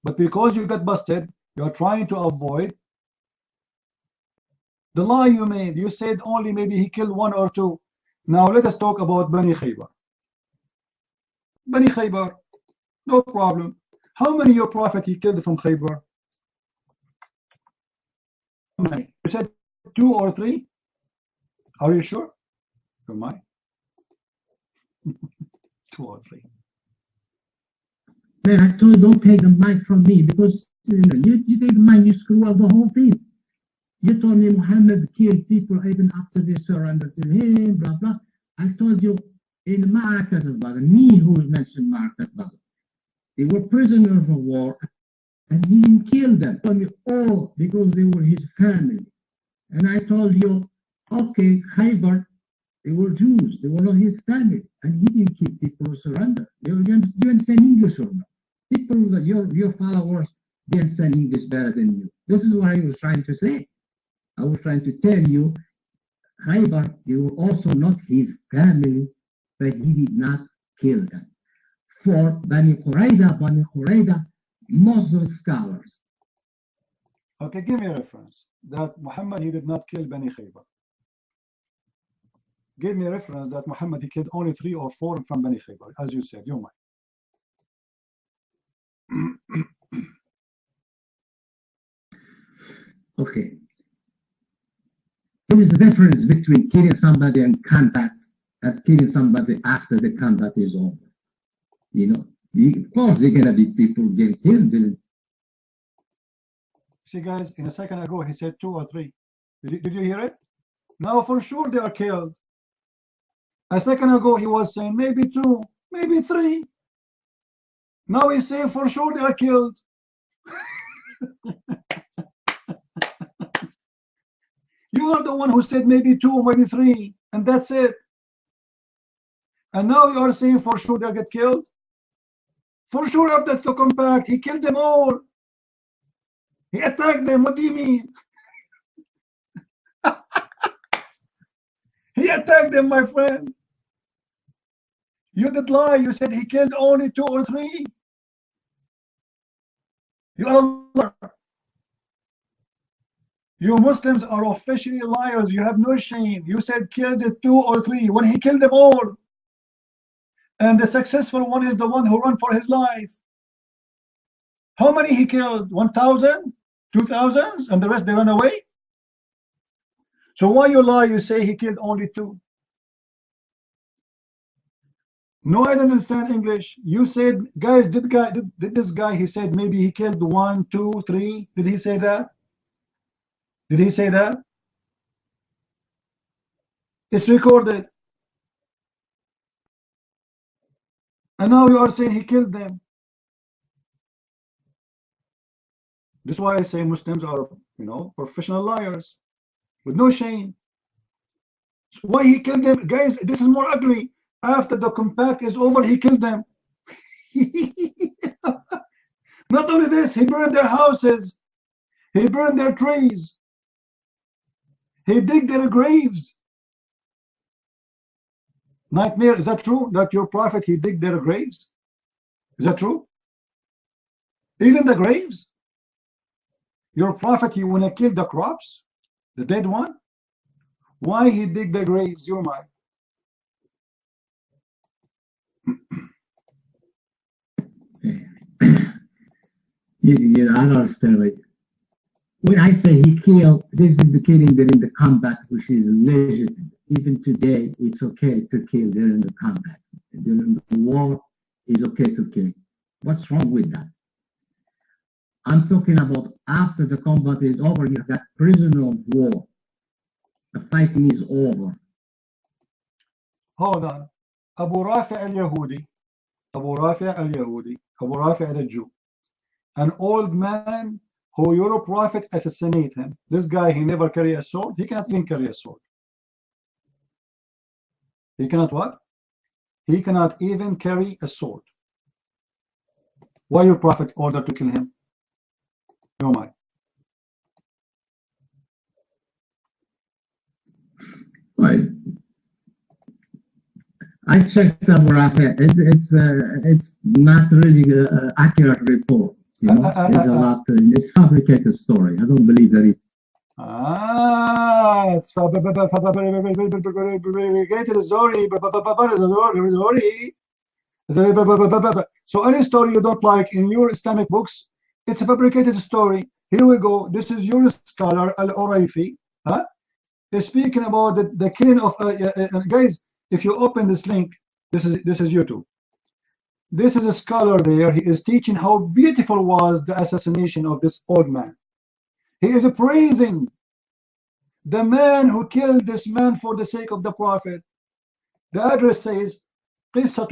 But because you got busted, you are trying to avoid the lie you made. You said only maybe he killed one or two. Now let us talk about Bani Khaybar. Bani Khaybar, no problem. How many your prophet he killed from Khaybar? How many? You said 2 or 3? Are you sure? Am I? 2 or 3. Man, I told you don't take the mic from me because you take the mic, you screw up the whole thing. You told me Muhammad killed people even after they surrendered to him, blah, blah. I told you in Ma'arakat al-Badr, me who mentioned Ma'arakat al-Badr, they were prisoners of war and he didn't kill them. He told me, oh, because they were his family. And I told you, okay, Khaybar, they were Jews, they were not his family. And he didn't kill people who surrendered. Do you understand English or not? People that your followers, they understand English better than you. This is what I was trying to say. I was trying to tell you, Khaybar, they were also not his family, but he did not kill them. For Bani Qurayza, most of the scholars. Okay, give me a reference that Muhammad, he did not kill Bani Khaybar. Give me a reference that Muhammad, he killed only 3 or 4 from Bani Khaybar, as you said, you might. Okay. There is a difference between killing somebody in combat and killing somebody after the combat is over. You know, of course, there are going to be people getting killed. See, guys, in a second ago, he said 2 or 3. Did you hear it? Now, for sure, they are killed. A second ago, he was saying maybe 2, maybe 3. Now he's saying for sure they are killed. You are the one who said maybe 2, maybe 3, and that's it. And now you are saying for sure they'll get killed. For sure, after the compact, he killed them all. He attacked them. What do you mean? He attacked them, my friend. You did lie. You said he killed only 2 or 3. You are a liar. You Muslims are officially liars. You have no shame. You said killed 2 or 3 when he killed them all. And the successful one is the one who ran for his life. How many he killed? 1,000? 2,000? And the rest they ran away? So why you lie? You say he killed only 2. No, I don't understand English. You said, guys, did this guy, he said maybe he killed 1, 2, 3. Did he say that? Did he say that? It's recorded. And now you are saying he killed them. This is why I say Muslims are, you know, professional liars with no shame. So why he killed them? Guys, this is more ugly. After the compact is over, he killed them. Not only this, he burned their houses. He burned their trees. He digged their graves. Nightmare, is that true? That your prophet, he digged their graves? Is that true? Even the graves? Your prophet, he wanna kill the crops? The dead one? Why he dig the graves? You're mine. I don't understand. Like, when I say he killed, this is the killing that in the combat, which is legitimate. even today, it's okay to kill during the combat. During the war, it's okay to kill. What's wrong with that? I'm talking about after the combat is over, you got prisoner of war. The fighting is over. Hold on. Abu Rafi al-Yahudi, Abu Rafi al-Yahudi, Abu Rafi al-Jew, an old man who your prophet assassinated him. This guy, he never carry a sword. He cannot even carry a sword. He cannot what? He cannot even carry a sword. Why your prophet ordered to kill him? No mind. Right. I checked Abu Rafi. It's not really an accurate report. You know, there's a lot. It's fabricated story. I don't believe that it. It's fabricated story. So any story you don't like in your Islamic books, it's a fabricated story. Here we go. This is your scholar Al-Urayfi, huh? Speaking about the killing of guys. If you open this link, this is YouTube. This is a scholar there. He is teaching how beautiful was the assassination of this old man. He is praising the man who killed this man for the sake of the Prophet. The address says قصة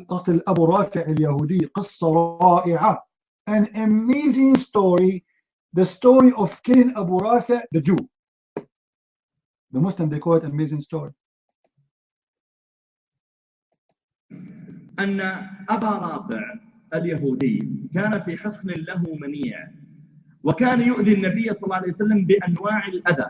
قتل أبو رافع اليهودي قصة رائعة. An amazing story. The story of killing Abu Rafi the Jew. The Muslim, they call it amazing story. أن أبا رافع اليهودي كان في حصن له منيع، وكان يؤذي النبي صلى الله عليه وسلم بأنواع الأذى.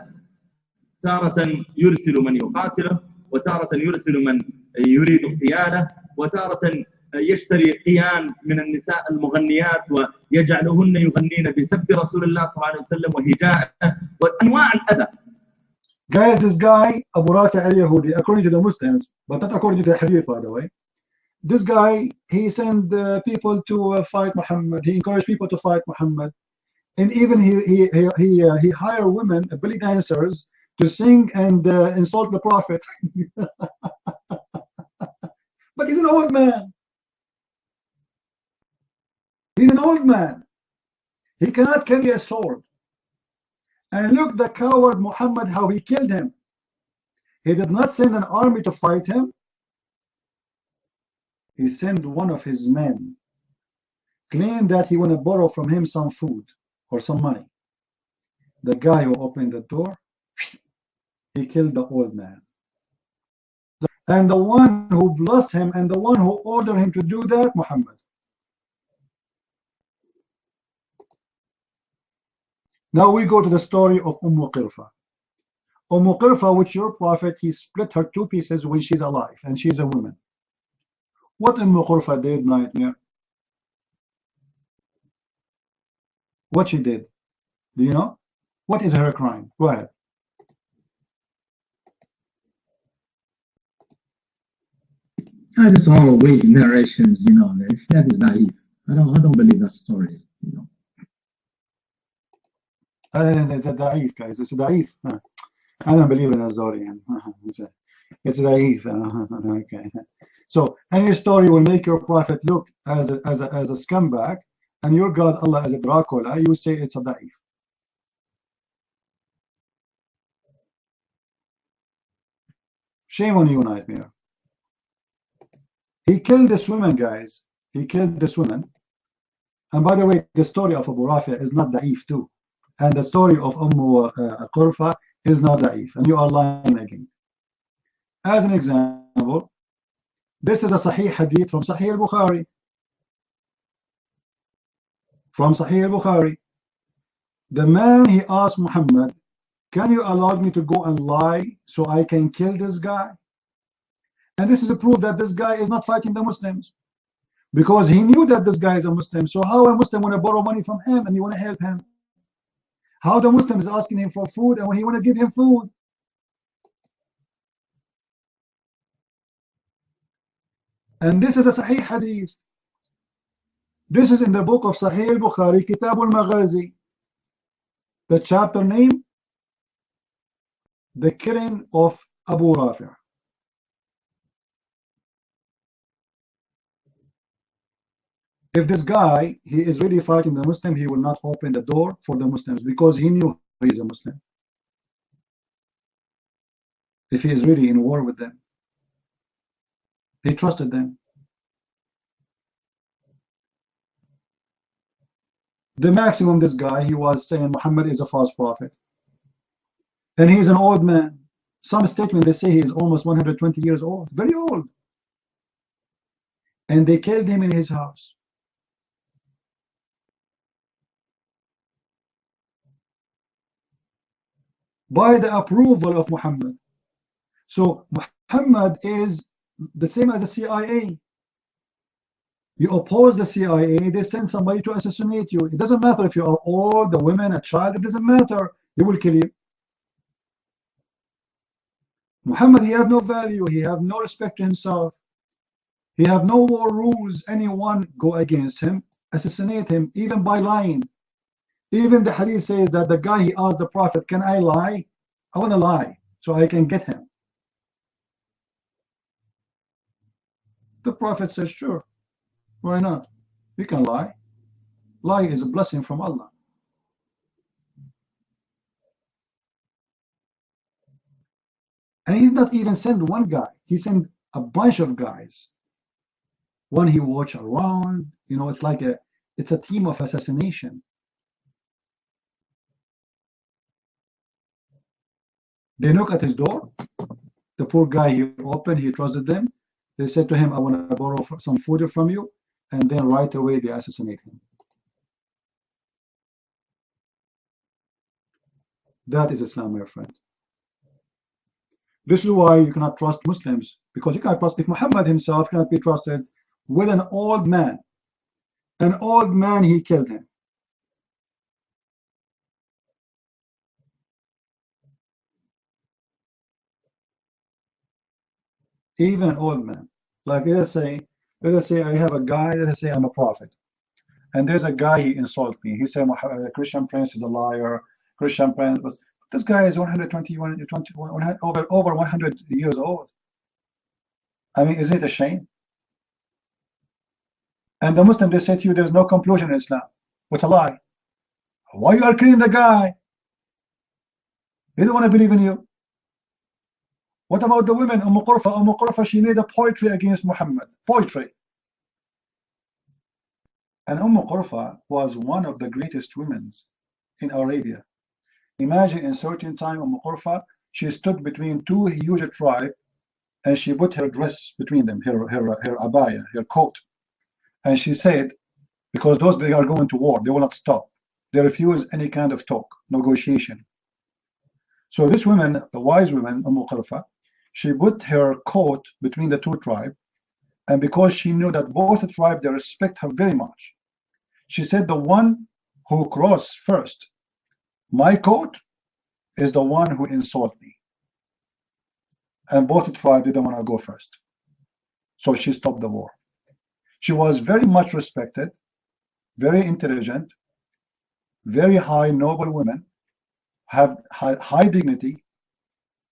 تارة يرسل من يقاتله، وتارة يرسل من يريد اغتياله، وتارة يشتري قيان من النساء المغنيات ويجعلهن يغنين بسب رسول الله صلى الله عليه وسلم وهجاءه وأنواع الأذى. Guys, this guy Abu Rafi al-Yahudi, according to the Muslims, but not according to the Hadith, by the way, this guy, he sent people to fight Muhammad. He encouraged people to fight Muhammad, and even he hired women, belly dancers, to sing and insult the Prophet. But he's an old man. He's an old man. He cannot carry a sword. And look, the coward Muhammad, how he killed him. He did not send an army to fight him. He sent one of his men, claimed that he want to borrow from him some food or some money. The guy who opened the door, he killed the old man. And the one who blessed him and the one who ordered him to do that, Muhammad. Now we go to the story of Qirfa. Qirfa, which your prophet, he split her two pieces when she's alive, and she's a woman. What Qirfa did, Nightmare? What she did? Do you know? What is her crime? Go ahead. I just all weak narrations, you know. That is naive. I don't believe that story, you know. It's a da'if, guys. It's a da'if. I don't believe in a story. It's a da'if. Okay. So any story will make your prophet look as a scumbag, and your God Allah as a Dracula. You say it's a da'if. Shame on you, Nightmare. He killed this woman, guys. He killed this woman. And by the way, the story of Abu Rafi is not da'if too. And the story of Qirfa is not da'if. And you are lying again. As an example, this is a Sahih Hadith from Sahih al-Bukhari. From Sahih al-Bukhari. The man, he asked Muhammad, can you allow me to go and lie so I can kill this guy? And this is a proof that this guy is not fighting the Muslims. Because he knew that this guy is a Muslim. So how a Muslim want to borrow money from him and you want to help him? How the Muslim is asking him for food and when he want to give him food? And this is a Sahih Hadith. This is in the book of Sahih al-Bukhari, Kitab al-Maghazi. The chapter name, the killing of Abu Rafi'. If this guy, he is really fighting the Muslim, he will not open the door for the Muslims because he knew he is a Muslim. If he is really in war with them, he trusted them. The maximum, this guy, he was saying Muhammad is a false prophet. And he's an old man. Some statement, they say he is almost 120 years old, very old. And they killed him in his house. By the approval of Muhammad. So Muhammad is the same as the CIA. You oppose the CIA, they send somebody to assassinate you. It doesn't matter if you are old, a woman, a child, it doesn't matter. They will kill you. Muhammad, he have no value, he have no respect to himself. He have no war rules. Anyone go against him, assassinate him, even by lying. Even the hadith says that the guy, he asked the Prophet, can I lie? I want to lie so I can get him. The Prophet says, sure, why not? You can lie. Lie is a blessing from Allah. And he did not even send one guy. He sent a bunch of guys. One he watched around. You know, it's like it's a team of assassination. They knock at his door. The poor guy, he opened, he trusted them. They said to him, I want to borrow some food from you. And then right away they assassinate him. That is Islam, my friend. This is why you cannot trust Muslims, because you cannot trust, if Muhammad himself cannot be trusted with an old man. An old man, he killed him. Even an old man. Like let us say I have a guy, let us say I'm a prophet. And there's a guy, he insulted me. He said a Christian prince is a liar. Christian prince was, this guy is 121, over 100 years old. I mean, is it a shame? And the Muslim, they say to you, there's no conclusion in Islam. What a lie. Why you are killing the guy? They don't want to believe in you. What about the women? Qurfa, she made a poetry against Muhammad. Poetry. And Qurfa was one of the greatest women in Arabia. Imagine in certain time, Qurfa, she stood between two huge tribes and she put her dress between them, her abaya, her coat. And she said, because those, they are going to war, they will not stop. They refuse any kind of talk, negotiation. So this woman, the wise woman, Qurfa, she put her coat between the two tribes, and because she knew that both tribes, they respect her very much, she said, the one who crossed first my coat is the one who insulted me. And both tribes didn't want to go first. So she stopped the war. She was very much respected, very intelligent, very high, noble woman, have high dignity.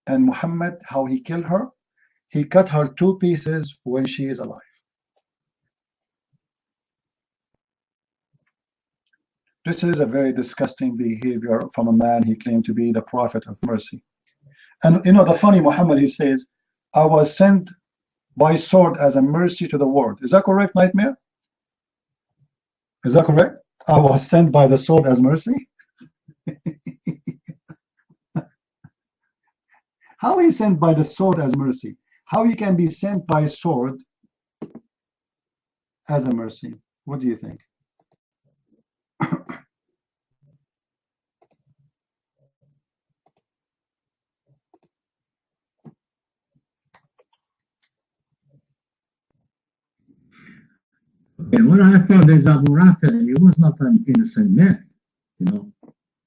And Muhammad, how he killed her, he cut her 2 pieces when she is alive. This is a very disgusting behavior from a man he claimed to be the prophet of mercy. And you know, the funny Muhammad, he says, I was sent by sword as a mercy to the world. Is that correct, Nightmare? Is that correct? I was sent by the sword as mercy? How he sent by the sword as mercy? How he can be sent by sword as a mercy? What do you think? Okay, what I found is Abu Rafi', he was not an innocent man, you know.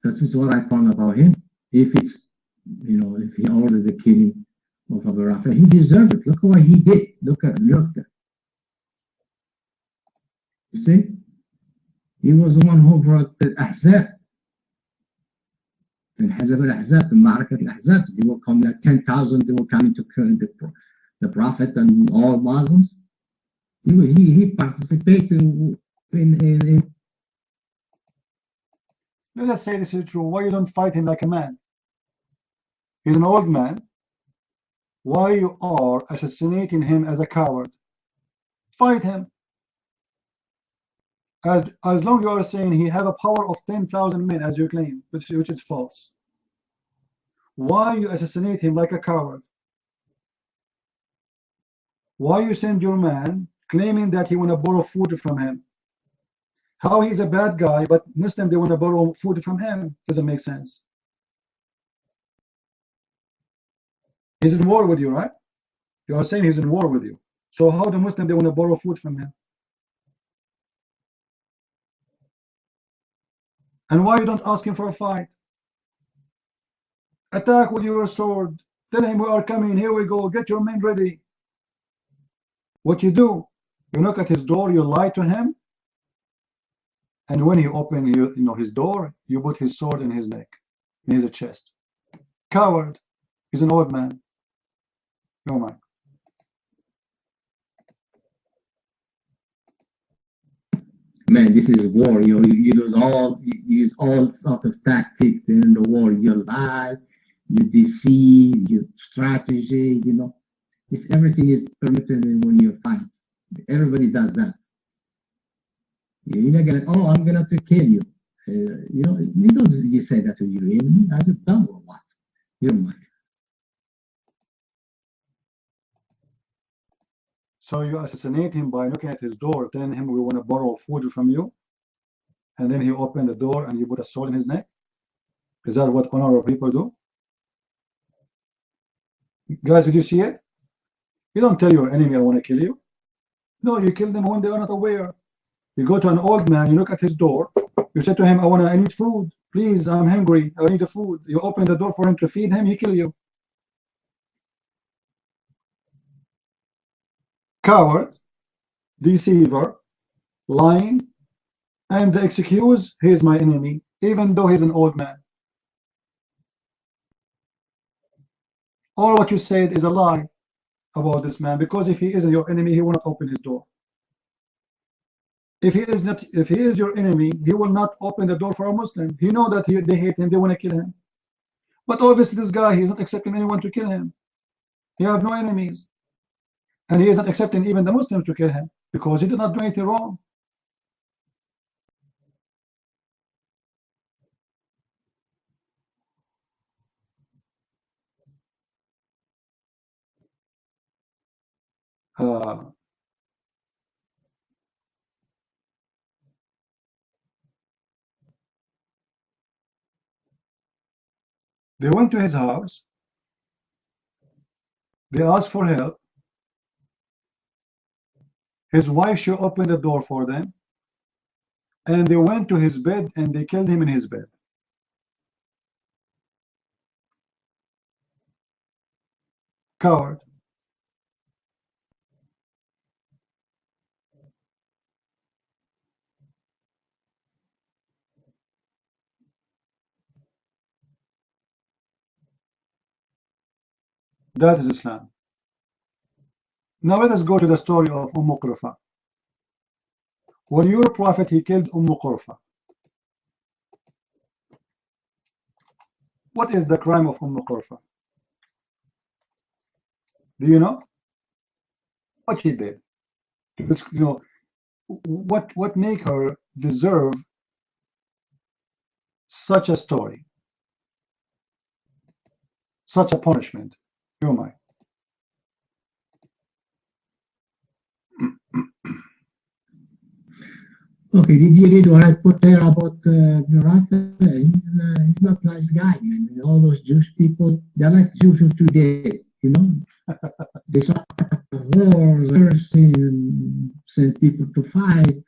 That is what I found about him. If it's, you know, if he ordered the killing of Abu Rafi', he deserved it. Look what he did. Look at. You see? He was the one who brought the Ahzab. in Hazab al-Ahzab, in Ma'arakat al-Ahzab, they were coming like 10,000, they were coming to kill the Prophet and all Muslims. He participated in. Let us say this is true. Why you don't fight him like a man? He's an old man. Why you are assassinating him as a coward? Fight him. As long you are saying he have a power of 10,000 men, as you claim, which is false. Why you assassinate him like a coward? Why you send your man claiming that he want to borrow food from him? How he's a bad guy, but Muslim, they want to borrow food from him? Doesn't make sense. He's in war with you, right? You are saying he's in war with you. So how the Muslim, they want to borrow food from him? And why you don't ask him for a fight? Attack with your sword. Tell him we are coming. Here we go. Get your men ready. What you do? You knock at his door. You lie to him. And when he opens, his door, you put his sword in his neck, in his chest. Coward. He's an old man. No man. Man, this is war. You use all sort of tactics in the war. You lie, you deceive, you strategy. Everything is permitted when you fight. Everybody does that. You're not gonna. Oh, I'm gonna kill you. You don't. You say that to your enemy. I just done or what? You're mine. So you assassinate him by looking at his door, telling him we want to borrow food from you, and then he opened the door and you put a sword in his neck. Is that what honorable people do? Guys, did you see it? You don't tell your enemy I want to kill you. No, you kill them when they are not aware. You go to an old man, you look at his door, you say to him, I need food. Please, I'm hungry. I need the food. You open the door for him to feed him, he kill you. Coward, deceiver, lying, and the excuse, he is my enemy, even though he's an old man. All what you said is a lie about this man, because if he isn't your enemy, he will not open his door. If he is your enemy, he will not open the door for a Muslim. He know that they hate him, they want to kill him. But obviously this guy, he is not accepting anyone to kill him. He have no enemies. And he is not accepting even the Muslims to kill him, because he did not do anything wrong. They went to his house. They asked for help. His wife, she opened the door for them. And they went to his bed and they killed him in his bed. Coward. That is Islam. Now let us go to the story of Qurfa. When your prophet, he killed Qurfa. What is the crime of Qurfa? Do you know? What she did? What make her deserve such a story? Such a punishment? You might. Okay, did you read what I put there about Muratha? He's not a nice guy, man. All those Jewish people, they're like Jews of today, They start wars, send people to fight,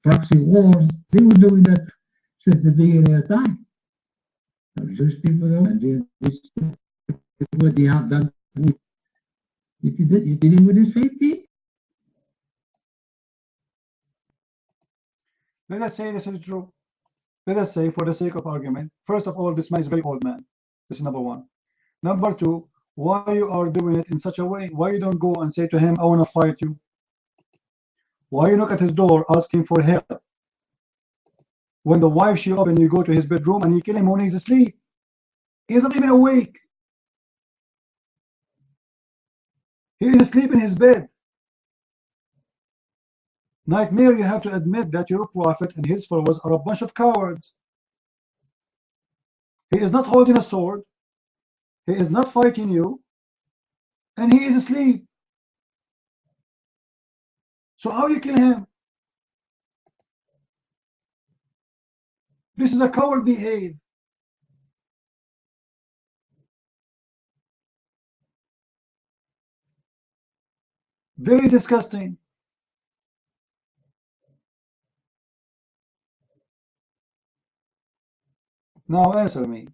proxy wars. They were doing that since the beginning of time. Jewish people, what they have done. You didn't with the same thing. Let us say this is true. Let us say, for the sake of argument, first of all, this man is a very old man. This is number one. Number two, why you are doing it in such a way? Why you don't go and say to him, I want to fight you? Why you knock at his door asking for help? When the wife she open, you go to his bedroom and you kill him when he's asleep. He's not even awake. He is asleep in his bed. Nightmare, you have to admit that your prophet and his followers are a bunch of cowards. He is not holding a sword. He is not fighting you. And he is asleep. So how you kill him? This is a coward behave. Very disgusting. Now answer me.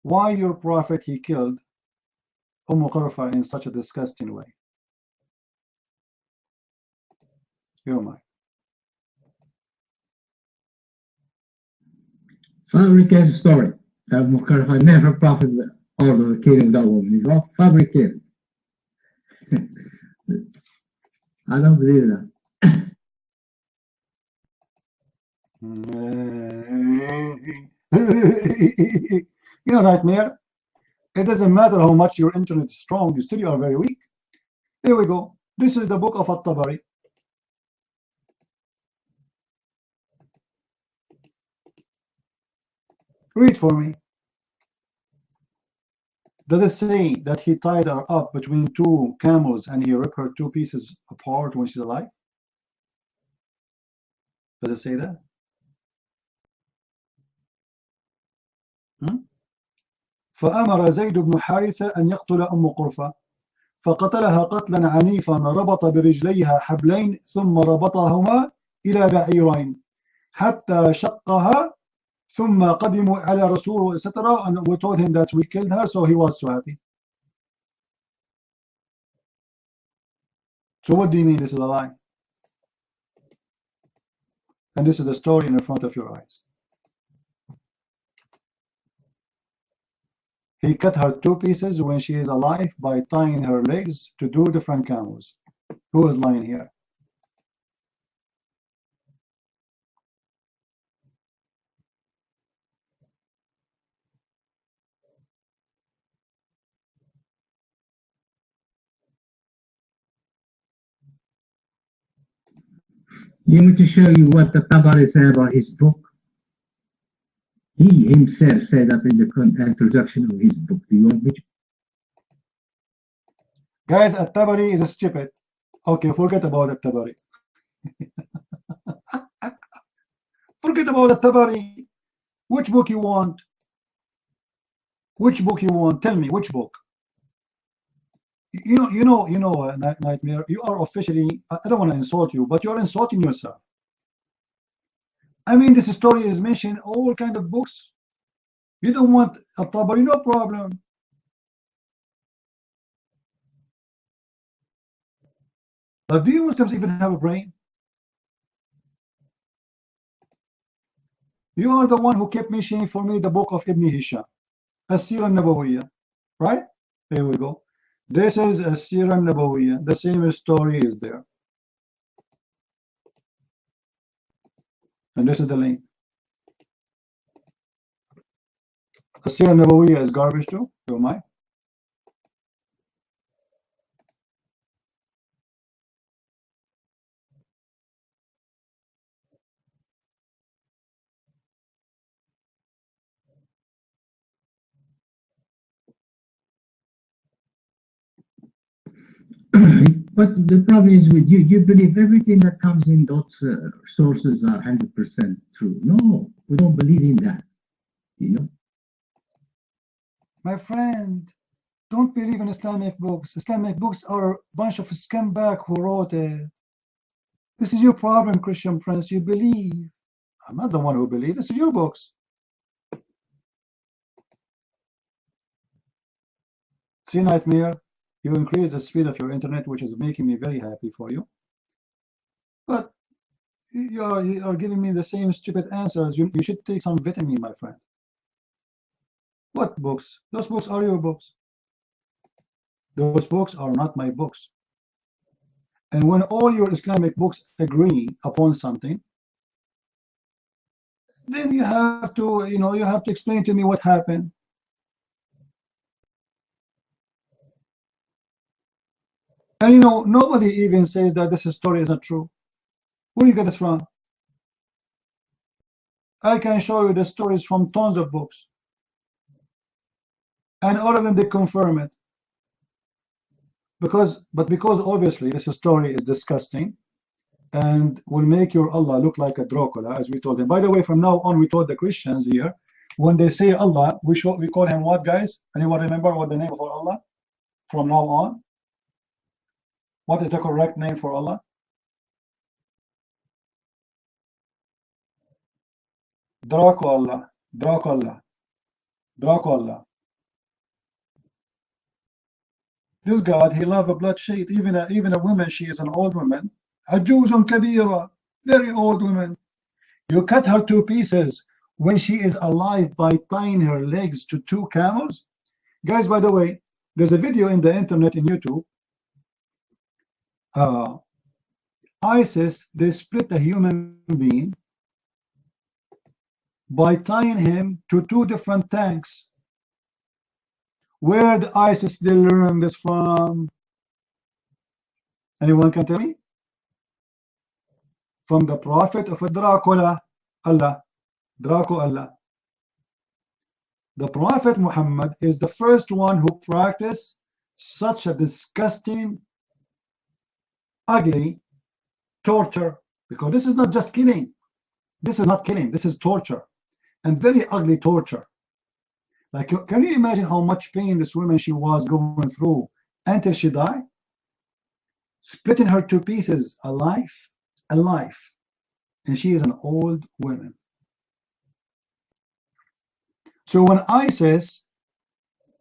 Why your prophet he killed Qarfa in such a disgusting way? You're mine. Fabricated story. Qarfa never profited out of the killing that woman. It's all fabricated. I don't believe that. You know, Nightmare, it doesn't matter how much your internet is strong, you still are very weak. Here we go. This is the book of At-Tabari. Read for me. Does it say that he tied her up between two camels and he ripped her two pieces apart when she's alive? Does it say that? فأمر زيد بن حارثة أن يقتل أم قرفة فقتلها قتلا عنيفا ربط برجليها حبلين ثم ربطهما إلى بعيرين حتى شقها ثم قدموا على رسول etc. and we told him that we killed her, so he was so happy. So what do you mean this is a lie? And this is the story in front of your eyes. He cut her two pieces when she is alive by tying her legs to two different camels. Who is lying here? You want to show you what the Tabari said about his book? He himself said that in the introduction of his book. Do you want me to? Guys, At-Tabari is stupid. Okay, forget about At-Tabari. Forget about At-Tabari. Which book you want? Which book you want? Tell me, which book? You know, Nightmare, you are officially, I don't want to insult you, but you are insulting yourself. I mean, this story is mentioned all kind of books. You don't want At-Tabari, no problem. But do you Muslims even have a brain? You are the one who kept mentioning for me the book of Ibn Hisham, As-Sira Nabawiyya, right? Here we go. This is As-Sira Nabawiyya. The same story is there. And this is the link. As-Sira Nabawiyya is garbage too. You mind? But the problem is with you, you believe everything that comes in those sources are 100% true. No, we don't believe in that, you know. My friend, don't believe in Islamic books. Islamic books are a bunch of scumbag who wrote it. This is your problem, Christian Prince. You believe. I'm not the one who believes. This is your books. See, Nightmare, you increase the speed of your internet, which is making me very happy for you. But You are giving me the same stupid answers. You should take some vitamin, my friend. What books? Those books are your books. Those books are not my books. And when all your Islamic books agree upon something, then you have to, you have to explain to me what happened. And nobody even says that this story is not true. Where do you get this from? I can show you the stories from tons of books. And all of them, they confirm it. Because obviously this story is disgusting and will make your Allah look like a Dracula, as we told him. By the way, from now on, we told the Christians here, when they say Allah, we call him what, guys? Anyone remember what the name of Allah? From now on, what is the correct name for Allah? Dracula, Dracula, Dracula. This God, he loves a bloodshed. Even a woman, she is an old woman. Ajuzun kabira, very old woman. You cut her to pieces when she is alive by tying her legs to 2 camels. Guys, by the way, there's a video in the internet in YouTube. ISIS, they split a human being by tying him to 2 different tanks. Where the ISIS they learn this from? Anyone can tell me? From the prophet of Dracula, Allah, Draco Allah. The Prophet Muhammad is the first one who practiced such a disgusting, ugly torture, because this is not just killing. This is not killing. This is torture, and very ugly torture. Like, can you imagine how much pain this woman she was going through until she died? Splitting her to pieces, alive, and she is an old woman. So when ISIS,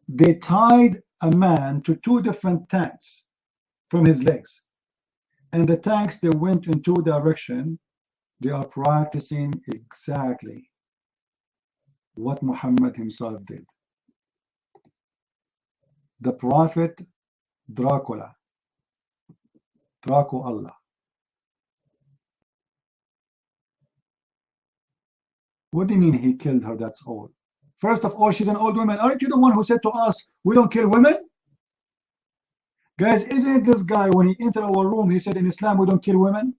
they tied a man to 2 different tanks from his legs, and the tanks, they went in 2 directions, they are practicing exactly what Muhammad himself did. The Prophet Dracula, Draco Allah. What do you mean he killed her? That's old. First of all, she's an old woman. Aren't you the one who said to us, we don't kill women? Guys, isn't it this guy, when he entered our room, he said in Islam we don't kill women?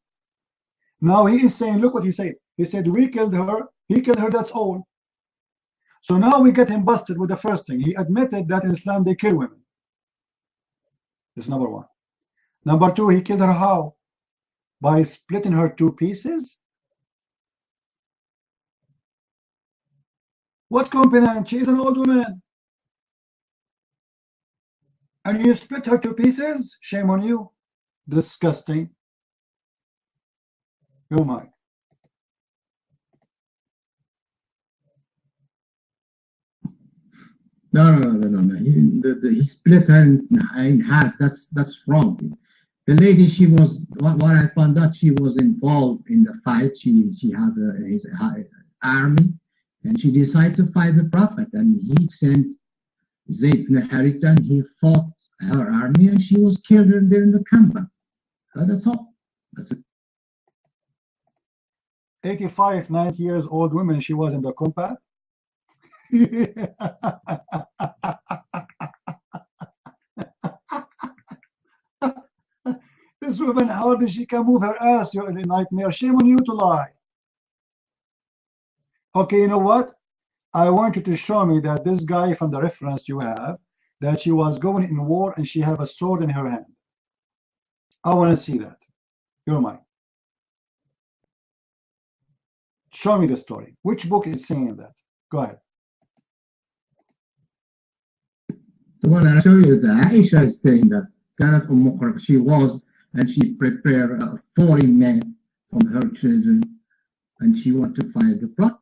Now he is saying, look what he said. He said we killed her, he killed her, that's old. So now we get him busted with the first thing. He admitted that in Islam they kill women. That's number 1. Number 2, he killed her how? By splitting her 2 pieces? What component? She is an old woman. And you split her 2 pieces? Shame on you. Disgusting. Oh my. No. He split her in half. That's wrong. The lady, she was, what I found out, she was involved in the fight. She had his army, and she decided to fight the Prophet. And he sent Zayd ibn Haritha, and he fought her army, and she was killed there in the combat. That's all. That's it. 85, 90 years old woman, she was in the combat. This woman, how did she can move her ass? You're a nightmare. Shame on you to lie. Okay, you know what? I want you to show me that this guy from the reference you have, that she was going in war and she have a sword in her hand. I want to see that. You're mine. Show me the story. Which book is saying that? Go ahead. The one I show you, the Aisha is saying that كانت أم قريش, she was, and she prepared 40 men from her children, and she wanted to fight the Prophet.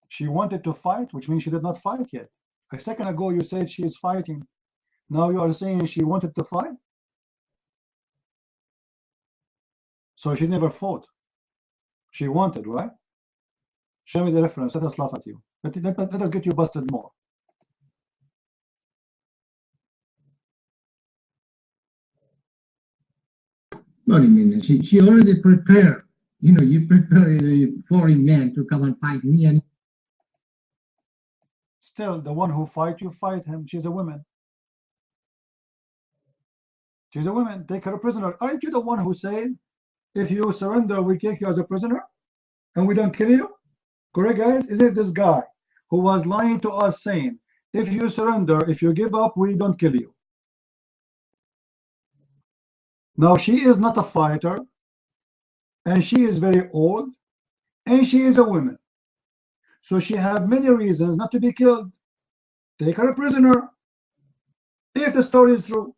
She wanted to fight, which means she did not fight yet. A second ago you said she is fighting. Now you are saying she wanted to fight? So she never fought. She wanted, right? Show me the reference. Let us laugh at you. Let us get you busted more. What do you mean? She already prepared. You know, you prepare a foreign man to come and fight me, and still the one who fight you, fight him. She's a woman. She's a woman. Take her a prisoner. Aren't you the one who said, if you surrender, we take you as a prisoner and we don't kill you? Correct, guys? Is it this guy who was lying to us saying, if you surrender, if you give up, we don't kill you? Now, she is not a fighter, and she is very old, and she is a woman. So she have many reasons not to be killed. Take her a prisoner, if the story is true.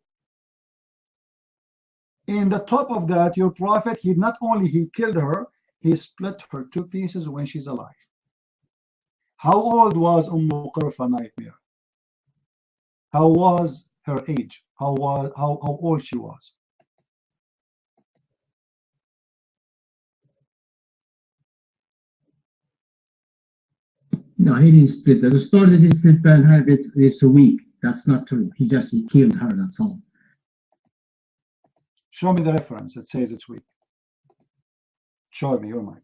In the top of that, your prophet, he not only he killed her, he split her two pieces when she's alive. How old was Qurfa nightmare? How was her age? How old she was? no, he didn't split her. The story that he split her is weak. That's not true. He killed her. That's all. Show me the reference. It says it's weak. Show me your mind.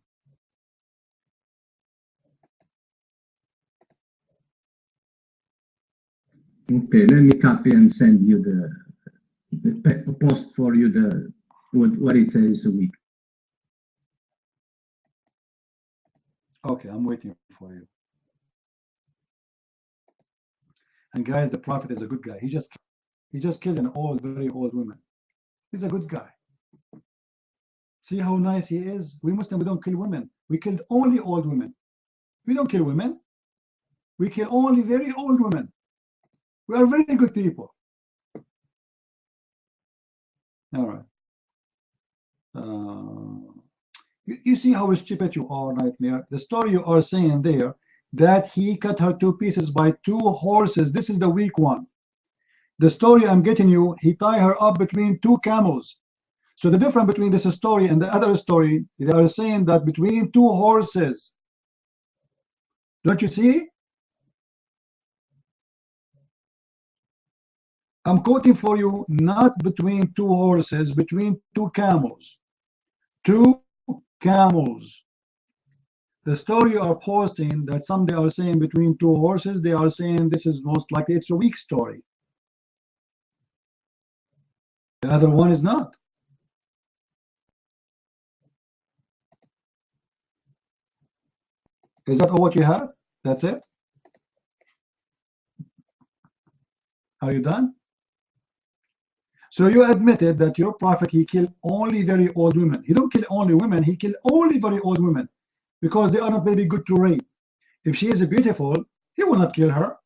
Okay, let me copy and send you the post for you what it says a week. Okay, I'm waiting for you. And guys, the prophet is a good guy. He just killed an very old woman. He's a good guy. See how nice he is? We Muslims, we don't kill women. We killed only old women. We don't kill women. We kill only very old women. We are very good people. All right. You see how stupid you are, Nightmare. The story you are saying there, that he cut her two pieces by two horses. This is the weak one. The story I'm getting you, he tied her up between two camels. So the difference between this story and the other story, they are saying that between two horses. Don't you see? I'm quoting for you, not between two horses, between two camels. Two camels. The story you are posting that some they are saying between two horses, they are saying this is most likely it's a weak story. The other one is not. Is that all what you have? That's it? Are you done? So you admitted that your prophet, he killed only very old women. He don't kill only women, he killed only very old women because they are not very good to rape. If she is beautiful, he will not kill her.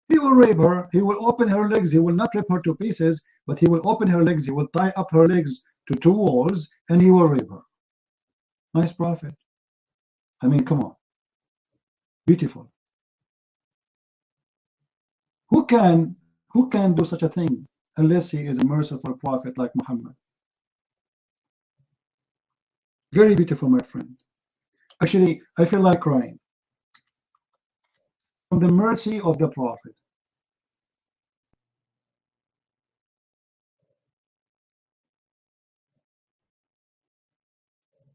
He will rape her. He will open her legs. He will not rip her to pieces, but he will open her legs. He will tie up her legs to two walls and he will rape her. Nice prophet. I mean, come on. Beautiful. Who can do such a thing unless he is a merciful prophet like Muhammad? Very beautiful, my friend. Actually, I feel like crying from the mercy of the prophet.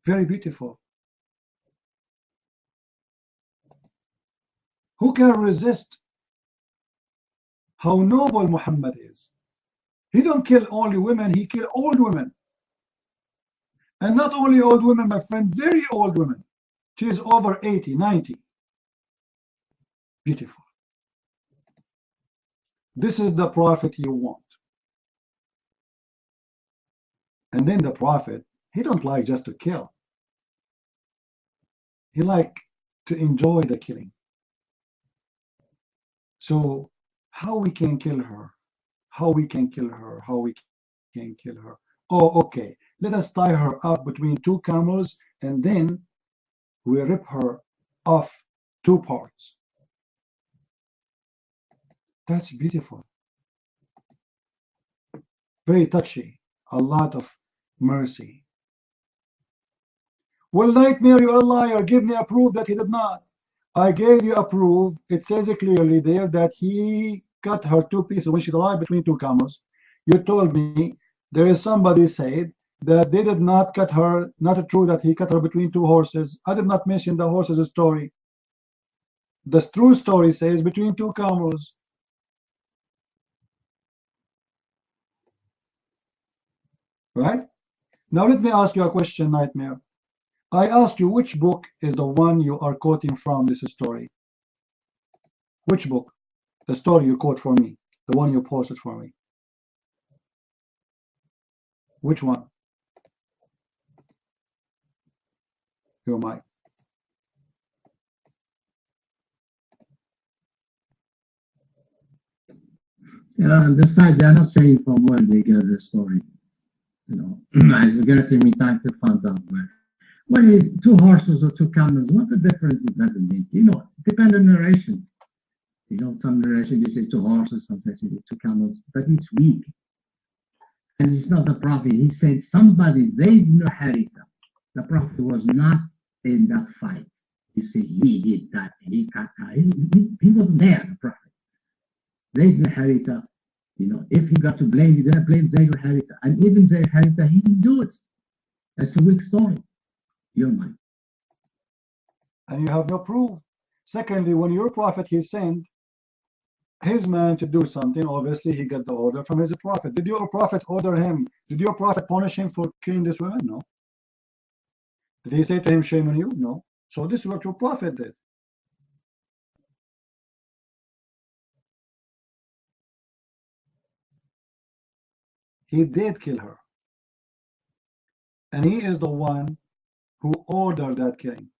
Very beautiful. Who can resist how noble Muhammad is? He don't kill only women, he kill old women. And not only old women, my friend, very old women. She is over 80, 90. Beautiful. This is the prophet you want. And then the prophet, he don't like just to kill. He like to enjoy the killing. So how we can kill her? How we can kill her? How we can kill her? Oh, okay. Let us tie her up between two camels and then we rip her off two parts. That's beautiful. Very touchy. A lot of mercy. Well, Nightmare, you're a liar. Give me a proof that he did not. I gave you a proof. It says it clearly there that he cut her two pieces when she's alive between two camels. You told me there is somebody said that they did not cut her, not true that he cut her between two horses. I did not mention the horses story. The true story says between two camels. Right? Now let me ask you a question, Nightmare. I asked you which book is the one you are quoting from this story. Which book? The story you quote for me. The one you posted for me. Which one? Your mic. On this side, they're not saying from where they get the story. You know, it's gonna take me time to find out where. When you, two horses or two camels, what the difference it doesn't make. You know, depend on narration. You know, some narration they say two horses, sometimes they say two camels, but it's weak. And it's not the prophet. He said somebody, Zayd ibn Haritha. The prophet was not in that fight. You say he did that, he cut that. He wasn't there, the prophet. Zayd ibn Haritha, you know, if he got to blame, he didn't blame Zayd ibn Haritha. And even Zayd ibn Haritha, he didn't do it. That's a weak story. Your mind. And you have no proof. Secondly, when your prophet, he sent his man to do something, obviously he got the order from his prophet. Did your prophet order him? Did your prophet punish him for killing this woman? No. Did he say to him, shame on you? No. So this is what your prophet did. He did kill her. And he is the one who ordered that killing.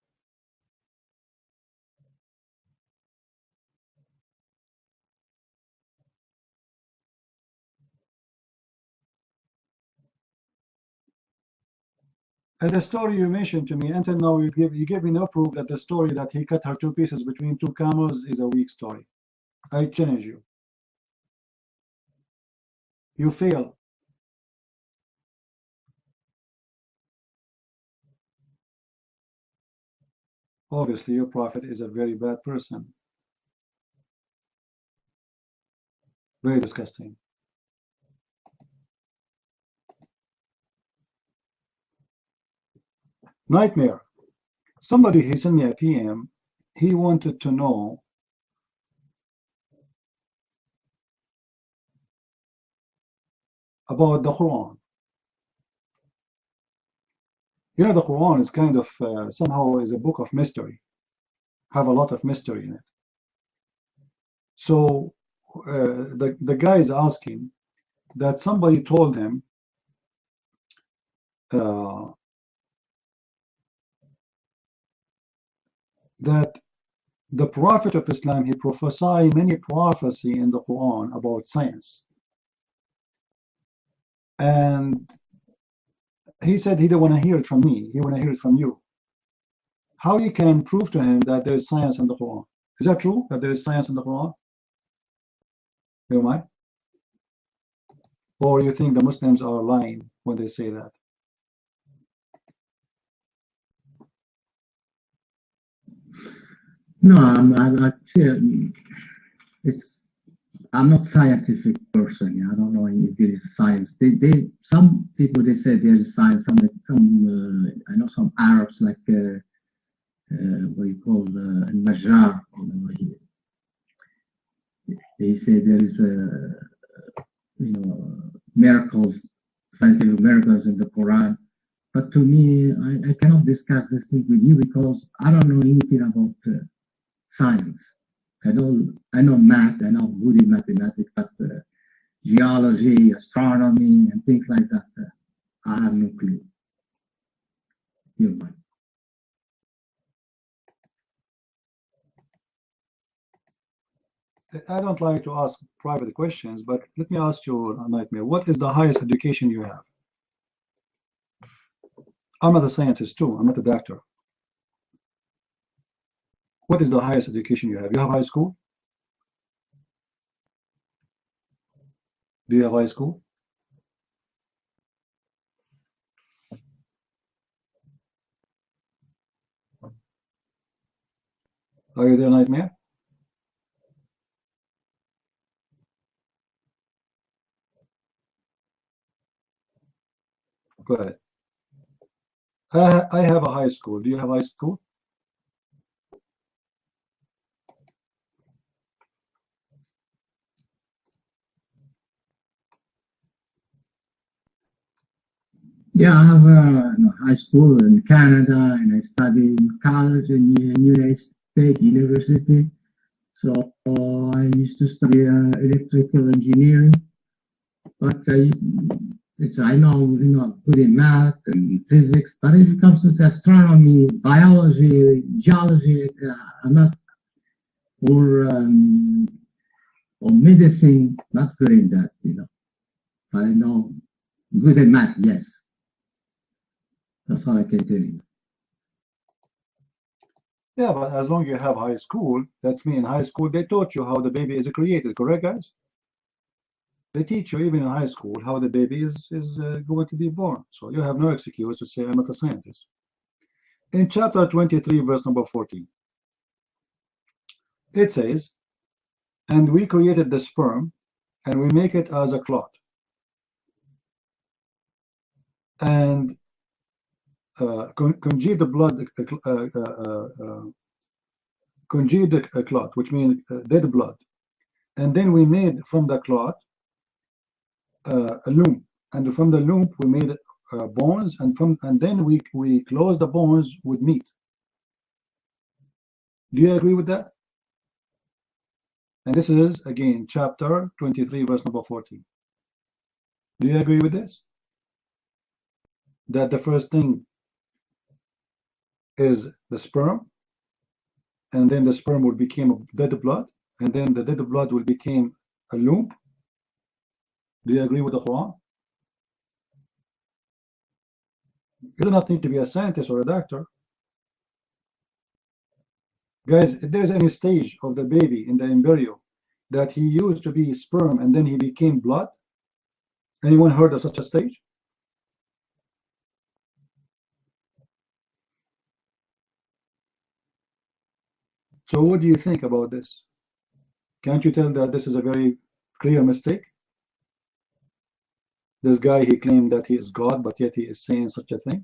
And the story you mentioned to me, until now you give me no proof that the story that he cut her two pieces between two camels is a weak story. I challenge you. You fail. Obviously, your prophet is a very bad person. Very disgusting. Nightmare. Somebody, he sent me a PM. He wanted to know about the Quran. You know, the Quran is kind of somehow is a book of mystery. Have a lot of mystery in it. So the guy is asking that somebody told him that the Prophet of Islam, he prophesied many prophecy in the Quran about science. And he said he didn't want to hear it from me. He want to hear it from you. How you can prove to him that there is science in the Quran? Is that true, that there is science in the Quran? You mind? Or you think the Muslims are lying when they say that? No, I'm not a scientific person. I don't know if there is science. Some people they say there is science. I know some Arabs like what you call Najjar. They say there is miracles, scientific miracles in the Quran. But to me, I cannot discuss this thing with you because I don't know anything about science. I know math, I know good in mathematics, but geology, astronomy, and things like that, I have no clue. You're right. I don't like to ask private questions, but let me ask you, Nightmare, what is the highest education you have? I'm not a scientist too, I'm not a doctor. What is the highest education you have? You have high school? Do you have high school? Are you there, Nightmare? Go ahead. I have a high school. Do you have high school? Yeah, I have a high school in Canada, and I studied in college in the United States University. So I used to study electrical engineering, but I know, I'm good in math and physics, but if it comes to astronomy, biology, geology, I'm not, or medicine, not good in that, But I know good in math, yes. That's all I can tell you. Yeah, but as long as you have high school, that's me in high school, they taught you how the baby is created, correct, guys? They teach you even in high school how the baby is going to be born. So you have no excuse to say I'm not a scientist. In chapter 23, verse number 14, it says, and we created the sperm, and we make it as a clot. And congeal the blood, congeal the clot, which means dead blood. And then we made from the clot a loom, and from the loom we made bones, and then we closed the bones with meat. Do you agree with that? And this is again chapter 23, verse number 14. Do you agree with this? That the first thing is the sperm, and then the sperm will become dead blood, and then the dead blood will become a loop. Do you agree with the Quran? You do not need to be a scientist or a doctor. Guys, if there's any stage of the baby in the embryo that he used to be sperm and then he became blood, anyone heard of such a stage? So what do you think about this? Can't you tell that this is a very clear mistake? This guy, he claimed that he is God, but yet he is saying such a thing.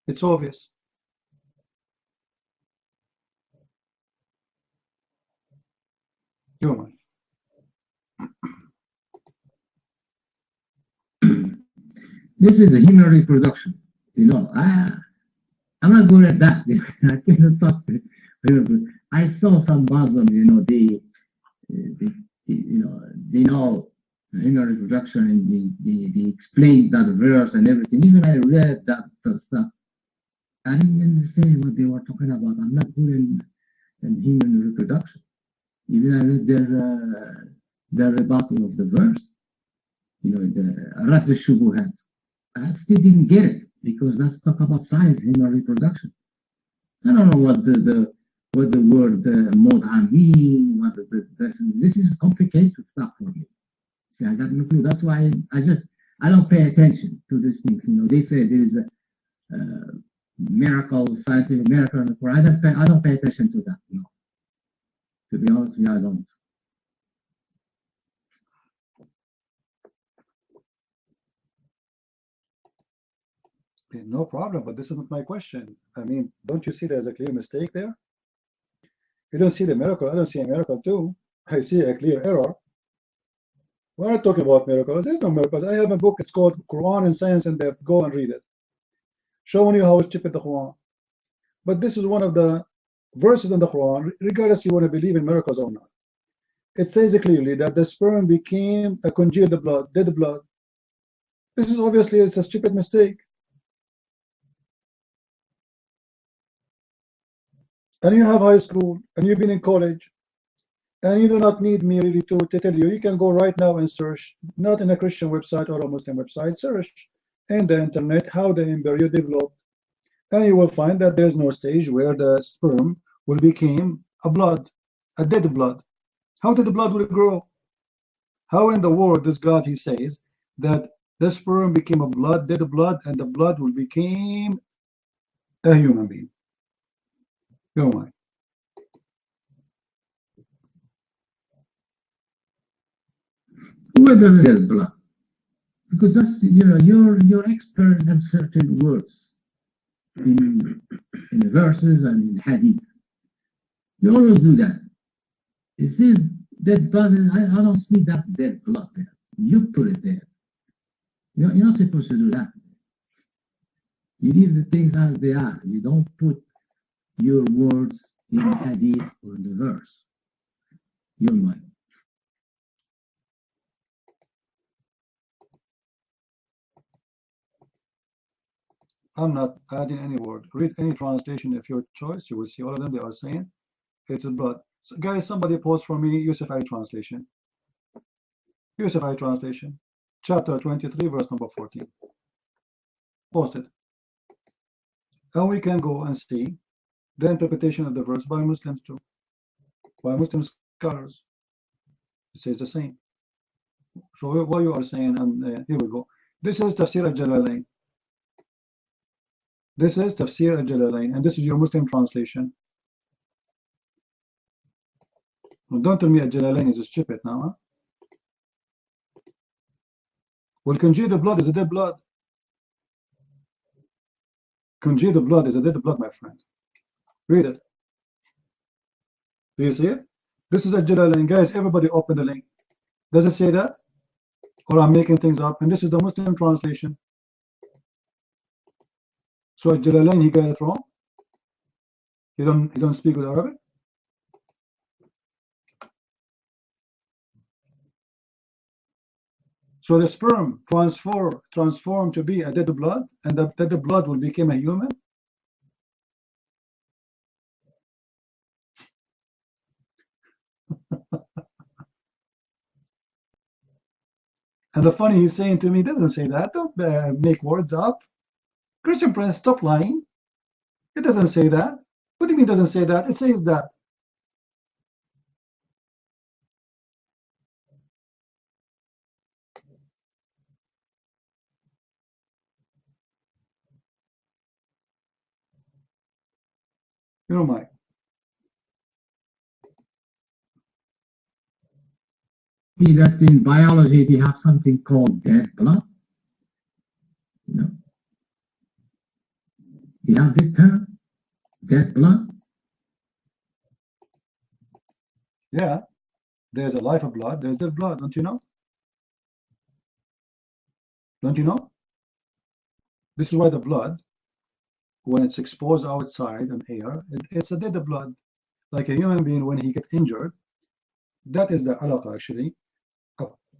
It's obvious. Human. This is a human reproduction. I'm not good at that. I cannot talk to you. I saw some Muslims, they know human reproduction, and they explain that verse and everything. Even I read that stuff. I didn't understand what they were talking about. I'm not good in human reproduction. Even I read their rebuttal of the verse. The Rad al-Shubuhat. I still didn't get it, because let's talk about science, human reproduction. I don't know what the word modha mean. This is complicated stuff for me. See, I got no clue. That's why I don't pay attention to these things. They say there is a miracle, scientific miracle in the Quran. I don't pay attention to that. To be honest with you, I don't. No problem, but this is not my question. I mean, don't you see there's a clear mistake there? You don't see the miracle. I don't see a miracle too. I see a clear error. We're not talking about miracles. There's no miracles. I have a book. It's called Quran and Science in Depth. Go and read it. Showing you how stupid the Quran. But this is one of the verses in the Quran, regardless you want to believe in miracles or not. It says clearly that the sperm became a congealed blood, dead blood. This is obviously, it's a stupid mistake. And you have high school, and you've been in college, and you do not need me really to tell you. You can go right now and search, not in a Christian website or a Muslim website, search in the internet how the embryo developed, and you will find that there's no stage where the sperm will become a blood, a dead blood. How did the blood will grow? How in the world does God, he says, that the sperm became a blood, dead blood, and the blood will become a human being. You're right. Whether there's blood, because that's, you know, you're expert in certain words in the verses and in hadith. You always do that. You see dead blood, I don't see that dead blood there. You put it there. You're not supposed to do that. You leave the things as they are. You don't put your words in the hadith or in the verse. You're right. I'm not adding any word. Read any translation of your choice. You will see all of them. They are saying it's blood. So guys, somebody post for me Yusuf Ali translation. Yusuf Ali translation, chapter 23, verse number 14. Post it. And we can go and see the interpretation of the verse by Muslims too, by Muslim scholars. It says the same. So what you are saying, and here we go. This is Tafsir al-Jalalain. This is Tafsir al-Jalalain, and this is your Muslim translation. Well, don't tell me al-Jalalain is stupid now, huh? Well, congealed blood is a dead blood. Congealed blood is a dead blood, my friend. Read it. Do you see it? This is al-Jalalain. Guys, everybody open the link. Does it say that? Or I'm making things up? And this is the Muslim translation. So al-Jalalain, he got it wrong. You don't speak with Arabic. So the sperm transform to be a dead blood, and that dead blood will become a human. And the funny he's saying to me, doesn't say that. Don't make words up. Christian Prince, stop lying. It doesn't say that. What do you mean it doesn't say that? It says that. You know, Mike. See that in biology we have something called dead blood. You know, you have this term, dead blood. Yeah, there's a life of blood, there's dead blood, don't you know? Don't you know? This is why the blood, when it's exposed outside in air, it's a dead blood. Like a human being, when he gets injured, that is the alaqa actually.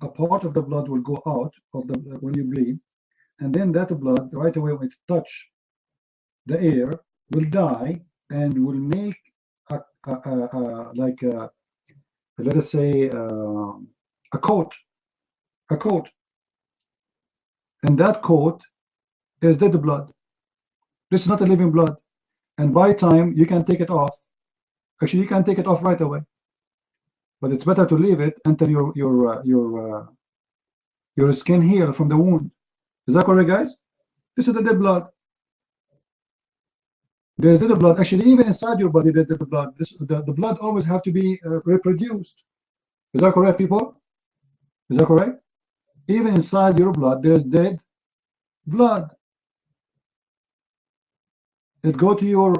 A part of the blood will go out of the when you bleed, and then that blood right away when it touch the air will die and will make like let us say a coat, and that coat is dead blood. This is not a living blood, and by time you can take it off. Actually, you can take it off right away. But it's better to leave it until your skin heals from the wound. Is that correct, guys? This is the dead blood. There's dead blood. Actually, even inside your body, there's dead blood. The blood always have to be reproduced. Is that correct, people? Is that correct? Even inside your blood, there's dead blood. It go to your,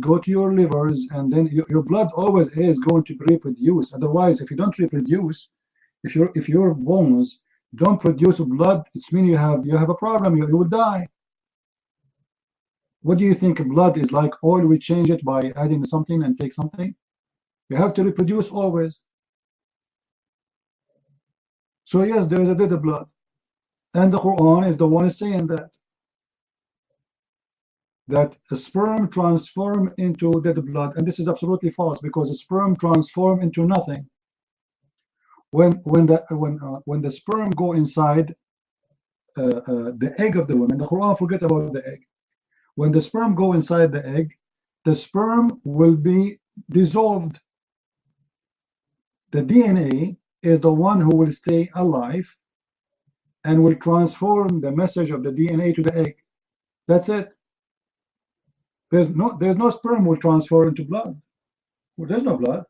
go to your livers, and then your blood always is going to reproduce. Otherwise, if you don't reproduce, if your bones don't produce blood, it's mean you have a problem. You will die. What do you think blood is like? Oil, we change it by adding something and take something. You have to reproduce always. So yes, there is a dead blood, and the Quran is the one saying that the sperm transform into dead blood, and this is absolutely false, because the sperm transform into nothing. When the sperm go inside the egg of the woman, the Quran forget about the egg. When the sperm go inside the egg, the sperm will be dissolved. The DNA is the one who will stay alive and will transform the message of the DNA to the egg. That's it. There's no sperm will transfer into blood. Well, there's no blood.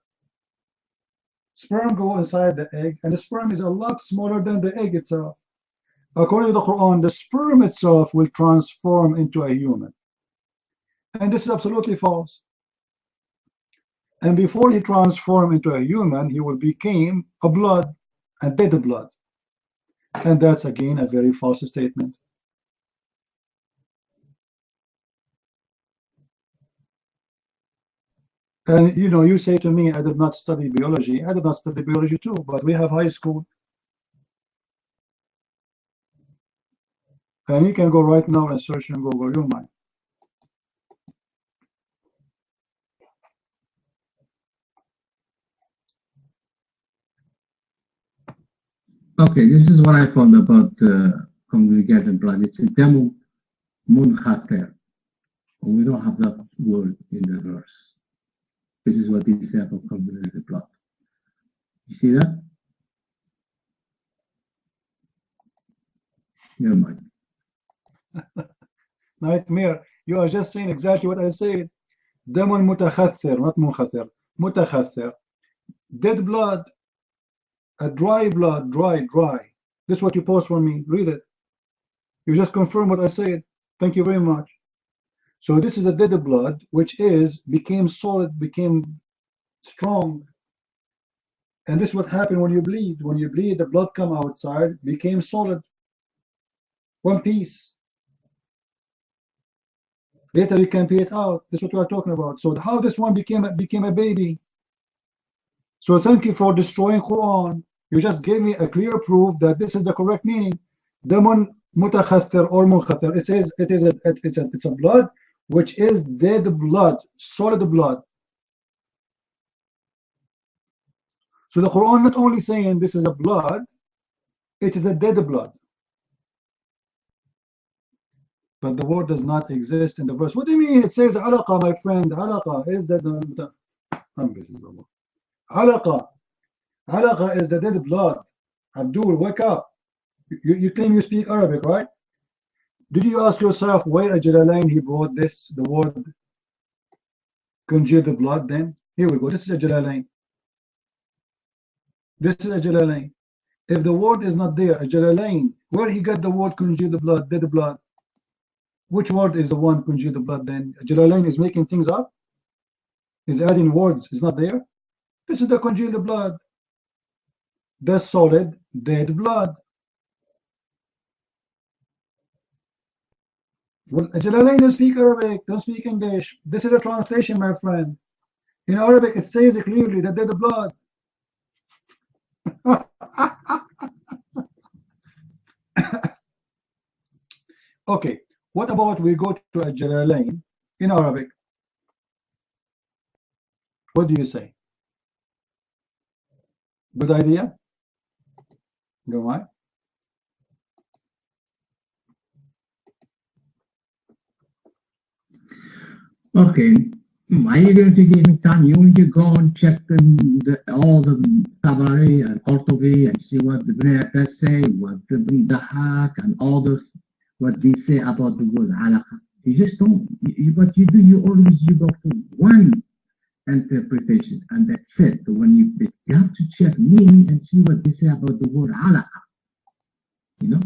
Sperm go inside the egg, and the sperm is a lot smaller than the egg itself. According to the Quran, the sperm itself will transform into a human. And this is absolutely false. And before he transformed into a human, he will become a blood, a dead blood. And that's again a very false statement. And you know, you say to me, I did not study biology. I did not study biology too, but we have high school. And you can go right now and search and Google your mind. Okay, this is what I found about congregated blood. It's a demo munchater. We don't have that word in the verse. This is what they say about congregated blood. You see that? Never mind. Nightmare. You are just saying exactly what I said. Demon mutakhathir, not munchathir. Mutakhathir. Dead blood. A dry blood, dry. This is what you post for me. Read it. You just confirm what I said. Thank you very much. So this is a dead blood, which became solid, became strong. And this is what happened when you bleed. When you bleed, the blood come outside, became solid. One piece. Later you can pee it out. This is what we are talking about. So how this one became a baby. So thank you for destroying Quran. You just gave me a clear proof that this is the correct meaning. Damun mutakhathir or munkhathir. It says it's a blood which is dead blood, solid blood. So the Quran not only saying this is a blood, it is a dead blood. But the word does not exist in the verse. What do you mean? It says alaqa, my friend. Alaqa is that unbelievable. Alaqa. Alaqa is the dead blood. Abdul, wake up. You claim you speak Arabic, right? Did you ask yourself where a Jalalain he brought this, the word congealed blood then? Here we go. This is a Jalalain. This is a Jalalain. If the word is not there, a Jalalain, where he got the word congealed blood, dead blood? Which word is the one congealed blood then? A Jalalain is making things up? Is adding words. It's not there? This is the congealed blood. The solid, dead blood. Well, Jalalain don't speak Arabic, don't speak English. This is a translation, my friend. In Arabic, it says clearly that dead blood. Okay, what about we go to a Jalalain in Arabic? What do you say? Good idea? Go on. Okay, are you going to give me time? You want to go and check all the Tabari and Qurtubi and see what the Ibn Abbas say, what the Ibn Dahak and all those, what they say about the word alaqa. You just don't. What you do, you go for one interpretation, and that's it. But when you have to check meaning and see what they say about the word alaqa. You know?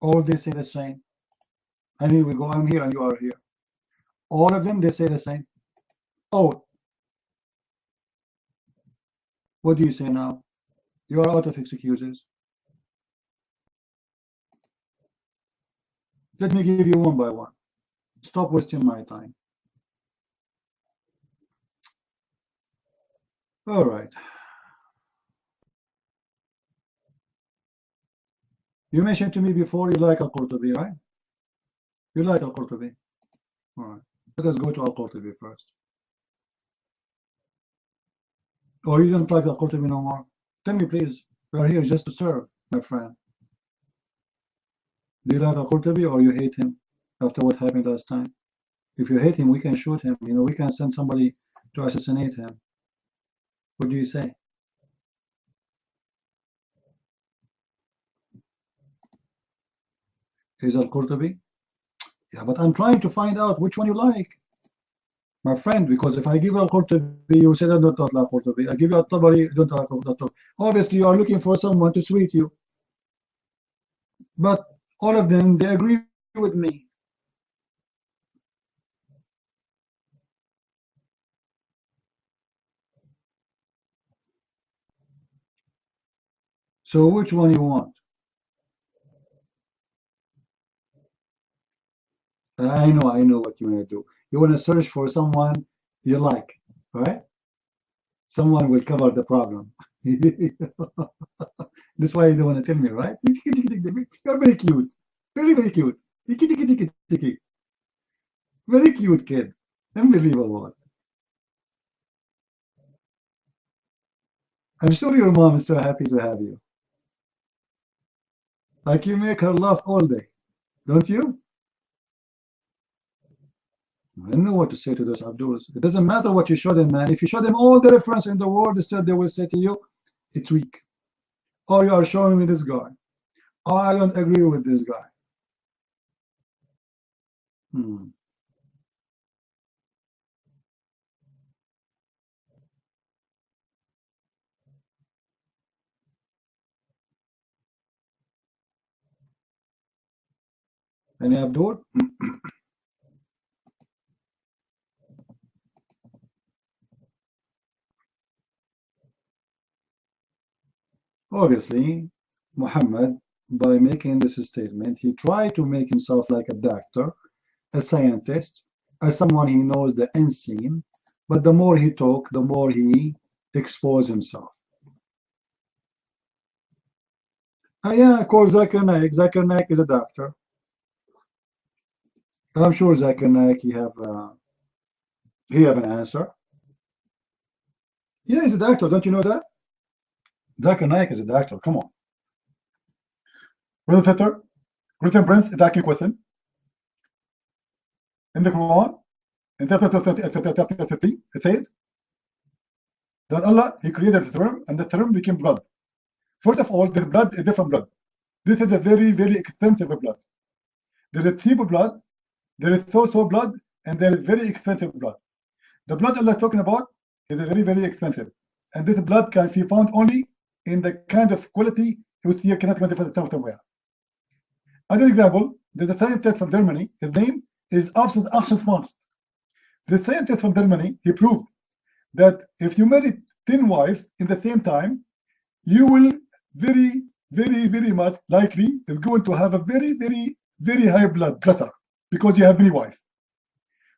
All they say the same. And here we go, I'm here and you are here. All of them, they say the same. Oh, what do you say now? You are out of excuses. Let me give you one by one. Stop wasting my time. All right. You mentioned to me before you like Al-Qurtubi, right? You like Al-Qurtubi. All right. Let us go to Al-Qurtubi first. Or you don't like Al-Qurtubi no more? Tell me, please. We are here just to serve, my friend. Do you like Al-Qurtubi or you hate him after what happened last time? If you hate him, we can shoot him. You know, we can send somebody to assassinate him. What do you say? Is Al-Qurtubi? Yeah, but I'm trying to find out which one you like, my friend, because if I give you Al-Qurtubi, you say that don't like Al-Qurtubi. I give you Al-Tabari, you don't like Al-Tabari. Obviously, you are looking for someone to sweet you. But all of them, they agree with me. So which one you want? I know what you want to do. You want to search for someone you like, right? Someone will cover the problem. That's why you don't want to tell me, right? You're very cute. Very, very cute. Very cute kid. Unbelievable. I'm sure your mom is so happy to have you. Like you make her laugh all day, don't you? I don't know what to say to those Abduls. It doesn't matter what you show them, man. If you show them all the reference in the world, still they will say to you, it's weak. Or you are showing me this guy. Oh, I don't agree with this guy. Any Abdul? Obviously, Muhammad, by making this statement, he tried to make himself like a doctor, a scientist, as someone he knows the unseen, but the more he talked, the more he exposed himself. Yeah, of course, Zakir Naik. Zakir Naik is a doctor. I'm sure Zakir Naik, he have an answer. Yeah, he's a doctor. Don't you know that? Zakir Naik is a doctor. Come on. Brother Twitter, Written Prince attacking question. In the Quran, in chapter 30, it says that Allah, he created the term, and the term became blood. First of all, the blood is different blood. This is a very, very expensive blood. There is cheap blood, there is so blood, and there is very expensive blood. The blood Allah is talking about is very, very expensive. And this blood can be found only in the kind of quality which you cannot find somewhere. Another example, there's a scientist from Germany, his name is Axel Smarts. The scientist from Germany, he proved that if you marry 10 wives in the same time, you will very, very, very much likely is going to have a very, very, very high blood pressure because you have many wives.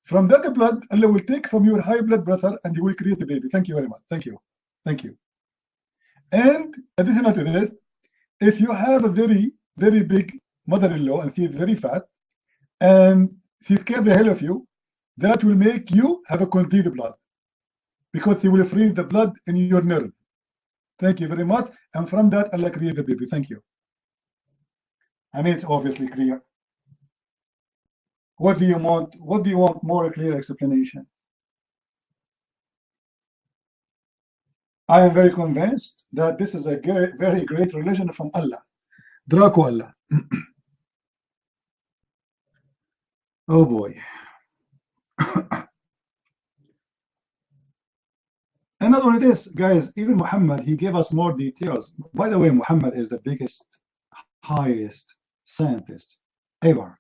From that blood, Allah will take from your high blood pressure and He will create a baby. Thank you very much. Thank you. Thank you. And additional to this, if you have a very, very big mother-in-law and she is very fat and she scares the hell of you, that will make you have a conceived blood because He will freeze the blood in your nerve. Thank you very much. And from that, Allah created the baby. Thank you. I mean, it's obviously clear. What do you want? What do you want more clear explanation? I am very convinced that this is a very great religion from Allah. Draco Allah. Oh boy. And not only this, guys, even Muhammad, he gave us more details. By the way, Muhammad is the biggest, highest scientist ever.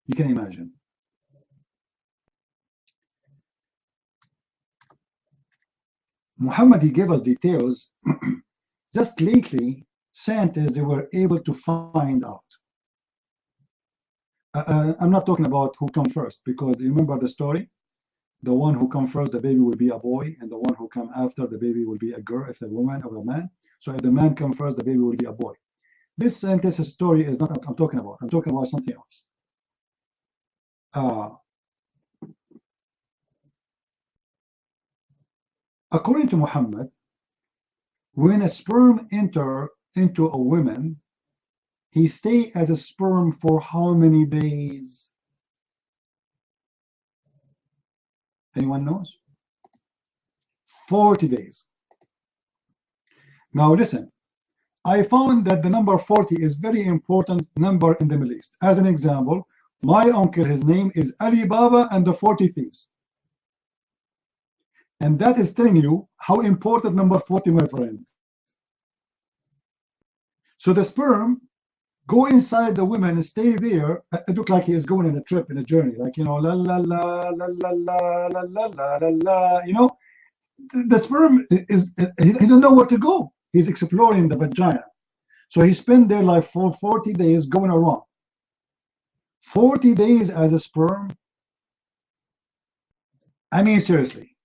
You can imagine. Muhammad, he gave us details. Just lately, scientists, they were able to find out. I'm not talking about who come first, because you remember the story? The one who come first, the baby will be a boy, and the one who come after, the baby will be a girl, if a woman or a man. So if the man come first, the baby will be a boy. This scientist story is not what I'm talking about. I'm talking about something else. According to Muhammad, when a sperm enter into a woman, he stay as a sperm for how many days? Anyone knows? 40 days. Now listen, I found that the number 40 is very important number in the Middle East. As an example, My uncle, his name is Ali Baba and the 40 Thieves. And that is telling you how important number 40, my friend. So the sperm go inside the woman and stay there. It looked like he is going on a trip, in a journey, like, you know, la la la la la la la la la la la. You know, the sperm is, he don't know where to go. He's exploring the vagina. So he spent there like for 40 days going around. 40 days as a sperm. I mean, seriously.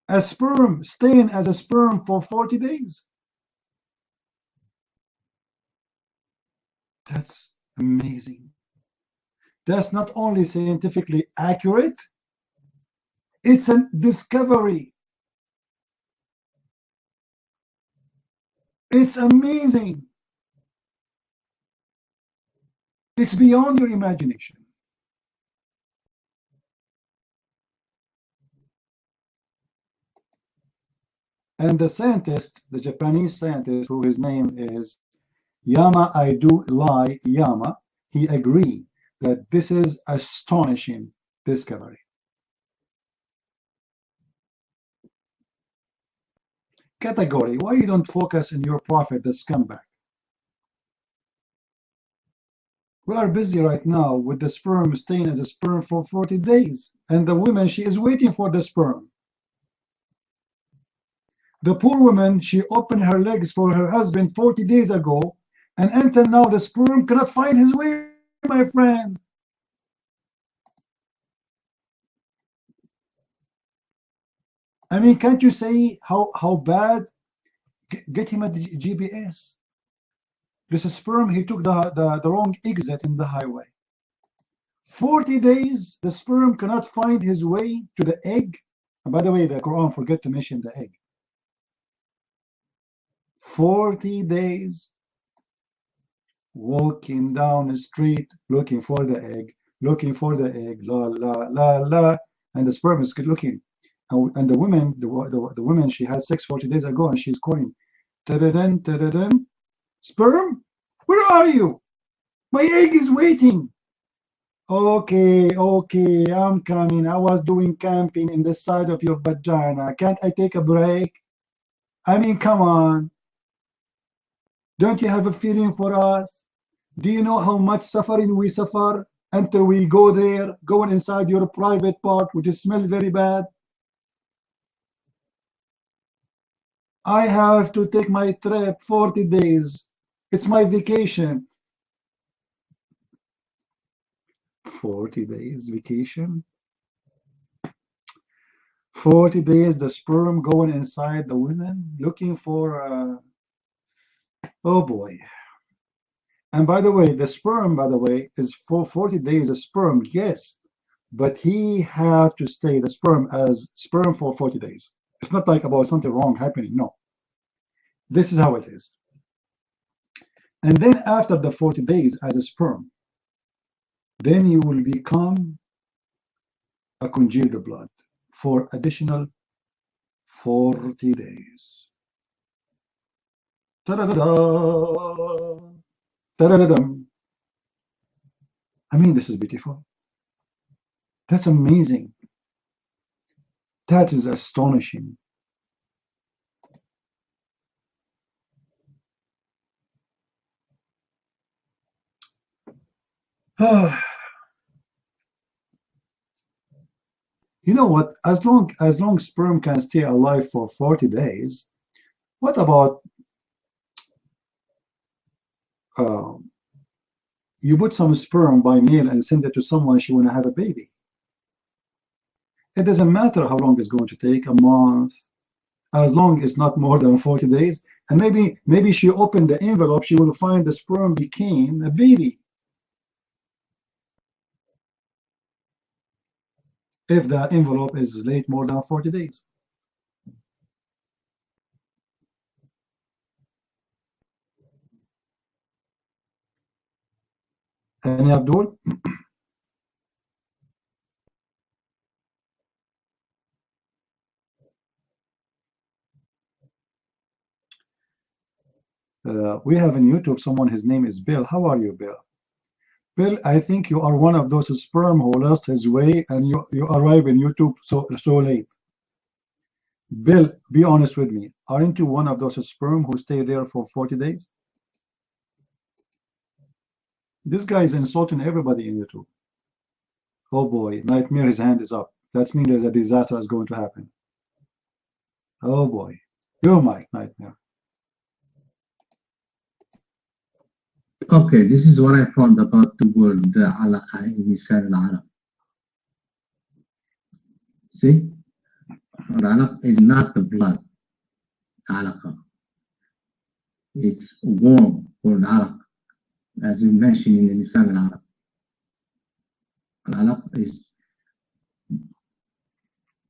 A sperm staying as a sperm for 40 days. That's amazing. That's not only scientifically accurate, it's a discovery. It's amazing. It's beyond your imagination. And the scientist, the Japanese scientist, who his name is Yama Aidu Lai Yama, he agreed that this is astonishing discovery. Category, why you don't focus on your prophet, the scumbag? We are busy right now with the sperm staying as a sperm for 40 days. And the woman, she is waiting for the sperm. The poor woman, she opened her legs for her husband 40 days ago, and until now the sperm cannot find his way, my friend. I mean, can't you say how bad? Get him a GPS. This sperm, he took the wrong exit in the highway. 40 days, the sperm cannot find his way to the egg. And by the way, the Quran forget to mention the egg. 40 days walking down the street looking for the egg, la la la la, and the sperm is looking. And the woman, the woman, she had sex 40 days ago, and she's calling, ta-da-dun, ta-da-dun. Sperm, where are you? My egg is waiting. Okay, I'm coming. I was doing camping in the side of your vagina. Can't I take a break? I mean, come on. Don't you have a feeling for us? Do you know how much suffering we suffer until we go there, going inside your private part, which smells very bad? I have to take my trip 40 days. It's my vacation. 40 days vacation? 40 days the sperm going inside the woman looking for oh boy. And by the way, the sperm, by the way, is for 40 days a sperm, yes, but he have to stay the sperm as sperm for 40 days. It's not like about something wrong happening. No, this is how it is. And then after the 40 days as a sperm, then you will become a congealed blood for additional 40 days. Ta-da-da-da! Ta-da-da-dum. I mean, this is beautiful. That's amazing. That is astonishing. You know what? As long sperm can stay alive for 40 days, what about you put some sperm by mail and send it to someone she want to have a baby? It doesn't matter how long it's going to take, a month, as long as it's not more than 40 days. And maybe she opened the envelope, she will find the sperm became a baby. If the envelope is late more than 40 days. And Abdul? We have on YouTube someone, his name is Bill. How are you, Bill? Bill, I think you are one of those sperm who lost his way and you arrive in YouTube so late. Bill, be honest with me. Aren't you one of those sperm who stay there for 40 days? This guy is insulting everybody in YouTube. Oh boy, Nightmare, his hand is up. That means there's a disaster is going to happen. Oh boy. Your mic, Nightmare. Okay, this is what I found about the word alaqa in Lisan al-Arab. See? Al-alaq is not the blood. Alaqa. It's warm for alaq, as you mentioned in the Lisan al-Arab. Al-alaq is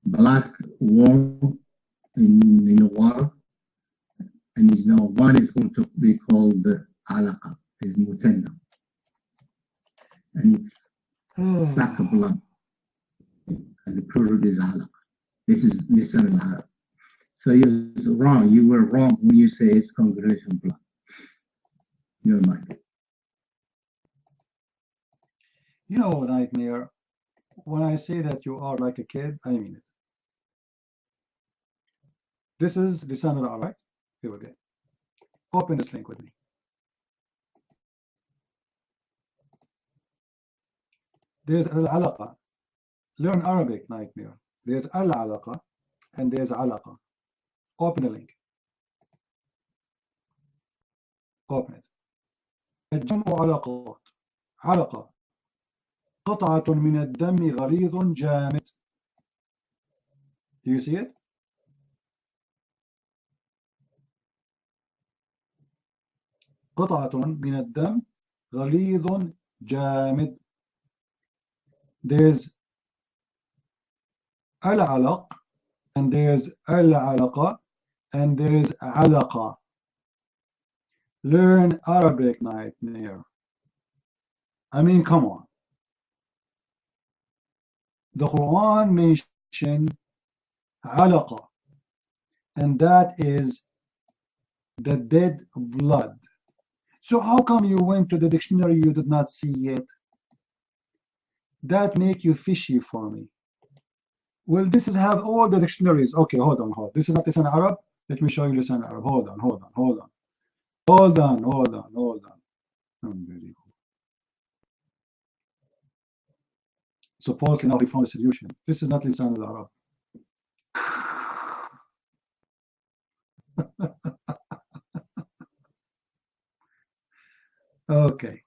black, warm in the water, and you know one is going to be called alaqa, is mutanna, and it's like a blood, and the plural is alaqa. This is Lisan al-Arab. So you're wrong. You were wrong when you say it's congregation blood. You're right. You know, Nightmare, when I say that you are like a kid, I mean it. This is Lisan al-Arab, right? Here we go. Open this link with me. There's al-alaqa. Learn Arabic, Nightmare. There's al-alaqa and there's alaqa. Open the link. Open it. الجمع علاقات. علقة قطعة من الدم غليظ جامد. Do you see it? قطعة من الدم غليظ جامد. There's al-alaq and there's al-alaqa and there is alaqa. Learn Arabic, Nightmare. I mean, come on. The Quran mentioned alaqa, and that is the dead blood. So how come you went to the dictionary, you did not see it? That make you fishy for me. Well, this is have all the dictionaries. Okay, hold on. This is not Lisan Arab. Let me show you Lisan Arab. Hold on. Unbelievable. Supposedly now we found a solution. This is not Lisan al-Arab. Okay.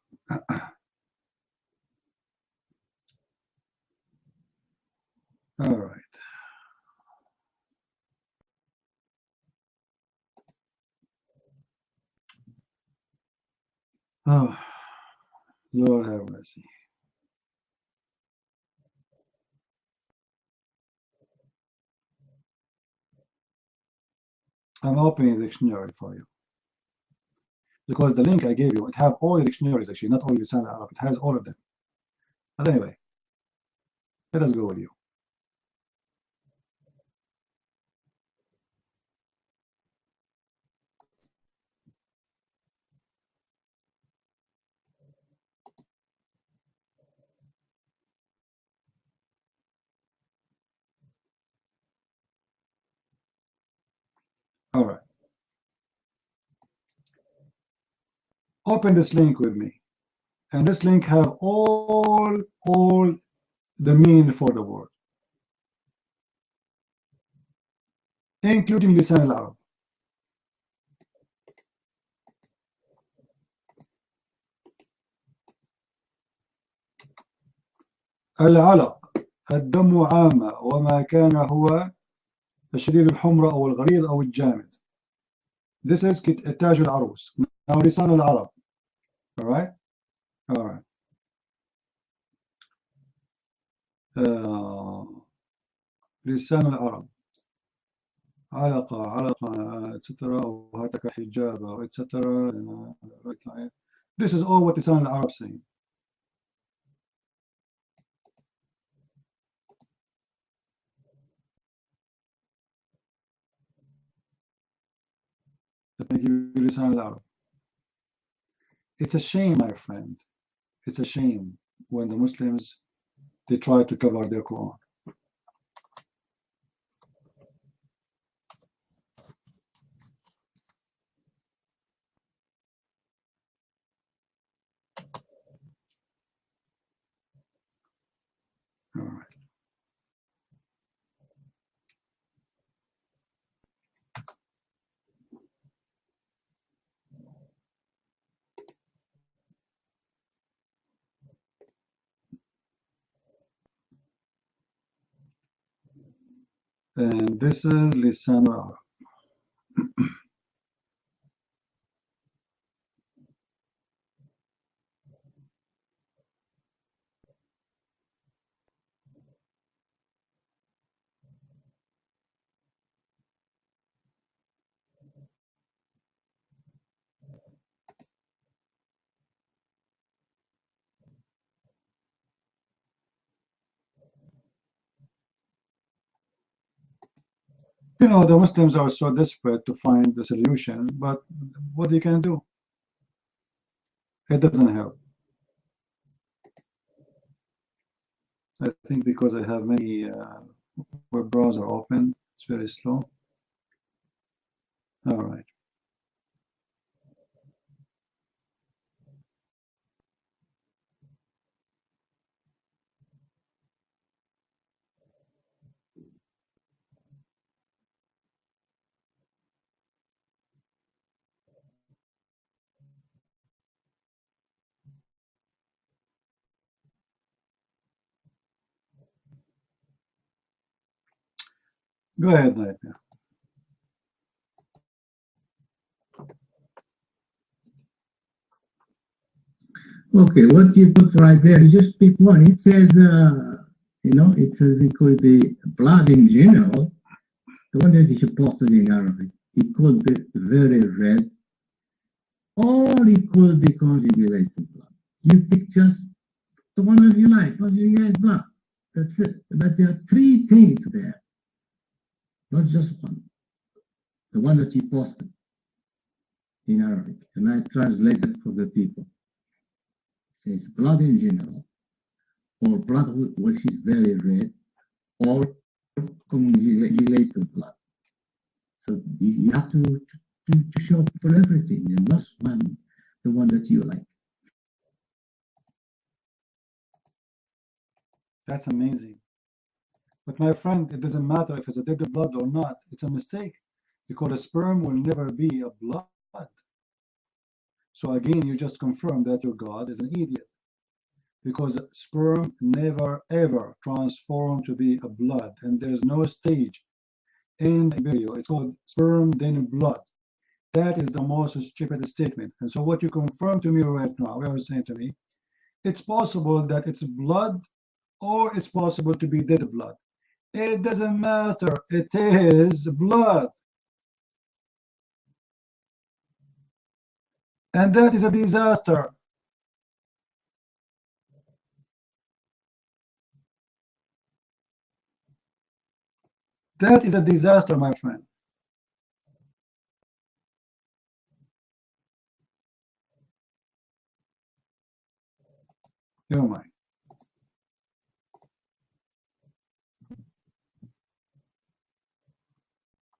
All right. Oh, Lord have mercy. I'm opening the dictionary for you. Because the link I gave you, it have all the dictionaries actually, not only Lisan Arab, it has all of them. But anyway, let us go with you. All right. Open this link with me. And this link have all the meaning for the word, including Lisan al-Arab. العلق الدم عامة وما كان هو الشديد الحمرة أو الغليظ أو الجامد. This is تاج العروس. Now لسان العرب. All right. لسان العرب. علقة etc. وهتك حجابة etc. This is all what لسان العرب saying. Let me give you لسان العرب. It's a shame, my friend. It's a shame when the Muslims, they try to cover their Quran. All right. And this is Lisan al-Arab. You know, the Muslims are so desperate to find the solution, but what you can do? It doesn't help. I think because I have many web browser open, it's very slow. All right. Go ahead, Nightmare. Okay, what you put right there, you just pick one. It says, you know, it says it could be blood in general. The one that you posted in Arabic, it could be very red, or it could be coagulated blood. You pick just the one that you like, coagulated blood. That's it. But there are three things there, not just one. The one that you posted in Arabic, and I translated for the people. It says blood in general, or blood which is very red, or coagulated blood. So you have to show for everything, and not one, the one that you like. That's amazing. But my friend, it doesn't matter if it's a dead blood or not. It's a mistake, because a sperm will never be a blood. So again, you just confirm that your God is an idiot, because sperm never ever transform to be a blood, and there's no stage in the embryo. It's called sperm then blood. That is the most stupid statement. And so what you confirm to me right now, you are saying to me, it's possible that it's blood, or it's possible to be dead blood. It doesn't matter. It is blood. And that is a disaster. That is a disaster, my friend. Never mind.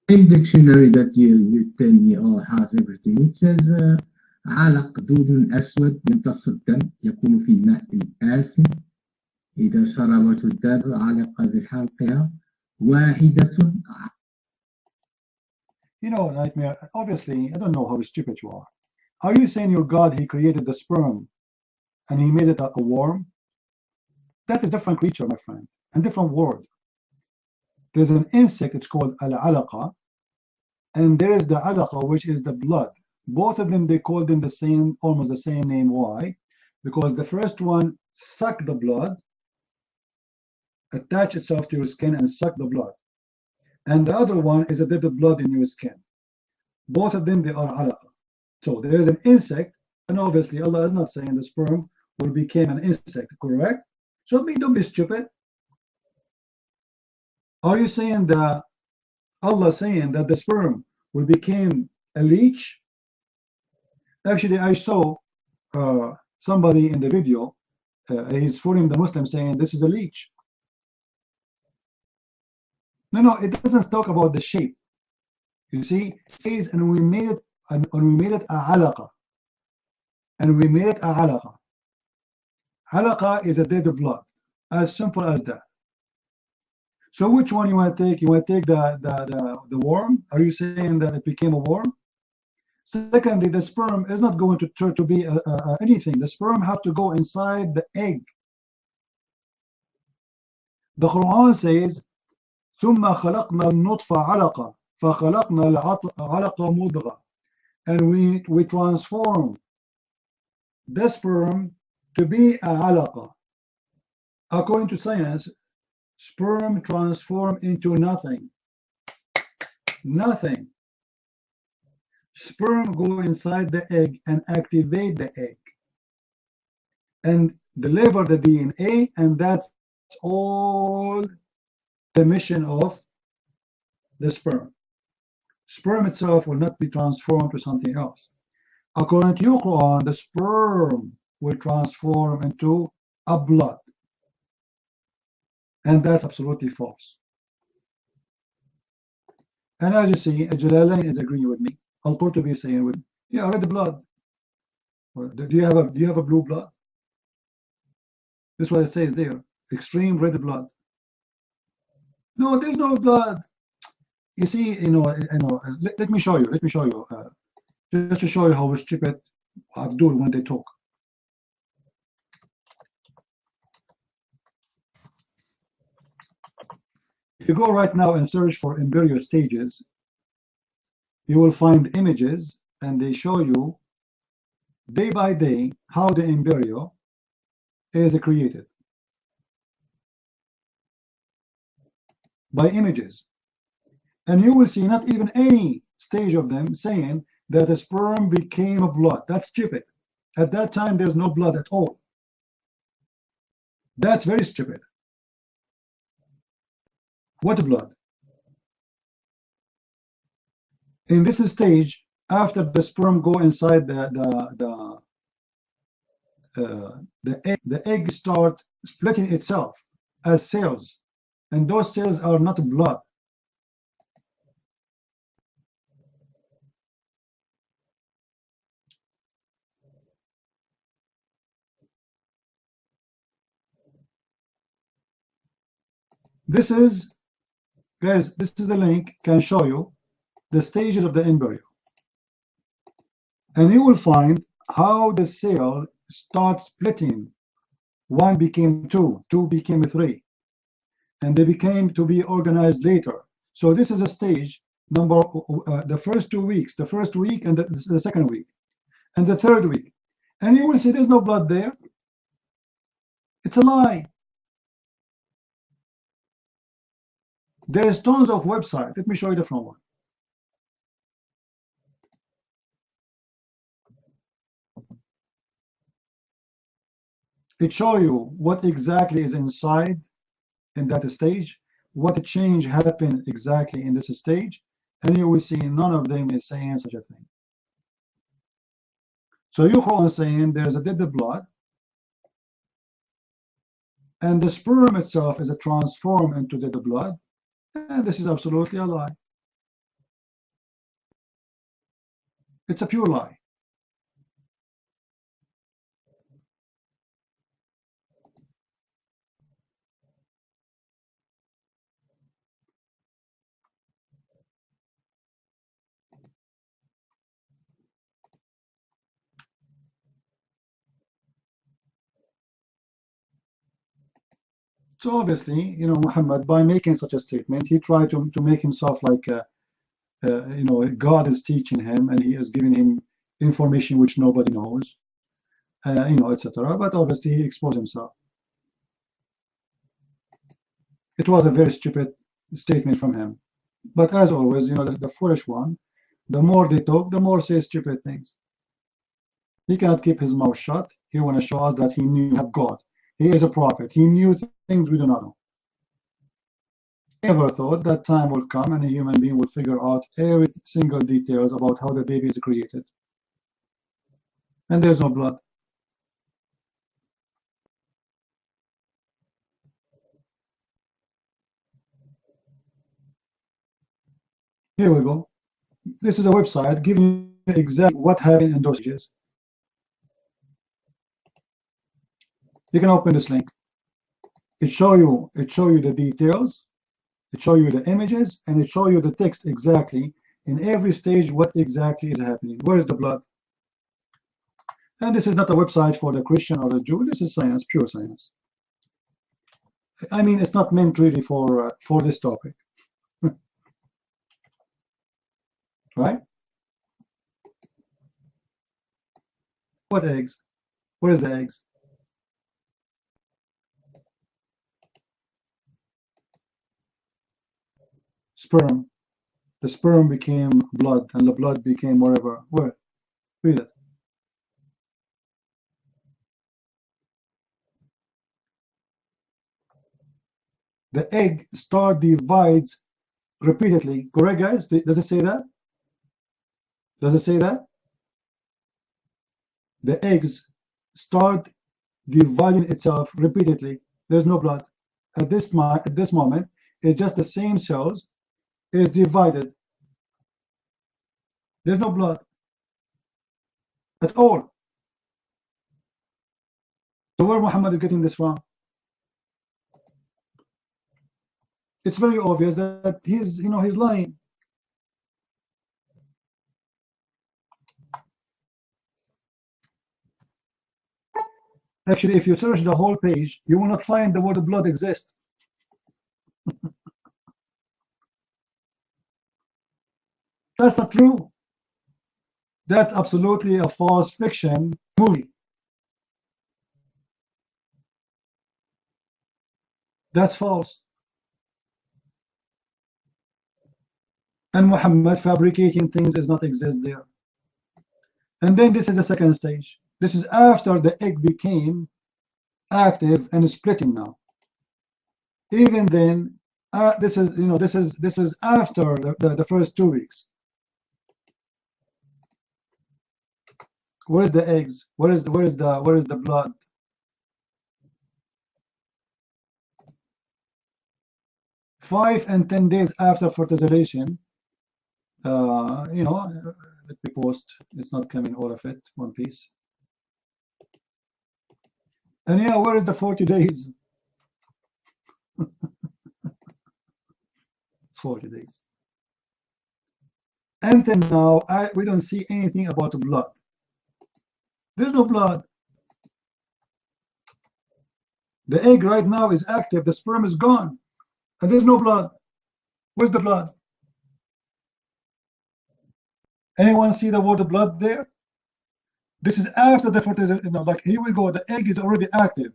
In dictionary that you tell me has everything. It says علق دود أسود يمتص الدم يكون في الماء الآسن إذا شربته الدابة علق بحلقها واحدة. You know, Nightmare, obviously, I don't know how stupid you are. Are you saying your God, he created the sperm and he made it a worm? That is a different creature, my friend, and different word. There's an insect, it's called al-alaqa, and there is the alaqa, which is the blood. Both of them, they call them the same, almost the same name. Why? Because the first one suck the blood, attach itself to your skin and suck the blood. And the other one is a bit of blood in your skin. Both of them, they are alaqa. So there is an insect, and obviously Allah is not saying the sperm will become an insect, correct? So don't be stupid. Are you saying that Allah saying that the sperm will become a leech? Actually, I saw somebody in the video, he's fooling the Muslim saying this is a leech. No, it doesn't talk about the shape. You see, it says, and we made it a alaqa. And we made it a alaqa. Alaqa is a dead blood. As simple as that. So which one you want to take? You want to take the worm? Are you saying that it became a worm? Secondly, the sperm is not going to be anything. The sperm have to go inside the egg. The Quran says, ثم خلقنا النطفة علقة فخلقنا العلقة مضغة, and we transform the sperm to be a alaqa. According to science, sperm transform into nothing. Nothing. Sperm go inside the egg and activate the egg and deliver the DNA, and that's all the mission of the sperm. Sperm itself will not be transformed to something else. According to your Quran, the sperm will transform into a blood. And that's absolutely false. And as you see, Jalalain is agreeing with me. Al-Qurtubi is saying with me, yeah, red blood. Do you have a blue blood? This is what it says there. Extreme red blood. No, there's no blood. You see, let me show you. Just to show you how stupid Abdul when they talk. If you go right now and search for embryo stages, you will find images, and they show you day by day how the embryo is created by images. And you will see not even any stage of them saying that a sperm became a blood. That's stupid. At that time, there's no blood at all. That's very stupid. What blood? In this stage, after the sperm go inside the egg start splitting itself as cells, and those cells are not blood. This is, guys, this is the link, can show you the stages of the embryo. And you will find how the cell starts splitting. One became two, two became three, and they became to be organized later. So this is a stage number, the first 2 weeks, the first week and the second week, and the third week. And you will see there's no blood there. It's a lie. There is tons of websites. Let me show you the front one. It shows you what exactly is inside in that stage, what change happened exactly in this stage, and you will see none of them is saying such a thing. So you Quran is saying there's a dead blood, and the sperm itself is a transformed into dead blood, and this is absolutely a lie. It's a pure lie. So obviously, Muhammad, by making such a statement, he tried to make himself like, God is teaching him, and he is giving him information which nobody knows, etc. But obviously, he exposed himself. It was a very stupid statement from him. But as always, the foolish one, the more they talk, the more say stupid things. He cannot keep his mouth shut. He want to show us that he knew God. He is a prophet. He knew things we do not know. He never thought that time will come and a human being will figure out every single details about how the baby is created. And there's no blood. Here we go. This is a website giving you exactly what happened in those stages. You can open this link. It show you the details, it show you the images, and it show you the text exactly in every stage what exactly is happening. Where is the blood? And this is not a website for the Christian or the Jew. This is science, pure science. I mean, it's not meant really for this topic, right? What eggs? Where's the eggs? Sperm. The sperm became blood, and the blood became whatever. Where? Read it. The egg divides repeatedly. Correct, guys? Does it say that? Does it say that? The eggs start dividing itself repeatedly. There's no blood. At this moment, it's just the same cells is divided. There's no blood at all. So where Muhammad is getting this from? It's very obvious that he's lying. Actually, if you search the whole page, you will not find the word blood exist. That's not true. That's absolutely a false fiction movie. That's false. And Muhammad fabricating things does not exist there. And then this is the second stage. This is after the egg became active and splitting now. Even then, this is after the first 2 weeks. Where is the eggs? Where is the blood? Five and 10 days after fertilization, let me post. It's not coming all of it one piece. And yeah, where is the 40 days? 40 days. Until now, we don't see anything about the blood. There's no blood. The egg right now is active. The sperm is gone. And there's no blood. Where's the blood? Anyone see the word blood there? This is after the fertilization. Like here we go. The egg is already active.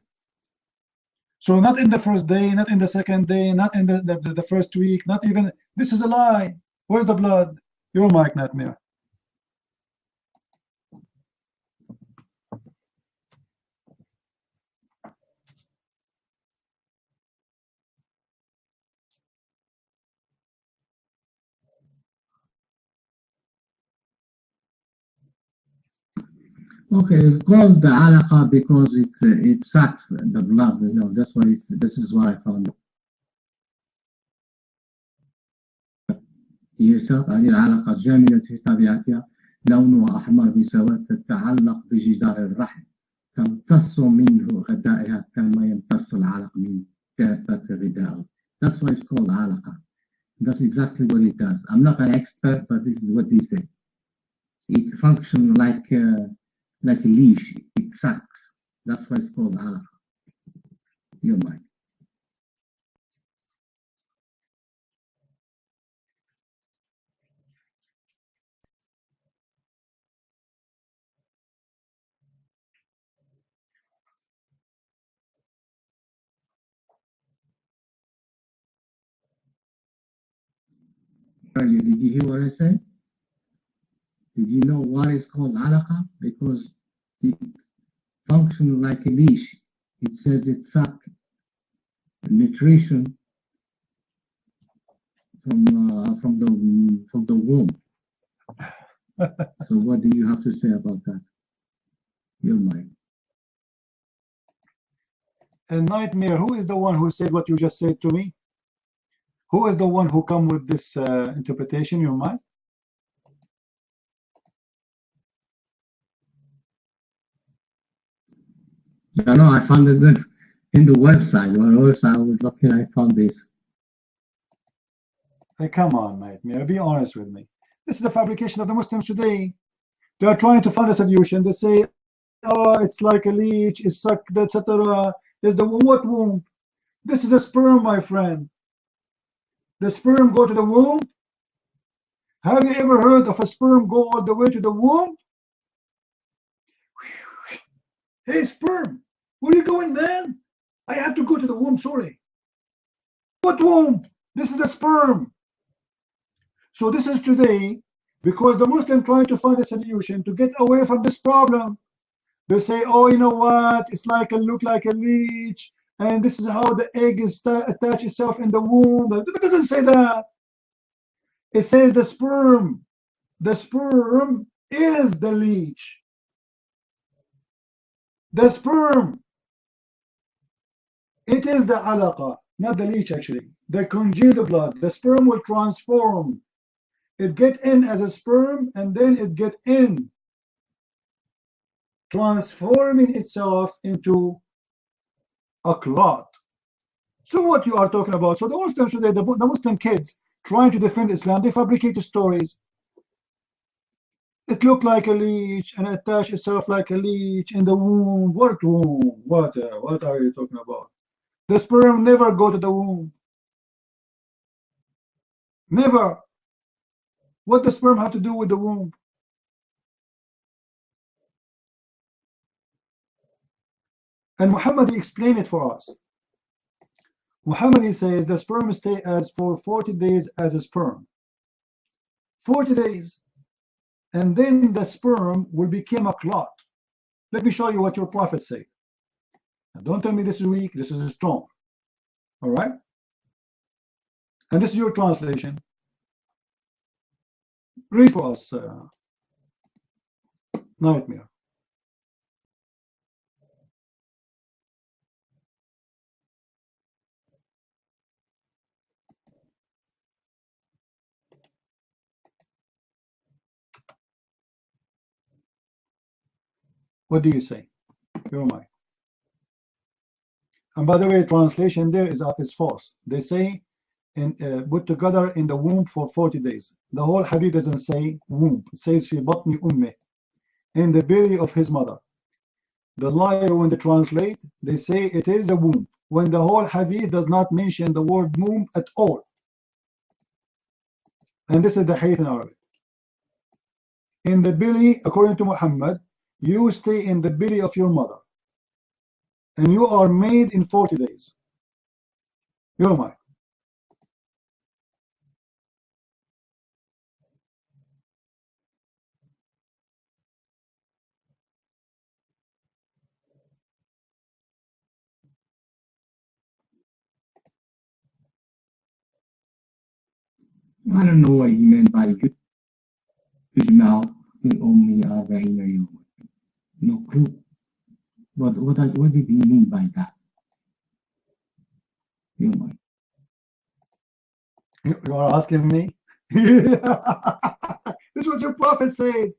So not in the first day, not in the second day, not in the first week, not even. This is a lie. Where's the blood? Your mic, Nightmare. Okay, it's called the alaqa because it sucks the blood. That's why this is what I found. يشاط هذه العلاقة جامدة في طبيعتها، لونها أحمر بسواد، تتعلق بجدار الرحم، تمتص منه غذائها كما يمتص العلق من كافة غذائه. That's why it's called alaqa. That's exactly what it does. I'm not an expert, but this is what they say. It functions like a leash. It sucks. That's why it's called alaqa. Your mind. Did you hear what I said? Did you know why it's called alaqa? Because it functions like a leash. It says it sucks nutrition from the womb. So what do you have to say about that? Your mind. And Nightmare, who is the one who said what you just said to me? Who is the one who come with this interpretation? You mind? No, I found it in the website. When I was looking, I found this. Hey, come on, mate. Be honest with me. This is the fabrication of the Muslims today. They are trying to find a solution. They say, oh, it's like a leech, it's sucked, etc. There's the what womb? This is a sperm, my friend. The sperm go to the womb. Have you ever heard of a sperm go all the way to the womb? Hey, sperm, where are you going, man? I have to go to the womb, sorry. What womb? This is the sperm. So this is today, because the Muslim trying to find a solution to get away from this problem. They say, oh, you know what? It's like look like a leech, and this is how the egg is attach itself in the womb. But it doesn't say that. It says the sperm. The sperm is the leech. The sperm. It is the alaqa, not the leech actually. The congealed blood. The sperm will transform. It get in as a sperm, and then it get in, transforming itself into a clot. So what you are talking about? So the Muslims today, the Muslim kids trying to defend Islam, they fabricate stories. It looked like a leech and attached itself like a leech in the womb. What womb? What are you talking about? The sperm never go to the womb. Never. What does sperm have to do with the womb? And Muhammad explained it for us. Muhammad says the sperm stay as for 40 days as a sperm. 40 days. And then the sperm will become a clot. Let me show you what your prophet said. Now don't tell me this is weak, this is strong. All right? And this is your translation. Read for us, Nightmare. What do you say? Your mind. And by the way, translation there is false. They say put together in the womb for 40 days. The whole hadith doesn't say womb. It says fi batni ummih, in the belly of his mother. The liar, when they translate, they say it is a womb, when the whole hadith does not mention the word womb at all. And this is the hadith in Arabic. In the belly, according to Muhammad, you stay in the belly of your mother, and you are made in 40 days. Your mind. I don't know what he meant by يجمع في أمي 40 يوما. No clue. What did he mean by that? You know. You are asking me? This is what your prophet said.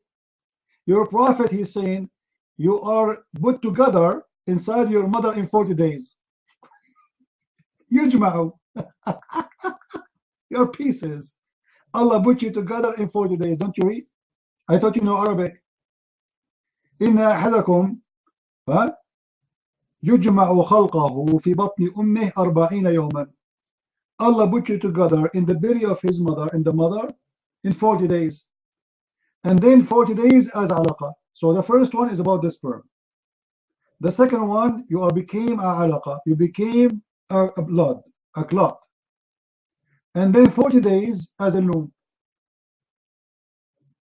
Your prophet, he's saying, you are put together inside your mother in 40 days. Yujma'u. Your pieces. Allah put you together in 40 days. Don't you read? I thought you know Arabic. Inna ahadakum yujma'u khalqahu fi batni ummih 40 yawman. Allah put you together in the belly of his mother, in the mother, in 40 days. And then 40 days as alaqa. So the first one is about the sperm. The second one, you became a alaqa. You became a blood, a clot. And then 40 days as a loom.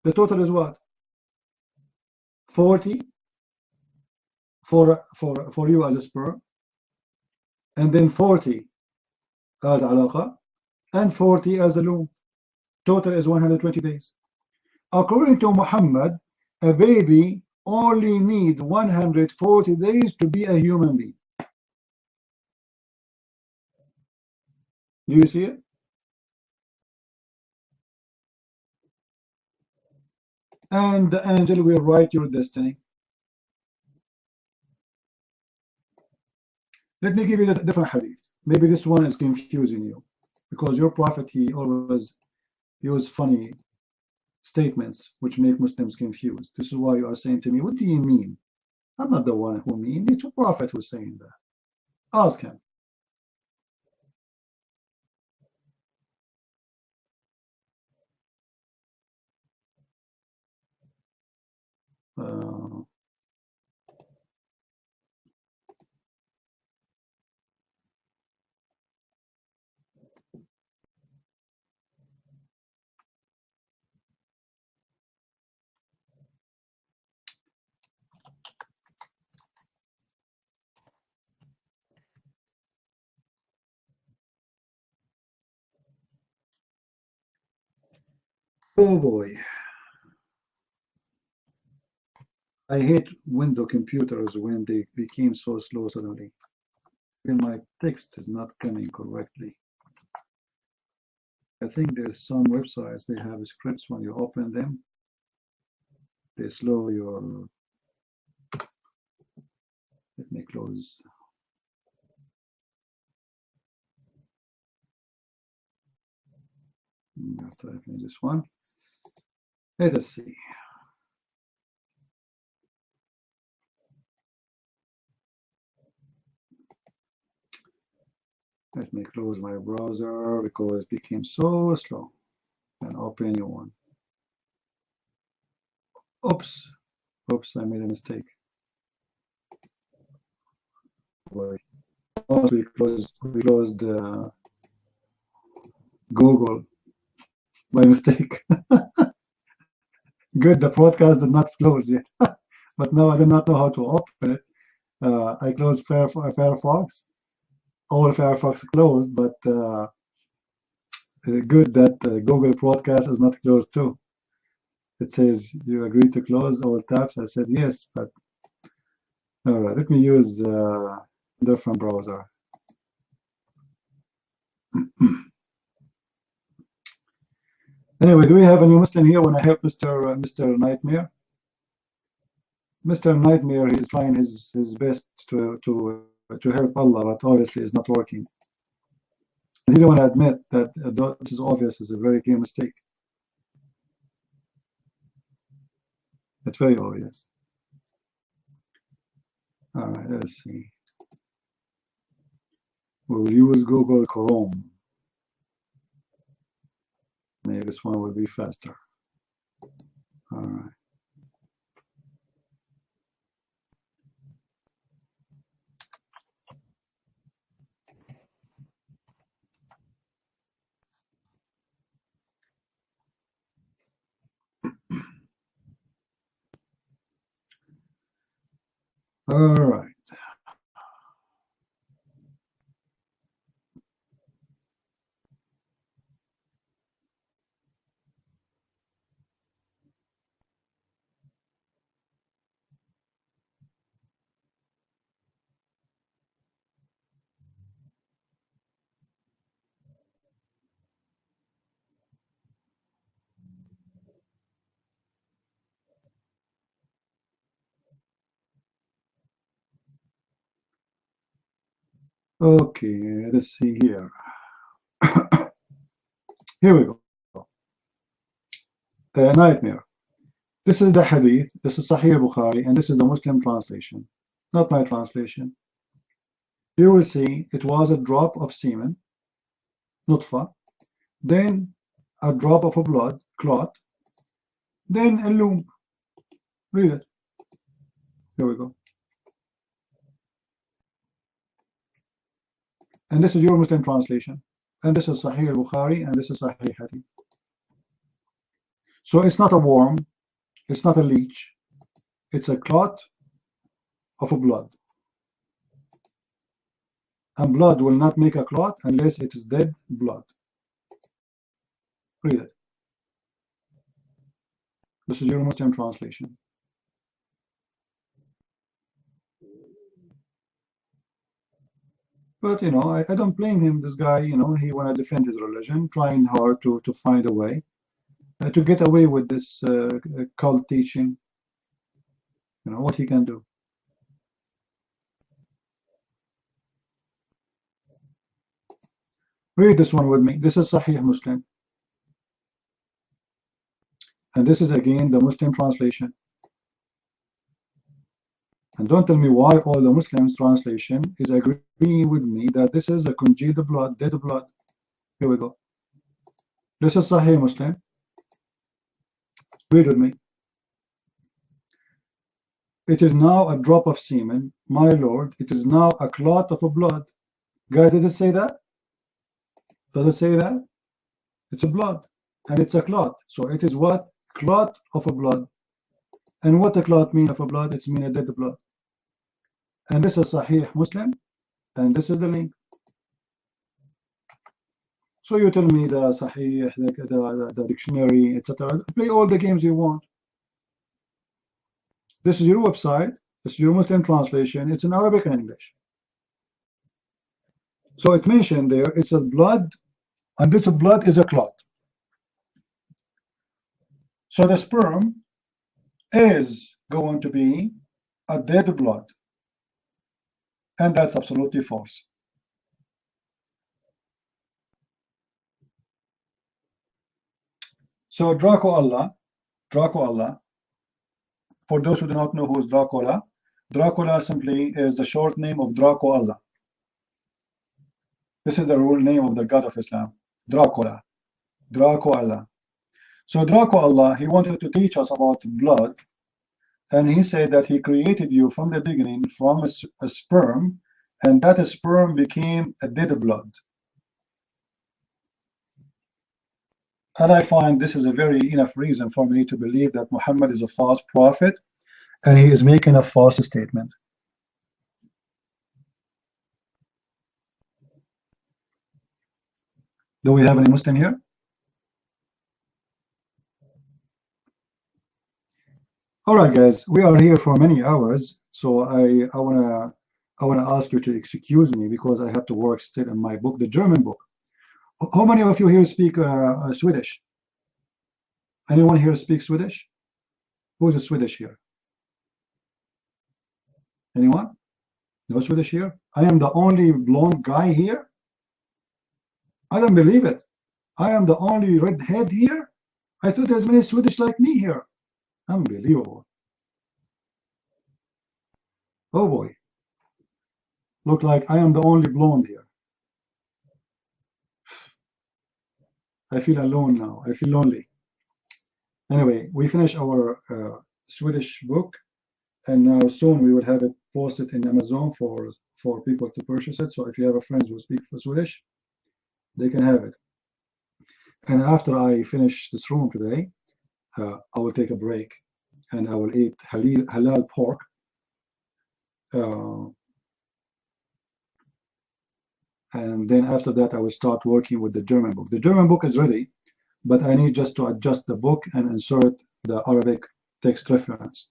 The total is what? 40 for you as a sperm. And then 40 as alaqa. And 40 as a loom. Total is 120 days. According to Muhammad, a baby only needs 140 days to be a human being. Do you see it? and the angel will write your destiny. Let me give you a different hadith. Maybe this one is confusing you, because your prophet, he always use funny statements which make Muslims confused. This is why you are saying to me, what do you mean? I'm not the one who mean. It's your prophet who's saying that. Ask him. Oh boy. I hate window computers when they became so slow suddenly. When my text is not coming correctly. I think there's some websites, they have scripts when you open them. They slow your... Let me close. After I finish this one. Let us see. Let me close my browser because it became so slow. And open a new one. Oops. Oops, I made a mistake. Wait. Oh, we closed Google by mistake. Good, the broadcast did not close yet. But now I do not know how to open it. I closed Firefox. All Firefox closed, but good that Google Broadcast is not closed too. It says you agree to close all tabs. I said yes, but all right. Let me use a different browser. Anyway, do we have a new Muslim here? When I help Mr. Nightmare? Mr. Nightmare, he's trying his best to help Allah, but obviously it's not working. He didn't want to admit that this is obvious, is a very clear mistake. It's very obvious. All right, let's see. We'll use Google Chrome. Maybe this one will be faster. All right. All right. Okay, let's see here. Here we go. Nightmare. This is the hadith, this is Sahih Bukhari, and this is the Muslim translation, not my translation. You will see it was a drop of semen, nutfa, then a drop of a blood, clot, then a loom. Read it. Here we go. And this is your Muslim translation. And this is Sahih Bukhari, and this is Sahih Hadith. So it's not a worm, it's not a leech, it's a clot of a blood. And blood will not make a clot unless it is dead blood. Read it. This is your Muslim translation. But you know, I don't blame him. This guy, you know, he want to defend his religion, trying hard to find a way. to get away with this cult teaching. You know what he can do. Read this one with me. This is Sahih Muslim. And this is again the Muslim translation. And don't tell me why all the Muslims translation is agreeing with me that this is a congealed blood, dead blood. Here we go. This is Sahih Muslim. Read with me. It is now a drop of semen, my Lord. It is now a clot of a blood. Guys, does it say that? Does it say that? It's a blood, and it's a clot. So it is what? Clot of a blood. And what a clot mean of a blood? It's mean a dead blood. And this is Sahih Muslim, and this is the link. So you tell me the Sahih, the dictionary, etc. Play all the games you want. This is your website. This is your Muslim translation. It's in Arabic and English. So it mentioned there, it's a blood, and this blood is a clot. So the sperm is going to be a dead blood. And that's absolutely false. So Draco Allah, for those who do not know who is Dracula, Dracula simply is the short name of Draco Allah. This is the real name of the God of Islam, Dracula, Draco Allah. So Draco Allah, he wanted to teach us about blood, and he said that he created you from the beginning from a sperm, and that sperm became a dead blood. And I find this is a very enough reason for me to believe that Muhammad is a false prophet, and he is making a false statement. Do we have any Muslim here? All right, guys, we are here for many hours, so I wanna ask you to excuse me because I have to work still in my book, the German book. How many of you here speak Swedish? Anyone here speak Swedish? Who's a Swedish here? Anyone? No Swedish here? I am the only blonde guy here? I don't believe it. I am the only redhead here? I thought there's many Swedish like me here. Unbelievable. Oh boy. Look like I am the only blonde here. I feel alone now. I feel lonely. Anyway, we finish our Swedish book, and now soon we will have it posted in Amazon for people to purchase it. So if you have a friend who speaks Swedish, they can have it. And after I finish this room today, I will take a break and I will eat halal pork. And then after that, I will start working with the German book. The German book is ready, but I need just to adjust the book and insert the Arabic text reference.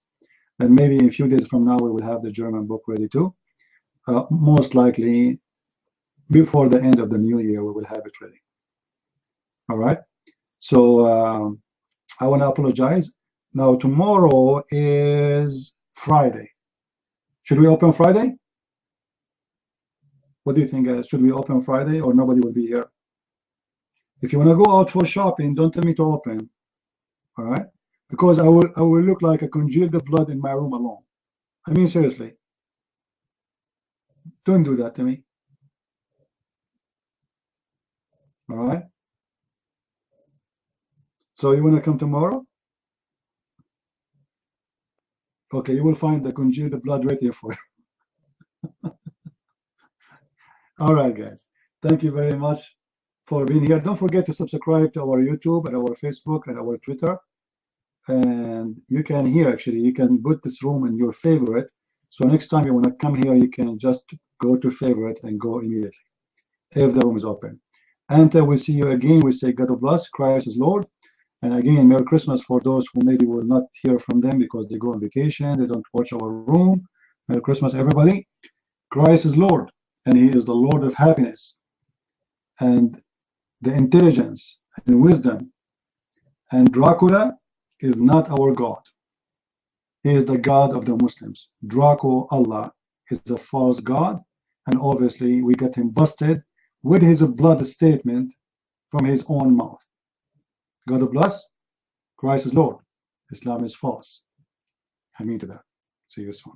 And maybe in a few days from now, we will have the German book ready too. Most likely, before the end of the new year, we will have it ready. All right. So I want to apologize. Now, tomorrow is Friday. Should we open Friday? What do you think, guys? Should we open Friday or nobody will be here? If you want to go out for shopping, don't tell me to open. All right? Because I will look like a congealed blood in my room alone. I mean, seriously. Don't do that to me. All right? So you want to come tomorrow? Okay, you will find the congealed blood right here for you. All right, guys. Thank you very much for being here. Don't forget to subscribe to our YouTube and our Facebook and our Twitter. And you can here, actually, you can put this room in your favorite. So next time you want to come here, you can just go to favorite and go immediately if the room is open. Until we see you again, we say God bless, Christ is Lord. And again, Merry Christmas for those who maybe will not hear from them because they go on vacation, they don't watch our room. Merry Christmas, everybody. Christ is Lord, and He is the Lord of happiness and the intelligence and wisdom And Dracula is not our God. He is the God of the Muslims. Draco, Allah, is a false God, and obviously we got him busted with his blood statement from his own mouth. God bless. Christ is Lord. Islam is false. I mean to that. See you soon.